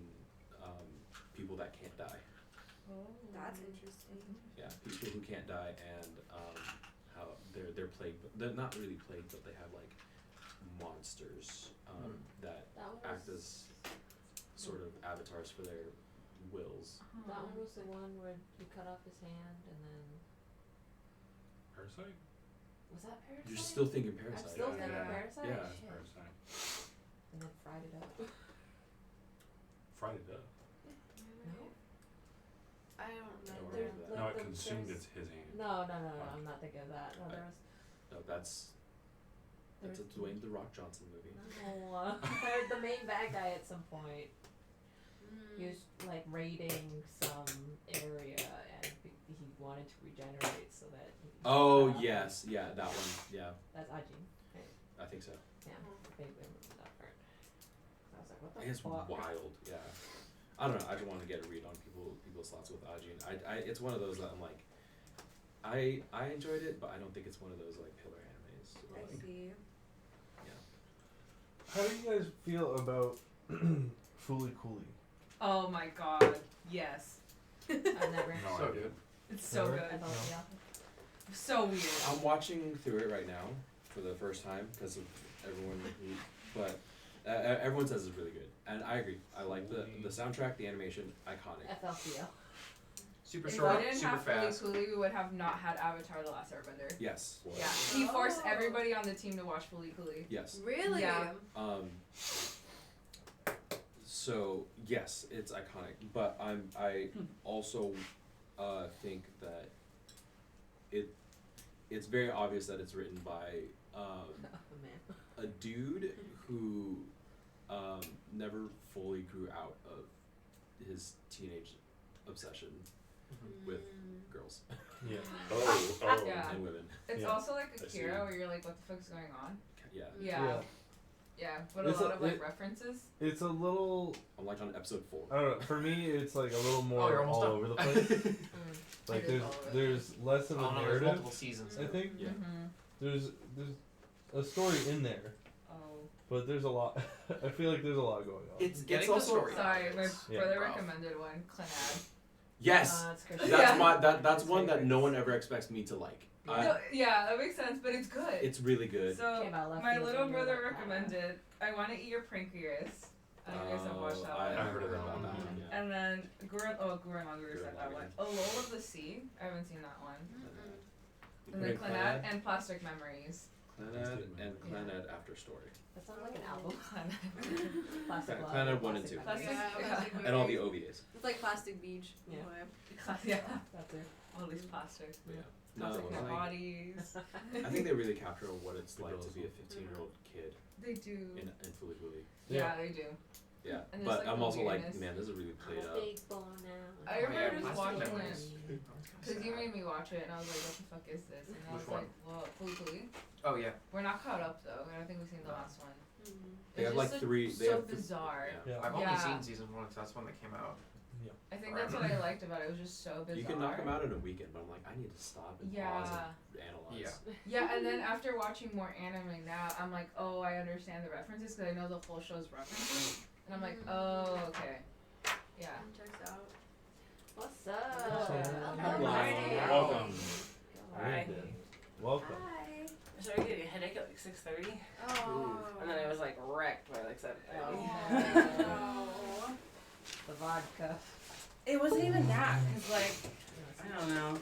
people that can't die. Oh, that's interesting. Yeah, people who can't die and how they're plagued, but they're not really plagued, but they have like monsters that That one act was- as sort of avatars for their wills. That one was the one where he cut off his hand and then Parasite? was that Parasite? You're still thinking I'm Parasite. still Yeah. thinking Yeah. Parasite. Yeah. Shit. Parasite. And then fried it up. Fried it up. No. I don't know. There's No, like it consumed there's- his hand. No, I'm not thinking of that. No, there was. No, that's a There's- Dwayne the Rock Johnson movie. No, the main bad guy at some point. He was like raiding some area and he wanted to regenerate so that. He could Oh cut off yes, yeah, that one. Yeah, That's Ajin. Right? I think so. Yeah, I think we remember that part. I was like, what the It's fuck? wild. Yeah, I don't know. I just want to get a read on people's thoughts with Ajin. It's one of those that I'm like, I enjoyed it, but I don't think it's one of those like pillar animes. Or, I like, see. How do you guys feel about Fooly Cooly? Oh my god. Yes. I've never. No, So I good. It's so Never? good. I thought, yeah. So weird. I'm watching through it right now for the first time because of everyone, but everyone says it's really good, and I agree. I like the soundtrack, the animation, iconic. FLCL. Super If short, we didn't super have Fooly fast. Cooly, we would have not had Avatar: The Last Airbender. Yes. Yeah, he forced Oh. everybody on the team to watch Fooly Cooly. Yes. Really? Yeah. So yes, it's iconic, but I also think that it's very obvious that it's written by Oh man. a dude who never fully grew out of his teenage obsession with girls. Yeah. Yeah. And women. It's Yeah. also like I see. Akira, where you're like, what the fuck's going on? Yeah. Yeah. Yeah, but It's a lot a- of like it- references. It's a little. I'm like on episode 4. I don't know. For me, it's like a little you're more almost all done. over the place. I Like did there's all of it. there's less of Oh, a no, there's narrative. multiple seasons. I think. Yeah. There's a story in there, Oh. but there's a lot. I feel like there's a lot going on. It's It's also story. Sorry, my Yeah. brother Rough. recommended one, Clanad. Yes. That's good. That's Yeah. my that's one that no one ever expects me to like. Yeah, that makes sense, but it's good. It's really good. So Came out left my field little when you were brother like, recommended I Want to Eat Your Pancreas. I don't know if you guys have watched that I one. heard about that one. Yeah. And then Gurren Lagann said that one. Gurren A Lull of the Sea. I haven't seen that one. You And then put in Clanad and Plastic Memories. Clanad and Clanad After Story. That sounds like an album. Clanad. Plastic Love. Clanad 1 and 2. Plastic, Yeah, And all the OVAs. It's like Plastic Beach. Yeah. Yeah. That's it. All these plastic. But yeah. Plastic No, like, bodies. I think they really capture what it's like to be a 15-year-old kid They do. in Fully Willy. Yeah, they do. Yeah, And there's, but like, I'm the also like, weirdness. man, this is really played up. I remember just Plastic watching Memories. it. Because you made me watch it, and I was like, what the fuck is this? And I Which was one? like, well, Fully. Oh yeah. We're not caught up, though. I don't think we've seen the last one. They It's have like just, 3. They so have bizarre. Yeah. I've only Yeah. seen season 1 because that's when they came out. I think that's what I liked about it. It was just so bizarre. You can knock them out in a weekend, but I'm like, I need to stop and pause and analyze. Yeah, and then after watching more anime now, I'm like, oh, I understand the references because I know the whole show's references. And I'm like, oh, okay. Yeah. Checks out. What's up? Welcome. Hi. Welcome. I started getting a headache at like 6:30. Oh. And then I was like wrecked by like 7:30. Oh. The vodka. It wasn't even that, cause like I don't know.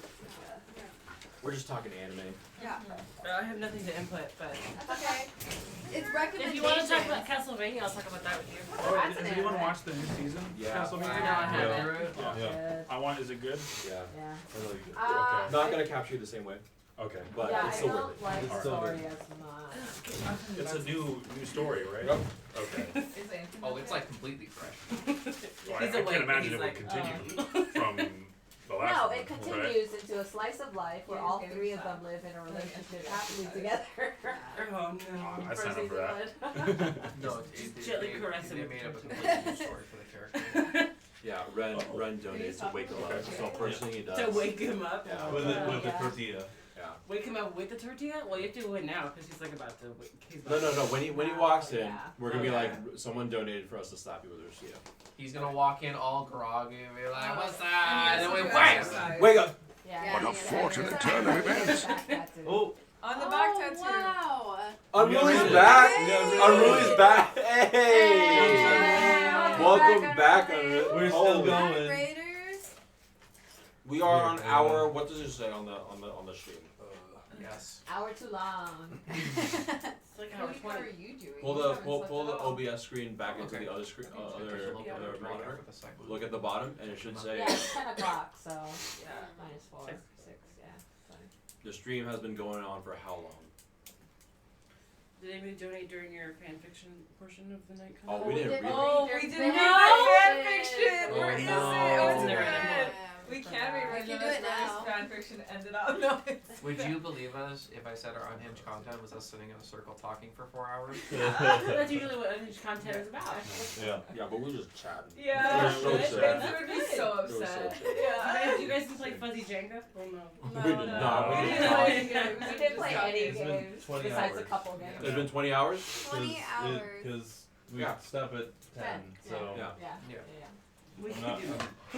We're just talking anime. Yeah. I have nothing to input, but That's okay. It's recommendations. if you want to talk about Castlevania, I'll talk about that with you. Has anyone watched the new season? Yeah. Castlevania? No, I haven't. Yeah. I want. Is it good? Yeah. Yeah. Really good. Uh, Not gonna capture you the same way, Okay. but yeah, it's I still worth don't it. like It's the still story good. as much. It's a new story, right? Yep. Okay. Is Anthony Oh, it's like completely fresh. Well, He's I awake, can't imagine he's it would like, continue from the last No, one. it continues into a slice of life where Yeah, all it's three of getting them live in a relationship Yeah. happily together. Oh Right? no. I signed up for that. No, gently they caress him they with made up a the completely new story for the character. Yeah, Ren donated to wake him up. So first thing he does. To wake him up. Yeah. With the Yeah. tortilla. Yeah. Wake him up with the tortilla? Well, you have to do it now because he's like about to wake. He's No, about no, no. When he walks in, Yeah. we're gonna be Okay. like, someone donated for us to slap you with a tortilla. He's gonna walk in all groggy and be like, "What's And that?" he And has then we to wham! exercise. Wake up! Yeah. What a fortunate turn of events. Oh, On the back tattoo. Wow. Unruly's back. Unruly's back. Hey! Hey. Welcome Welcome back. back, Unruly. we're still Back going. Raiders. We are on our. What does it say on the stream? Yes. Hour too long. It's like How hour 20. are you doing? Pull You the haven't slept pull the at all. OBS screen back into Okay. the other screen, There's a other little bit of a break monitor. after the second. Look at the bottom, and it should say Yeah, it's 10 o'clock, so Yeah. minus 4, 6, yeah. Fine. the stream has been going on for how long? Did anybody donate during your fan fiction portion of the night? Oh, we didn't read it. Oh, we didn't No. read the fan fiction. Oh, Where is no. it? Oh, it's in There red. it is. We can't be We right can now. do it now. Fan fiction ended up. No, it's Would you believe us if I said our unhinged content was us sitting in a circle talking for 4 hours? That's usually what unhinged content is about. Yeah. Yeah, but we're just chatting. Yeah. We're so Vince sad. would be so They were so upset. sad. Yeah. Do you guys play Fuzzy Jenga? Oh no. We did not. We We didn't did play not. any games. We didn't play any It's been games 20 besides a hours. couple games. It's been 20 hours. 20 hours. Because we Yeah. stop at 10, so. Yeah. Yeah. Yeah. We I'm can not- do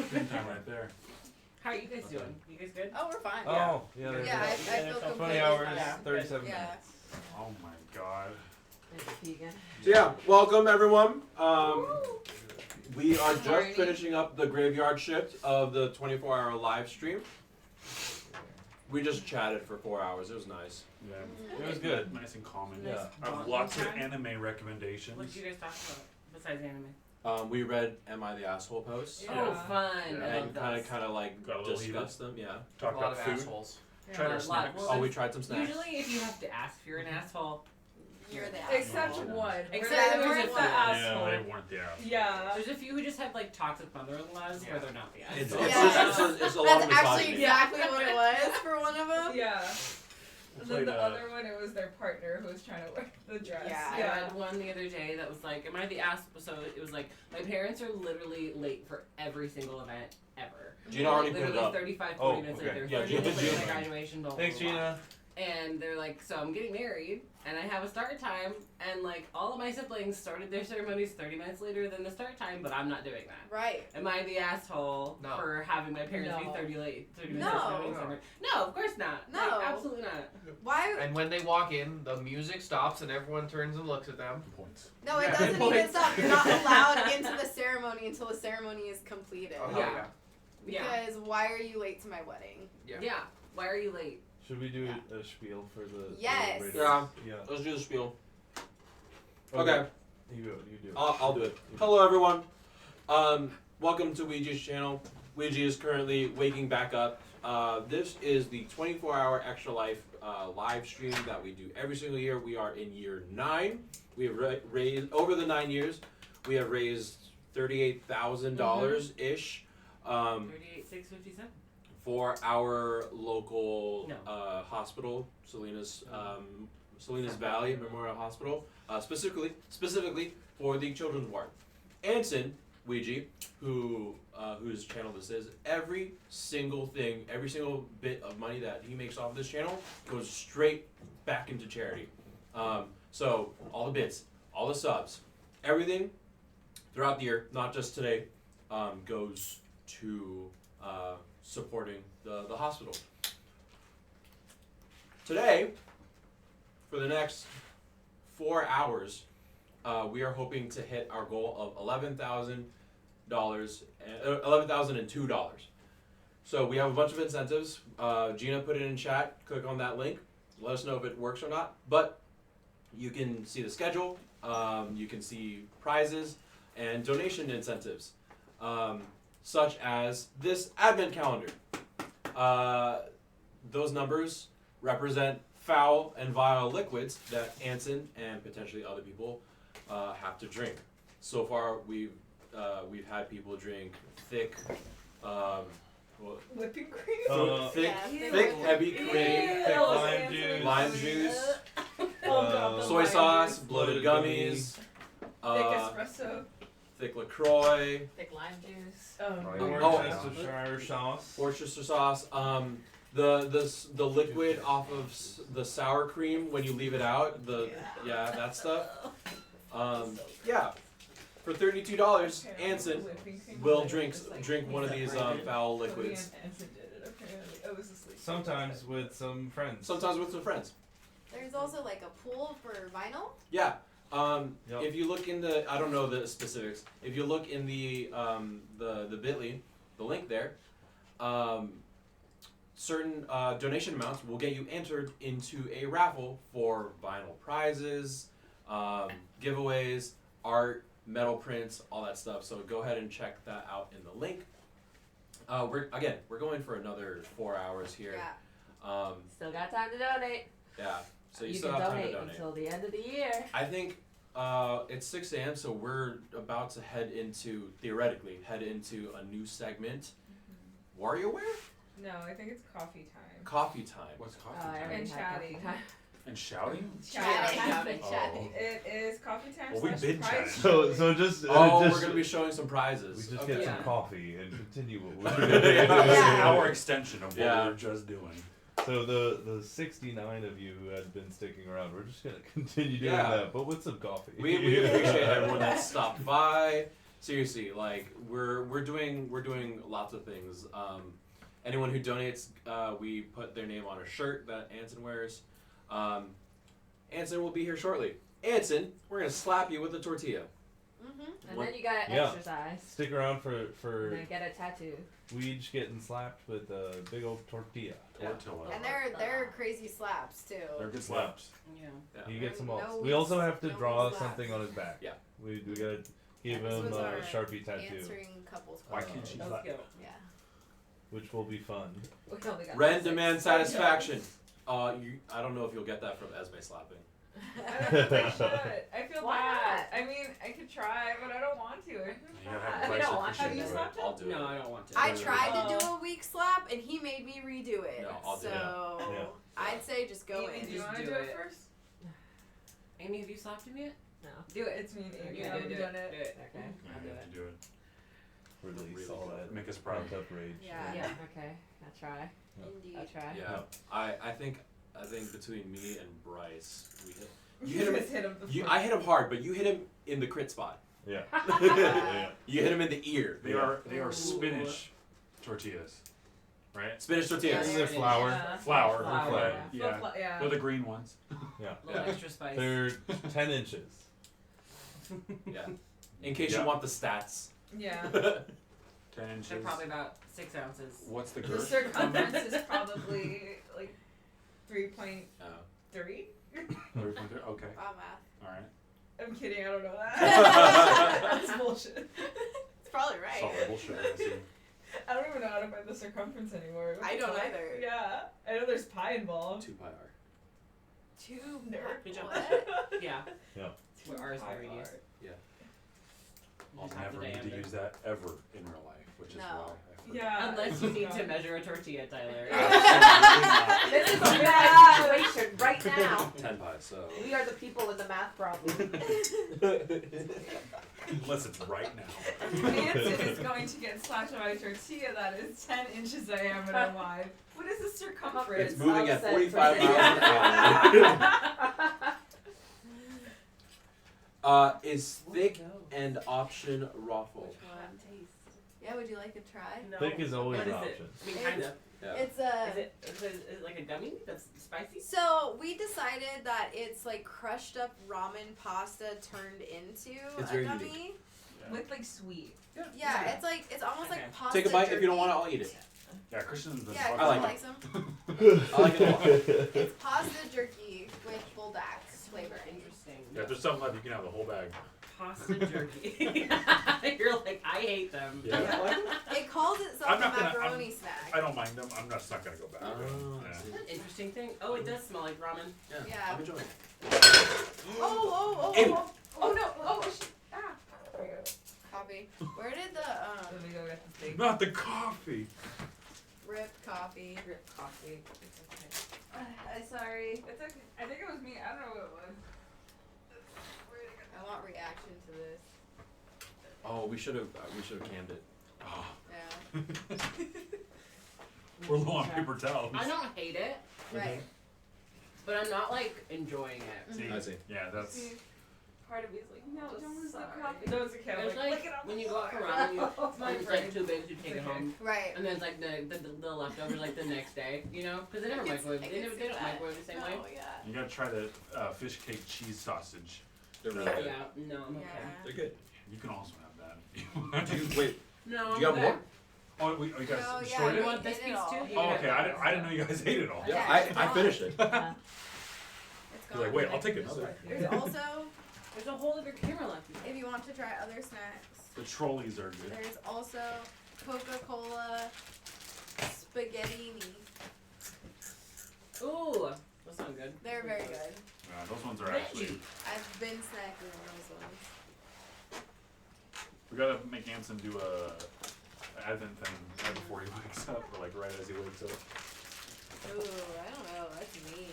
it. Good time right there. How are you guys doing? You guys good? Oh, we're fine. Oh, yeah. there's Yeah, I that. feel 20 completely hours, fine. 37 Yeah. minutes. Oh my god. Vegan. So yeah, welcome everyone. We are just Morning. finishing up the graveyard shift of the 24-hour live stream. We just chatted for 4 hours. It was nice. Yeah. It was good. Nice and common. Yeah. I have lots of anime recommendations. What did you guys talk about besides anime? We read "Am I the Asshole" posts. Yeah. Oh, fun. Yeah. I And love those. kind of like Got a little discuss them. Yeah. Talk A lot about of food. assholes. Tried our a lot. snacks. Well, Oh, we tried some snacks. Usually, if you have to ask if you're an asshole, You're the Except asshole. one. Except where they there's weren't a the few. asshole. Yeah, they weren't the asshole. Yeah. There's a few who just have like toxic mother-in-laws where they're not the It's, assholes. it's a lot of That's actually misogyny. exactly what it was for one of them. Yeah. And then Played, the other one, it was their partner who was trying to wear the dress. Yeah, I read one the other day that was like, am I the ass? So it was like, my parents are literally late for every single event ever. Gina already put it Literally up. 35, 40 Oh, minutes okay. later. Yeah, 30 Gina- minutes later, Gina- my graduation, blah, blah, Thanks, blah, blah. Gina. And they're like, so I'm getting married, and I have a start time, and like all of my siblings started their ceremonies 30 minutes later than the start time, but I'm not doing that. Right. Am I the asshole No. for having my parents No. be 30 minutes No. late? No, of course not. No. Like, absolutely not. Why? And when they walk in, the music stops and everyone turns and looks at them. Points. No, it Yeah. doesn't even stop. You're not allowed into the ceremony until the ceremony is completed. Oh, Yeah. yeah. Yeah. Because why are you late to my wedding? Yeah. Why are you late? Should we do a spiel for the? Yes. For the radio? Yeah. Yeah. Let's do the spiel. Okay. Okay. You do it. You do it. I'll do it. Hello, everyone. Welcome to Ouija's channel. Ouija is currently waking back up. This is the 24-hour Extra Life live stream that we do every single year. We are in year 9. We have raised, over the 9 years, we have raised $38,000 ish 38,657. for our local No. hospital, Salinas Valley Memorial Hospital, specifically for the children's ward. Anson Ouija, whose channel this is, every single thing, every single bit of money that he makes off this channel goes straight back into charity. So all the bits, all the subs, everything throughout the year, not just today, goes to supporting the hospital. Today, for the next 4 hours, we are hoping to hit our goal of $11,002. So we have a bunch of incentives. Gina put it in chat. Click on that link. Let us know if it works or not. But you can see the schedule. You can see prizes and donation incentives, such as this advent calendar. Those numbers represent foul and vile liquids that Anson and potentially other people have to drink. So far, we've had people drink thick, Whipping cream? thick, Yeah. thick, heavy cream, Thick lime juice. Soy sauce, bloated gummies, Thick espresso. thick LaCroix, Thick lime juice. Worcestershire sauce. Worcestershire sauce. The liquid off of the sour cream when you leave it out. That stuff. Yeah. For $32, Anson will drink one of these foul liquids. Sometimes with some friends. There's also like a pool for vinyl. Yeah. If you look in the, I don't know the specifics. If you look in the Bitly, the link there, certain donation amounts will get you entered into a raffle for vinyl prizes, giveaways, art, metal prints, all that stuff. So go ahead and check that out in the link. We're going for another 4 hours here. Yeah. Still got time to donate. Yeah. So you You still can have time to donate donate. until the end of the year. I think it's 6 a.m. So we're about to theoretically head into a new segment. WarioWare? No, I think it's coffee time. Coffee time. What's coffee I time? already And had chatting. coffee time. And shouting? Chatting. Oh. It is coffee time. Well, we've slash been prize chatting. So just. We're gonna be showing some prizes. We just Okay. get Yeah. some coffee and continue what we're This doing. is our extension of what Yeah. we were just doing. So the 69 of you who had been sticking around, we're just gonna continue doing Yeah. that, but with some coffee. We appreciate everyone that stopped by. Seriously, like we're doing lots of things. Anyone who donates, we put their name on a shirt that Anson wears. Anson will be here shortly. Anson, we're gonna slap you with a tortilla. And then you gotta Yeah. exercise. Stick around And for then get a tattoo. Weege getting slapped with a big old tortilla. Tortilla. And they're crazy slaps too. They're good slaps. Yeah. He gets them No all. weak- We also have to no draw weak slaps. something on his back. Yeah. We gotta give This him was a our Sharpie tattoo, Answering couples Why questions. can't she Let's slap? go. Yeah. which will be fun. We only got Ren six. demands satisfaction. I don't know if you'll get that from Esme slapping. I don't think I should. I feel Why bad. I mean, I could try, but I don't want to. I feel You gotta bad. have I price don't want Have efficient. you to. slapped I'll him? do it. No, I don't want to. I tried to Oh. do a weak slap and he made me redo it. No, I'll do it. so Yeah. I'd say just go Amy, in. do you Just want to do do it it. first? Amy, have you slapped him yet? No. Do it. It's me and Amy. Okay, I haven't do done it. it. Do it. Okay. Yeah, I'll you do have it. to do it. Release Really all go. that Make us proud. pent up rage. Yeah. Yeah. Okay. I'll try. Indeed. I'll try. Yeah, I think between me and Bryce, we hit. You hit him. just hit him the You, foot. I hit him hard, but you hit him in the crit spot. Yeah. You hit him in the ear. They are spinach tortillas, right? Spinach tortillas. This is a flour. Yeah. Flour. Flour, Yeah. Yeah. They're the green ones. Yeah. A little extra spice. They're 10 inches. Yeah. In case Yeah. you want the stats. Yeah. 10 inches. They're probably about 6 ounces. What's the The girth? circumference is probably like 3.3. Oh. 3.3. Okay. Wow, math. All right. I'm kidding. I don't know that. That's bullshit. It's probably right. Solid bullshit. I see. I don't even know how to find the circumference anymore. What I the don't fuck? either. Yeah. I know there's pi involved. 2 pi r. 2 Nerd. Good job. What? Yeah. Yeah. What R is the radius? Yeah. I'll Just have never the need to diameter. use that ever in real life, which is No. why I forget. Yeah. Unless you need to measure a tortilla, Tyler. This is a bad situation right now. 10 pi. So. We are the people in the math problem. Unless it's right now. Manson is going to get slapped by a tortilla that is 10 inches diameter wide. What is the circumference? It's moving at Upset 45 for- miles an hour. Is thick and option raffle. Yeah, would you like to try? No. Thick is always What an is option. it? I mean, kind of. Yeah. It's a. Is it like a gummy that's spicy? So we decided that it's like crushed up ramen pasta turned into It's a very gummy. unique. With like sweet. Yeah, Yeah. it's almost Okay. like pasta. Take a bite. If you don't jerky. want it, I'll eat it. Yeah, Christian's been Yeah, fucking- I like likes it. them. I like it a lot. It's pasta jerky with Bulldax flavoring. Interesting. Yeah, if there's something left, you can have the whole bag. Pasta jerky. You're like, I hate them. Yeah. It calls itself I'm a not gonna- macaroni I'm- snack. I don't mind them. I'm just not gonna go back. to them. I see. An interesting thing. Oh, it does smell like ramen. Yeah. I'm enjoying it. Oh, Ew. Oh no! Oh shit! Ah! There you go. Coffee. Where did the Let me go get the thing. Not the coffee. ripped coffee? Drip coffee. It's okay. I'm sorry. It's okay. I think it was me. I don't know what it was. I want reaction to this. Oh, we should have canned it. Oh, Yeah. we're low on paper towels. I don't hate it, Right. but I'm not like enjoying it. See, I see. Yeah, that's. See, part of me is like, no, Oh, don't lose the sorry. coffee. No, it's okay. I'm It's like, like lick it up. when you go out for ramen, you, It's my when it's brain. like too big, you take it okay. home. Right. And then it's like the leftovers like the next day, you know? Because they never microwave. They don't microwave the same way. Oh yeah. You gotta try the fish cake cheese sausage. They're really good. Yeah, no, I'm okay. Yeah. They're good. You can also have that. Do you wait? No, Do you have I'm more? good. Oh, you guys No, yeah, destroyed we it? want this ate piece all. too? You Oh, can have okay. that. I didn't know you guys ate it all. Yeah, Yeah, it's I gone. finished it. It's You're gone. like, wait, I'll take another. There's also, There's a whole other camera left. if you want to try other snacks, The trolleys are good. there's also Coca-Cola spaghetti. Ooh, those sound good. They're very good. Those ones are actually. I've been snacking on those ones. We gotta make Anson do a advent thing right before he wakes up, or like right as he wakes up. Ooh, I don't know. That's mean.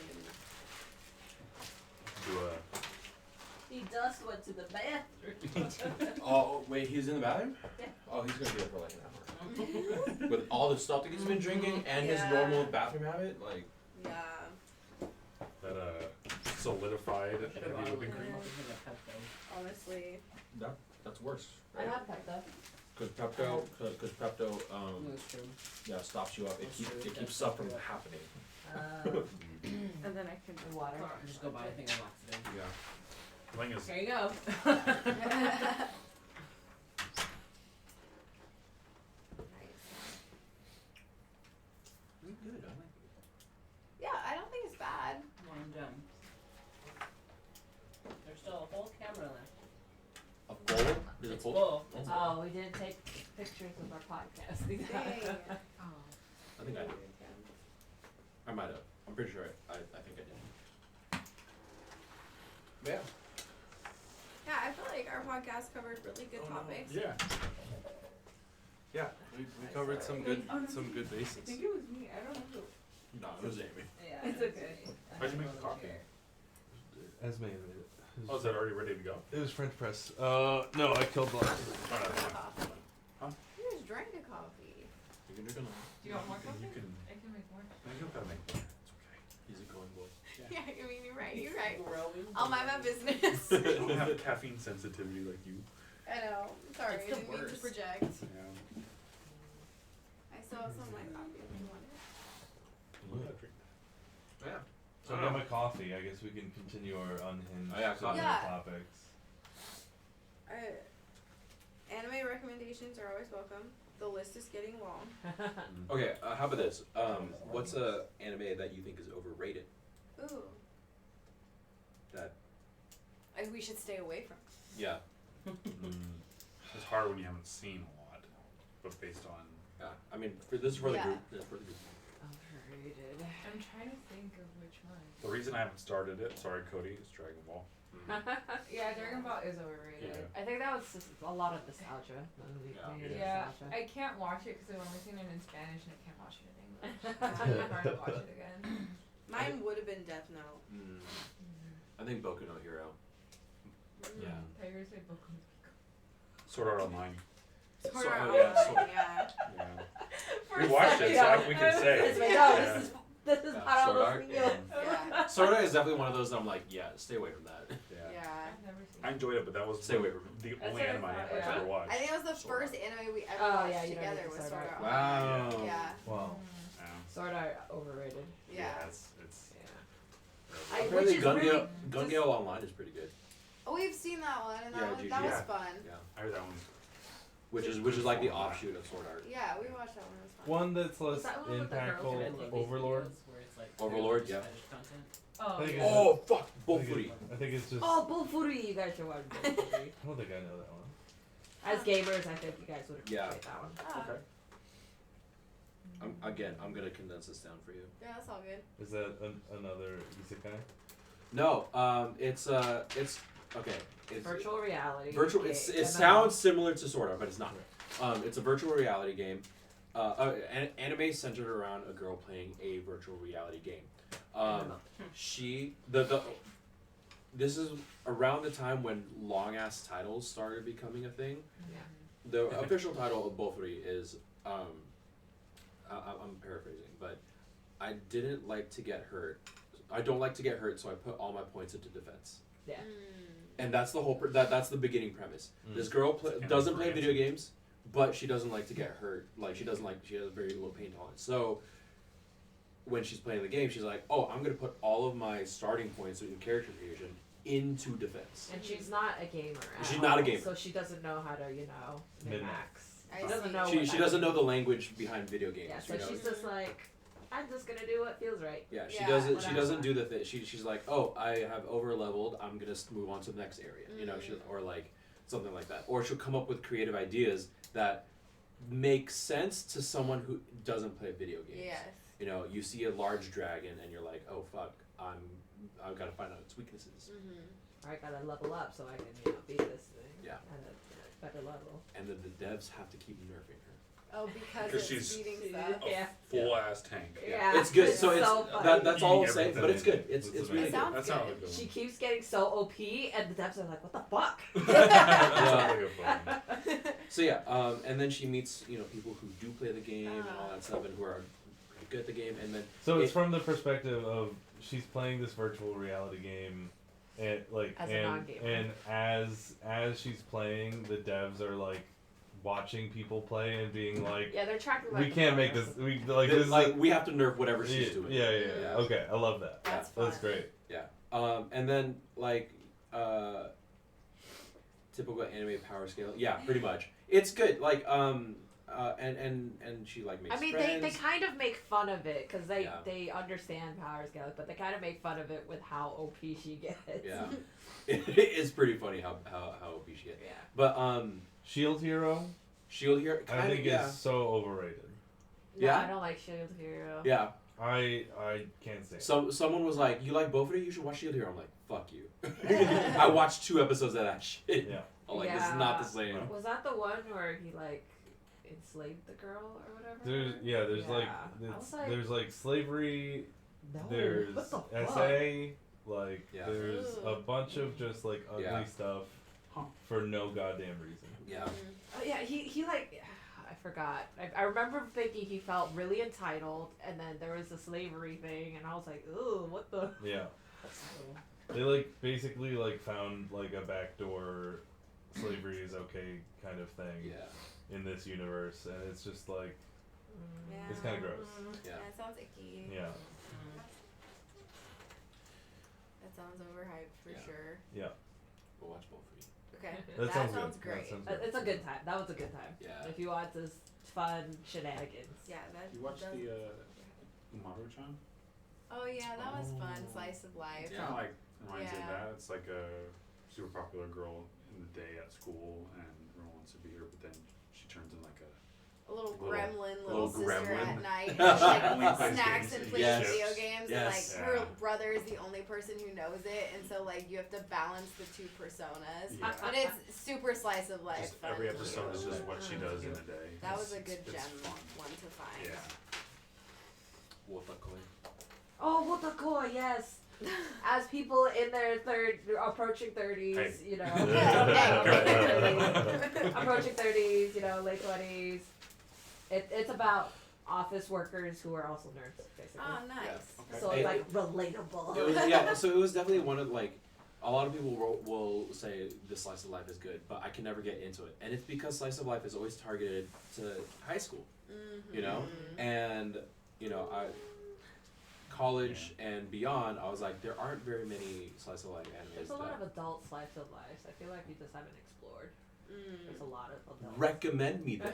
Do a. He just went to the bathroom. Oh wait, he's in the bathroom? Yeah. Oh, he's gonna be there for like an hour. With all the stuff that he's been drinking and his Yeah. normal bathroom habit, like. Yeah. That solidified heavy whipping cream. Honestly. That's worse. I have Pepto. Because Pepto, That's true. yeah, stops you up. It That's keeps true. it keeps That's stuff from true. happening. And then I can And water. Just go buy a thing of oxygen. Yeah. The thing is, There you go. You're good. I like it. Yeah, I don't think it's bad. Well, I'm done. There's still a whole camera left. A bowl? Is it It's full? full. That's Oh, we didn't take pictures of our podcast. Dang. I think I did. I might have. I'm pretty sure I think I did. Yeah. Yeah, I feel like our podcast covered really good topics. Yeah. Yeah, we covered some good bases. I think it was me. I don't know. No, it was Amy. Yeah, it's okay. How'd you make the coffee? Esme made it. Oh, is that already ready to go? It was French press. No, I killed the last one. You just drank a coffee. You can drink another. Do you want more coffee? You can. I can make more. No, you don't gotta make more. It's okay. He's a going boy. Yeah, I mean, you're right. You're right. I'll mind my business. I don't have caffeine sensitivity like you. I know. Sorry, It's I the didn't mean to worst. project. Yeah. I still have some of my coffee if you want it. Yeah. So I got my coffee. I guess we can continue our unhinged Oh, yeah, coffee. Yeah. topics. Anime recommendations are always welcome. The list is getting long. Okay, how about this? What's a anime that you think is overrated? Ooh. That We should stay away from. yeah. It's hard when you haven't seen a lot, but based on. Yeah, I mean, this is for the Yeah. group. This is for the group. Overrated. I'm trying to think of which one. The reason I haven't started it, sorry Cody, is Dragon Ball. Yeah, Dragon Ball is overrated. Yeah. I think that was just a lot of nostalgia. Mainly Yeah, nostalgia. I can't watch it because I've only seen it in Spanish and I can't watch it in English. It's really hard to watch it again. Mine would have been Death Note. I think Boku no Hero. Yeah. Tigers say Boku no Sword Art Online. Sword Art yeah, Online, yeah. We watched it, so we can say. This is Yeah, not all Sword those Art. videos. Yeah. Sword Art is definitely one of those that I'm like, yeah, stay away from that. Yeah. I've never seen I enjoyed it, but that was Stay away from the That's only what I anime thought, I've yeah. ever watched. I think that was the Sword first anime we ever Oh, watched yeah, you don't together need was Sword Sword Art. Art Online. Wow. Yeah. Wow. Sword Art overrated. Yeah. It's Apparently, which is Gun really Gale Online is pretty good. Oh, we've seen that one, and that, Yeah, one, that was yeah. fun. Yeah. I heard that one. Which is like the offshoot of Sword Art. Yeah, we watched that one. It was fun. One that's less Is that one with the girls who impactful. make these Overlord. videos where it's like Overlord, yeah. fetish content? Oh, I think yeah. it's Oh fuck, I Bull think Footy. it- I think it's just. Oh, Bullfooty! You guys should watch Bullfooty. I don't think I know that one. As gamers, I think you guys would appreciate Yeah. that one. Ah, Okay. I'm gonna condense this down for you. yeah, that's all good. Is that another isekai? No, it's okay. It's Virtual reality. virtual. game. It sounds similar to Sword Art, but it's not. It's a virtual reality game. An anime centered around a girl playing a virtual reality game. This is around the time when long ass titles started becoming a thing. Yeah. The official title of Bofuri is I'm paraphrasing, but I didn't like to get hurt. I don't like to get hurt, so I put all my points into defense. Yeah. And that's the whole. That's the beginning premise. This girl doesn't play video games, but she doesn't like to get hurt. Like she has very low pain tolerance. So when she's playing the game, she's like, "Oh, I'm gonna put all of my starting points in character creation into defense." And she's not a gamer. She's not a gamer. So she doesn't know how to, min-max. I She doesn't see. know. She what she that doesn't know means. the language behind video games. Yeah, so you know? she's just like, I'm just gonna do what feels right. Yeah, she Yeah, doesn't. She whatever. doesn't do the thing. She's like, oh, I have over leveled. I'm gonna move on to the next area. You know, or like something like that. Or she'll come up with creative ideas that make sense to someone who doesn't play video games. Yes. You know, you see a large dragon and you're like, oh fuck, I've got to find out its weaknesses. I gotta level up so I can, beat this thing. Yeah. At a better level. And then the devs have to keep nerfing her. Oh, because Because it's she's beating stuff. Yeah. Full ass tank. Yeah. It's good. So it's funny. that's all I'll Eating say. everything. But it's good. It's That's really It sounds good. That sounds good. like a good She one. keeps getting so OP, and the devs are like, what the fuck? That sounds like a fun one. So yeah, and then she meets people who do play the game and all that stuff, and who are pretty good at the game, and then So it's from the perspective of she's playing this virtual reality game, and As a non-gamer. and as she's playing, the devs are like watching people play and being like, Yeah, they're tracking we can't make this. We like this. Is we have to nerf whatever she's yeah, doing. Yeah. Okay, I love that. That's That's fun. great. Yeah. And then typical anime power scale. Yeah, pretty much. It's good. Like and she like makes I mean, friends. they kind of make fun of it because they, Yeah. they understand power scale, but they kind of make fun of it with how OP she gets. Yeah. It's pretty funny how OP she gets. Yeah. But Shield Hero, Shield Hero I think is so overrated. No, Yeah? I don't like Shield Hero. Yeah. I can't stand it. So someone was like, "You like both of you? You should watch Shield Hero." I'm like, "Fuck you." I watched 2 episodes of that shit. Yeah. I'm like, this is not the same. Was that the one where he like enslaved the girl or whatever? There's I was like, there's like slavery. No, There's what the SA. Like Yeah. there's a Ugh. bunch of just like ugly Yeah. stuff for no goddamn reason. Yeah. Oh yeah, he like I forgot. I remember thinking he felt really entitled, and then there was the slavery thing, and I was like, ooh, what the? Yeah. They like basically like found like a backdoor slavery is okay kind of thing. Yeah. In this universe, and it's just like Yeah. it's kind of gross. Yeah. That sounds icky. Yeah. That sounds overhyped for sure. Yeah. We'll watch both of you. Okay. That sounds good. great. That sounds good. It's a good time. That was a good time. Yeah. If you want this fun shenanigans. Yeah, that. You watched does- the Umaru-chan? Oh yeah, that was fun. Slice of life. Kind of like reminds you of Yeah. that. It's like a super popular girl in the day at school, and everyone wants to be her, but then she turns in like A little gremlin, little little sister gremlin. at night. She Like only plays snacks games and and plays chips. video games, Yes. and like her Yeah. brother is the only person who knows it, and so like you have to balance the two personas. Yeah. But it's super slice of life. just fun. every episode is just what she does in a day. That was a It's- good it's gem fun. one to find. Yeah. Oh, Wotakoi, yes. As people in their approaching 30s, Hey. you know, Hey. approaching 30s, you know, late 20s. It's about office workers who are also nerds, basically. Oh, nice. Yeah. So Okay. it's like relatable. It was, yeah, so it was definitely one of like, a lot of people will say the slice of life is good, but I can never get into it, and it's because slice of life is always targeted to high school, you know, and you know college and beyond. I was like, there aren't very many slice of life animes. There's a lot that of adult slice of lives. I feel like you just haven't explored. There's a lot of adult. recommend me then.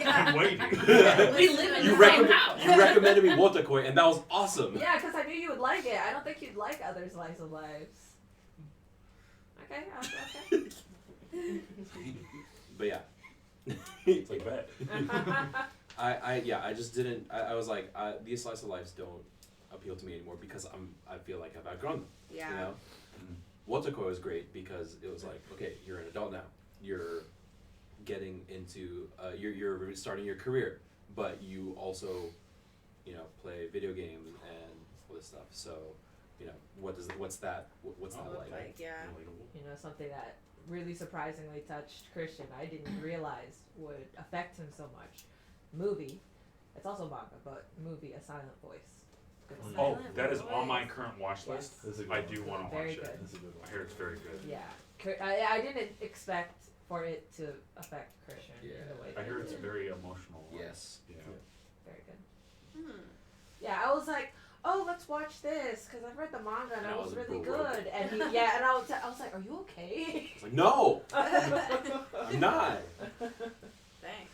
I'm waiting. We live in the same house. You recommended me Wotakoi, and that was awesome. Yeah, because I knew you would like it. I don't think you'd like other slice of lives. Okay, okay. But yeah. It's like that. I just didn't. I was like, these slice of lives don't appeal to me anymore because I feel like I've outgrown them. Yeah. You know, Wotakoi was great because it was like, okay, you're an adult now. You're getting into you're starting your career, but you also, you know, play video games and all this stuff. So, you know, what's that like? Yeah. You know, something that really surprisingly touched Christian, I didn't realize would affect him so much. Movie, it's also manga, but movie, A Silent Voice. Good Oh, Silent that is Voice. on my current watch list. This is a good I one. do want to Very watch good. it. This is a good one. I hear it's very good. Yeah, I didn't expect for it to affect Christian in the way I that hear it it's did. very emotional. Yes. Yeah. Very good. Yeah, I was like, oh, let's watch this because I've read the manga and And it I was was really broken. good. And he, yeah, and I was like, are you okay? I was like, no, I'm not. Thanks.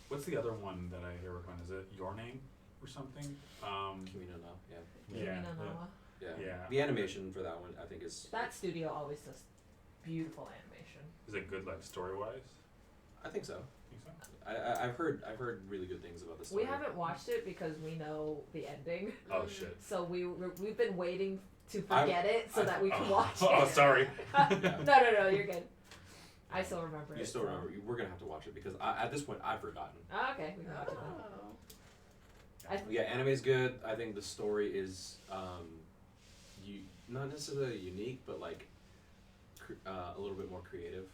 What's the other one that I hear recommend? Is it Your Name or something? Kimi no Na, yeah. Yeah. Kimi no Na wa. Yeah. Yeah. The animation for that one, I think, is. That studio always does beautiful animation. Is it good, like story wise? I think so. Think so? I've heard really good things about this. We haven't watched it because we know the ending. Oh shit. So we've been waiting to forget it so that we can watch it. Oh, sorry. No, you're good. I still remember it. You still so. remember? We're gonna have to watch it because at this point I've forgotten. Oh, okay, we can watch it then. Yeah, anime's good. I think the story is not necessarily unique, but like a little bit more creative.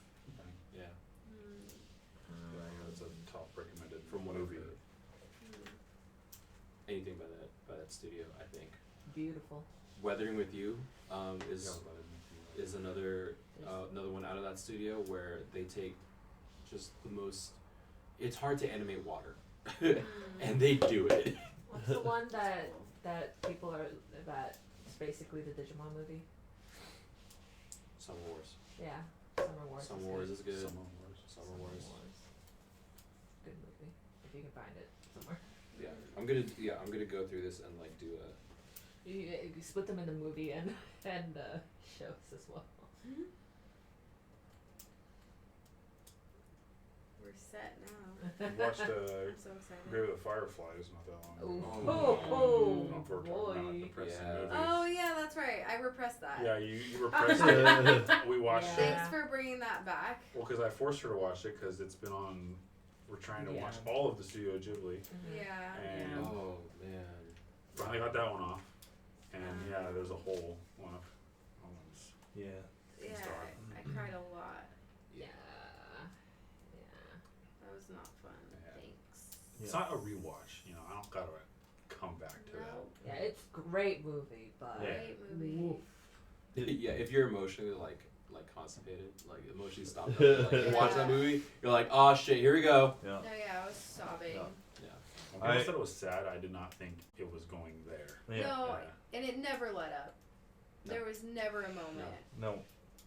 Yeah. Yeah, I know it's a top recommended From what I've movie. heard. Anything by that studio, I think. Beautiful. Weathering with You is another one out of that studio where they take just the most. It's hard to animate water, and they do it. What's the one that people are that's basically the Digimon movie? Summer Wars. Yeah, Summer Wars. Summer Wars is good. Summer Wars. Summer Wars. Good movie if you can find it somewhere. Yeah, I'm gonna go through this and like do a. You split them into movie and shows as well. We're set now. We watched I'm so excited. Grave of the Fireflies not that long ago. Oh, If we're talking about depressing movies. Oh yeah, that's right. I repressed that. Yeah, you repressed it. We watched it. Thanks for bringing that back. Well, because I forced her to watch it because it's been on. We're trying to watch all of the Studio Ghibli. Yeah. And Oh man. finally got that one off. And yeah, there's a whole one of ones. Yeah. Yeah, I cried a lot. Yeah. That was not fun. Thanks. It's not a rewatch, you know. I don't gotta come back to that. Yeah, it's a great movie, but Great movie. Oof. Yeah, if you're emotionally like constipated, like emotionally stopped up, like you watch that movie, you're like, oh shit, here we go. Yeah. No, yeah, I was sobbing. When people said it was sad, I did not think it was going there. No, and it never let up. There was never a moment. No.